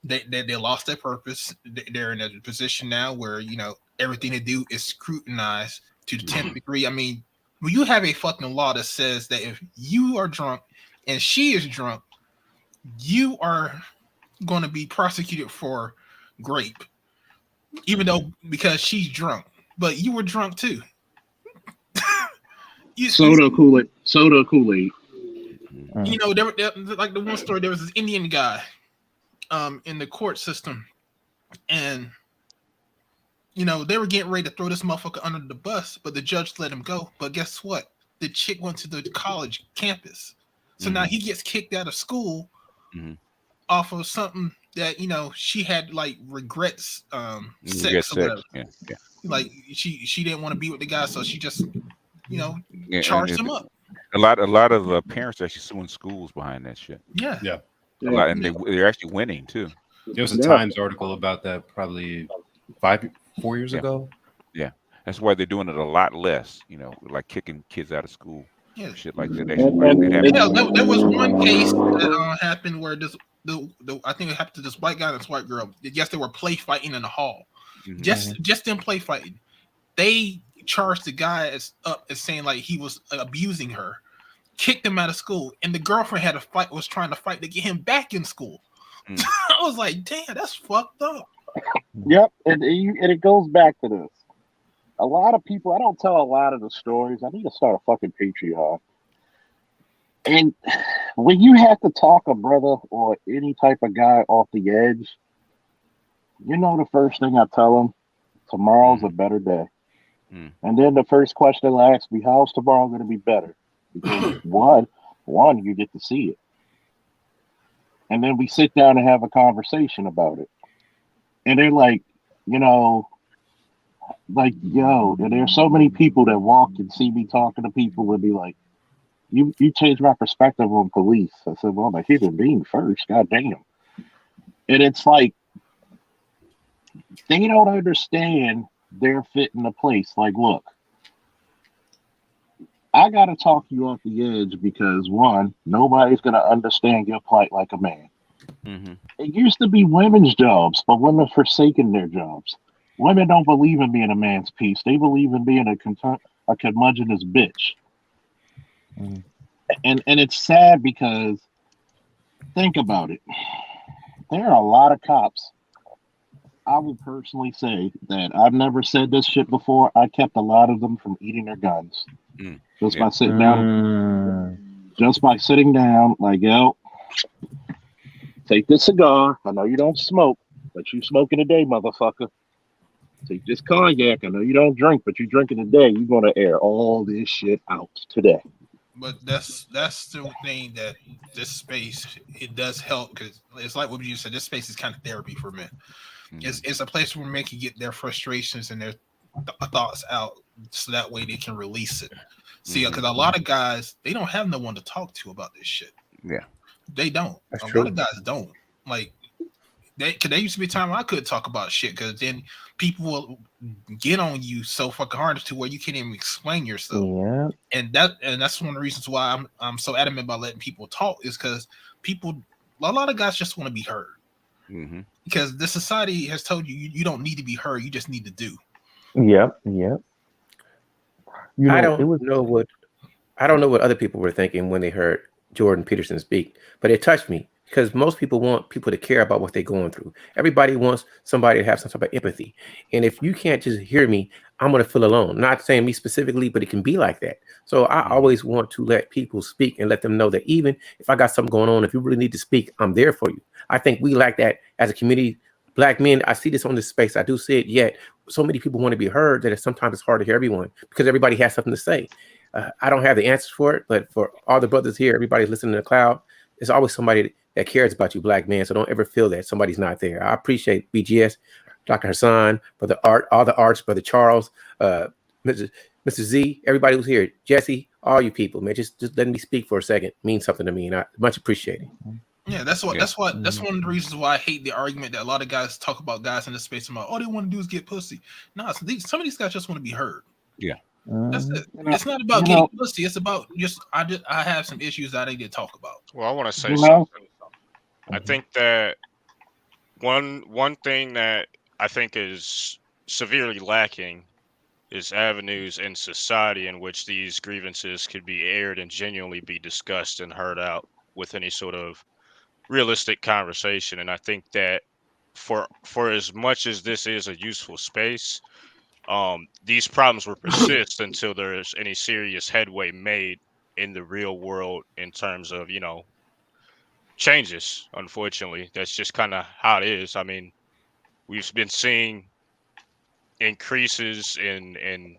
Speaker 3: They lost their purpose. They're in a position now where everything they do is scrutinized to the 10th degree. I mean, when you have a fucking law that says that if you are drunk and she is drunk, you are going to be prosecuted for rape, even though because she's drunk, but you were drunk too.
Speaker 21: Soda Kool-Aid.
Speaker 3: There like the one story. There was this Indian guy, in the court system, and they were getting ready to throw this motherfucker under the bus, but the judge let him go. But guess what? The chick went to the college campus, so now he gets kicked out of school off of something that she had like regrets, sex or whatever.
Speaker 12: Yeah.
Speaker 3: Like she didn't want to be with the guy, so she just charged him up.
Speaker 12: A lot of parents are actually suing schools behind that shit.
Speaker 3: Yeah.
Speaker 12: A lot, and they're actually winning too.
Speaker 1: There was a Times article about that probably 4 years ago.
Speaker 12: Yeah, that's why they're doing it a lot less. Like kicking kids out of school, shit like that.
Speaker 3: There was one case that happened where I think it happened to this white guy and this white girl. Yes, they were play fighting in the hall. Just in play fighting, they charged the guy as saying like he was abusing her, kicked him out of school, and the girlfriend was trying to fight to get him back in school. I was like, damn, that's fucked up.
Speaker 21: Yep, and it goes back to this. A lot of people, I don't tell a lot of the stories. I need to start a fucking Patreon. And when you have to talk a brother or any type of guy off the edge, the first thing I tell them, tomorrow's a better day. And then the first question they'll ask me, how's tomorrow going to be better? Because one, you get to see it. And then we sit down and have a conversation about it. And they're like, and there's so many people that walk and see me talking to people and be like, you changed my perspective on police. I said, well, I'm a human being first, goddamn. And it's like, they don't understand their fit in the place. Like, look, I got to talk you off the edge because, one, nobody's going to understand your plight like a man. It used to be women's jobs, but women forsaken their jobs. Women don't believe in being a man's piece. They believe in being a curmudgeonous bitch. And it's sad because, think about it. There are a lot of cops. I will personally say that I've never said this shit before. I kept a lot of them from eating their guns. Just by sitting down. Just by sitting down, like, yo, take this cigar. I know you don't smoke, but you smoking today, motherfucker. Take this cognac. I know you don't drink, but you drinking today. You're going to air all this shit out today.
Speaker 3: But that's the thing that this space, it does help because it's like what you said. This space is kind of therapy for men. It's a place where men can get their frustrations and their thoughts out, so that way they can release it. See, because a lot of guys, they don't have no one to talk to about this shit.
Speaker 12: Yeah,
Speaker 3: they don't.
Speaker 12: That's
Speaker 3: a
Speaker 12: true.
Speaker 3: lot of guys don't. Like, there used to be a time I could talk about shit because then people will get on you so fucking hard to where you can't even explain yourself.
Speaker 7: Yeah.
Speaker 3: And that's one of the reasons why I'm so adamant about letting people talk is because a lot of guys just want to be heard. Because the society has told you don't need to be heard, you just need to do.
Speaker 7: Yep.
Speaker 20: I don't know what other people were thinking when they heard Jordan Peterson speak, but it touched me because most people want people to care about what they're going through. Everybody wants somebody to have some type of empathy. And if you can't just hear me, I'm going to feel alone. Not saying me specifically, but it can be like that. So I always want to let people speak and let them know that even if I got something going on, if you really need to speak, I'm there for you. I think we lack that as a community. Black men, I see this on this space. I do see it, yet so many people want to be heard that sometimes it's hard to hear everyone because everybody has something to say. I don't have the answers for it, but for all the brothers here, everybody's listening to the cloud, there's always somebody that cares about you, black men. So don't ever feel that somebody's not there. I appreciate BGS, Dr. Hassan, Brother Art, all the arts, Brother Charles, Mr. Z, everybody who's here, Jesse, all you people, man, just letting me speak for a second means something to me, and I much appreciate it.
Speaker 3: Yeah, that's one of the reasons why I hate the argument that a lot of guys talk about guys in the space about all they want to do is get pussy. No, some of these guys just want to be heard.
Speaker 12: Yeah.
Speaker 3: That's it. It's not about getting pussy. It's about I have some issues that I need to talk about.
Speaker 15: Well, I want to say something. I think that one thing that I think is severely lacking is avenues in society in which these grievances could be aired and genuinely be discussed and heard out with any sort of realistic conversation. And I think that for as much as this is a useful space, these problems will persist until there's any serious headway made in the real world in terms of, changes. Unfortunately, that's just kind of how it is. I mean, we've been seeing increases in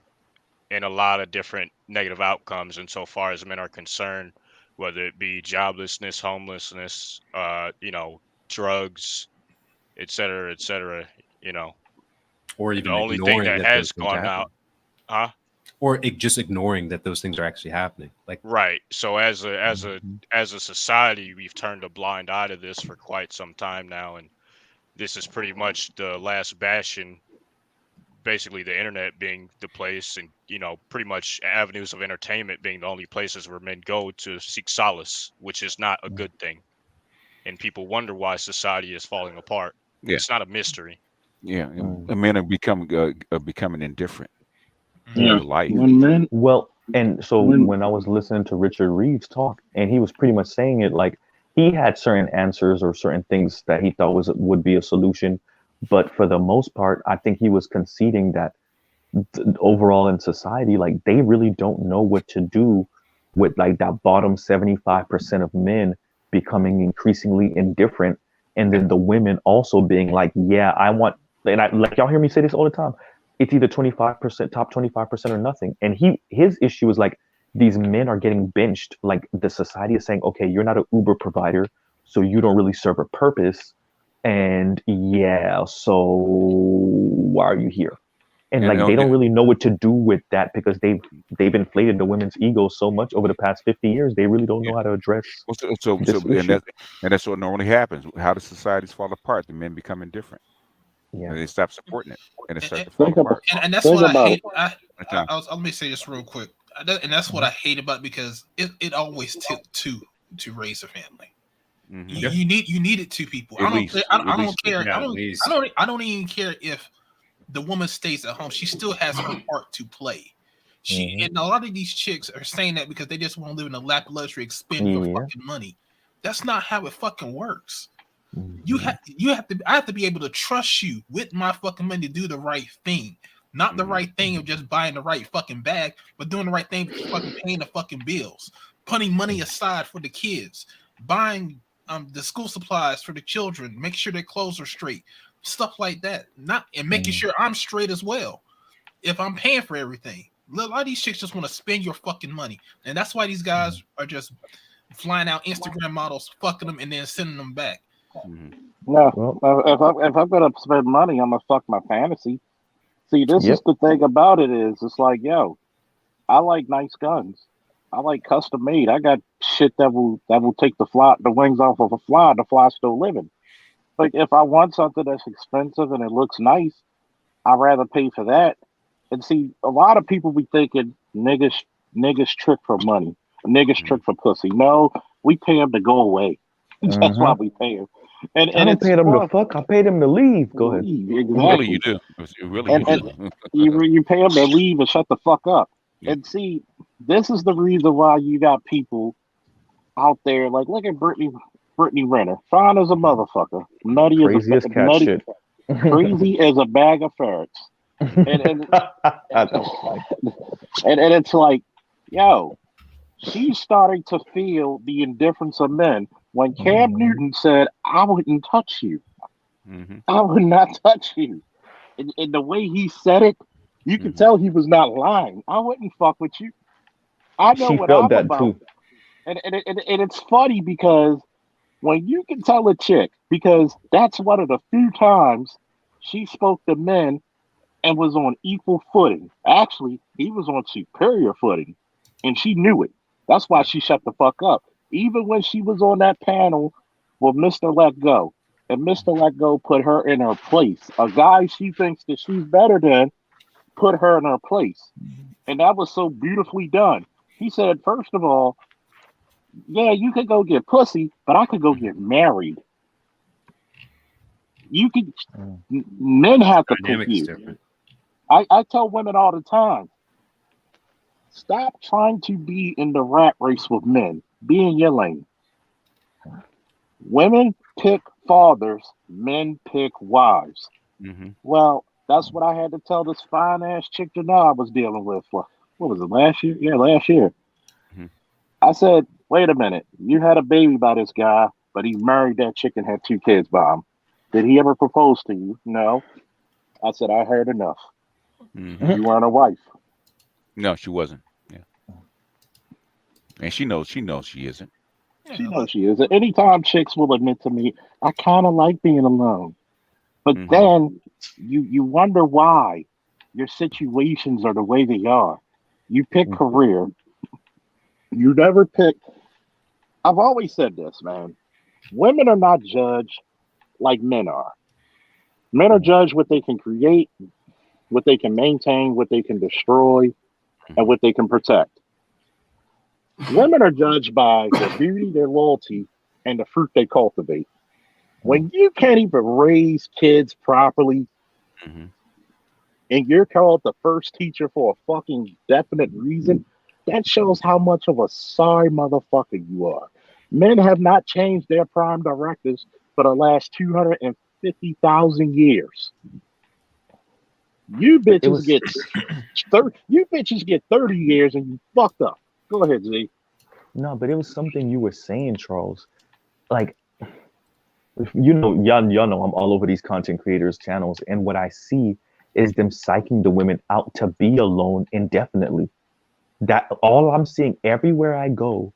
Speaker 15: a lot of different negative outcomes insofar as men are concerned, whether it be joblessness, homelessness, drugs, et cetera,
Speaker 1: or even
Speaker 15: the only thing
Speaker 1: ignoring
Speaker 15: that
Speaker 1: that
Speaker 15: has
Speaker 1: those things
Speaker 15: gone
Speaker 1: happen.
Speaker 15: out,
Speaker 1: or just ignoring that those things are actually happening. Like,
Speaker 15: right. So as a society, we've turned a blind eye to this for quite some time now, and this is pretty much the last bastion, basically the internet being the place, and pretty much avenues of entertainment being the only places where men go to seek solace, which is not a good thing. And people wonder why society is falling apart.
Speaker 12: Yeah.
Speaker 15: It's not a mystery.
Speaker 12: Yeah, and men are becoming indifferent
Speaker 21: Yeah.
Speaker 12: to life.
Speaker 19: Well, and so when I was listening to Richard Reeves talk, and he was pretty much saying it like he had certain answers or certain things that he thought would be a solution, but for the most part, I think he was conceding that overall in society, like they really don't know what to do with like that bottom 75% of men becoming increasingly indifferent, and then the women also being like, yeah, I want, and I like y'all hear me say this all the time. It's either 25%, top 25% or nothing. And his issue is like these men are getting benched. Like the society is saying, okay, you're not an Uber provider, so you don't really serve a purpose. And yeah, so why are you here? And like they don't really know what to do with that because they've inflated the women's ego so much over the past 50 years. They really don't know how to address this issue.
Speaker 12: And that's what normally happens. How do societies fall apart? The men become indifferent.
Speaker 19: Yeah,
Speaker 12: and they stop supporting it, and it starts to fall apart.
Speaker 3: And that's what I hate. Let me say this real quick, and that's what I hate about it, because it always took two to raise a family. You needed two people. I don't care. I don't even care if the woman stays at home. She still has her part to play. And a lot of these chicks are saying that because they just want to live in a lap of luxury, expend your fucking money. That's not how it fucking works. I have to be able to trust you with my fucking money to do the right thing. Not the right thing of just buying the right fucking bag, but doing the right thing for fucking paying the fucking bills, putting money aside for the kids, buying the school supplies for the children, make sure their clothes are straight, stuff like that. And making sure I'm straight as well. If I'm paying for everything. A lot of these chicks just want to spend your fucking money. And that's why these guys are just flying out Instagram models, fucking them, and then sending them back.
Speaker 21: No, if I'm gonna spend money, I'm gonna fuck my fantasy. See, this is the thing about it is, it's like, yo, I like nice guns. I like custom made. I got shit that will take the wings off of a fly, and the fly's still living. Like, if I want something that's expensive and it looks nice, I'd rather pay for that. And see, a lot of people be thinking niggas trick for money, niggas trick for pussy. No, we pay them to go away. That's why we pay them. And
Speaker 19: I don't pay them to fuck. I pay them to leave. Go ahead.
Speaker 21: Exactly.
Speaker 12: Really, you do. Really, you do.
Speaker 21: You pay them to leave and shut the fuck up. And see, this is the reason why you got people out there like, look at Brittany Renner, fine as a motherfucker, nutty
Speaker 19: crazy as cat shit,
Speaker 21: crazy as a bag of ferrets, and it's like, yo, she's starting to feel the indifference of men. When Cam Newton said, I wouldn't touch you. I would not touch you. And the way he said it, you could tell he was not lying. I wouldn't fuck with you. I know what I'm about. Too. And it's funny because when you can tell a chick, because that's one of the few times she spoke to men and was on equal footing. Actually, he was on superior footing, and she knew it. That's why she shut the fuck up. Even when she was on that panel Well, Mr. Let Go. And Mr. Let Go put her in her place. A guy she thinks that she's better than put her in her place. And that was so beautifully done. He said, first of all, yeah, you could go get pussy, but I could go get married. You could, men have to pick
Speaker 1: Dynamic is
Speaker 21: you.
Speaker 1: different.
Speaker 21: I tell women all the time, stop trying to be in the rat race with men. Be in your lane. Women pick fathers, men pick wives.
Speaker 12: Mm-hmm.
Speaker 21: Well, that's what I had to tell this fine ass chick that I was dealing with. What was it, last year? Yeah, last year.
Speaker 12: Mm-hmm.
Speaker 21: I said, wait a minute. You had a baby by this guy, but he married that chick and had 2 kids by him. Did he ever propose to you? No. I said, I heard enough.
Speaker 12: Mm-hmm.
Speaker 21: You weren't a wife.
Speaker 12: No, she wasn't. Yeah. And she knows she isn't.
Speaker 21: She knows she is. Anytime chicks will admit to me, I kind of like being alone. But then you wonder why your situations are the way they are. You pick career. You never pick. I've always said this, man. Women are not judged like men are. Men are judged what they can create, what they can maintain, what they can destroy, and what they can protect. Women are judged by their beauty, their loyalty, and the fruit they cultivate. When you can't even raise kids properly, and you're called the first teacher for a fucking definite reason, that shows how much of a sorry motherfucker you are. Men have not changed their prime directives for the last 250,000 years. You bitches get 30 years and you fucked up. Go ahead, Z.
Speaker 19: No, but it was something you were saying, Charles. Like, y'all know I'm all over these content creators' channels, and what I see is them psyching the women out to be alone indefinitely. That all I'm seeing everywhere I go,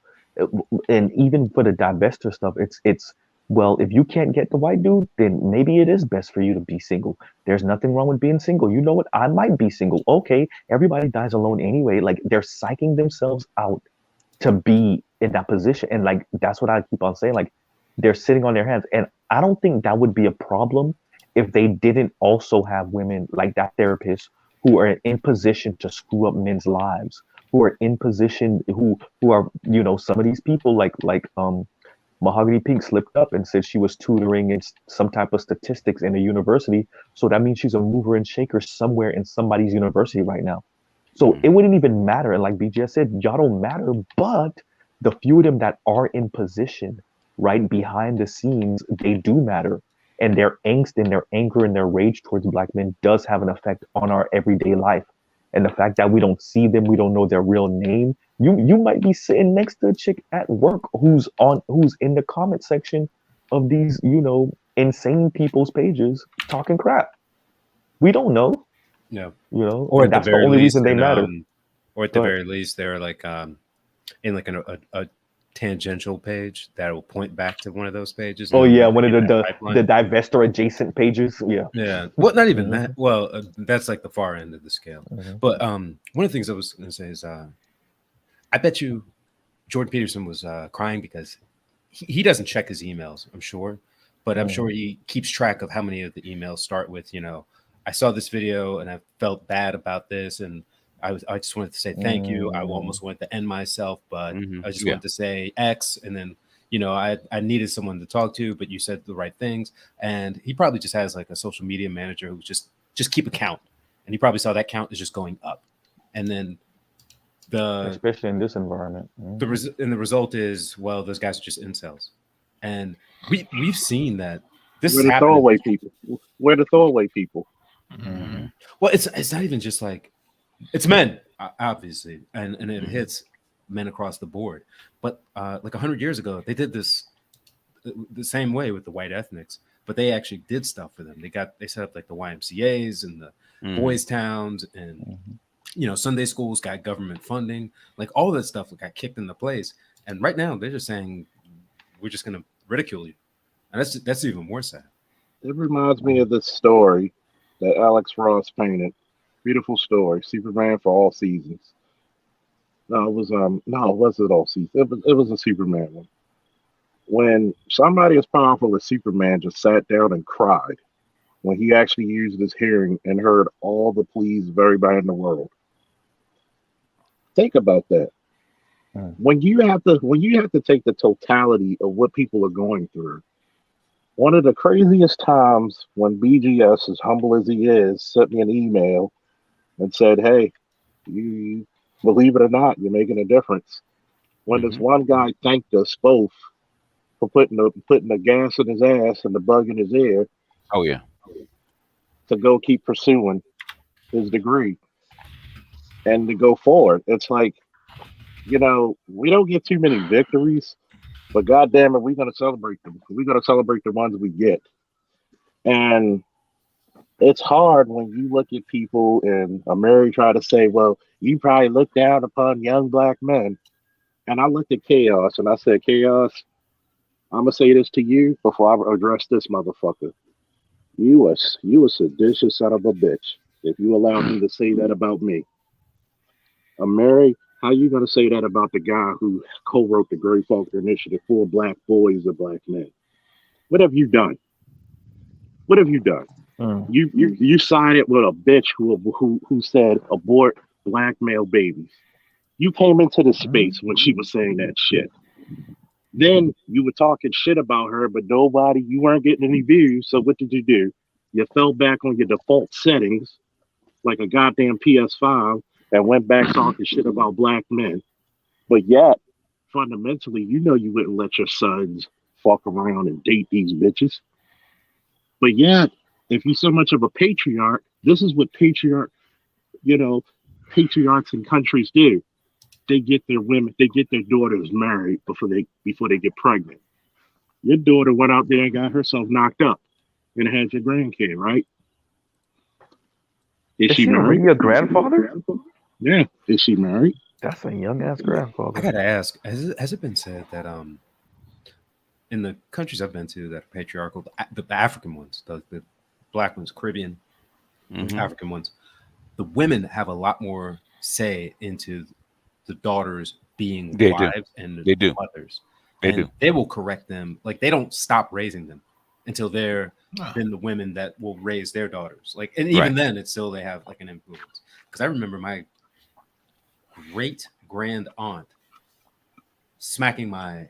Speaker 19: and even for the divester stuff, it's well, if you can't get the white dude, then maybe it is best for you to be single. There's nothing wrong with being single. You know what? I might be single. Okay, everybody dies alone anyway. Like, they're psyching themselves out to be in that position, and like that's what I keep on saying. Like, they're sitting on their hands, and I don't think that would be a problem if they didn't also have women like that therapist who are in position to screw up men's lives, who are in position, who are, you know, some of these people like Mahogany Pink slipped up and said she was tutoring in some type of statistics in a university. So that means she's a mover and shaker somewhere in somebody's university right now. So it wouldn't even matter. And like BJ said, y'all don't matter, but the few of them that are in position, right behind the scenes, they do matter. And their angst and their anger and their rage towards Black men does have an effect on our everyday life. And the fact that we don't see them, we don't know their real name. You might be sitting next to a chick at work who's in the comment section of these, you know, insane people's pages talking crap. We don't know.
Speaker 1: Yeah.
Speaker 19: You know,
Speaker 1: or
Speaker 19: and
Speaker 1: at
Speaker 19: that's the only reason they matter.
Speaker 1: Or at the very least, they're like in like a tangential page that will point back to one of those pages.
Speaker 19: Oh yeah, one of the divestor adjacent pages.
Speaker 1: Yeah. Well, not even that. Well, that's like the far end of the scale. But one of the things I was going to say is, I bet you Jordan Peterson was crying because he doesn't check his emails, I'm sure, but I'm sure he keeps track of how many of the emails start with, you know, I saw this video and I felt bad about this, and I just wanted to say thank you. I almost wanted to end myself, but I just wanted to say X, and then, you know, I needed someone to talk to, but you said the right things. And he probably just has like a social media manager who just keep a count, and he probably saw that count is just going up, and then
Speaker 19: especially in this environment,
Speaker 1: the result is, well, those guys are just incels, and we've seen that this
Speaker 21: We're
Speaker 1: is
Speaker 21: the
Speaker 1: happening.
Speaker 21: throwaway people. We're the throwaway people.
Speaker 1: Well, it's not even just like it's men, obviously, and it hits men across the board. But like 100 years ago, they did this the same way with the white ethnics, but they actually did stuff for them. They set up like the YMCA's and the boys' towns, and you know, Sunday schools got government funding, like all that stuff got kicked into place. And right now, they're just saying we're just going to ridicule you, and that's even more sad.
Speaker 21: It reminds me of this story that Alex Ross painted. Beautiful story. Superman for all seasons. No, it wasn't all seasons. It was a Superman one. when somebody as powerful as Superman just sat down and cried when he actually used his hearing and heard all the pleas of everybody in the world. Think about that. When you have to take the totality of what people are going through. One of the craziest times when BGS, as humble as he is, sent me an email and said, "Hey, you believe it or not, you're making a difference." When this one guy thanked us both for putting the gas in his ass and the bug in his ear.
Speaker 12: Oh yeah.
Speaker 21: To go keep pursuing his degree and to go forward. It's like, we don't get too many victories, but goddamn it, we're gonna celebrate them. We're gonna celebrate the ones we get. And it's hard when you look at people and Mary try to say, well, you probably look down upon young black men. And I looked at Chaos and I said, Chaos, I'm gonna say this to you before I address this motherfucker. You a seditious son of a bitch. If you allow me to say that about me. Mary, how you gonna say that about the guy who co-wrote the Gray Faulkner Initiative for black boys and black men? What have you done? What have you done? You sided with a bitch who said abort black male babies. You came into the space when she was saying that shit. Then you were talking shit about her, but you weren't getting any views. So what did you do? You fell back on your default settings like a goddamn PS5 and went back talking shit about black men. But yet, fundamentally, you wouldn't let your sons fuck around and date these bitches. But yet, if you're so much of a patriarch, this is what patriarchs in countries do. They get their daughters married before they get pregnant. Your daughter went out there and got herself knocked up and had your grandkid, right? Is she married?
Speaker 19: Really a grandfather?
Speaker 21: Yeah. Is she married?
Speaker 19: That's a young ass grandfather.
Speaker 1: I gotta ask: has it been said that in the countries I've been to that are patriarchal, the African ones, the black ones, Caribbean, African ones, the women have a lot more say into the daughters being wives and mothers. They will correct them. Like they don't stop raising them until they're been the women that will raise their daughters. Like, and even then, it's still they have like an influence. Because I remember my great grand aunt smacking my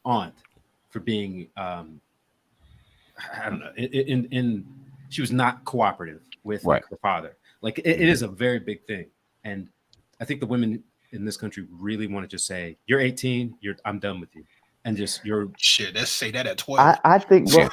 Speaker 1: aunt for being I don't know, she was not cooperative with her father. Like it is a very big thing, and I think the women in this country really want to just say, "You're 18, I'm done with you," and just you're
Speaker 3: shit. Let's say that at 12.
Speaker 19: I think to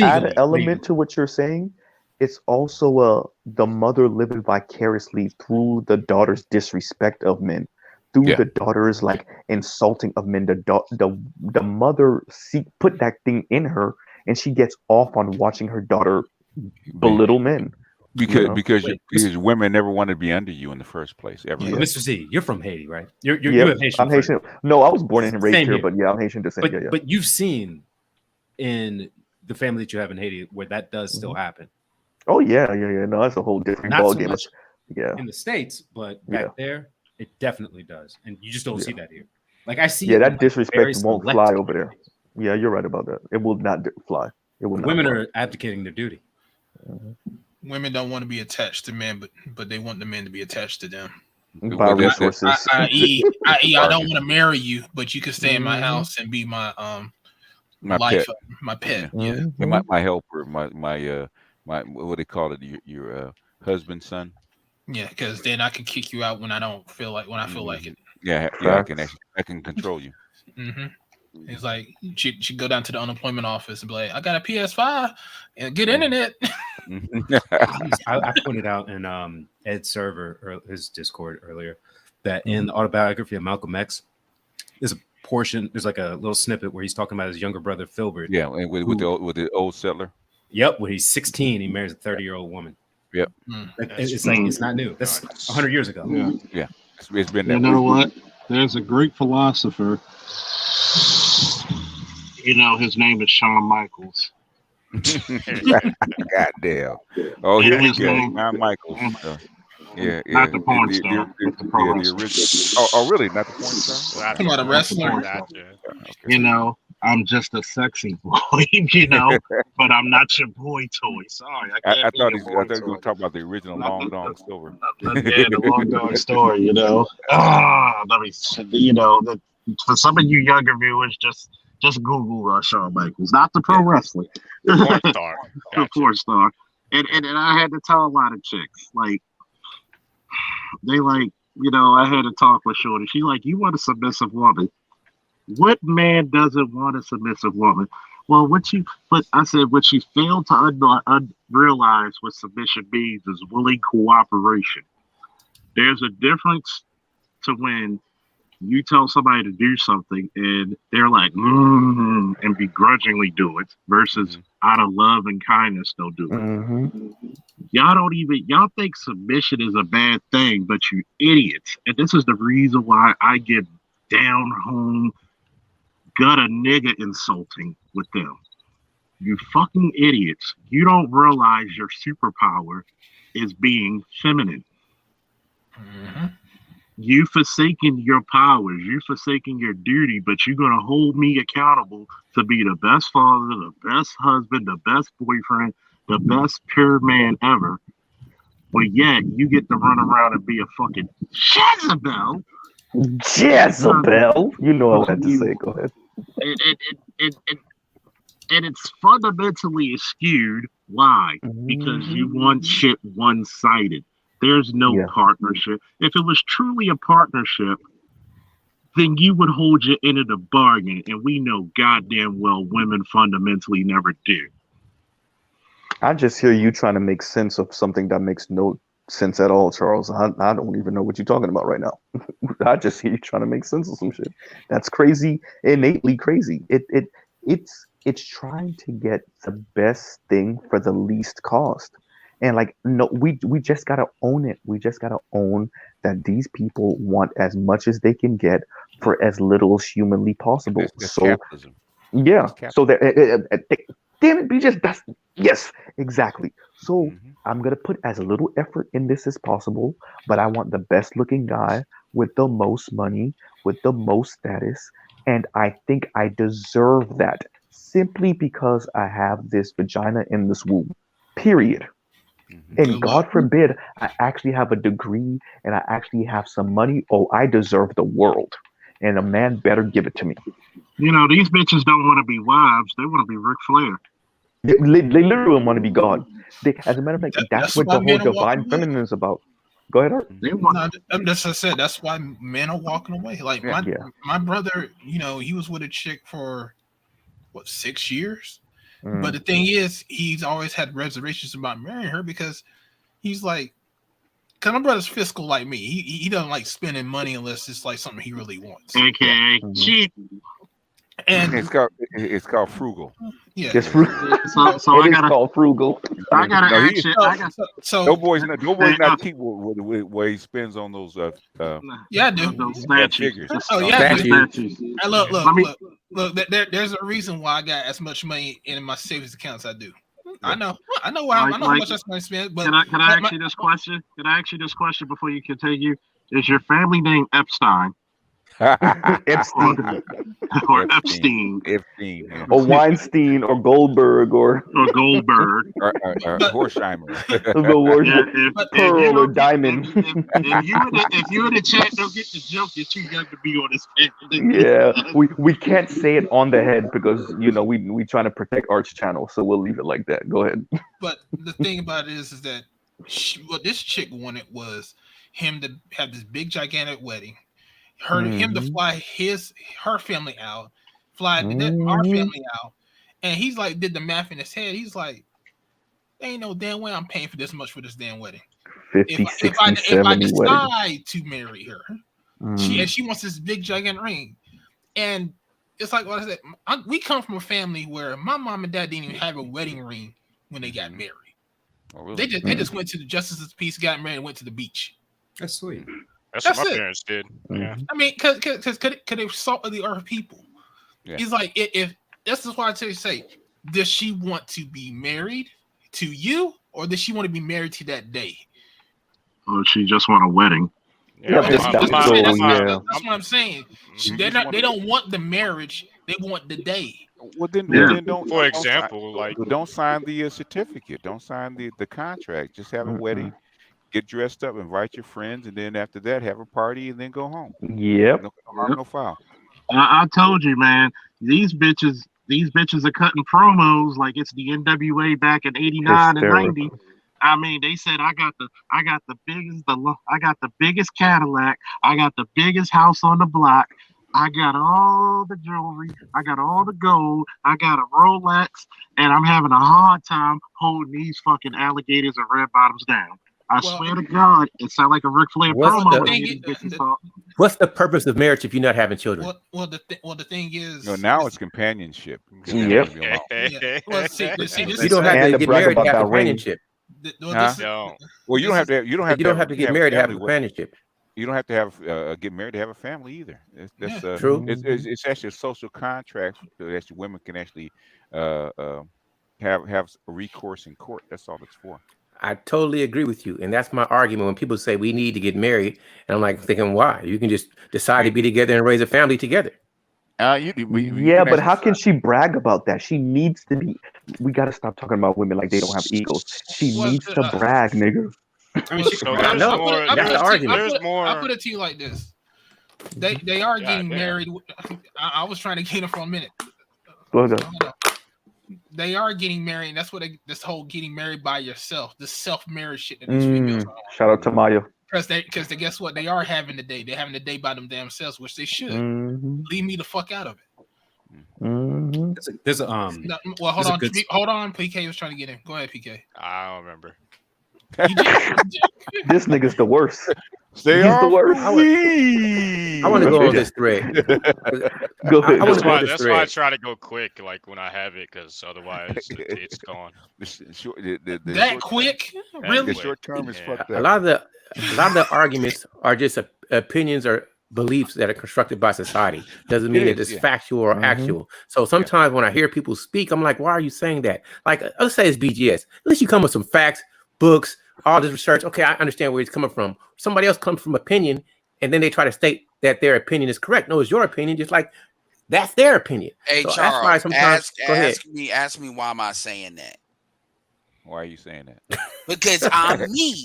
Speaker 19: add an element to what you're saying, it's also the mother living vicariously through the daughter's disrespect of men, through the daughter's like insulting of men. The mother put that thing in her, and she gets off on watching her daughter belittle men.
Speaker 12: Because women never wanted to be under you in the first place. Ever.
Speaker 1: Yeah. Mr. Z, you're from Haiti, right? You have Haitian.
Speaker 19: I'm Haitian. No, I was born and raised here, but I'm Haitian descent.
Speaker 1: But you've seen in the family that you have in Haiti where that does still happen.
Speaker 19: Oh yeah. No, that's a whole different ball game.
Speaker 1: In the States, but back there, it definitely does, and you just don't see that here. Like I see,
Speaker 19: that disrespect won't fly over there. Yeah, you're right about that. It will not fly. It will.
Speaker 1: Women are abdicating their duty.
Speaker 3: Women don't want to be attached to men, but they want the men to be attached to them.
Speaker 19: By resources.
Speaker 3: I.e., I don't want to marry you, but you can stay in my house and be my life, my pet.
Speaker 12: Yeah, my helper, my what they call it, your husband's son.
Speaker 3: Yeah, because then I can kick you out when I feel like it.
Speaker 12: Yeah, I can control you.
Speaker 3: It's like she go down to the unemployment office and be like, I got a PS5 and get internet.
Speaker 1: I pointed out in Ed's server or his Discord earlier that in the autobiography of Malcolm X, there's a portion, there's like a little snippet where he's talking about his younger brother Filbert.
Speaker 12: Yeah, and with the old settler.
Speaker 1: Yep, when he's 16, he marries a 30-year-old woman.
Speaker 12: Yep,
Speaker 1: it's like it's not new. That's 100 years ago.
Speaker 12: Yeah. It's been.
Speaker 21: You know what? There's a Greek philosopher. His name is Shawn Michaels.
Speaker 12: Goddamn. Oh, here we go. Shawn Michaels. Yeah,
Speaker 21: not the porn star, but the pro
Speaker 12: the
Speaker 21: wrestler.
Speaker 12: original. Oh, really? Not the porn star?
Speaker 3: Come on, a wrestler.
Speaker 12: Okay.
Speaker 21: You know, I'm just a sexy boy, you know, but I'm not your boy toy. Sorry, I
Speaker 12: I
Speaker 21: can't be
Speaker 12: thought
Speaker 21: your
Speaker 12: I
Speaker 21: boy
Speaker 12: thought you were
Speaker 21: toy.
Speaker 12: going to talk about the original Long Dong Silver.
Speaker 21: Yeah, the long dog story, you know. Let me, you know, for some of you younger viewers, just Google Shawn Michaels, not the pro wrestler,
Speaker 15: The porn star.
Speaker 21: the porn star. And I had to tell a lot of chicks, like, they like, you know, I had to talk with Shorty. She like, you want a submissive woman? What man doesn't want a submissive woman? Well, I said, what she failed to realize what submission means is willing cooperation. There's a difference to when you tell somebody to do something and they're like, and begrudgingly do it versus out of love and kindness, they'll do it. Y'all think submission is a bad thing, but you idiots. And this is the reason why I get down home, gut a nigga insulting with them. You fucking idiots. You don't realize your superpower is being feminine. You forsaking your powers, you forsaking your duty, but you're gonna hold me accountable to be the best father, the best husband, the best boyfriend, the best pure man ever. But yet you get to run around and be a fucking Jezebel.
Speaker 19: Jezebel. You know I had to say. Go ahead.
Speaker 21: And it's fundamentally skewed. Why? Because you want shit one-sided. There's no partnership. If it was truly a partnership, then you would hold your end of the bargain. And we know goddamn well women fundamentally never do.
Speaker 19: I just hear you trying to make sense of something that makes no sense at all, Charles. I don't even know what you're talking about right now. I just hear you trying to make sense of some shit. That's crazy, innately crazy. It's trying to get the best thing for the least cost. And like, no, we just gotta own it. We just gotta own that these people want as much as they can get for as little as humanly possible.
Speaker 12: That's
Speaker 19: So
Speaker 12: capitalism.
Speaker 19: yeah, so that damn it, yes, exactly. So I'm gonna put as little effort in this as possible, but I want the best looking guy with the most money, with the most status, and I think I deserve that simply because I have this vagina in this womb. Period. And God forbid I actually have a degree and I actually have some money. Oh, I deserve the world. And a man better give it to me.
Speaker 21: You know, these bitches don't want to be wives. They want to be Ric Flair.
Speaker 19: They literally want to be God. As a matter of fact, that's what the whole divine feminine is about. Go ahead, Art.
Speaker 3: That's I said. That's why men are walking away. Like my brother, you know, he was with a chick for 6 years. But the thing is, he's always had reservations about marrying her because he's like, because my brother's fiscal like me. He doesn't like spending money unless it's like something he really wants.
Speaker 21: AKA cheap.
Speaker 3: And
Speaker 12: it's called frugal.
Speaker 3: Yeah,
Speaker 19: it's frugal.
Speaker 21: So I
Speaker 19: gotta call frugal.
Speaker 21: I gotta ask you.
Speaker 12: No boy's not cheap where he spends on those.
Speaker 3: Yeah, I do.
Speaker 21: Those statues.
Speaker 12: Figures.
Speaker 3: Oh yeah,
Speaker 21: statues.
Speaker 3: Hey, look. There's a reason why I got as much money in my savings accounts as I do. I know why. I know how much I spend. But
Speaker 21: can I ask you this question? Can I ask you this question before you continue? Is your family name Epstein?
Speaker 19: Epstein.
Speaker 21: Or Epstein.
Speaker 12: Yeah.
Speaker 19: Or Weinstein or Goldberg or
Speaker 21: Goldberg.
Speaker 12: or Horsheimer.
Speaker 19: Pearl or Diamond.
Speaker 21: If you in the chat don't get the joke, you're too young to be on this panel.
Speaker 19: Yeah, we can't say it on the head because you know we trying to protect Art's channel, so we'll leave it like that. Go ahead.
Speaker 3: But the thing about it is that what this chick wanted was him to have this big gigantic wedding. Him to fly her family out, fly our family out, and he's like did the math in his head. He's like, "Ain't no damn way I'm paying for this much for this damn wedding."
Speaker 19: 50, 60,
Speaker 3: if I
Speaker 19: 70
Speaker 3: decide
Speaker 19: weddings.
Speaker 3: to marry her, she wants this big gigantic ring, and it's like what I said. We come from a family where my mom and dad didn't even have a wedding ring when they got married.
Speaker 12: Oh, really?
Speaker 3: They just went to the Justice's Peace, got married, and went to the beach.
Speaker 1: That's sweet.
Speaker 15: That's what my parents did. Yeah.
Speaker 3: I mean, because could they salt of the earth people?
Speaker 12: Yeah.
Speaker 3: He's like, if this is why I tell you, say, does she want to be married to you, or does she want to be married to that day?
Speaker 21: Or she just want a wedding.
Speaker 3: Yeah, that's what I'm saying. They don't want the marriage; they want the day.
Speaker 12: Well, then don't.
Speaker 15: For example,
Speaker 12: don't sign the certificate. Don't sign the contract. Just have a wedding, get dressed up, invite your friends, and then after that, have a party, and then go home.
Speaker 19: Yep.
Speaker 12: No harm, no foul.
Speaker 21: I told you, man. These bitches are cutting promos like it's the NWA back in '89 and '90. I mean, they said I got the biggest Cadillac. I got the biggest house on the block. I got all the jewelry. I got all the gold. I got a Rolex, and I'm having a hard time holding these fucking alligators and red bottoms down. I swear to God, it sounds like a Ric Flair promo.
Speaker 20: What's the purpose of marriage if you're not having children?
Speaker 3: Well, the thing is,
Speaker 12: No, now it's companionship.
Speaker 20: Yep.
Speaker 3: Well, see,
Speaker 20: You don't have to get married to have companionship.
Speaker 12: No. Well, you don't have to. You don't have to
Speaker 20: get married to have companionship.
Speaker 12: You don't have to have get married to have a family either. That's
Speaker 20: true.
Speaker 12: It's actually a social contract that women can actually have a recourse in court. That's all it's for.
Speaker 20: I totally agree with you, and that's my argument when people say we need to get married, and I'm like thinking, why? You can just decide to be together and raise a family together.
Speaker 19: But how can she brag about that? She needs to be. We got to stop talking about women like they don't have egos. She needs to brag, nigga.
Speaker 3: I mean, I'll put it to you like this: they are getting married. I was trying to get it for a minute.
Speaker 19: Go ahead.
Speaker 3: They are getting married, and that's what this whole getting married by yourself, this self-marriage shit that these females are.
Speaker 19: Shout out to Maya.
Speaker 3: Because they guess what? They are having the day. They're having the day by them damn selves, which they should. Leave me the fuck out of it.
Speaker 1: There's a
Speaker 3: No, well, hold on. PK was trying to get in. Go ahead, PK.
Speaker 15: I don't remember.
Speaker 19: This nigga's the worst. He's
Speaker 12: the
Speaker 19: worst.
Speaker 20: I want to go on this thread.
Speaker 19: Go ahead.
Speaker 15: That's why I try to go quick, like when I have it, because otherwise it's gone.
Speaker 3: That quick? Really?
Speaker 12: The short term is fucked up.
Speaker 20: A lot of the arguments are just opinions or beliefs that are constructed by society. Doesn't mean that it's factual or actual. So sometimes when I hear people speak, I'm like, why are you saying that? Like, let's say it's BGS. At least you come with some facts, books, all this research. Okay, I understand where it's coming from. Somebody else comes from opinion, and then they try to state that their opinion is correct. No, it's your opinion. Just like that's their opinion.
Speaker 16: Hey,
Speaker 20: so
Speaker 16: Charles,
Speaker 20: that's why sometimes,
Speaker 16: ask me why am I saying that?
Speaker 12: Why are you saying that?
Speaker 16: Because I'm me.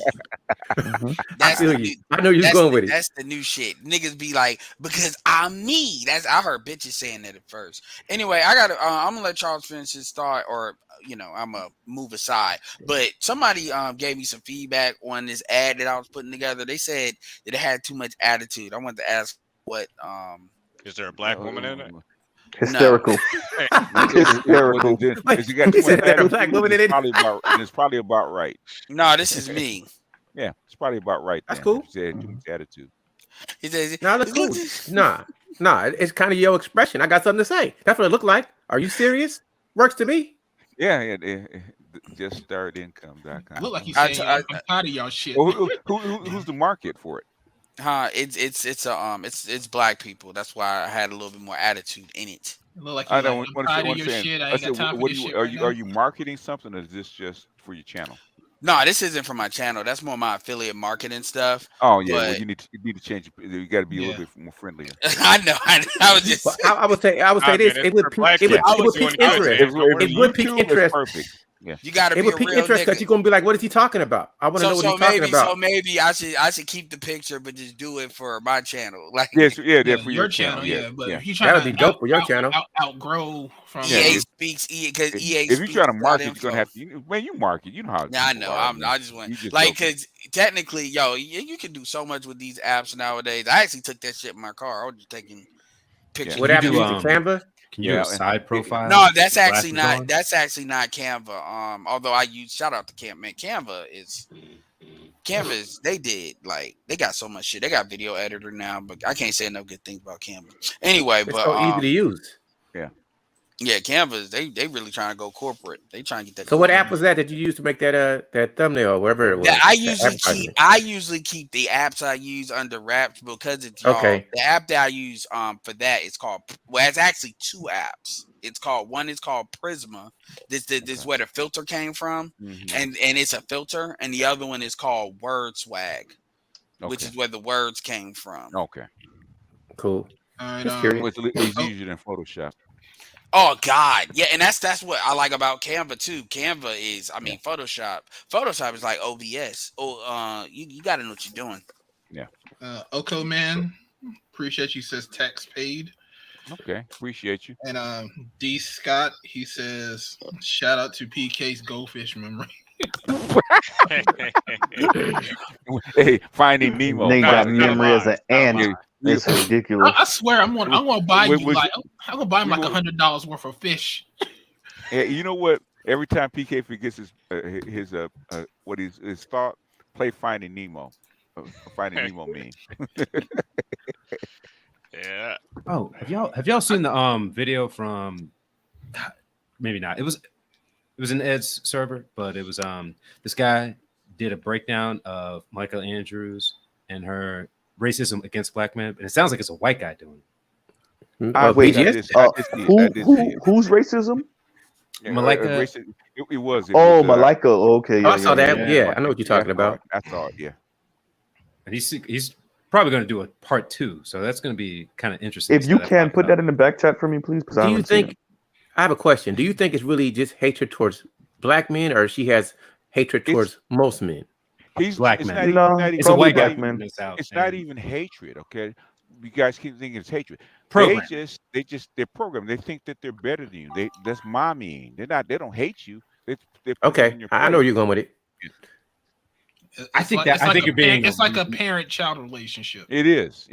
Speaker 20: I feel you. I know you're going with it.
Speaker 16: That's the new shit. Niggas be like, because I'm me. I heard bitches saying that at first. Anyway, I'm gonna let Charles finish his thought, or I'm gonna move aside. But somebody gave me some feedback on this ad that I was putting together. They said that it had too much attitude. I wanted to ask what
Speaker 15: is there a black woman in it?
Speaker 19: Hysterical. Hysterical.
Speaker 12: It's probably about right.
Speaker 16: No, this is me.
Speaker 12: Yeah, it's probably about right.
Speaker 20: That's cool.
Speaker 12: Attitude.
Speaker 16: He says,
Speaker 20: "Nah, that's cool. Nah. It's kind of your expression. I got something to say. That's what it looked like. Are you serious? Works to me.
Speaker 12: Yeah. Just startincome.com.
Speaker 3: Look like you saying I'm tired of y'all shit.
Speaker 12: Well, who's the market for it?
Speaker 16: It's black people. That's why I had a little bit more attitude in it.
Speaker 3: Look like I'm tired of your shit. I ain't got time for this shit.
Speaker 12: Are you marketing something, or is this just for your channel?
Speaker 16: No, this isn't for my channel. That's more my affiliate marketing stuff.
Speaker 12: Oh yeah, well, you need to change. You got to be a little bit more friendlier.
Speaker 16: I know. I was just.
Speaker 20: I would say this. It would pique interest. It would pique interest.
Speaker 12: Perfect. Yeah.
Speaker 16: You got to be
Speaker 20: a real interest because you're gonna be like, what is he talking about? I want to know what he's talking about.
Speaker 16: So maybe I should keep the picture, but just do it for my channel. Like
Speaker 12: for your channel.
Speaker 3: Yeah, but if you
Speaker 20: that would be dope for your channel.
Speaker 3: Outgrow from
Speaker 16: EA speaks because EA.
Speaker 12: If you try to market, you're gonna have to. You market. You know how.
Speaker 16: Yeah, I know. I just want because technically, you can do so much with these apps nowadays. I actually took that shit in my car. I was just taking pictures.
Speaker 20: What happened to Canva?
Speaker 1: Can you do a side profile?
Speaker 16: No, that's actually not Canva. Although I use shout out to Canva. Man, Canva is they got so much shit. They got video editor now, but I can't say no good things about Canva. Anyway,
Speaker 20: it's so easy to use.
Speaker 12: Yeah.
Speaker 16: Yeah, Canvas, they really trying to go corporate. They trying to get that.
Speaker 20: So what app was that you used to make that thumbnail or wherever it was?
Speaker 16: Yeah, I usually keep the apps I use under wraps because it's y'all.
Speaker 20: Okay.
Speaker 16: The app that I use for that is called, well, it's actually two apps. One is called Prisma. This is where the filter came from, and it's a filter, and the other one is called Word Swag, which is where the words came from.
Speaker 12: Okay.
Speaker 20: Cool.
Speaker 12: It's easier than Photoshop.
Speaker 16: Oh God, yeah, and that's what I like about Canva too. Canva is, I mean, Photoshop. Photoshop is like OBS. You got to know what you're doing.
Speaker 12: Yeah.
Speaker 3: Oko man, appreciate you. Says tax paid.
Speaker 12: Okay, appreciate you.
Speaker 3: And D Scott, he says shout out to PK's goldfish memory.
Speaker 12: Hey, Finding Nemo.
Speaker 19: They got memory as an ant. It's ridiculous.
Speaker 3: I swear, I'm gonna buy you like I'm gonna buy him like $100 worth of fish.
Speaker 12: Yeah, you know what? Every time PK forgets his thought, play Finding Nemo. Finding Nemo meme.
Speaker 15: Yeah.
Speaker 1: Oh, have y'all seen the video from? Maybe not. It was in Ed's server, but it was this guy did a breakdown of Michael Andrews and her racism against black men, and it sounds like it's a white guy doing it.
Speaker 19: Wait, who's racism?
Speaker 1: Malika.
Speaker 12: It was.
Speaker 19: Malika. Okay.
Speaker 20: I saw that. Yeah, I know what you're talking about.
Speaker 12: I saw it. Yeah.
Speaker 1: And he's probably going to do a part 2, so that's going to be kind of interesting.
Speaker 19: If you can put that in the back chat for me, please.
Speaker 20: Do you think? I have a question. Do you think it's really just hatred towards black men, or she has hatred towards most men?
Speaker 12: He's
Speaker 1: black men.
Speaker 12: It's
Speaker 1: a white guy.
Speaker 12: It's not even hatred. Okay, you guys keep thinking it's hatred.
Speaker 1: Program.
Speaker 12: They're programmed. They think that they're better than you. That's mommying. They don't hate you. They're
Speaker 20: okay. I know where you're going with it.
Speaker 1: I think you're being.
Speaker 3: It's like a parent-child relationship.
Speaker 12: It is.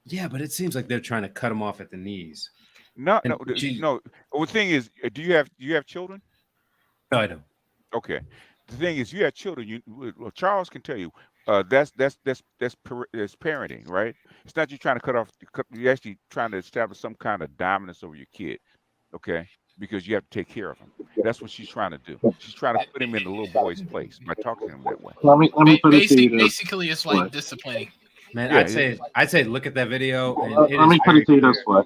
Speaker 1: Yeah, but it seems like they're trying to cut him off at the knees.
Speaker 12: No. The thing is, do you have children?
Speaker 1: No, I don't.
Speaker 12: Okay. The thing is, you have children. Well, Charles can tell you. That's parenting, right? It's not you trying to cut off. You're actually trying to establish some kind of dominance over your kid, okay? Because you have to take care of him. That's what she's trying to do. She's trying to put him in the little boy's place by talking to him that way.
Speaker 21: Let me put it to you this.
Speaker 3: Basically, it's like disciplining.
Speaker 1: Man, yeah, I'd say look at that video. And
Speaker 21: let me put it to you this way.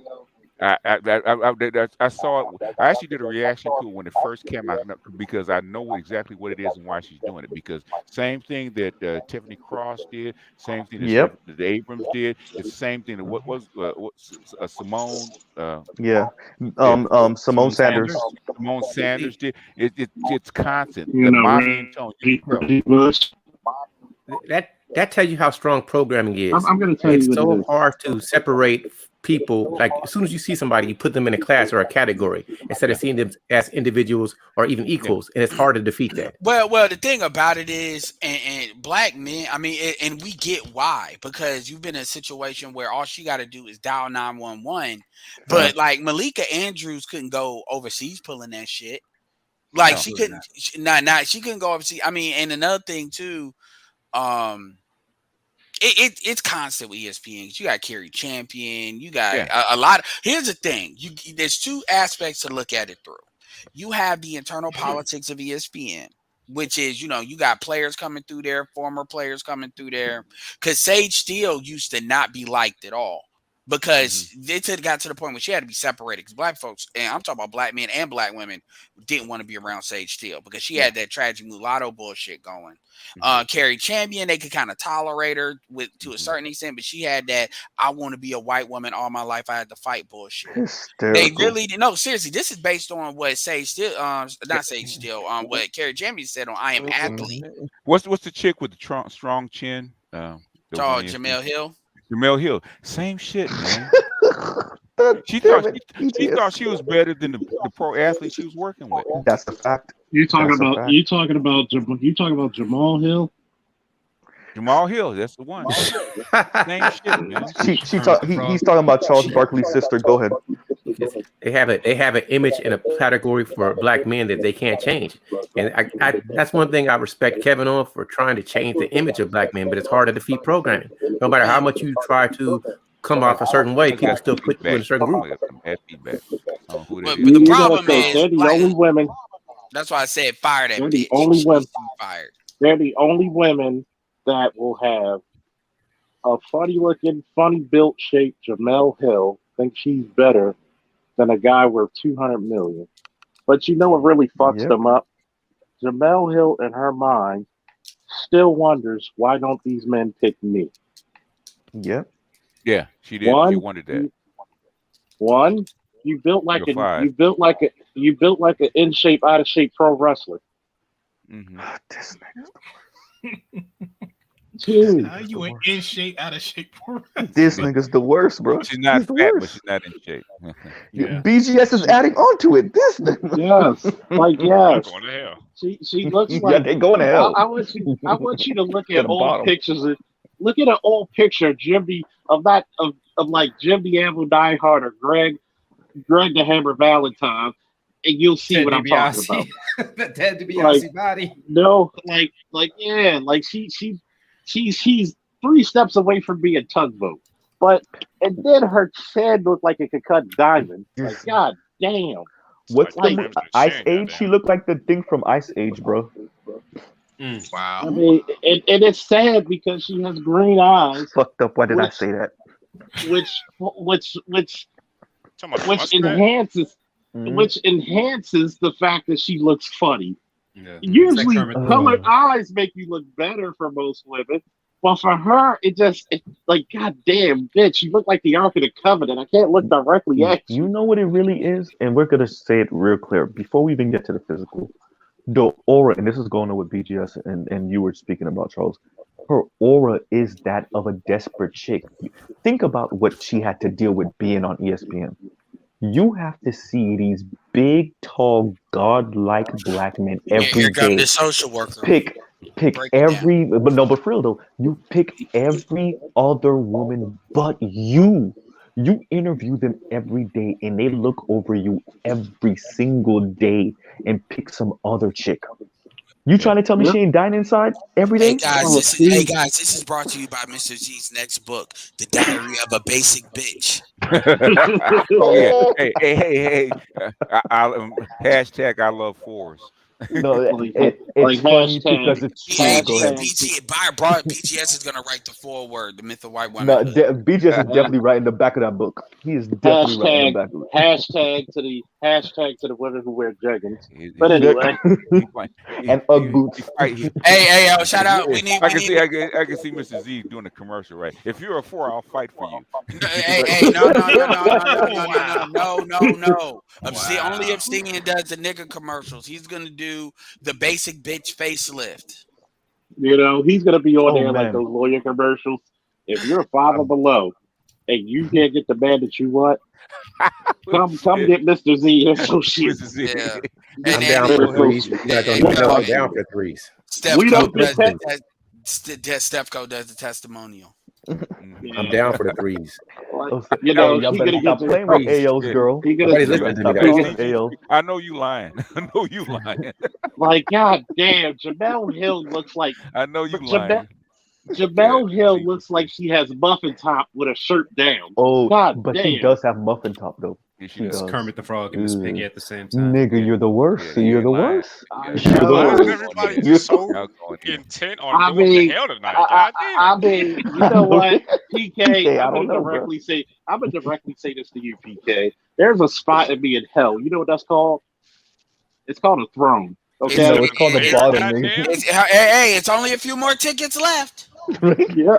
Speaker 12: I saw it. I actually did a reaction to it when it first came out because I know exactly what it is and why she's doing it. Because same thing that Tiffany Cross did, same thing that the Abrams did. It's the same thing that what Simone.
Speaker 19: Simone Sanders.
Speaker 12: Simone Sanders did. It's constant.
Speaker 20: That tells you how strong programming is.
Speaker 21: I'm going to tell you.
Speaker 20: It's so hard to separate people. Like as soon as you see somebody, you put them in a class or a category instead of seeing them as individuals or even equals, and it's hard to defeat that.
Speaker 16: Well, the thing about it is, and black men, I mean, and we get why, because you've been in a situation where all she got to do is dial 911, but like Malika Andrews couldn't go overseas pulling that shit. Like she couldn't, she couldn't go overseas. I mean, and another thing too, it's constant with ESPN. You got Kerry Champion. You got a lot of. Here's the thing: there's two aspects to look at it through. You have the internal politics of ESPN, which is, you got players coming through there, former players coming through there. Because Sage Steele used to not be liked at all because it got to the point where she had to be separated. Because black folks, and I'm talking about black men and black women, didn't want to be around Sage Steele because she had that tragic mulatto bullshit going. Kerry Champion, they could kind of tolerate her to a certain extent, but she had that I want to be a white woman all my life. I had to fight bullshit. They really didn't. No, seriously, this is based on what Sage Steele, not Sage Steele, what Kerry Champion said on I Am Athlete.
Speaker 12: What's the chick with the strong chin?
Speaker 16: Jamel Hill.
Speaker 12: Jamel Hill, same shit, man. She thought she was better than the pro athlete she was working with.
Speaker 19: That's the fact.
Speaker 21: You talking about Jamal Hill?
Speaker 12: Jamal Hill, that's the one. Same shit, man.
Speaker 19: He's talking about Charles Barkley's sister. Go ahead.
Speaker 20: They have an image and a category for black men that they can't change, and I that's one thing I respect Kevin on for trying to change the image of black men. But it's hard to defeat programming. No matter how much you try to come off a certain way, people still put you in a certain group.
Speaker 12: Bad feedback.
Speaker 16: But the problem is,
Speaker 21: they're the only women.
Speaker 16: That's why I said fire that
Speaker 21: They're
Speaker 16: bitch.
Speaker 21: the only
Speaker 16: She
Speaker 21: women.
Speaker 16: needs to be fired.
Speaker 21: They're the only women that will have a funny-looking, funny-built shape Jamel Hill think she's better than a guy worth $200 million. But you know what really fucks them up? Jamel Hill, in her mind, still wonders why don't these men pick me?
Speaker 19: Yep.
Speaker 12: Yeah, she did. She wanted that.
Speaker 21: You built like
Speaker 12: You're fired.
Speaker 21: you built like an in shape, out of shape pro wrestler.
Speaker 12: Mm-hmm.
Speaker 19: This
Speaker 21: Two.
Speaker 3: How you in shape, out of shape?
Speaker 19: This nigga's the worst, bro.
Speaker 12: She's not
Speaker 19: He's the
Speaker 12: fat, but
Speaker 19: worst.
Speaker 12: she's not in shape.
Speaker 19: BGS is adding on to it. This nigga.
Speaker 21: Yes, like yes.
Speaker 15: Going to hell.
Speaker 21: She looks like
Speaker 19: Yeah, they going to hell.
Speaker 21: I want you to look
Speaker 19: To
Speaker 21: at
Speaker 19: the
Speaker 21: old
Speaker 19: bottom.
Speaker 21: pictures. Look at an old picture of Jimmy of like Jim Diablo Die Hard or Greg the Hammer Valentine, and you'll see
Speaker 1: Ted
Speaker 21: what I'm talking
Speaker 1: DiBiase.
Speaker 21: about.
Speaker 1: The Ted DiBiase body.
Speaker 21: No, like yeah, like she's 3 steps away from being tugboat. And then her chin looked like it could cut diamonds. Like, god damn.
Speaker 19: What's
Speaker 21: Like,
Speaker 19: the Ice Age? She looked like the thing from Ice Age, bro.
Speaker 3: Wow.
Speaker 21: I mean, and it's sad because she has green eyes.
Speaker 19: Fucked up. Why did I say that?
Speaker 21: Which
Speaker 15: Talking about
Speaker 21: which
Speaker 15: muskrat?
Speaker 21: enhances
Speaker 19: Mhm.
Speaker 21: which enhances the fact that she looks funny.
Speaker 1: Yeah.
Speaker 21: Usually,
Speaker 1: It's like
Speaker 21: colored eyes make you look better for most women. But for her, it's like, goddamn, bitch, you look like the Ark of the Covenant. I can't look directly at you.
Speaker 19: You know what it really is? And we're going to say it real clear before we even get to the physical. The aura, and this is going on with BGS, and you were speaking about, Charles. Her aura is that of a desperate chick. Think about what she had to deal with being on ESPN. You have to see these big, tall, godlike black men every
Speaker 16: Here comes
Speaker 19: day
Speaker 16: the social worker.
Speaker 19: pick every, but for real though, you pick every other woman but you. You interview them every day, and they look over you every single day and pick some other chick. You trying to tell me she ain't dying inside every day?
Speaker 16: Hey guys, this is brought to you by Mr. G's next book, The Diary of a Basic Bitch.
Speaker 12: Oh yeah. Hey. Hashtag I love fours.
Speaker 19: No, it's
Speaker 21: like
Speaker 19: funny
Speaker 21: hashtag-
Speaker 19: because it's true. Go ahead.
Speaker 16: BGS is gonna write the foreword, The Myth of White Women.
Speaker 19: No, BGS is definitely writing the back of that book. He is definitely writing the back of it.
Speaker 21: Hashtag to the women who wear jeggings. But anyway,
Speaker 19: and Ugg boots.
Speaker 16: Hey, yo, shout out.
Speaker 12: I can see Mr. Z doing a commercial, right? If you're a 4, I'll fight for you.
Speaker 16: Hey, no. Only Epstein does the nigga commercials. He's gonna do the basic bitch facelift.
Speaker 21: you know, he's gonna be on there like
Speaker 19: man.
Speaker 21: those lawyer commercials. If you're a 5 or below and you can't get the man that you want, come get Mr. Z and some shit.
Speaker 12: Mr. Z.
Speaker 16: Yeah.
Speaker 20: I'm down for the threes. You guys don't even know I'm down for the threes.
Speaker 16: Stefco does the testimonial.
Speaker 20: I'm down for the threes.
Speaker 21: You know,
Speaker 19: y'all
Speaker 21: he
Speaker 19: better
Speaker 21: gonna
Speaker 19: stop
Speaker 21: get
Speaker 19: playing with AO's girl.
Speaker 21: He gonna
Speaker 20: Nobody's listening to me.
Speaker 19: Stop playing
Speaker 20: Guys.
Speaker 19: with AO's.
Speaker 12: I know you lying. I know you lying.
Speaker 21: like, god damn, Jamel Hill looks like
Speaker 12: I know you lying.
Speaker 21: Jamel Hill looks like she has muffin top with a shirt down.
Speaker 19: Oh,
Speaker 21: God
Speaker 19: but
Speaker 21: damn.
Speaker 19: she does have muffin top though.
Speaker 12: She
Speaker 1: It's
Speaker 19: does.
Speaker 1: Kermit the Frog and Miss Piggy at the same time.
Speaker 19: Nigga, you're the worst. You're the
Speaker 12: lying.
Speaker 19: worst.
Speaker 21: You're the
Speaker 15: Why is
Speaker 21: worst.
Speaker 15: everybody
Speaker 19: You're
Speaker 15: just so intent on
Speaker 21: I
Speaker 15: going
Speaker 21: mean,
Speaker 15: to hell tonight? God
Speaker 21: I mean, you know what, PK?
Speaker 19: I
Speaker 21: I'm
Speaker 19: don't
Speaker 21: gonna
Speaker 19: know, bro.
Speaker 21: directly say this to you, PK. There's a spot in me in hell. You know what that's called? It's called a throne. Okay.
Speaker 19: No, it's called the bottom, nigga.
Speaker 16: It's only a few more tickets left.
Speaker 21: Yeah.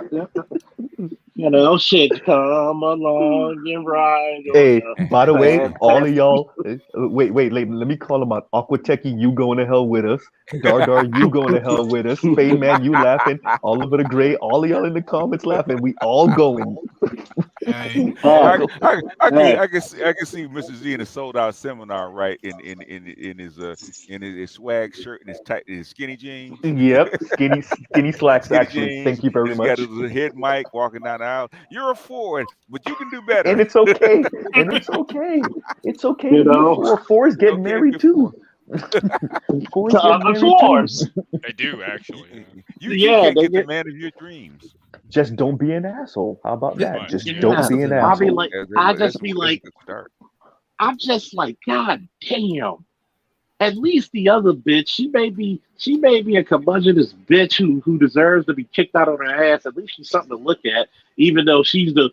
Speaker 21: You know, shit, come along and ride.
Speaker 19: Hey, by the way, all of y'all, wait, let me call them out. Aqua Techie, you going to hell with us. Dar, you going to hell with us. Fade Man, you laughing. Oliver the Gray, all of y'all in the comments laughing. We all going.
Speaker 12: I can see Mr. Z in a sold out seminar, right? In his swag shirt and his skinny jeans.
Speaker 19: Yep, skinny slacks.
Speaker 12: Skinny
Speaker 19: Actually,
Speaker 12: jeans.
Speaker 19: thank you very
Speaker 12: He's
Speaker 19: much.
Speaker 12: got his head mic walking down the aisle. You're a 4, but you can do better.
Speaker 19: And it's okay. It's okay.
Speaker 21: You know?
Speaker 19: 4s get married too. 4s get married too.
Speaker 21: Floors.
Speaker 15: They do actually.
Speaker 12: You
Speaker 21: Yeah,
Speaker 12: can't
Speaker 21: they
Speaker 12: get the
Speaker 21: get-
Speaker 12: man of your dreams.
Speaker 19: just don't be an asshole. How about that? Just
Speaker 21: Yeah.
Speaker 19: don't be an
Speaker 21: I'll be
Speaker 19: asshole.
Speaker 21: like, I just be like, I'm just like, God damn. At least the other bitch, she may be a curmudgeonous bitch who deserves to be kicked out on her ass. At least she's something to look at, even though she's the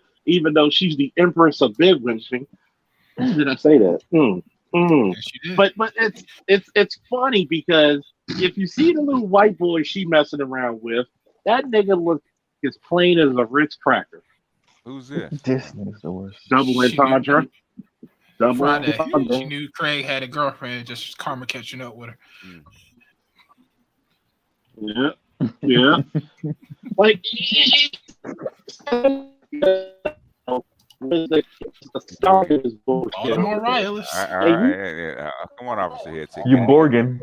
Speaker 21: empress of big wishing. Did I say that?
Speaker 3: Yes, you did.
Speaker 21: But it's funny because if you see the little white boy she messing around with, that nigga look as plain as a Ritz cracker.
Speaker 12: Who's this?
Speaker 19: This is the worst.
Speaker 21: Double entendre. Double
Speaker 3: Friday,
Speaker 21: entendre.
Speaker 3: she knew Craig had a girlfriend. Just karma catching up with her.
Speaker 21: Yeah. Like the start of this bullshit.
Speaker 3: Baltimore Wireless.
Speaker 12: Come on, Officer Head.
Speaker 19: You Borgin.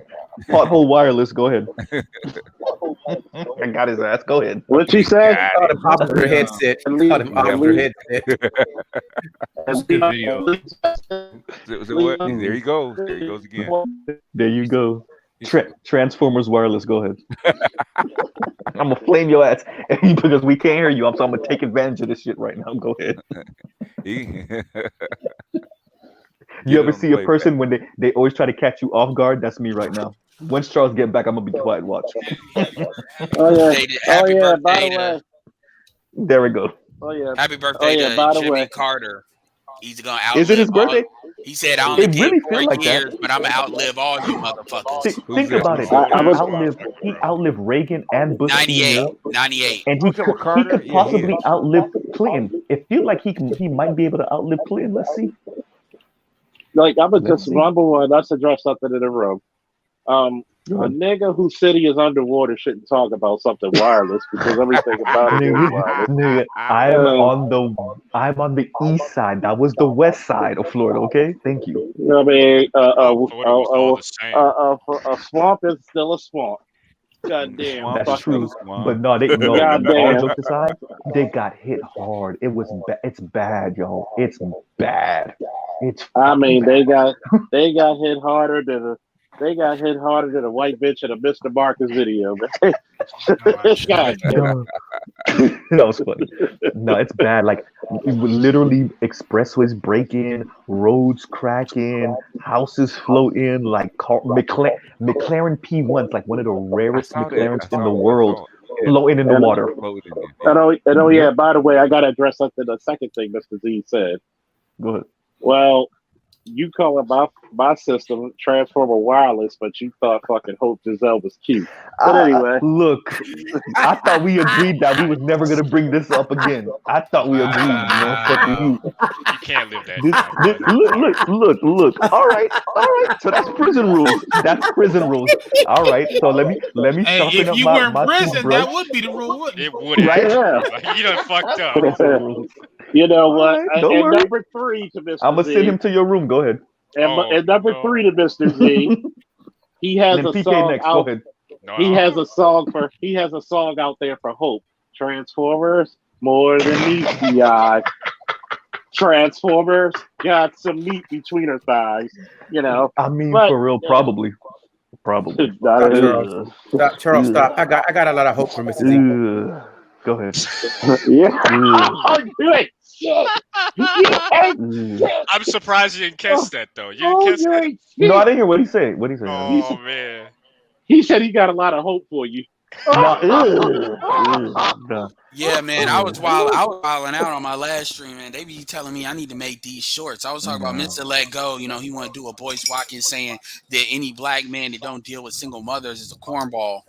Speaker 19: Pothole Wireless, go ahead. I got his ass. Go ahead.
Speaker 21: What she said?
Speaker 20: Caught him off their headset. Caught him off their headset.
Speaker 1: That's a good video.
Speaker 12: There he goes. There he goes again.
Speaker 19: There you go. Transformers Wireless, go ahead. I'm gonna flame your ass because we can't hear you. So I'm gonna take advantage of this shit right now. Go ahead. You ever see a person when they always try to catch you off guard? That's me right now. Once Charles get back, I'm gonna be quiet. Watch.
Speaker 16: Happy birthday to,
Speaker 19: there we go.
Speaker 16: happy birthday to Jimmy Carter. He's gonna outlive.
Speaker 19: Is it his birthday?
Speaker 16: He said, "I only
Speaker 19: It
Speaker 16: get
Speaker 19: really
Speaker 16: 4
Speaker 19: feel like
Speaker 16: years,
Speaker 19: that.
Speaker 16: but I'm gonna outlive all you motherfuckers."
Speaker 19: Think about it. He outlived Reagan and Bush.
Speaker 16: 98.
Speaker 19: And he could possibly outlive Clinton. It feels like he might be able to outlive Clinton. Let's see.
Speaker 21: Like I'm gonna just number one. Let's address something in the room. A nigga whose city is underwater shouldn't talk about something wireless because everything about it is wireless.
Speaker 19: Nigga, I'm on the east side. That was the west side of Florida. Okay, thank you.
Speaker 21: I mean, a swamp is still a swamp. God damn,
Speaker 19: that's true. But no, all jokes aside, they got hit hard. It was it's bad, yo. It's bad.
Speaker 21: I mean, they got hit harder than a white bitch in a Mr. Marcus video. God,
Speaker 19: that was funny. No, it's bad. Like literally, expressways breaking, roads cracking, houses floating. Like McLaren P1s, like one of the rarest McLarens in the world, floating in the water.
Speaker 21: Yeah. By the way, I gotta address something. The second thing Mr. Z said.
Speaker 19: Go ahead.
Speaker 21: Well, you call it my system Transformer Wireless, but you thought fucking Hope Giselle was cute. But anyway,
Speaker 19: look, I thought we agreed that we was never gonna bring this up again. I thought we agreed.
Speaker 15: You can't live that.
Speaker 19: Look. All right. So that's prison rules. All right. So let me sharpen up
Speaker 3: if you
Speaker 19: my
Speaker 3: were in prison,
Speaker 19: toothbrush.
Speaker 3: that would be the rule, wouldn't it?
Speaker 15: It would.
Speaker 21: Right?
Speaker 15: Yeah. You done fucked up.
Speaker 21: You know what?
Speaker 19: Right, don't worry.
Speaker 21: Number 3 to Mr.
Speaker 19: I'm gonna
Speaker 21: Z.
Speaker 19: send him to your room. Go ahead.
Speaker 21: And number 3 to Mr. Z. He has a song
Speaker 19: next.
Speaker 21: out.
Speaker 19: Go ahead.
Speaker 21: He has a song out there for Hope. Transformers more than meets the eye. Transformers got some meat between her thighs. You know.
Speaker 19: I mean, for real, probably.
Speaker 20: Charles, stop. I got a lot of hope for Mr. Z.
Speaker 19: Go ahead.
Speaker 21: Yeah. Oh, good shit.
Speaker 15: I'm surprised you didn't catch that though. You didn't catch that?
Speaker 19: No, I didn't hear what he said.
Speaker 15: Oh man.
Speaker 21: He said he got a lot of hope for you.
Speaker 16: Yeah, man, I was wilding out on my last stream, man. They be telling me I need to make these shorts. I was talking about Mr. Let Go. You know, he want to do a Boyce Watkins saying that any black man that don't deal with single mothers is a cornball.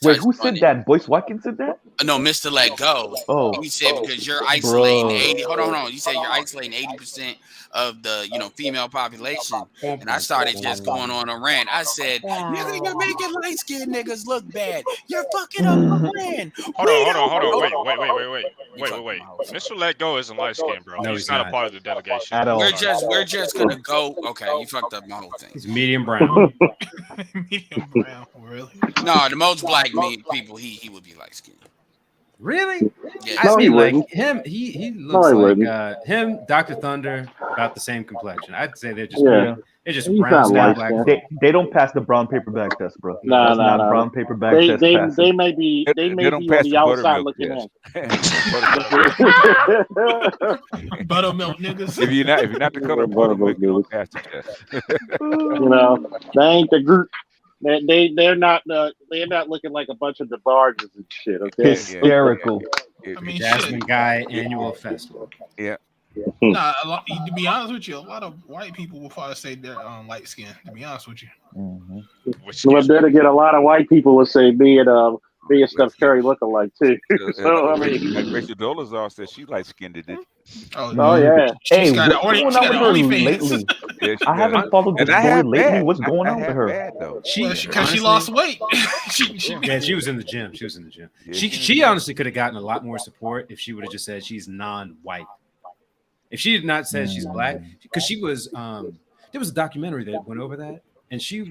Speaker 19: Wait, who said that? Boyce Watkins said that?
Speaker 16: No, Mr. Let Go.
Speaker 19: Oh,
Speaker 16: he said because you're isolating 80. Hold on. You said you're isolating 80% of the female population, and I started just going on a rant. I said, "Nigga, you're making light skinned niggas look bad. You're fucking up the brand."
Speaker 15: Hold on. Wait. Mr. Let Go isn't light skinned, bro. No, he's not a part of the delegation
Speaker 19: at all.
Speaker 16: We're just gonna go. Okay, you fucked up my whole thing.
Speaker 1: He's medium brown.
Speaker 3: Medium brown, really?
Speaker 16: No, the most black people he would be light skinned.
Speaker 1: Really?
Speaker 16: Yeah.
Speaker 1: I mean, like
Speaker 21: wouldn't.
Speaker 1: him. He
Speaker 21: No,
Speaker 1: looks
Speaker 21: he
Speaker 1: like
Speaker 21: wouldn't.
Speaker 1: him. Dr. Thunder, about the same complexion. I'd say they're just
Speaker 21: Yeah.
Speaker 1: they're just
Speaker 21: He's
Speaker 1: brown
Speaker 21: not
Speaker 1: skin
Speaker 21: light
Speaker 1: black
Speaker 21: skinned.
Speaker 1: folk.
Speaker 19: They don't pass the brown paper bag test, bro.
Speaker 21: No,
Speaker 19: That's
Speaker 21: no,
Speaker 19: not
Speaker 21: no.
Speaker 19: brown paper bag test
Speaker 21: They
Speaker 19: passing.
Speaker 21: may be
Speaker 12: They
Speaker 21: on
Speaker 12: don't
Speaker 21: the
Speaker 12: pass the
Speaker 21: outside
Speaker 12: buttermilk
Speaker 21: looking
Speaker 12: test.
Speaker 21: in.
Speaker 3: Buttermilk niggas.
Speaker 12: If you're not the color of buttermilk, you don't pass the test.
Speaker 21: You know, they ain't the group. They're not looking like a bunch of DeBarges and shit. Okay.
Speaker 19: Hysterical.
Speaker 3: I mean,
Speaker 1: Jasmine
Speaker 3: shit.
Speaker 1: Guy Annual Festival.
Speaker 12: Yeah.
Speaker 3: Nah, to be honest with you, a lot of white people will probably say they're light skinned. To be honest with you.
Speaker 21: Well, then again, a lot of white people would say me and Steph Curry look alike too. So I mean,
Speaker 12: Rachel Dolezal said she light skinned it.
Speaker 21: Oh yeah.
Speaker 19: Hey,
Speaker 3: got
Speaker 19: what's going on with her lately?
Speaker 12: Yeah, she
Speaker 19: I haven't
Speaker 12: does.
Speaker 19: followed
Speaker 12: And
Speaker 19: the
Speaker 12: I
Speaker 19: story
Speaker 12: have
Speaker 19: lately.
Speaker 12: bad.
Speaker 19: What's going
Speaker 12: I
Speaker 19: on with
Speaker 12: have
Speaker 19: her?
Speaker 12: bad though.
Speaker 3: Because she lost weight.
Speaker 1: She was in the gym. She was in the gym. She honestly could have gotten a lot more support if she would have just said she's non-white. If she had not said she's black, because she was there was a documentary that went over that, and she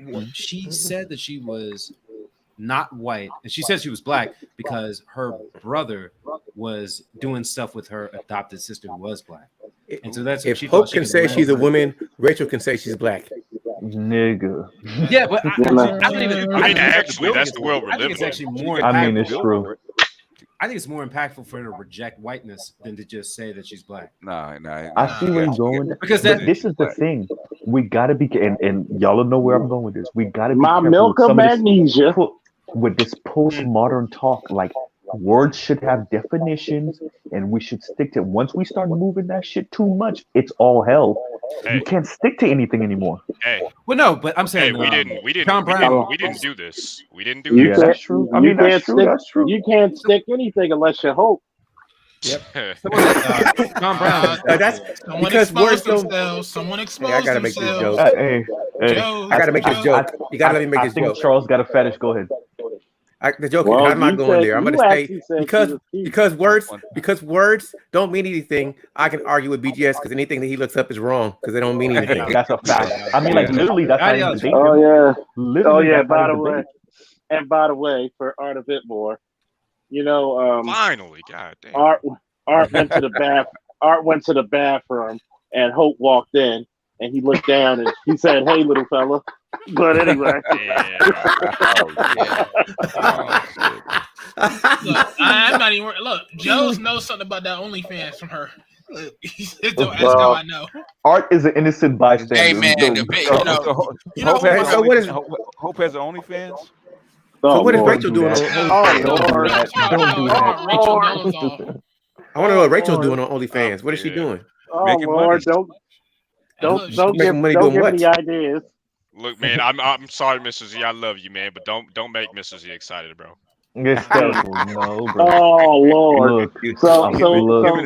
Speaker 1: said that she was not white, and she said she was black because her brother was doing stuff with her adopted sister who was black, and so that's
Speaker 20: if Hope can say she's a woman, Rachel can say she's black.
Speaker 19: Nigga.
Speaker 1: Yeah, but I don't even.
Speaker 15: I mean, actually, that's the world we're
Speaker 1: I think
Speaker 15: living
Speaker 1: it's actually
Speaker 15: in.
Speaker 1: more.
Speaker 19: I mean, it's true.
Speaker 1: I think it's more impactful for her to reject whiteness than to just say that she's black.
Speaker 12: Nah.
Speaker 19: I see where you're going.
Speaker 1: Because
Speaker 19: but this is the thing. We gotta be, and y'all know where I'm going with this. We gotta be
Speaker 21: my
Speaker 19: careful
Speaker 21: milk
Speaker 19: with
Speaker 21: of magnesia.
Speaker 19: with this postmodern talk. Like words should have definitions, and we should stick to. Once we start moving that shit too much, it's all hell. You can't stick to anything anymore.
Speaker 15: Hey.
Speaker 1: Well, no, but I'm saying
Speaker 15: we didn't do this. We didn't do
Speaker 21: You
Speaker 15: this.
Speaker 21: can't,
Speaker 19: that's true. I mean, that's true. That's true.
Speaker 21: You can't stick anything unless you hope.
Speaker 1: Yep. Tom Brown. That's
Speaker 3: someone
Speaker 1: because words
Speaker 3: exposed
Speaker 1: don't.
Speaker 3: themselves. Someone exposed
Speaker 20: I gotta make this
Speaker 3: themselves.
Speaker 20: joke.
Speaker 19: Hey,
Speaker 20: I gotta make this joke. You gotta let me make this
Speaker 19: I think
Speaker 20: joke.
Speaker 19: Charles got a fetish. Go ahead.
Speaker 20: The joke
Speaker 21: Well,
Speaker 20: is, I'm not
Speaker 21: you
Speaker 20: going
Speaker 21: said-
Speaker 20: there. I'm
Speaker 21: you
Speaker 20: going to
Speaker 21: actually
Speaker 20: say
Speaker 21: said
Speaker 20: because words don't mean anything. I can argue with BGS because anything that he looks up is wrong because they don't mean anything.
Speaker 19: That's a fact. I mean, like literally, that's not even debating.
Speaker 21: Oh yeah.
Speaker 19: Literally, that's
Speaker 21: By
Speaker 19: not
Speaker 21: the
Speaker 19: even
Speaker 21: way,
Speaker 19: debating.
Speaker 21: and by the way, for Art a bit more, you know,
Speaker 15: Finally, god damn.
Speaker 21: Art went to the bath. Art went to the bathroom, and Hope walked in, and he looked down and he said, "Hey, little fella." But anyway.
Speaker 3: Look, I'm not even. Look, Joe's knows something about that OnlyFans from her. Look, he said, "Don't ask how I know."
Speaker 19: Art is an innocent bystander.
Speaker 16: Hey man,
Speaker 12: Hope has OnlyFans.
Speaker 20: So what is Rachel doing?
Speaker 19: Don't do that.
Speaker 20: I want to know what Rachel's doing on OnlyFans. What is she doing?
Speaker 21: Oh
Speaker 12: Making
Speaker 21: Lord,
Speaker 12: money.
Speaker 21: don't
Speaker 20: Making
Speaker 21: give
Speaker 20: money
Speaker 21: don't
Speaker 20: doing
Speaker 21: give
Speaker 20: what?
Speaker 21: me ideas.
Speaker 15: Look, man, I'm sorry, Mr. Z. I love you, man, but don't make Mr. Z excited, bro.
Speaker 19: Hysterical, no, bro.
Speaker 21: Oh Lord.
Speaker 19: Look,
Speaker 21: So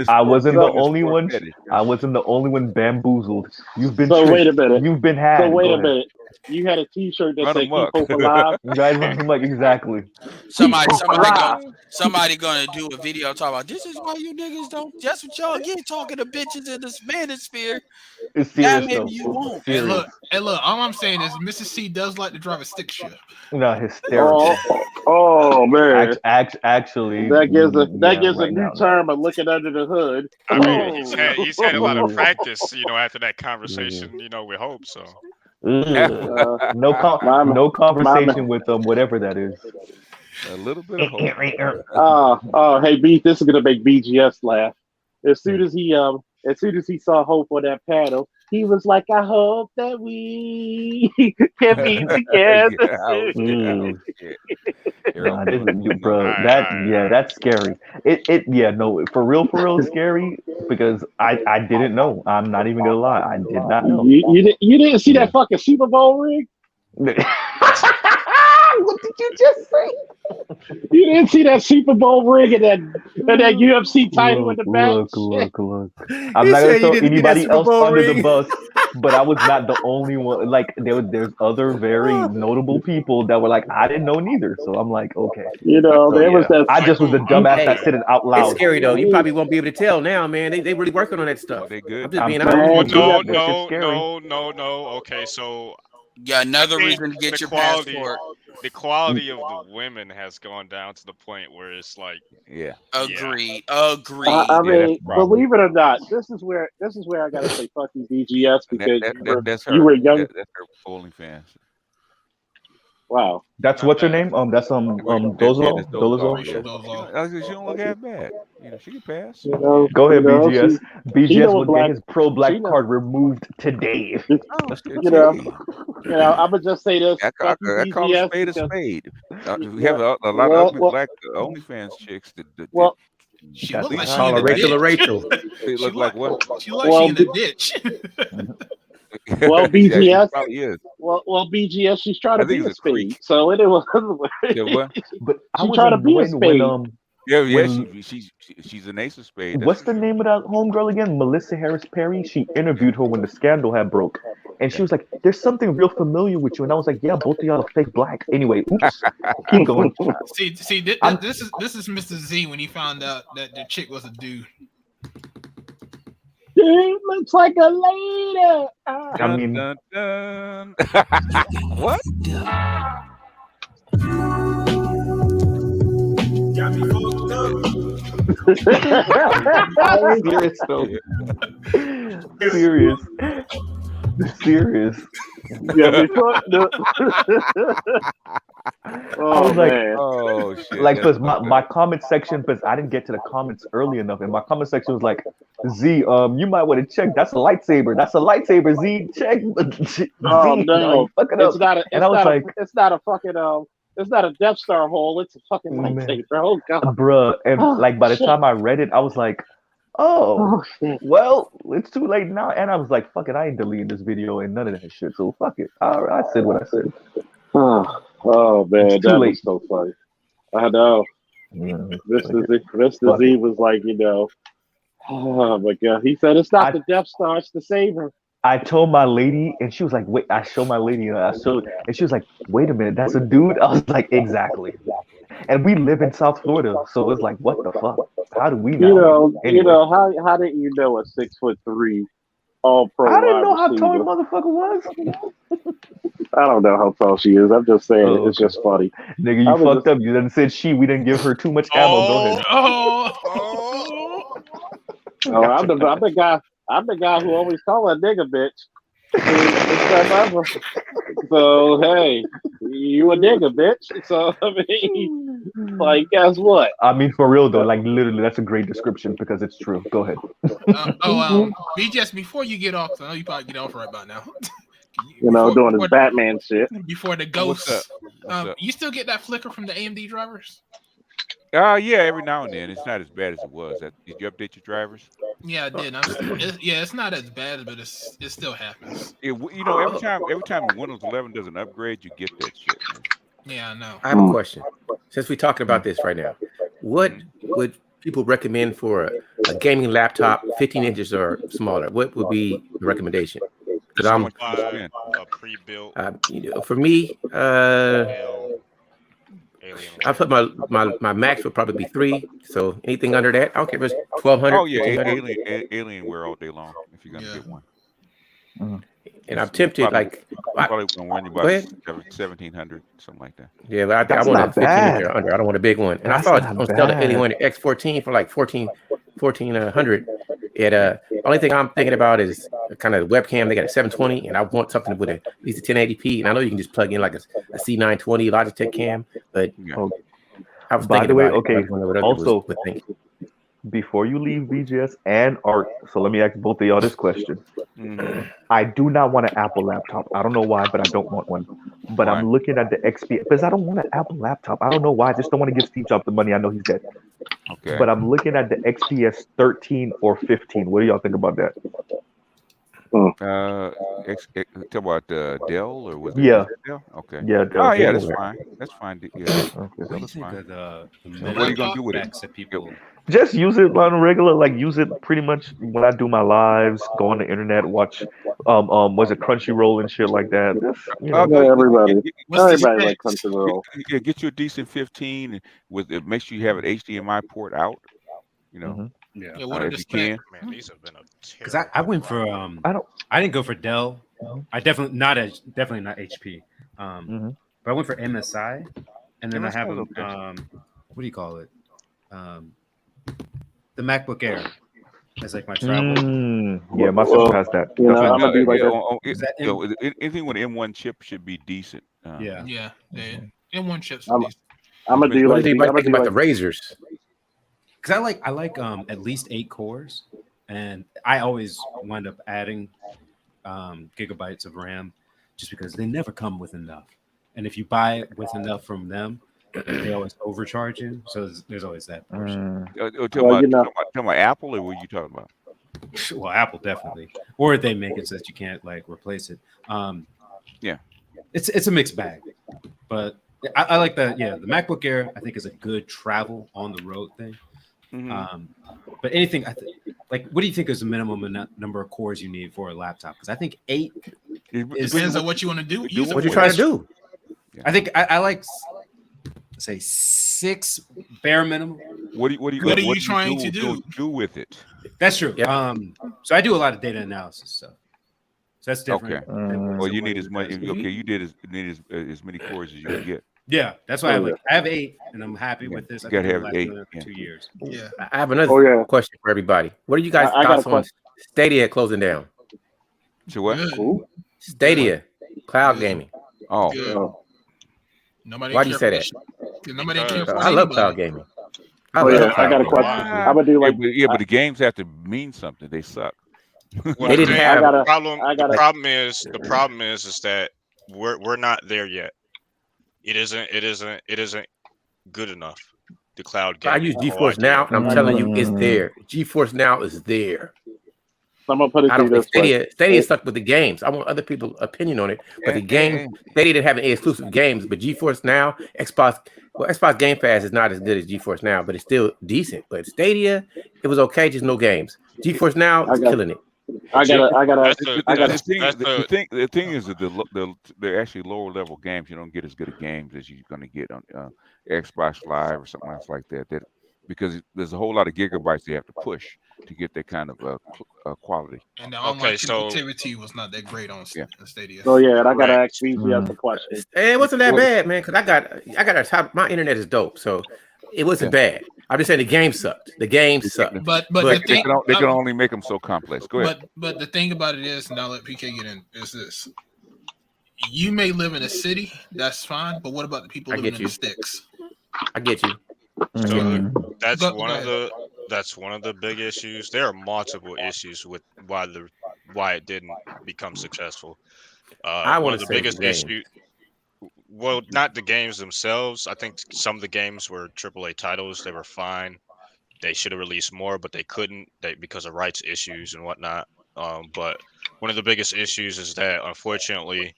Speaker 19: I wasn't the only one. I wasn't the only one bamboozled. You've been.
Speaker 21: So
Speaker 19: tricked.
Speaker 21: wait a minute.
Speaker 19: You've been had.
Speaker 21: So wait
Speaker 19: Go
Speaker 21: a
Speaker 19: ahead.
Speaker 21: minute. You had a T-shirt that
Speaker 12: Run
Speaker 21: said "Keep
Speaker 12: amok.
Speaker 21: Hope Alive."
Speaker 19: Guys, I'm like exactly.
Speaker 16: Somebody gonna do a video talking about this is why you niggas don't. That's what y'all get talking to bitches in the manosphere.
Speaker 19: It's
Speaker 16: Now
Speaker 19: serious
Speaker 16: maybe
Speaker 19: though.
Speaker 16: you won't.
Speaker 3: Hey, look, all I'm saying is Mrs. C does like to drive a stick shift.
Speaker 19: No, hysterical.
Speaker 21: Oh man.
Speaker 19: Actually,
Speaker 21: That gives a
Speaker 19: right
Speaker 21: new
Speaker 19: now.
Speaker 21: term of looking under the hood.
Speaker 15: I mean, he's had a lot of practice, after that conversation, with Hope. So
Speaker 19: No conversation with them, whatever that is.
Speaker 12: A little bit of hope.
Speaker 21: Hey, B, this is gonna make BGS laugh. As soon as he saw Hope on that panel, he was like, "I hope that we can be together."
Speaker 19: Bro, that's scary. For real, scary because I didn't know. I'm not even gonna lie, I did not know.
Speaker 21: You didn't see that fucking Super Bowl rig? What did you just say? You didn't see that Super Bowl ring and that UFC title in the back?
Speaker 19: Look. I'm not gonna throw anybody else under the bus, but I was not the only one. Like there's other very notable people that were like, I didn't know neither. So I'm like, okay.
Speaker 21: Was that.
Speaker 19: I just was the dumbass that said it out loud.
Speaker 20: It's scary though. You probably won't be able to tell now, man. They really working on that stuff.
Speaker 12: They good.
Speaker 20: I'm just being honest.
Speaker 15: No. Okay, so
Speaker 16: yeah, another reason to get your passport.
Speaker 15: the quality of the women has gone down to the point where it's like,
Speaker 16: Agreed.
Speaker 10: I mean, believe it or not, this is where I gotta say fuck you, BGS, because
Speaker 12: that's
Speaker 10: you were young.
Speaker 12: That's her OnlyFans.
Speaker 10: Wow.
Speaker 19: That's what's her name? That's Dozlo. Dozlo.
Speaker 12: She don't look half bad. You know, she can pass.
Speaker 19: Go ahead, BGS.
Speaker 10: She
Speaker 19: BGS
Speaker 10: know
Speaker 19: will
Speaker 10: black-
Speaker 19: get his pro-black
Speaker 10: she know-
Speaker 19: card removed today.
Speaker 10: You know, I'm gonna just say this.
Speaker 12: I
Speaker 10: Fuck you,
Speaker 12: call a
Speaker 10: BGS,
Speaker 12: spade a
Speaker 10: because-
Speaker 12: spade. We have a lot of ugly black OnlyFans chicks that
Speaker 3: She looked like she
Speaker 20: Call
Speaker 3: in
Speaker 20: her
Speaker 3: the
Speaker 20: Rachel
Speaker 3: ditch.
Speaker 20: or Rachel.
Speaker 12: They look like what?
Speaker 3: She looked like she in the ditch.
Speaker 10: Well,
Speaker 12: Yeah, she
Speaker 10: BGS.
Speaker 12: probably is.
Speaker 10: Well, BGS. She's trying
Speaker 12: I
Speaker 10: to
Speaker 12: think
Speaker 10: be a
Speaker 12: it's a creek.
Speaker 10: spade. So it was.
Speaker 12: Yeah, what?
Speaker 19: But I
Speaker 10: She
Speaker 19: was
Speaker 10: trying to be a
Speaker 19: annoyed when
Speaker 10: spade.
Speaker 12: Yeah, she's an ace of spades. That's
Speaker 19: What's
Speaker 12: for
Speaker 19: the
Speaker 12: sure.
Speaker 19: name of that homegirl again? Melissa Harris Perry. She interviewed her when the scandal had broke, and she was like, "There's something real familiar with you," and I was like, "Yeah, both of y'all are fake black." Anyway, oops. Keep going.
Speaker 3: See, this is Mr. Z when he found out that the chick was a dude.
Speaker 10: Dude looks like a lady.
Speaker 19: I mean,
Speaker 12: Dun, dun. What?
Speaker 19: serious though. Serious. Serious.
Speaker 10: Yeah, before, no.
Speaker 19: I
Speaker 10: Oh
Speaker 19: was like,
Speaker 10: man.
Speaker 12: Oh shit.
Speaker 19: like,
Speaker 12: that's
Speaker 19: because my comment section, because I didn't get to the comments early enough, and my comment section was like, Z, you might want to check. That's a lightsaber. That's a lightsaber. Z, check. Z,
Speaker 10: Oh no,
Speaker 19: you fucking
Speaker 10: it's
Speaker 19: up.
Speaker 10: not a.
Speaker 19: And I was like,
Speaker 10: it's not a fucking. It's not a Death Star hole. It's a fucking
Speaker 19: man,
Speaker 10: lightsaber. Oh god.
Speaker 19: bruh. And
Speaker 10: Oh,
Speaker 19: like by the
Speaker 10: shit.
Speaker 19: time I read it, I was like, oh,
Speaker 10: Oh shit.
Speaker 19: well, it's too late now. And I was like, fuck it, I ain't deleting this video and none of that shit. So fuck it. I said what I said.
Speaker 10: Oh man,
Speaker 19: It's too
Speaker 10: that
Speaker 19: late.
Speaker 10: was so funny. I know. Mr. Z was like, oh my god. He said it's not the Death Star, it's the saber.
Speaker 19: I told my lady, and she was like, wait, I showed my lady, and she was like, wait a minute, that's a dude? I was like, exactly. And we live in South Florida, so it's like, what the fuck? How do we know? Anyway.
Speaker 10: How didn't you know a 6'3" all pro?
Speaker 19: I didn't know how
Speaker 10: receiver?
Speaker 19: tall the motherfucker was.
Speaker 10: I don't know how tall she is. I'm just saying it's just funny.
Speaker 19: Nigga, you fucked up. You done said she. We didn't give her too much ammo. Go ahead.
Speaker 10: I'm the guy. I'm the guy who always call a nigga bitch. So hey, you a nigga bitch. So I mean, like, guess what?
Speaker 19: I mean, for real though, like literally, that's a great description because it's true. Go ahead.
Speaker 3: BGS, before you get off, I know you probably get off right about now.
Speaker 10: Doing his Batman shit.
Speaker 3: Before the ghosts.
Speaker 12: What's up?
Speaker 3: You still get that flicker from the AMD drivers?
Speaker 12: Yeah, every now and then. It's not as bad as it was. Did you update your drivers?
Speaker 3: Yeah, I did. It's not as bad, but it still happens.
Speaker 12: Every time Windows 11 does an upgrade, you get that shit. Man.
Speaker 3: Yeah, I know.
Speaker 20: I have a question. Since we're talking about this right now, what would people recommend for a gaming laptop 15 inches or smaller? What would be the recommendation? Because I'm
Speaker 15: a pre-built.
Speaker 20: For me, I put my max would probably be 3. So anything under that, I don't care if it's 1200.
Speaker 12: Oh yeah, Alienware all day long if you're gonna get one.
Speaker 20: And I'm tempted,
Speaker 12: probably gonna run you about 1700, something like that.
Speaker 20: Yeah, but I want a 15 inch or under. I don't want a big one. And I thought on sale the Alienware X14 for like 1400. Only thing I'm thinking about is kind of the webcam. They got a 720, and I want something with at least a 1080p. And I know you can just plug in like a C920 Logitech cam, but I was
Speaker 19: by the way,
Speaker 20: okay.
Speaker 19: Also, before you leave BGS and Art, so let me ask both of y'all this question. I do not want an Apple laptop. I don't know why, but I don't want one. But I'm looking at the XP because I don't want an Apple laptop. I don't know why. I just don't want to give Steve Jobs the money. I know he's dead.
Speaker 12: Okay.
Speaker 19: But I'm looking at the XPS 13 or 15. What do y'all think about that?
Speaker 12: Talk about Dell or was it?
Speaker 19: Yeah.
Speaker 12: Dell? Okay.
Speaker 19: Yeah. Dell.
Speaker 12: Oh yeah, that's fine. That's fine. Yeah.
Speaker 20: What do you think of the
Speaker 12: what are you gonna do with it?
Speaker 20: that people?
Speaker 19: Just use it on a regular, like use it pretty much when I do my lives, go on the internet, watch was it Crunchyroll and shit like that.
Speaker 10: Everybody like Crunchyroll.
Speaker 12: Yeah, get you a decent 15 with it. Make sure you have an HDMI port out.
Speaker 3: Yeah, what are the
Speaker 12: if you can.
Speaker 15: Man, these have been a
Speaker 1: Because I went for I didn't go for Dell. I definitely not HP. but I went for MSI, and then I
Speaker 12: MSI
Speaker 1: have
Speaker 12: look good.
Speaker 1: what do you call it? The MacBook Air as like my travel.
Speaker 19: Yeah, my sister has that.
Speaker 21: You know, I'm gonna do like
Speaker 1: Is that
Speaker 12: anything with an M1 chip should be decent.
Speaker 3: Yeah. In one chips.
Speaker 21: I'm gonna do
Speaker 20: What
Speaker 21: like
Speaker 20: does anybody think about the Razors?
Speaker 1: Because I like at least 8 cores, and I always wind up adding gigabytes of RAM just because they never come with enough. And if you buy it with enough from them, they always overcharge you. So there's always that portion.
Speaker 12: Talking about Apple, or what are you talking about?
Speaker 1: Well, Apple definitely, or they make it so that you can't like replace it.
Speaker 12: Yeah,
Speaker 1: it's a mixed bag, but I like the MacBook Air. I think is a good travel on the road thing. But anything, like, what do you think is the minimum number of cores you need for a laptop? Because I think 8
Speaker 3: depends on what you want to do.
Speaker 1: What you trying to do? I think I like say 6 bare minimum.
Speaker 12: What are you
Speaker 3: trying to
Speaker 12: do with it?
Speaker 1: That's true. So I do a lot of data analysis stuff. So that's different.
Speaker 12: Okay. Well, you need as much. Okay, you need as many cores as you can get.
Speaker 1: Yeah, that's why I have 8, and I'm happy with this.
Speaker 12: You gotta have 8
Speaker 1: for 2 years.
Speaker 3: Yeah.
Speaker 20: I have another question for everybody. What are you guys' thoughts on Stadia closing down?
Speaker 12: So what?
Speaker 20: Stadia, cloud gaming.
Speaker 12: Oh.
Speaker 3: Nobody.
Speaker 20: Why do you say that?
Speaker 3: Nobody
Speaker 20: I love cloud gaming.
Speaker 21: I got a question. I'm gonna do like
Speaker 12: but the games have to mean something. They suck.
Speaker 15: Well,
Speaker 20: They didn't have
Speaker 15: the problem is that we're not there yet. It isn't good enough. The cloud game.
Speaker 20: I use GeForce Now, and I'm telling you, it's there. GeForce Now is there.
Speaker 21: I'm gonna put it through this way.
Speaker 20: Stadia stuck with the games. I want other people's opinion on it, but the game Stadia didn't have any exclusive games. But GeForce Now, Xbox Game Pass is not as good as GeForce Now, but it's still decent. But Stadia, it was okay, just no games. GeForce Now is killing it.
Speaker 12: The thing is that they're actually lower level games. You don't get as good of games as you're going to get on Xbox Live or something else like that. Because there's a whole lot of gigabytes they have to push to get that kind of quality.
Speaker 3: And the online connectivity was not that great on Stadia.
Speaker 21: Oh yeah, and I gotta ask BGS a question.
Speaker 20: It wasn't that bad, man. Because I got a top. My internet is dope, so it wasn't bad. I'm just saying the game sucked. The game sucked.
Speaker 3: But
Speaker 12: they can only make them so complex. Go ahead.
Speaker 3: But the thing about it is, and I'll let PK get in, is this: you may live in a city, that's fine. But what about the people living in the sticks?
Speaker 20: I get you.
Speaker 15: So that's one of the big issues. There are multiple issues with why it didn't become successful. One of the biggest issues. Well, not the games themselves. I think some of the games were AAA titles. They were fine. They should have released more, but they couldn't because of rights issues and whatnot. But one of the biggest issues is that, unfortunately,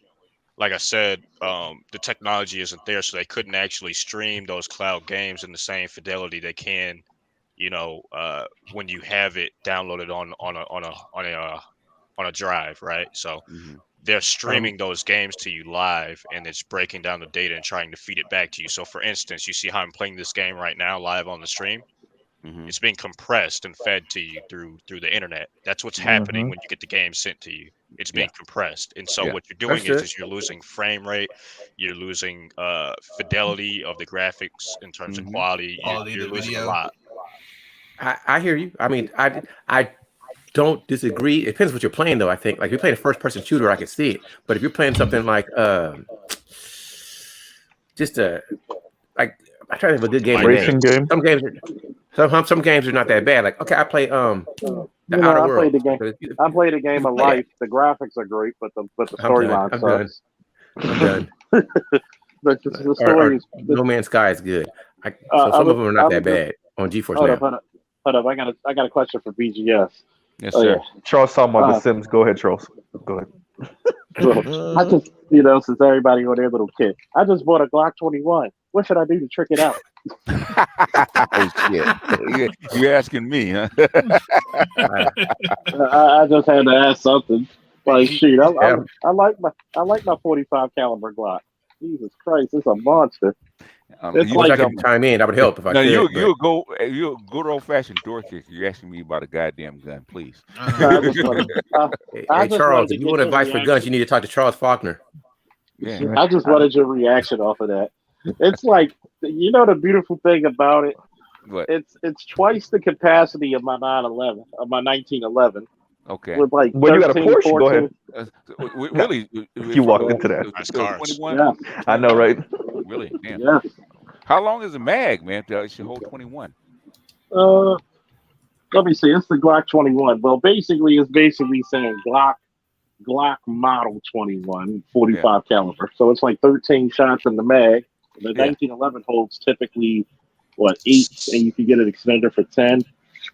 Speaker 15: like I said, the technology isn't there, so they couldn't actually stream those cloud games in the same fidelity they can, when you have it downloaded on a drive, right? So they're streaming those games to you live, and it's breaking down the data and trying to feed it back to you. So, for instance, you see how I'm playing this game right now live on the stream. It's being compressed and fed to you through the internet. That's what's happening when you get the game sent to you. It's being compressed, and so what you're doing is you're losing frame rate, you're losing fidelity of the graphics in terms of quality. You're losing a lot.
Speaker 20: I hear you. I mean, I don't disagree. It depends what you're playing, though. I think, like, if you're playing a first-person shooter, I can see it. But if you're playing something like like, I try to have a good game.
Speaker 19: Racing game.
Speaker 20: Some games are not that bad. Like, okay, I play the Outer Worlds.
Speaker 21: I played a game of life. The graphics are great, but the storyline sucks.
Speaker 20: I'm done.
Speaker 21: the story is
Speaker 20: No Man's Sky is good. So some of them are not that bad on GeForce Now.
Speaker 21: Hold up. I got a question for BGS.
Speaker 12: Yes, sir.
Speaker 21: Yeah.
Speaker 19: Charles talking about The Sims. Go ahead, Charles. Go ahead.
Speaker 21: So, I just, since everybody on their little kid, I just bought a Glock 21. What should I do to trick it out?
Speaker 12: Oh shit! You asking me, huh?
Speaker 21: I just had to ask something. Like, shoot, I like my 45 caliber Glock. Jesus Christ, it's a monster.
Speaker 20: It's like I can chime in. That would help if I could.
Speaker 12: You'll go good old fashioned door kicker. You're asking me about a goddamn gun, please.
Speaker 20: Hey, Charles, if you want advice for guns, you need to talk to Charles Faulkner.
Speaker 12: Yeah.
Speaker 21: I just wanted your reaction off of that. It's like, you know, the beautiful thing about it.
Speaker 12: What?
Speaker 21: It's twice the capacity of my 911, of my 1911.
Speaker 12: Okay.
Speaker 21: With like
Speaker 19: Well, you got a
Speaker 21: 13,
Speaker 19: Porsche. Go
Speaker 21: 14.
Speaker 19: ahead.
Speaker 12: Really?
Speaker 19: You walked into that.
Speaker 15: Nice cars.
Speaker 12: 21?
Speaker 21: Yeah.
Speaker 19: I know, right?
Speaker 12: Really? Damn.
Speaker 21: Yeah.
Speaker 12: How long is the mag, man? It should hold 21.
Speaker 21: Let me see. It's the Glock 21. Well, basically, it's basically saying Glock model 21, 45 caliber. So it's like 13 shots in the mag. The 1911 holds typically what 8, and you can get an extender for 10.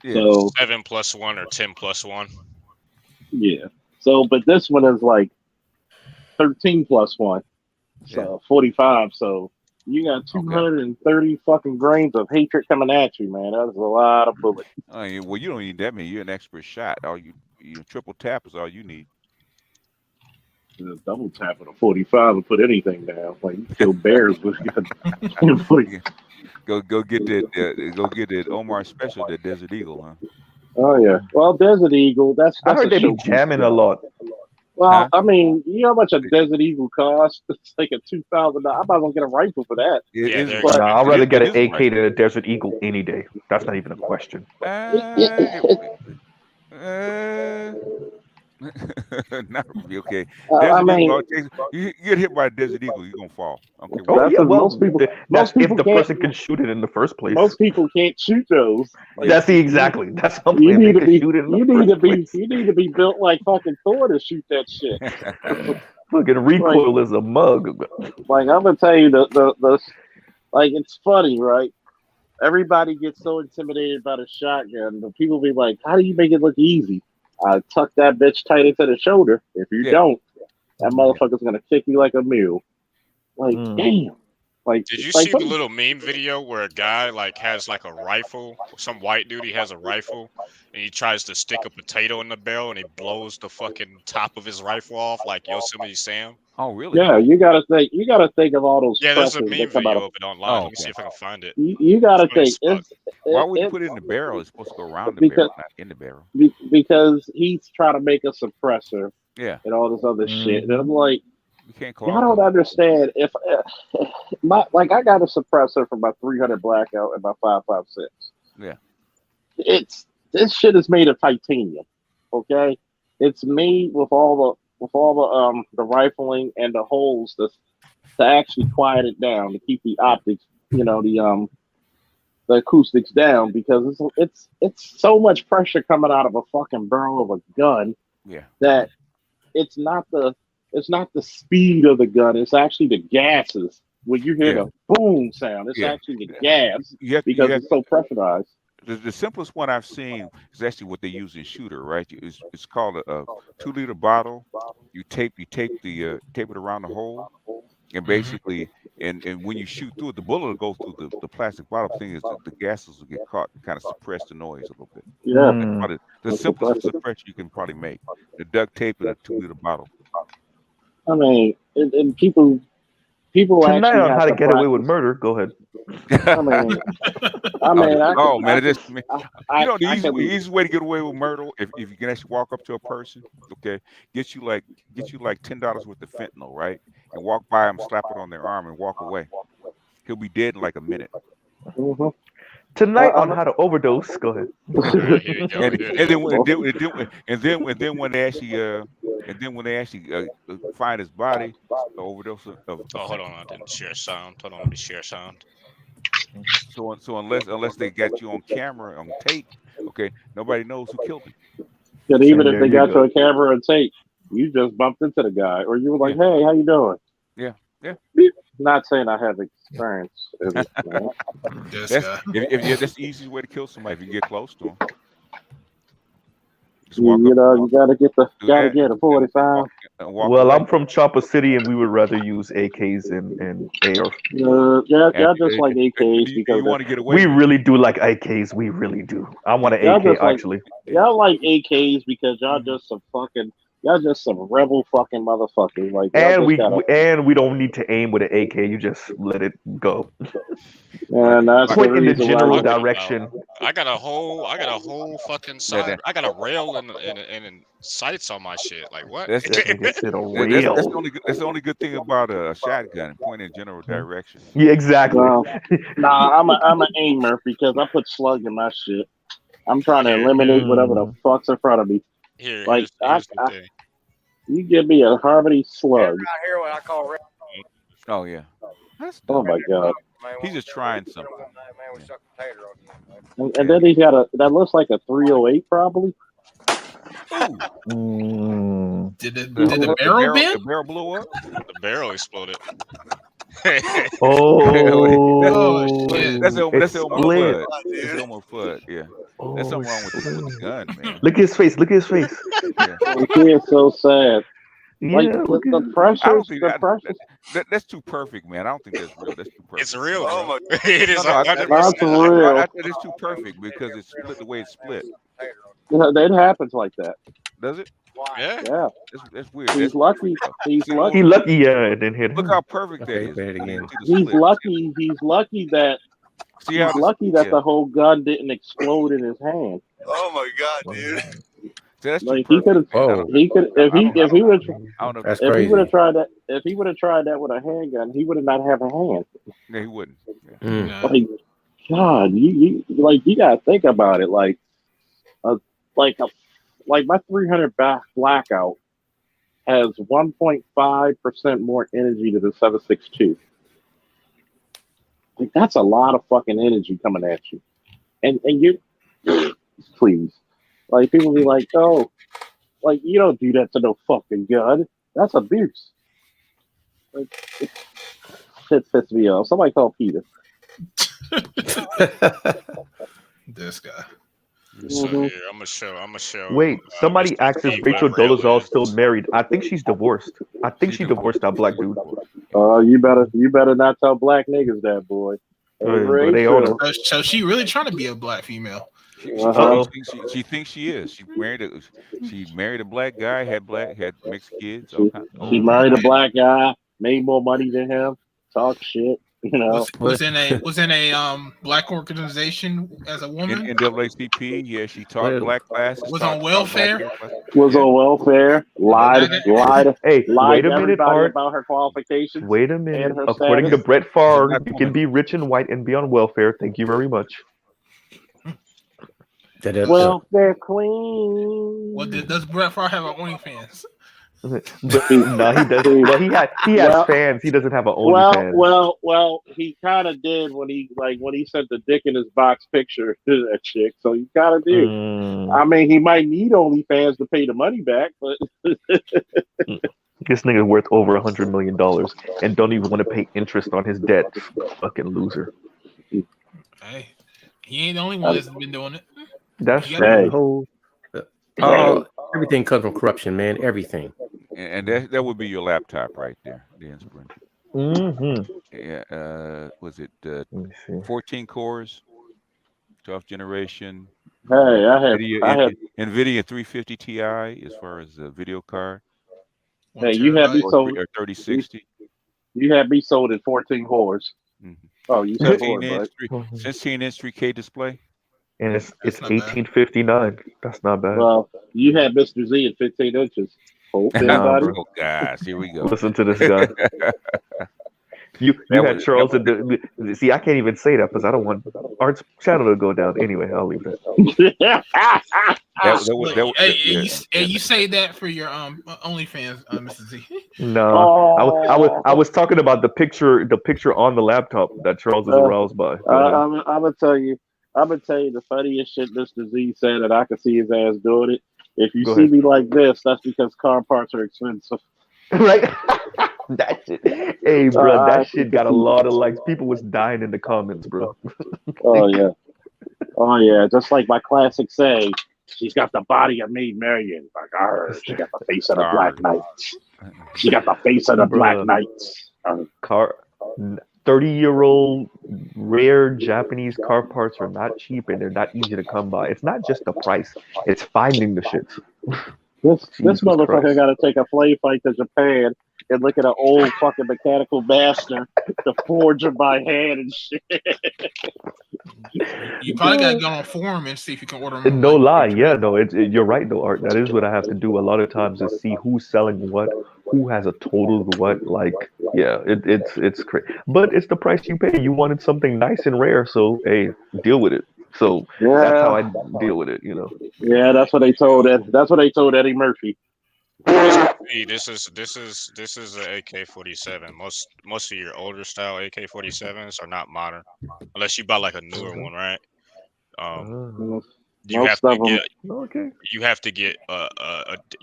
Speaker 12: Yeah.
Speaker 21: So
Speaker 15: 7 + 1 or 10 + 1.
Speaker 21: yeah. So, but this one is like 13 + 1. So 45. So you got 230 fucking grains of hatred coming at you, man. That's a lot of bullets.
Speaker 12: Well, you don't need that many. You're an expert shot. All you triple tap is all you need.
Speaker 21: Just double tap with a 45 and put anything down. Like you kill bears with
Speaker 12: Go get that Omar special, that Desert Eagle, huh?
Speaker 21: Oh yeah. Well, Desert Eagle. That's
Speaker 19: I heard
Speaker 21: a
Speaker 19: they be
Speaker 21: showpiece
Speaker 19: jamming a
Speaker 21: gun.
Speaker 19: lot.
Speaker 21: Well, I mean, you know how much a Desert Eagle costs? It's like a $2,000. I might as well get a rifle for that.
Speaker 19: Nah, I'd rather get an AK than a Desert Eagle any day. That's not even a question.
Speaker 12: Not really, okay.
Speaker 21: I
Speaker 12: Desert
Speaker 21: mean-
Speaker 12: Eagle, you get hit by a Desert Eagle, you're gonna fall. Okay.
Speaker 19: Oh yeah, well,
Speaker 21: most people
Speaker 19: that's if the
Speaker 21: can't-
Speaker 19: person can shoot it in the first place.
Speaker 21: Most people can't shoot those.
Speaker 19: That's exactly. That's something
Speaker 21: You need
Speaker 19: they
Speaker 21: to
Speaker 19: can
Speaker 21: be.
Speaker 19: shoot it in the
Speaker 21: You need to
Speaker 19: first
Speaker 21: be.
Speaker 19: place.
Speaker 21: You need to be built like fucking Thor to shoot that shit.
Speaker 19: Fucking recoil is a mug.
Speaker 21: Like I'm gonna tell you the like it's funny, right? Everybody gets so intimidated by the shotgun, but people be like, "How do you make it look easy?" I tuck that bitch tight into the shoulder. If you don't, that motherfucker's gonna kick you like a mule. Like damn. Like
Speaker 15: Did you
Speaker 21: like,
Speaker 15: see the little meme video where a guy like has like a rifle? Some white dude, he has a rifle, and he tries to stick a potato in the barrel, and he blows the fucking top of his rifle off like Yosemite Sam.
Speaker 12: Oh really?
Speaker 21: Yeah, you gotta think. You gotta think of all those.
Speaker 15: Yeah, there's a
Speaker 21: pressures
Speaker 15: meme
Speaker 21: that come out
Speaker 15: video
Speaker 21: of-
Speaker 15: of it online.
Speaker 12: Oh,
Speaker 15: Let me see if I can find it.
Speaker 21: You gotta
Speaker 15: It's funny
Speaker 21: think.
Speaker 15: as fuck.
Speaker 12: Why would you put it in the barrel? It's supposed to go around the
Speaker 21: Because-
Speaker 12: barrel, not in the barrel.
Speaker 21: Because he's trying to make a suppressor.
Speaker 12: Yeah.
Speaker 21: And all this other shit. And I'm like,
Speaker 12: You can't
Speaker 21: y'all don't understand. If I got a suppressor for my 300 blackout and my 5.56.
Speaker 12: Yeah.
Speaker 21: This shit is made of titanium. Okay, it's made with all the rifling and the holes to actually quiet it down, to keep the optics, the acoustics down, because it's so much pressure coming out of a fucking barrel of a gun.
Speaker 12: Yeah.
Speaker 21: That it's not the speed of the gun, it's actually the gases. When you hear the boom sound, it's actually the gas because it's so pressurized.
Speaker 12: The simplest one I've seen is actually what they use in shooter, right? It's called a 2-liter bottle. You tape it around the hole, and basically, and when you shoot through it, the bullet will go through the plastic bottle. Thing is, the gases will get caught and kind of suppress the noise a little bit.
Speaker 21: Yeah.
Speaker 12: That's probably the simplest suppression you can probably make. The duct tape in a 2-liter bottle.
Speaker 21: I mean, and people
Speaker 19: Tonight
Speaker 21: actually
Speaker 19: on
Speaker 21: have
Speaker 19: How to
Speaker 21: to
Speaker 19: Get Away
Speaker 21: practice.
Speaker 19: with Murder. Go ahead.
Speaker 21: I mean,
Speaker 12: the easiest way to get away with murder, if you can actually walk up to a person, okay, get you like $10 worth of fentanyl, right, and walk by him, slap it on their arm, and walk away. He'll be dead in like a minute.
Speaker 19: Tonight on How to Overdose. Go ahead.
Speaker 12: And then when they actually find his body, the overdose of
Speaker 15: Oh, hold on, I didn't share sound. Hold on, let me share sound.
Speaker 12: So unless they got you on camera, on tape, okay, nobody knows who killed him.
Speaker 21: But even if they got you on camera and tape, you just bumped into the guy, or you were like, "Hey, how you doing?"
Speaker 12: Yeah.
Speaker 21: Not saying I have experience.
Speaker 12: That's the easiest way to kill somebody if you get close to him.
Speaker 21: You gotta get a 45.
Speaker 19: Well, I'm from Chopper City, and we would rather use AKs and AR.
Speaker 21: Yeah, just like AKs because
Speaker 19: we really do like AKs. We really do. I want an AK actually.
Speaker 21: Y'all like AKs because y'all just some rebel fucking motherfuckers. Like,
Speaker 19: and we don't need to aim with an AK. You just let it go.
Speaker 21: And that's point in the general direction.
Speaker 15: I got a whole fucking side. I got a rail and sights on my shit. Like what?
Speaker 12: That's the only good thing about a shotgun. Point in general direction.
Speaker 21: Yeah, exactly.
Speaker 10: Nah, I'm an aimer because I put slug in my shit. I'm trying to eliminate whatever the fuck's in front of me.
Speaker 15: Here's
Speaker 10: the
Speaker 15: thing.
Speaker 10: You give me a Harmony slug.
Speaker 14: Here, what I call
Speaker 12: Oh yeah.
Speaker 10: Oh my god.
Speaker 12: He's just trying something.
Speaker 10: And then he got that looks like a 308 probably.
Speaker 3: Did the barrel bend?
Speaker 12: The barrel blew up?
Speaker 15: The barrel exploded.
Speaker 21: Oh,
Speaker 12: shit. That's almost flood. It's almost flood. Yeah. There's something wrong with the gun, man.
Speaker 21: Look at his face. Look at his face.
Speaker 10: He is so sad. Like
Speaker 21: Yeah,
Speaker 10: the pressure.
Speaker 12: That's too perfect, man. I don't think that's real. That's too perfect.
Speaker 15: It's real.
Speaker 12: Oh my
Speaker 15: God. It is.
Speaker 10: That's real.
Speaker 12: I think it's too perfect because it's split the way it's split.
Speaker 10: It happens like that.
Speaker 12: Does it?
Speaker 15: Yeah.
Speaker 10: Yeah.
Speaker 12: That's weird.
Speaker 10: He's lucky. He's lucky.
Speaker 21: He lucky, yeah, and then hit him.
Speaker 12: Look how perfect that is.
Speaker 10: He's lucky. He's lucky that. He's lucky that the whole gun didn't explode in his hand.
Speaker 14: Oh my god, dude!
Speaker 12: That's
Speaker 10: like he could have. He could if he would have tried that. If he would have tried that with a handgun, he would not have a hand.
Speaker 12: Yeah, he wouldn't.
Speaker 10: Yeah. Like, God, you gotta think about it. Like my 300 blackout has 1.5% more energy than the 7.62. Like that's a lot of fucking energy coming at you, and you please, like people be like, oh, like you don't do that to no fucking gun. That's abuse. Like, shit pisses me off. Somebody call Peter.
Speaker 3: This guy.
Speaker 15: So here, I'm gonna show.
Speaker 21: Wait, somebody asked if Rachel Dolezal still married. I think she's divorced. I think she divorced that black dude.
Speaker 10: You better not tell black niggas that, boy.
Speaker 21: They own her.
Speaker 3: So she really trying to be a black female.
Speaker 12: She thinks she is. She married a black guy, had mixed kids.
Speaker 10: She married a black guy, made more money than him, talk shit. You know,
Speaker 3: was in a black organization as a woman.
Speaker 12: In NAACP, yeah, she taught black classes.
Speaker 3: Was on welfare.
Speaker 10: Was on welfare. Lied.
Speaker 21: Hey,
Speaker 10: lied
Speaker 21: wait a minute, Art.
Speaker 10: About her qualifications.
Speaker 21: Wait a minute. According to Brett Favre, you can be rich and white and be on welfare. Thank you very much.
Speaker 10: Welfare queen.
Speaker 3: Well, does Brett Favre have an OnlyFans?
Speaker 21: No, he doesn't. Well, he has fans. He doesn't have an OnlyFans.
Speaker 10: Well, he kind of did when he sent the dick in his box picture to that chick. So he kind of did. I mean, he might need OnlyFans to pay the money back, but
Speaker 21: this nigga worth over $100 million and don't even want to pay interest on his debt. Fucking loser.
Speaker 3: Hey, he ain't the only one that's been doing it.
Speaker 21: That's true.
Speaker 20: Everything comes from corruption, man. Everything.
Speaker 12: And that would be your laptop right there, the Inspiration.
Speaker 21: Mm-hmm.
Speaker 12: Yeah. Was it 14 cores, 12th generation?
Speaker 10: Hey, I had
Speaker 12: NVIDIA 350 Ti as far as the video card.
Speaker 10: Hey, you had me sold
Speaker 12: 3060.
Speaker 10: You had me sold at 14 cores.
Speaker 12: Mm-hmm.
Speaker 10: Oh, you said
Speaker 12: 16-inch 3K display.
Speaker 21: And it's 1859. That's not bad.
Speaker 10: Well, you had Mr. Z at 15 inches. Oh
Speaker 12: gosh, here we go.
Speaker 21: Listen to this guy. You had Charles. See, I can't even say that because I don't want Art's channel to go down. Anyway, I'll leave that.
Speaker 3: You say that for your OnlyFans, Mr. Z.
Speaker 21: No, I was talking about the picture on the laptop that Charles is aroused by.
Speaker 10: I'm gonna tell you the funniest shit Mr. Z said, and I can see his ass doing it. If you see me like this, that's because car parts are expensive.
Speaker 21: Right? That shit. Hey, bro, that shit got a lot of likes. People was dying in the comments, bro.
Speaker 10: Oh yeah. Just like my classic saying, she's got the body of Maid Marian. Like, she got the face of the Black Knights. She got the face of the Black Knights.
Speaker 21: 30-year-old rare Japanese car parts are not cheap and they're not easy to come by. It's not just the price; it's finding the shit.
Speaker 10: This motherfucker got to take a plane flight to Japan
Speaker 21: and look at an old fucking mechanical master to forge them by hand and shit.
Speaker 3: You probably got to go on forum and see if you can order them.
Speaker 19: No lie, yeah, no, you're right though, Art. That is what I have to do a lot of times is see who's selling what, who has a total of what. Like, yeah, it's crazy, but it's the price you pay. You wanted something nice and rare, so hey, deal with it. So that's how I deal with it, you know.
Speaker 21: Yeah, that's what they told That's what they told Eddie Murphy.
Speaker 15: This is an AK-47. Most of your older style AK-47s are not modern, unless you buy like a newer one, right? You have to get you have to get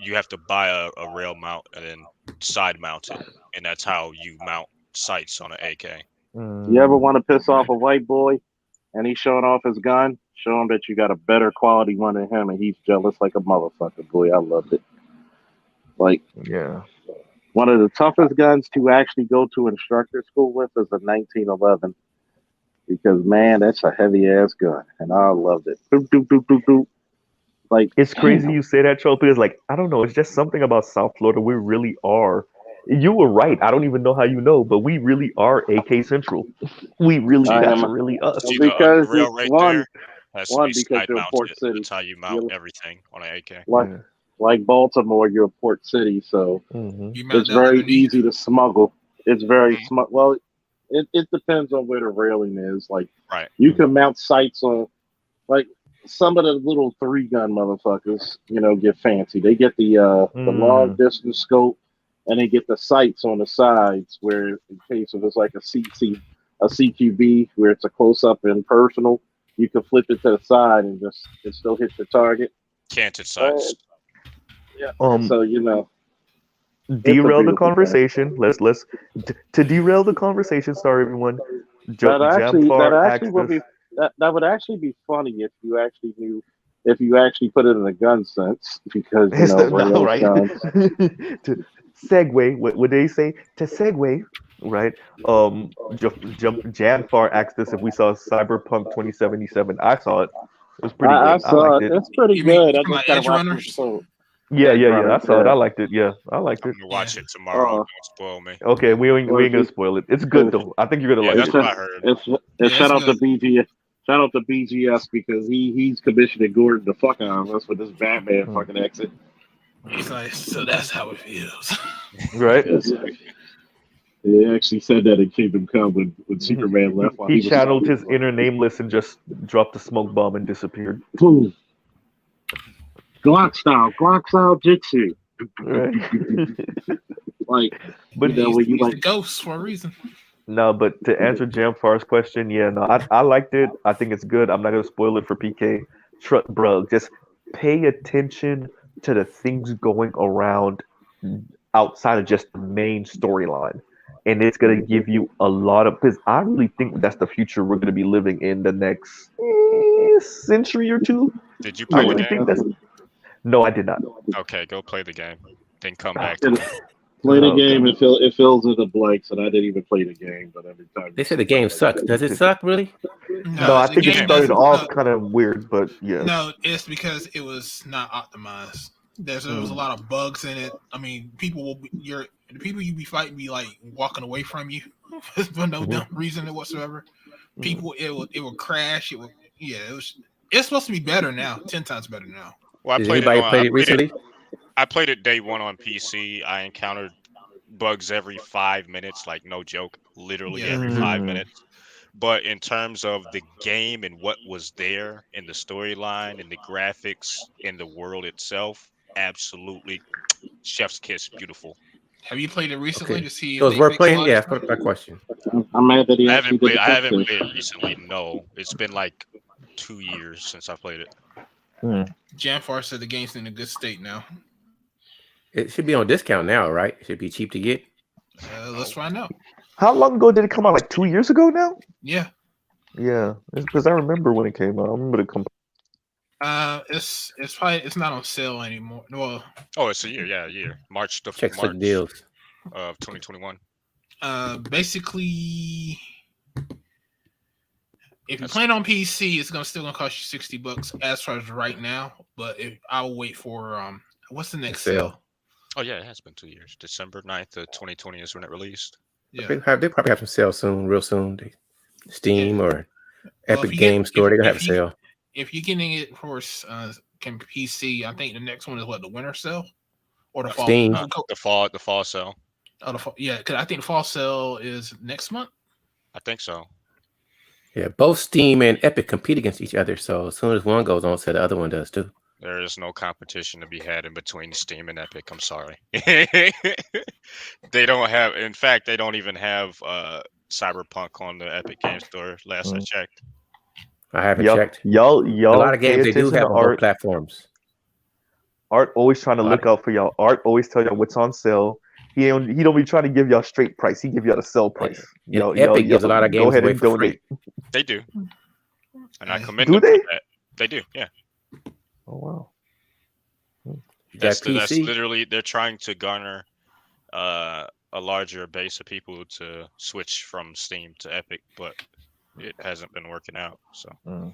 Speaker 15: you have to buy a rail mount and then side mount it, and that's how you mount sights on an AK.
Speaker 21: You ever want to piss off a white boy and he's showing off his gun? Show him that you got a better quality one than him, and he's jealous like a motherfucker. Boy, I loved it. Like,
Speaker 19: yeah,
Speaker 21: one of the toughest guns to actually go to instructor school with is a 1911, because man, that's a heavy ass gun, and I loved it. Boop, doop, doop, doop, doop. Like,
Speaker 19: it's crazy you say that, Charles, because like I don't know, it's just something about South Florida. We really are. You were right. I don't even know how you know, but we really are AK Central. We really, that's really us.
Speaker 15: See the rail right there has to be
Speaker 21: because
Speaker 15: side
Speaker 21: you're a port
Speaker 15: mounted.
Speaker 21: city.
Speaker 15: That's how you mount everything on an AK.
Speaker 21: Like Baltimore, you're a port city, so it's very easy to smuggle. It's very well. It depends on where the railing is. Like, you can mount sights on, like, some of the little 3-gun motherfuckers. You know, get fancy. They get the long distance scope, and they get the sights on the sides, where in case if it's like a CQB, where it's a close up and personal, you can flip it to the side and it still hit the target.
Speaker 15: Canted sights.
Speaker 21: Yeah. So you know,
Speaker 19: derail the conversation. Let's to derail the conversation. Sorry, everyone.
Speaker 21: That would actually be funny if you actually knew, if you actually put it in a gun sense, because you know,
Speaker 19: right? To segue, what would they say? To segue, right? Janfar asked us if we saw Cyberpunk 2077. I saw it. It was pretty good.
Speaker 21: I saw it. It's pretty good. I
Speaker 3: mean,
Speaker 21: just gotta
Speaker 3: Edge
Speaker 21: watch
Speaker 3: Runners?
Speaker 21: it.
Speaker 19: Yeah. I saw it. I liked it. Yeah, I liked it.
Speaker 15: I'm gonna watch it tomorrow. Don't spoil me.
Speaker 19: Okay, we ain't gonna spoil it. It's good though. I think you're gonna like
Speaker 15: that's
Speaker 19: it.
Speaker 15: what I heard.
Speaker 21: And shout out to BGS. Shout out to BGS because he's commissioning Gordon the fuck out of us with this Batman fucking exit.
Speaker 3: He's like, so that's how it feels.
Speaker 19: Right.
Speaker 21: He actually said that in Kingdom Come when Superman left.
Speaker 19: He channeled his inner Nameless and just dropped the smoke bomb and disappeared.
Speaker 21: Boom. Glock style jitsu.
Speaker 19: Right.
Speaker 21: Like,
Speaker 3: But
Speaker 21: you know, when you like
Speaker 3: ghosts for a reason.
Speaker 19: No, but to answer Jamfar's question, yeah, no, I liked it. I think it's good. I'm not gonna spoil it for PK. Bro, just pay attention to the things going around outside of just the main storyline, and it's gonna give you a lot of. Because I really think that's the future we're gonna be living in the next century or two.
Speaker 15: Did you play the
Speaker 19: think
Speaker 15: game?
Speaker 19: that's. No, I did not.
Speaker 15: Okay, go play the game. Then come back to me.
Speaker 21: play the game, it fills in the blanks, and I didn't even play the game. But every time
Speaker 20: they said the game sucks. Does it suck really?
Speaker 19: No, I think it started off kind of weird, but yeah.
Speaker 3: No, it's because it was not optimized. There was a lot of bugs in it. I mean, the people you be fighting be like walking away from you for no dumb reason whatsoever. People, it will crash. It's supposed to be better now, 10 times better now.
Speaker 15: Well,
Speaker 20: Did anybody play it recently?
Speaker 15: I played it day one on PC. I encountered bugs every 5 minutes, like no joke, literally every 5 minutes. But in terms of the game and what was there in the storyline and the graphics and the world itself, absolutely chef's kiss, beautiful.
Speaker 3: Have you played it recently to see?
Speaker 20: So we're playing. Yeah, that's my question.
Speaker 21: I'm mad that he
Speaker 15: I haven't played it recently. No, it's been like 2 years since I played it.
Speaker 3: Janfar said the game's in a good state now.
Speaker 20: It should be on discount now, right? It should be cheap to get.
Speaker 3: Let's find out.
Speaker 19: How long ago did it come out? Like 2 years ago now?
Speaker 3: Yeah.
Speaker 19: Yeah, because I remember when it came out. I remember it come.
Speaker 3: It's not on sale anymore. Well,
Speaker 15: it's a year. Yeah, a year. March
Speaker 20: Check for
Speaker 15: March
Speaker 20: deals
Speaker 15: of 2021.
Speaker 3: Basically, if you're playing on PC, it's still gonna cost you $60 as far as right now. But I'll wait for what's the next sale?
Speaker 15: Oh yeah, it has been 2 years. December 9th of 2020 is when it released.
Speaker 3: Yeah.
Speaker 20: They probably have some sales soon, real soon. Steam or
Speaker 3: Well,
Speaker 20: Epic Game Store, they're gonna have a sale.
Speaker 3: If you're getting it for PC, I think the next one is what, the winter sale or the fall?
Speaker 20: Steam.
Speaker 15: The fall sale.
Speaker 3: Oh, yeah, because I think the fall sale is next month.
Speaker 15: I think so.
Speaker 20: Yeah, both Steam and Epic compete against each other. So as soon as one goes on sale, the other one does too.
Speaker 15: There is no competition to be had in between Steam and Epic. I'm sorry. They don't have. In fact, they don't even have Cyberpunk on the Epic Game Store. Last I checked.
Speaker 20: I haven't checked.
Speaker 19: Y'all.
Speaker 20: A lot of games they do have on both platforms.
Speaker 19: Art always trying to look out for y'all. Art always tell y'all what's on sale. He don't be trying to give y'all straight price. He give y'all the sell price.
Speaker 20: Epic gives a lot of games away for free.
Speaker 15: They do, and I commend them for that. They do, yeah.
Speaker 19: Oh wow.
Speaker 15: That's literally, they're trying to garner a larger base of people to switch from Steam to Epic, but it hasn't been working out. So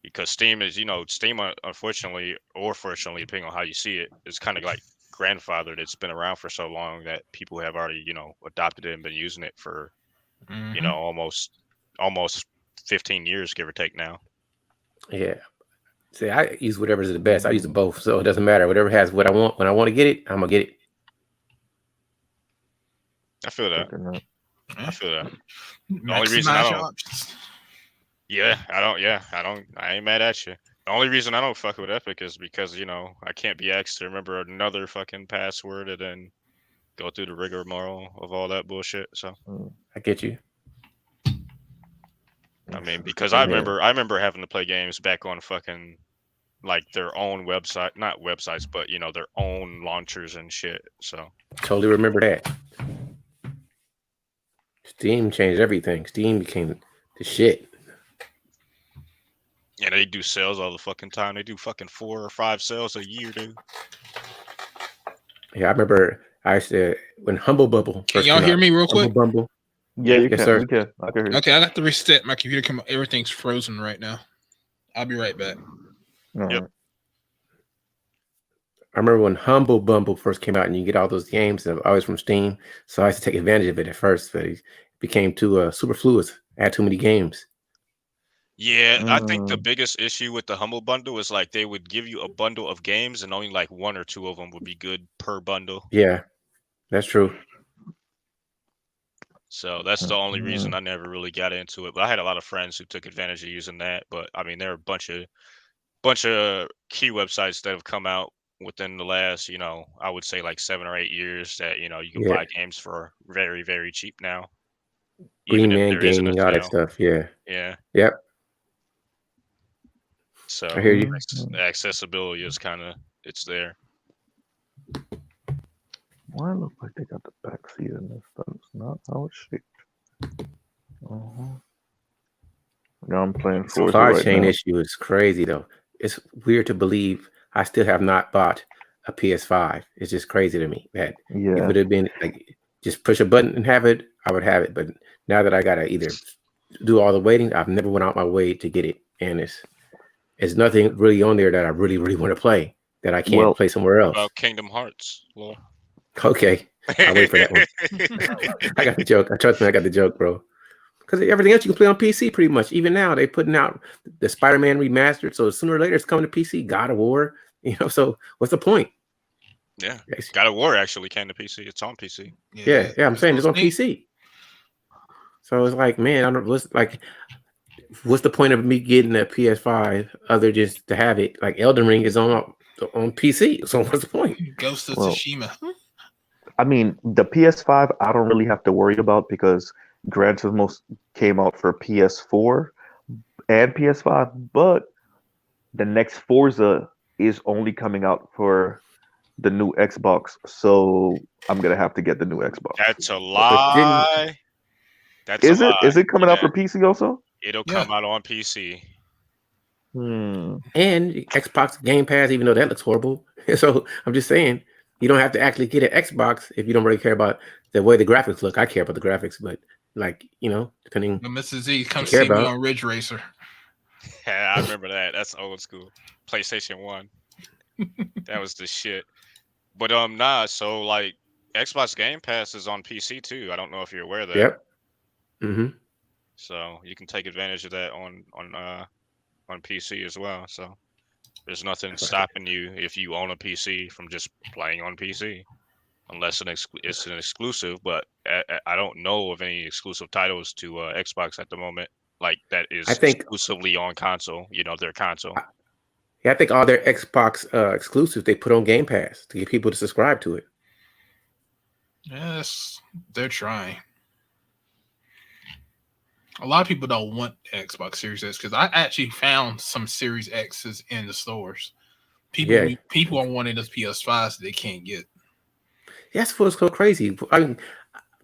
Speaker 15: because Steam is, Steam unfortunately or fortunately, depending on how you see it, is kind of like grandfathered. It's been around for so long that people have already, adopted it and been using it for, almost 15 years, give or take now.
Speaker 20: Yeah. See, I use whatever's the best. I use them both, so it doesn't matter. Whatever has what I want. When I want to get it, I'm gonna get it.
Speaker 15: I feel that. I feel that. The only
Speaker 3: Maximize
Speaker 15: reason I
Speaker 3: your
Speaker 15: don't.
Speaker 3: options.
Speaker 15: Yeah, I don't. Yeah, I ain't mad at you. The only reason I don't fuck with Epic is because I can't be asked to remember another fucking password and then go through the rigmarole of all that bullshit. So
Speaker 20: I get you.
Speaker 15: I mean, because I remember having to play games back on fucking like their own website, not websites, but their own launchers and shit. So
Speaker 20: Totally remember that. Steam changed everything. Steam became the shit.
Speaker 15: Yeah, they do sales all the fucking time. They do fucking 4 or 5 sales a year, dude.
Speaker 20: Yeah, I remember I said when Humble Bubble first
Speaker 3: Can y'all
Speaker 20: came
Speaker 3: hear
Speaker 20: out,
Speaker 3: me real quick?
Speaker 20: Humble Bumble.
Speaker 19: Yeah, you
Speaker 20: yes,
Speaker 19: can.
Speaker 20: sir.
Speaker 19: We can. I can hear you.
Speaker 3: Okay, I got to reset my computer. Everything's frozen right now. I'll be right back.
Speaker 15: Yep.
Speaker 20: I remember when Humble Bumble first came out and you get all those games that were always from Steam. So I used to take advantage of it at first, but it became too superfluous. I had too many games.
Speaker 15: Yeah, I think the biggest issue with the Humble Bundle is like they would give you a bundle of games and only like 1 or 2 of them would be good per bundle.
Speaker 20: Yeah, that's true.
Speaker 15: So that's the only reason I never really got into it. But I had a lot of friends who took advantage of using that. But I mean, there are a bunch of key websites that have come out within the last, I would say like 7 or 8 years that you can buy games for very, very cheap now.
Speaker 20: Green Man Gaming, all that stuff. Yeah.
Speaker 15: Yeah.
Speaker 20: Yep.
Speaker 15: So
Speaker 20: I hear you.
Speaker 15: Accessibility is it's there.
Speaker 19: Why it look like they got the back seat in this, but it's not how it's shaped. Now I'm playing Forza
Speaker 20: Supply
Speaker 19: right
Speaker 20: chain
Speaker 19: now.
Speaker 20: issue is crazy though. It's weird to believe I still have not bought a PS5. It's just crazy to me that it would have been like just push a button and have it, I would have it. But now that I gotta either do all the waiting, I've never went out my way to get it, and it's nothing really on there that I really, really want to play that I can't play somewhere else.
Speaker 15: About Kingdom Hearts. Well.
Speaker 20: Okay, I'll wait for that one. I got the joke. Trust me, I got the joke, bro. Because everything else you can play on PC pretty much. Even now, they're putting out the Spider-Man remastered. So sooner or later, it's coming to PC. God of War. So what's the point?
Speaker 15: Yeah, God of War actually came to PC. It's on PC.
Speaker 20: Yeah, I'm saying it's on PC. So it's like, man, I don't. What's the point of me getting a PS5 other just to have it? Like Elden Ring is on PC. So what's the point?
Speaker 3: Ghost of Tsushima.
Speaker 19: I mean, the PS5, I don't really have to worry about because Gran Turismo came out for PS4 and PS5, but the next Forza is only coming out for the new Xbox, so I'm gonna have to get the new Xbox.
Speaker 15: That's a lie.
Speaker 19: Is it coming out for PC also?
Speaker 15: It'll come out on PC.
Speaker 20: And Xbox Game Pass, even though that looks horrible. So I'm just saying, you don't have to actually get an Xbox if you don't really care about the way the graphics look. I care about the graphics, but depending.
Speaker 3: Mrs. Z, come see me on Ridge Racer.
Speaker 15: Yeah, I remember that. That's old school. PlayStation 1. That was the shit. But nah. So like Xbox Game Pass is on PC too. I don't know if you're aware of that.
Speaker 20: Yep. Mm-hmm.
Speaker 15: So you can take advantage of that on PC as well. So there's nothing stopping you if you own a PC from just playing on PC, unless it's an exclusive. But I don't know of any exclusive titles to Xbox at the moment, like that is
Speaker 20: I think
Speaker 15: exclusively on console. Their console.
Speaker 20: Yeah, I think all their Xbox exclusives they put on Game Pass to get people to subscribe to it.
Speaker 3: Yes, they're trying. A lot of people don't want Xbox Series X because I actually found some Series X's in the stores. People are wanting those PS5s that they can't get.
Speaker 20: That's what's so crazy. I mean,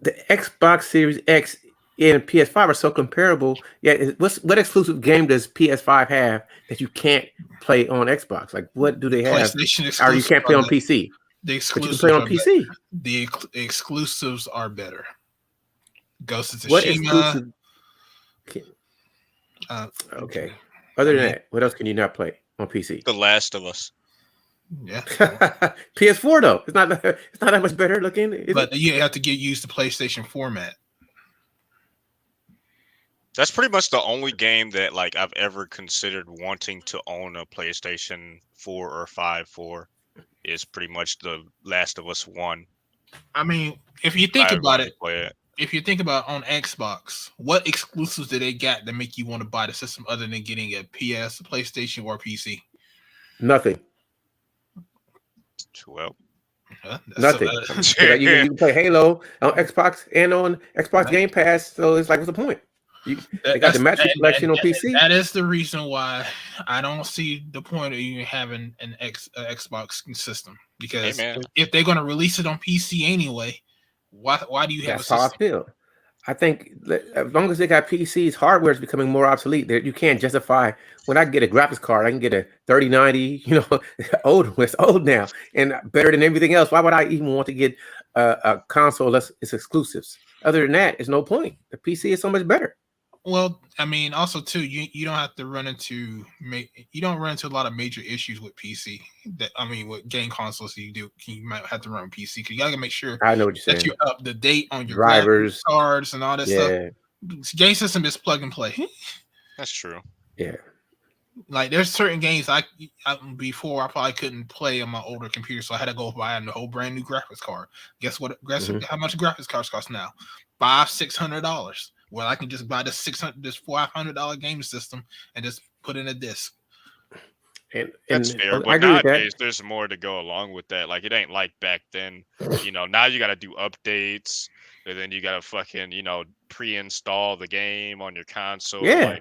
Speaker 20: the Xbox Series X and PS5 are so comparable. Yeah, what exclusive game does PS5 have that you can't play on Xbox? Like, what do they have?
Speaker 3: PlayStation
Speaker 20: Or you can't play on PC?
Speaker 3: The exclusives
Speaker 20: but you can play on PC.
Speaker 3: The exclusives are better. Ghost of Tsushima.
Speaker 20: What exclusive? Okay. Other than that, what else can you not play on PC?
Speaker 15: The Last of Us.
Speaker 3: Yeah.
Speaker 20: PS4 though, it's not that much better looking.
Speaker 3: But you have to use the PlayStation format.
Speaker 15: That's pretty much the only game that like I've ever considered wanting to own a PlayStation 4 or 5 for. Is pretty much the Last of Us 1.
Speaker 3: I mean, if you think about it, if you think about on Xbox, what exclusives do they got that make you want to buy the system other than getting a PS, a PlayStation, or PC?
Speaker 20: Nothing.
Speaker 15: Well,
Speaker 20: nothing. You can play Halo on Xbox and on Xbox Game Pass, so it's like, what's the point? They got the Master Collection on PC.
Speaker 3: That is the reason why I don't see the point of you having an Xbox system, because if they're going to release it on PC anyway, why do you have a system?
Speaker 20: That's how I feel. I think as long as they got PCs, hardware is becoming more obsolete. You can't justify when I get a graphics card, I can get a 3090, it's old now and better than everything else. Why would I even want to get a console unless it's exclusives? Other than that, there's no point. The PC is so much better.
Speaker 3: Well, I mean, also too, you don't have to run into a lot of major issues with PC. With game consoles, you might have to run PC because you gotta make sure
Speaker 20: I know what you're saying.
Speaker 3: That you're up to date on your
Speaker 20: drivers,
Speaker 3: cards, and all that stuff. Game system is plug and play.
Speaker 15: That's true.
Speaker 20: Yeah.
Speaker 3: Like there's certain games before I probably couldn't play on my older computer, so I had to go buy a whole brand new graphics card. Guess what? How much graphics cards cost now? $500-$600. Well, I can just buy this $500 game system and just put in a disc.
Speaker 20: And
Speaker 15: that's fair, but nowadays there's more to go along with that. Like it ain't like back then. Now you got to do updates, and then you got to fucking pre-install the game on your console.
Speaker 20: Yeah.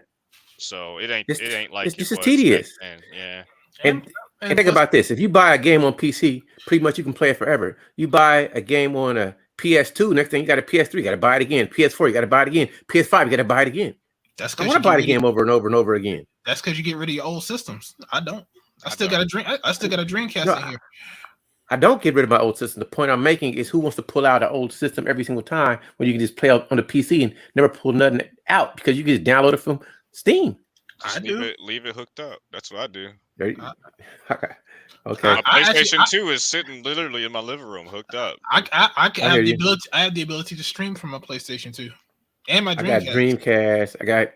Speaker 15: So it ain't like
Speaker 20: it's just tedious.
Speaker 15: Yeah.
Speaker 20: And think about this: if you buy a game on PC, pretty much you can play it forever. You buy a game on a PS2, next thing you got a PS3, you got to buy it again. PS4, you got to buy it again. PS5, you got to buy it again. I want to buy the game over and over and over again.
Speaker 3: That's because you get rid of your old systems. I don't. I still got a Dreamcast in here.
Speaker 20: I don't get rid of my old system. The point I'm making is who wants to pull out an old system every single time when you can just play on the PC and never pull nothing out because you can just download it from Steam.
Speaker 15: Leave it hooked up. That's what I do.
Speaker 20: Okay. My
Speaker 15: PlayStation 2 is sitting literally in my living room, hooked up.
Speaker 3: I have the ability to stream from my PlayStation 2 and my Dreamcast.
Speaker 20: I got Dreamcast. I got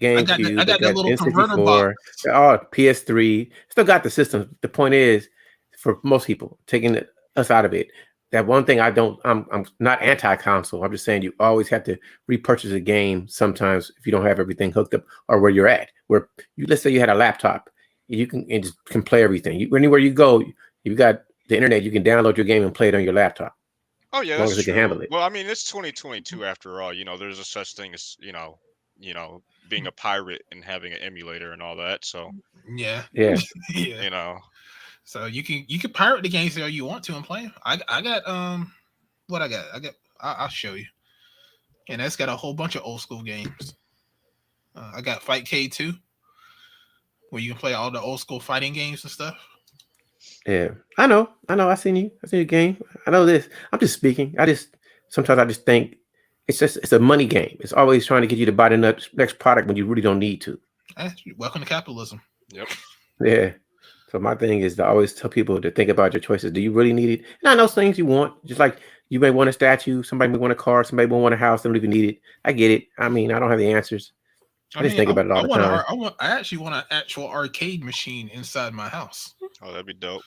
Speaker 20: GameCube.
Speaker 3: I got that little converter
Speaker 20: N64.
Speaker 3: box.
Speaker 20: PS3. Still got the system. The point is, for most people, taking us out of it. That one thing I'm not anti-console. I'm just saying you always have to repurchase a game sometimes if you don't have everything hooked up or where you're at. Let's say you had a laptop. You can play everything. Anywhere you go, you got the internet. You can download your game and play it on your laptop.
Speaker 15: Oh yeah,
Speaker 20: as long as it can handle it.
Speaker 15: Well, I mean, it's 2022 after all. There's a such thing as being a pirate and having an emulator and all that. So
Speaker 3: yeah. So you can pirate the games there you want to and play them. I got what I got. I'll show you. And that's got a whole bunch of old school games. I got Fight K2. Where you can play all the old school fighting games and stuff.
Speaker 20: Yeah, I know. I seen your game. I know this. I'm just speaking. Sometimes I just think it's a money game. It's always trying to get you to buy the next product when you really don't need to.
Speaker 3: Welcome to capitalism.
Speaker 15: Yep.
Speaker 20: Yeah. So my thing is to always tell people to think about your choices. Do you really need it? Not those things you want. Just like you may want a statue, somebody may want a car, somebody may want a house, they don't even need it. I get it. I mean, I don't have the answers. I just think about it all the time.
Speaker 3: I actually want an actual arcade machine inside my house.
Speaker 15: Oh, that'd be dope.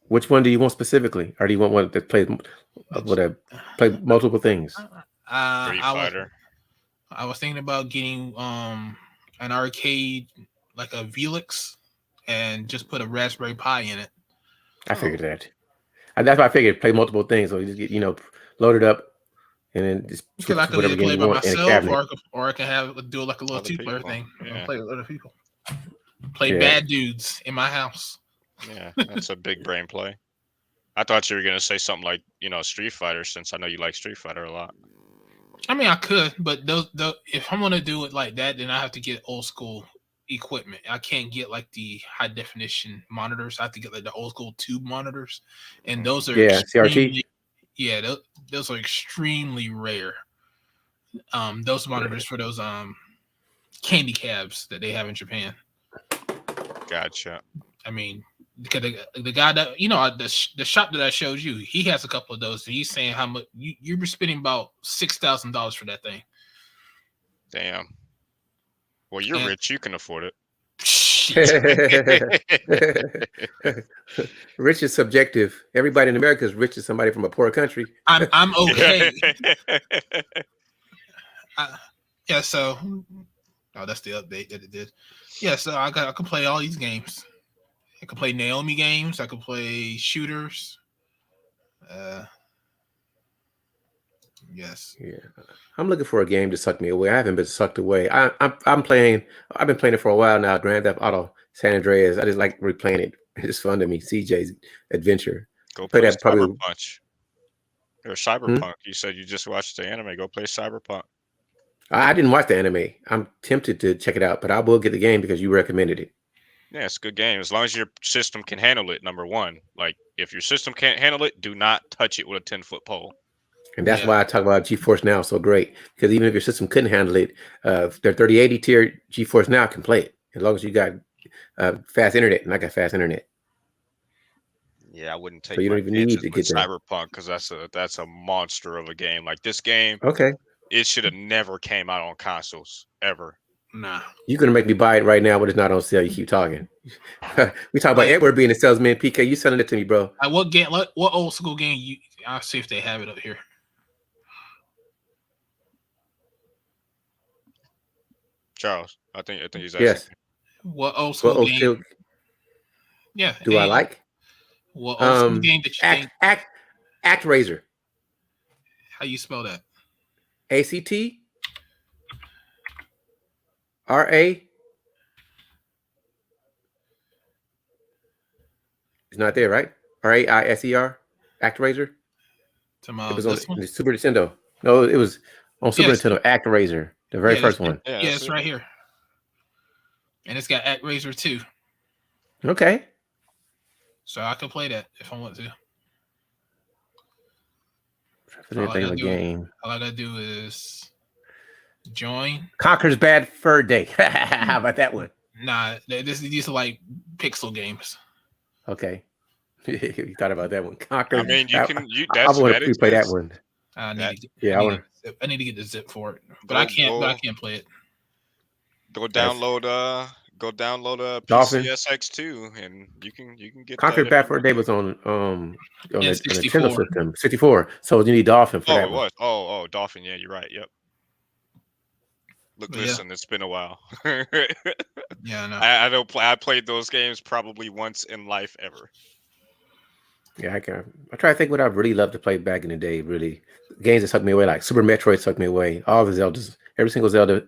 Speaker 20: Which one do you want specifically, or do you want one that plays play multiple things?
Speaker 15: Street Fighter.
Speaker 3: I was thinking about getting an arcade like a Velix and just put a Raspberry Pi in it.
Speaker 20: I figured that. That's why I figured play multiple things. So you just get load it up, and then just
Speaker 3: because I could play by myself, or I can do like a little two-player thing and play with other people. Play bad dudes in my house.
Speaker 15: Yeah, that's a big brain play. I thought you were gonna say something like Street Fighter, since I know you like Street Fighter a lot.
Speaker 3: I mean, I could, but if I'm gonna do it like that, then I have to get old school equipment. I can't get like the high definition monitors. I have to get like the old school tube monitors, and those are
Speaker 20: CRT.
Speaker 3: Yeah, those are extremely rare. Those monitors for those candy cabs that they have in Japan.
Speaker 15: Gotcha.
Speaker 3: I mean, because the guy that the shop that I showed you, he has a couple of those. And he's saying how much you're spending about $6,000 for that thing.
Speaker 15: Damn. Well, you're rich. You can afford it.
Speaker 20: Rich is subjective. Everybody in America is rich as somebody from a poor country.
Speaker 3: I'm okay. Yeah. So, that's the update that it did. Yeah. So I can play all these games. I can play Naomi games. I can play shooters. Yes.
Speaker 20: Yeah. I'm looking for a game to suck me away. I haven't been sucked away. I'm playing. I've been playing it for a while now. Grand Theft Auto San Andreas. I just like replaying it. It's fun to me. CJ's Adventure.
Speaker 15: Go play that Cyberpunk. Or Cyberpunk. You said you just watched the anime. Go play Cyberpunk.
Speaker 20: I didn't watch the anime. I'm tempted to check it out, but I will get the game because you recommended it.
Speaker 15: Yeah, it's a good game as long as your system can handle it. Number one, like if your system can't handle it, do not touch it with a 10-foot pole.
Speaker 20: And that's why I talk about GeForce Now so great, because even if your system couldn't handle it, their 3080 tier GeForce Now can play it as long as you got fast internet, and I got fast internet.
Speaker 15: Yeah, I wouldn't take.
Speaker 20: So you don't even need to get
Speaker 15: Cyberpunk because that's a monster of a game. Like this game,
Speaker 20: okay,
Speaker 15: it should have never came out on consoles ever.
Speaker 3: Nah,
Speaker 20: you're gonna make me buy it right now, but it's not on sale. You keep talking. We talk about Edward being a salesman. PK, you selling it to me, bro?
Speaker 3: What game? What old school game? I'll see if they have it up here.
Speaker 15: Charles, I think he's asking.
Speaker 20: Yes.
Speaker 3: What old school game? Yeah.
Speaker 20: Do I like?
Speaker 3: What old school game that you think?
Speaker 20: ActRaiser.
Speaker 3: How you spell that?
Speaker 20: ACT RA. It's not there, right? RAISER. ActRaiser. It was on the Super Nintendo. No, it was on Super Nintendo. ActRaiser, the very first one.
Speaker 3: Yeah, it's right here. And it's got ActRaiser 2.
Speaker 20: Okay. So
Speaker 3: I can play that if I want to.
Speaker 20: All I
Speaker 3: gotta do is join.
Speaker 20: Conker's Bad Fur Day. How about that one?
Speaker 3: Nah, these are like pixel games.
Speaker 20: Okay. You thought about that one. Conker.
Speaker 15: I mean,
Speaker 20: I want to play that one.
Speaker 3: I need to get the zip for it, but I can't play it.
Speaker 15: Go download
Speaker 20: Dolphin
Speaker 15: PCSX2, and you can get.
Speaker 20: Conker's Bad Fur Day was on the Nintendo system, 64. So you need Dolphin for that.
Speaker 15: It was. Oh, Dolphin. Yeah, you're right. Yep. Listen, it's been a while.
Speaker 3: Yeah, I know.
Speaker 15: I don't play. I played those games probably once in life ever.
Speaker 20: Yeah, I try to think what I really loved to play back in the day. Really, games that sucked me away, like Super Metroid sucked me away. All the Zeldas, every single Zelda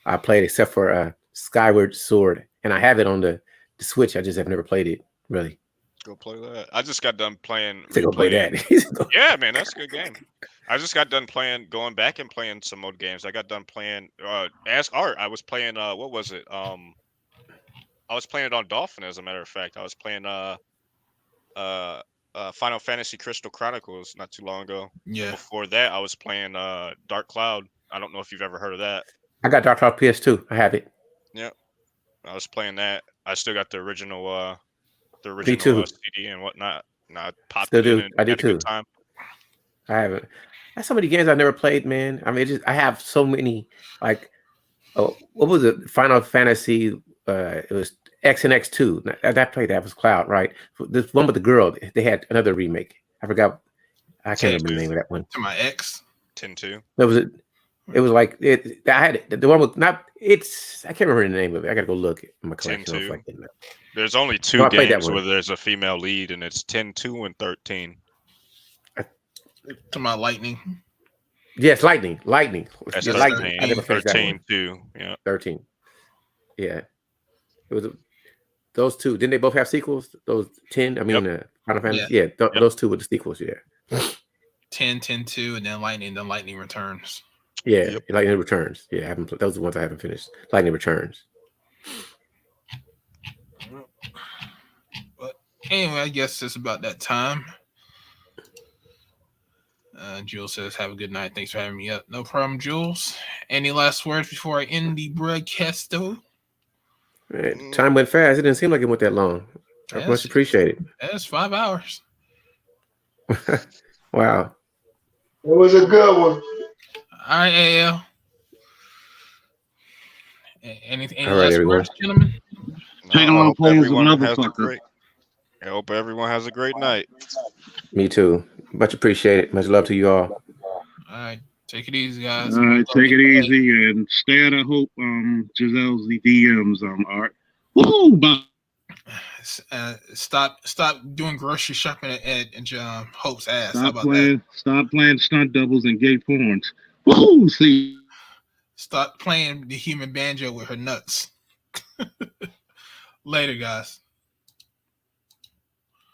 Speaker 20: I played except for Skyward Sword, and I have it on the Switch. I just have never played it. Really.
Speaker 15: Go play that. I just got done playing.
Speaker 20: Go play that.
Speaker 15: Yeah, man, that's a good game. I just got done going back and playing some old games. I got done playing. Ask Art. I was playing. What was it? I was playing it on Dolphin. As a matter of fact, I was playing. Final Fantasy Crystal Chronicles not too long ago.
Speaker 3: Yeah.
Speaker 15: Before that, I was playing Dark Cloud. I don't know if you've ever heard of that.
Speaker 20: I got Dark Cloud PS2. I have it.
Speaker 15: Yep. I was playing that. I still got the original the
Speaker 20: Me
Speaker 15: original
Speaker 20: too.
Speaker 15: CD and whatnot. And I popped
Speaker 20: Still
Speaker 15: it in
Speaker 20: do.
Speaker 15: and
Speaker 20: I do
Speaker 15: had a good
Speaker 20: too.
Speaker 15: time.
Speaker 20: I haven't. That's so many games I've never played, man. I mean, I have so many. Like, oh, what was it? Final Fantasy. It was X and X2. That played that was Cloud, right? This one with the girl. They had another remake. I forgot. I can't remember the name of that one.
Speaker 3: To my ex.
Speaker 15: 10-2.
Speaker 20: That was it. It was like it. I had it. The one with not. It's. I can't remember the name of it. I got to go look at my collection.
Speaker 15: 10-2.
Speaker 20: Like,
Speaker 15: There's only two
Speaker 20: no, I played that
Speaker 15: games
Speaker 20: one.
Speaker 15: where there's a female lead, and it's 10-2 and 13.
Speaker 3: To my Lightning.
Speaker 20: Yes, Lightning.
Speaker 15: That's
Speaker 20: Yeah,
Speaker 15: 13.
Speaker 20: Lightning. I never finished that
Speaker 15: 13-2.
Speaker 20: one.
Speaker 15: Yeah.
Speaker 20: 13. Yeah. It was those two. Didn't they both have sequels? Those 10. I mean, Final Fantasy. Yeah, those two were the sequels. Yeah.
Speaker 3: 10, 10-2, and then Lightning Returns.
Speaker 20: Yeah, Lightning Returns. Yeah, I haven't. Those are the ones I haven't finished. Lightning Returns.
Speaker 3: But anyway, I guess it's about that time. Jules says, "Have a good night. Thanks for having me up." No problem, Jules. Any last words before I end the broadcast, though?
Speaker 20: Man, time went fast. It didn't seem like it went that long. I much appreciate it.
Speaker 3: That's 5 hours.
Speaker 20: Wow.
Speaker 7: It was a good one.
Speaker 3: All right, AL. Any
Speaker 20: All right,
Speaker 3: last
Speaker 20: everyone.
Speaker 3: words, gentlemen?
Speaker 21: Taylor plays another fucker.
Speaker 15: I hope everyone has a great night.
Speaker 20: Me too. Much appreciated. Much love to you all.
Speaker 3: All right, take it easy, guys.
Speaker 21: All right, take it easy and stay out of Hope Giselle's DMs, Art. Woo! Bye.
Speaker 3: Stop doing grocery shopping at Hope's ass. How
Speaker 21: Stop
Speaker 3: about
Speaker 21: playing.
Speaker 3: that?
Speaker 21: Stop playing stunt doubles and gay porns. Woo! See.
Speaker 3: Stop playing the human banjo with her nuts. Later, guys.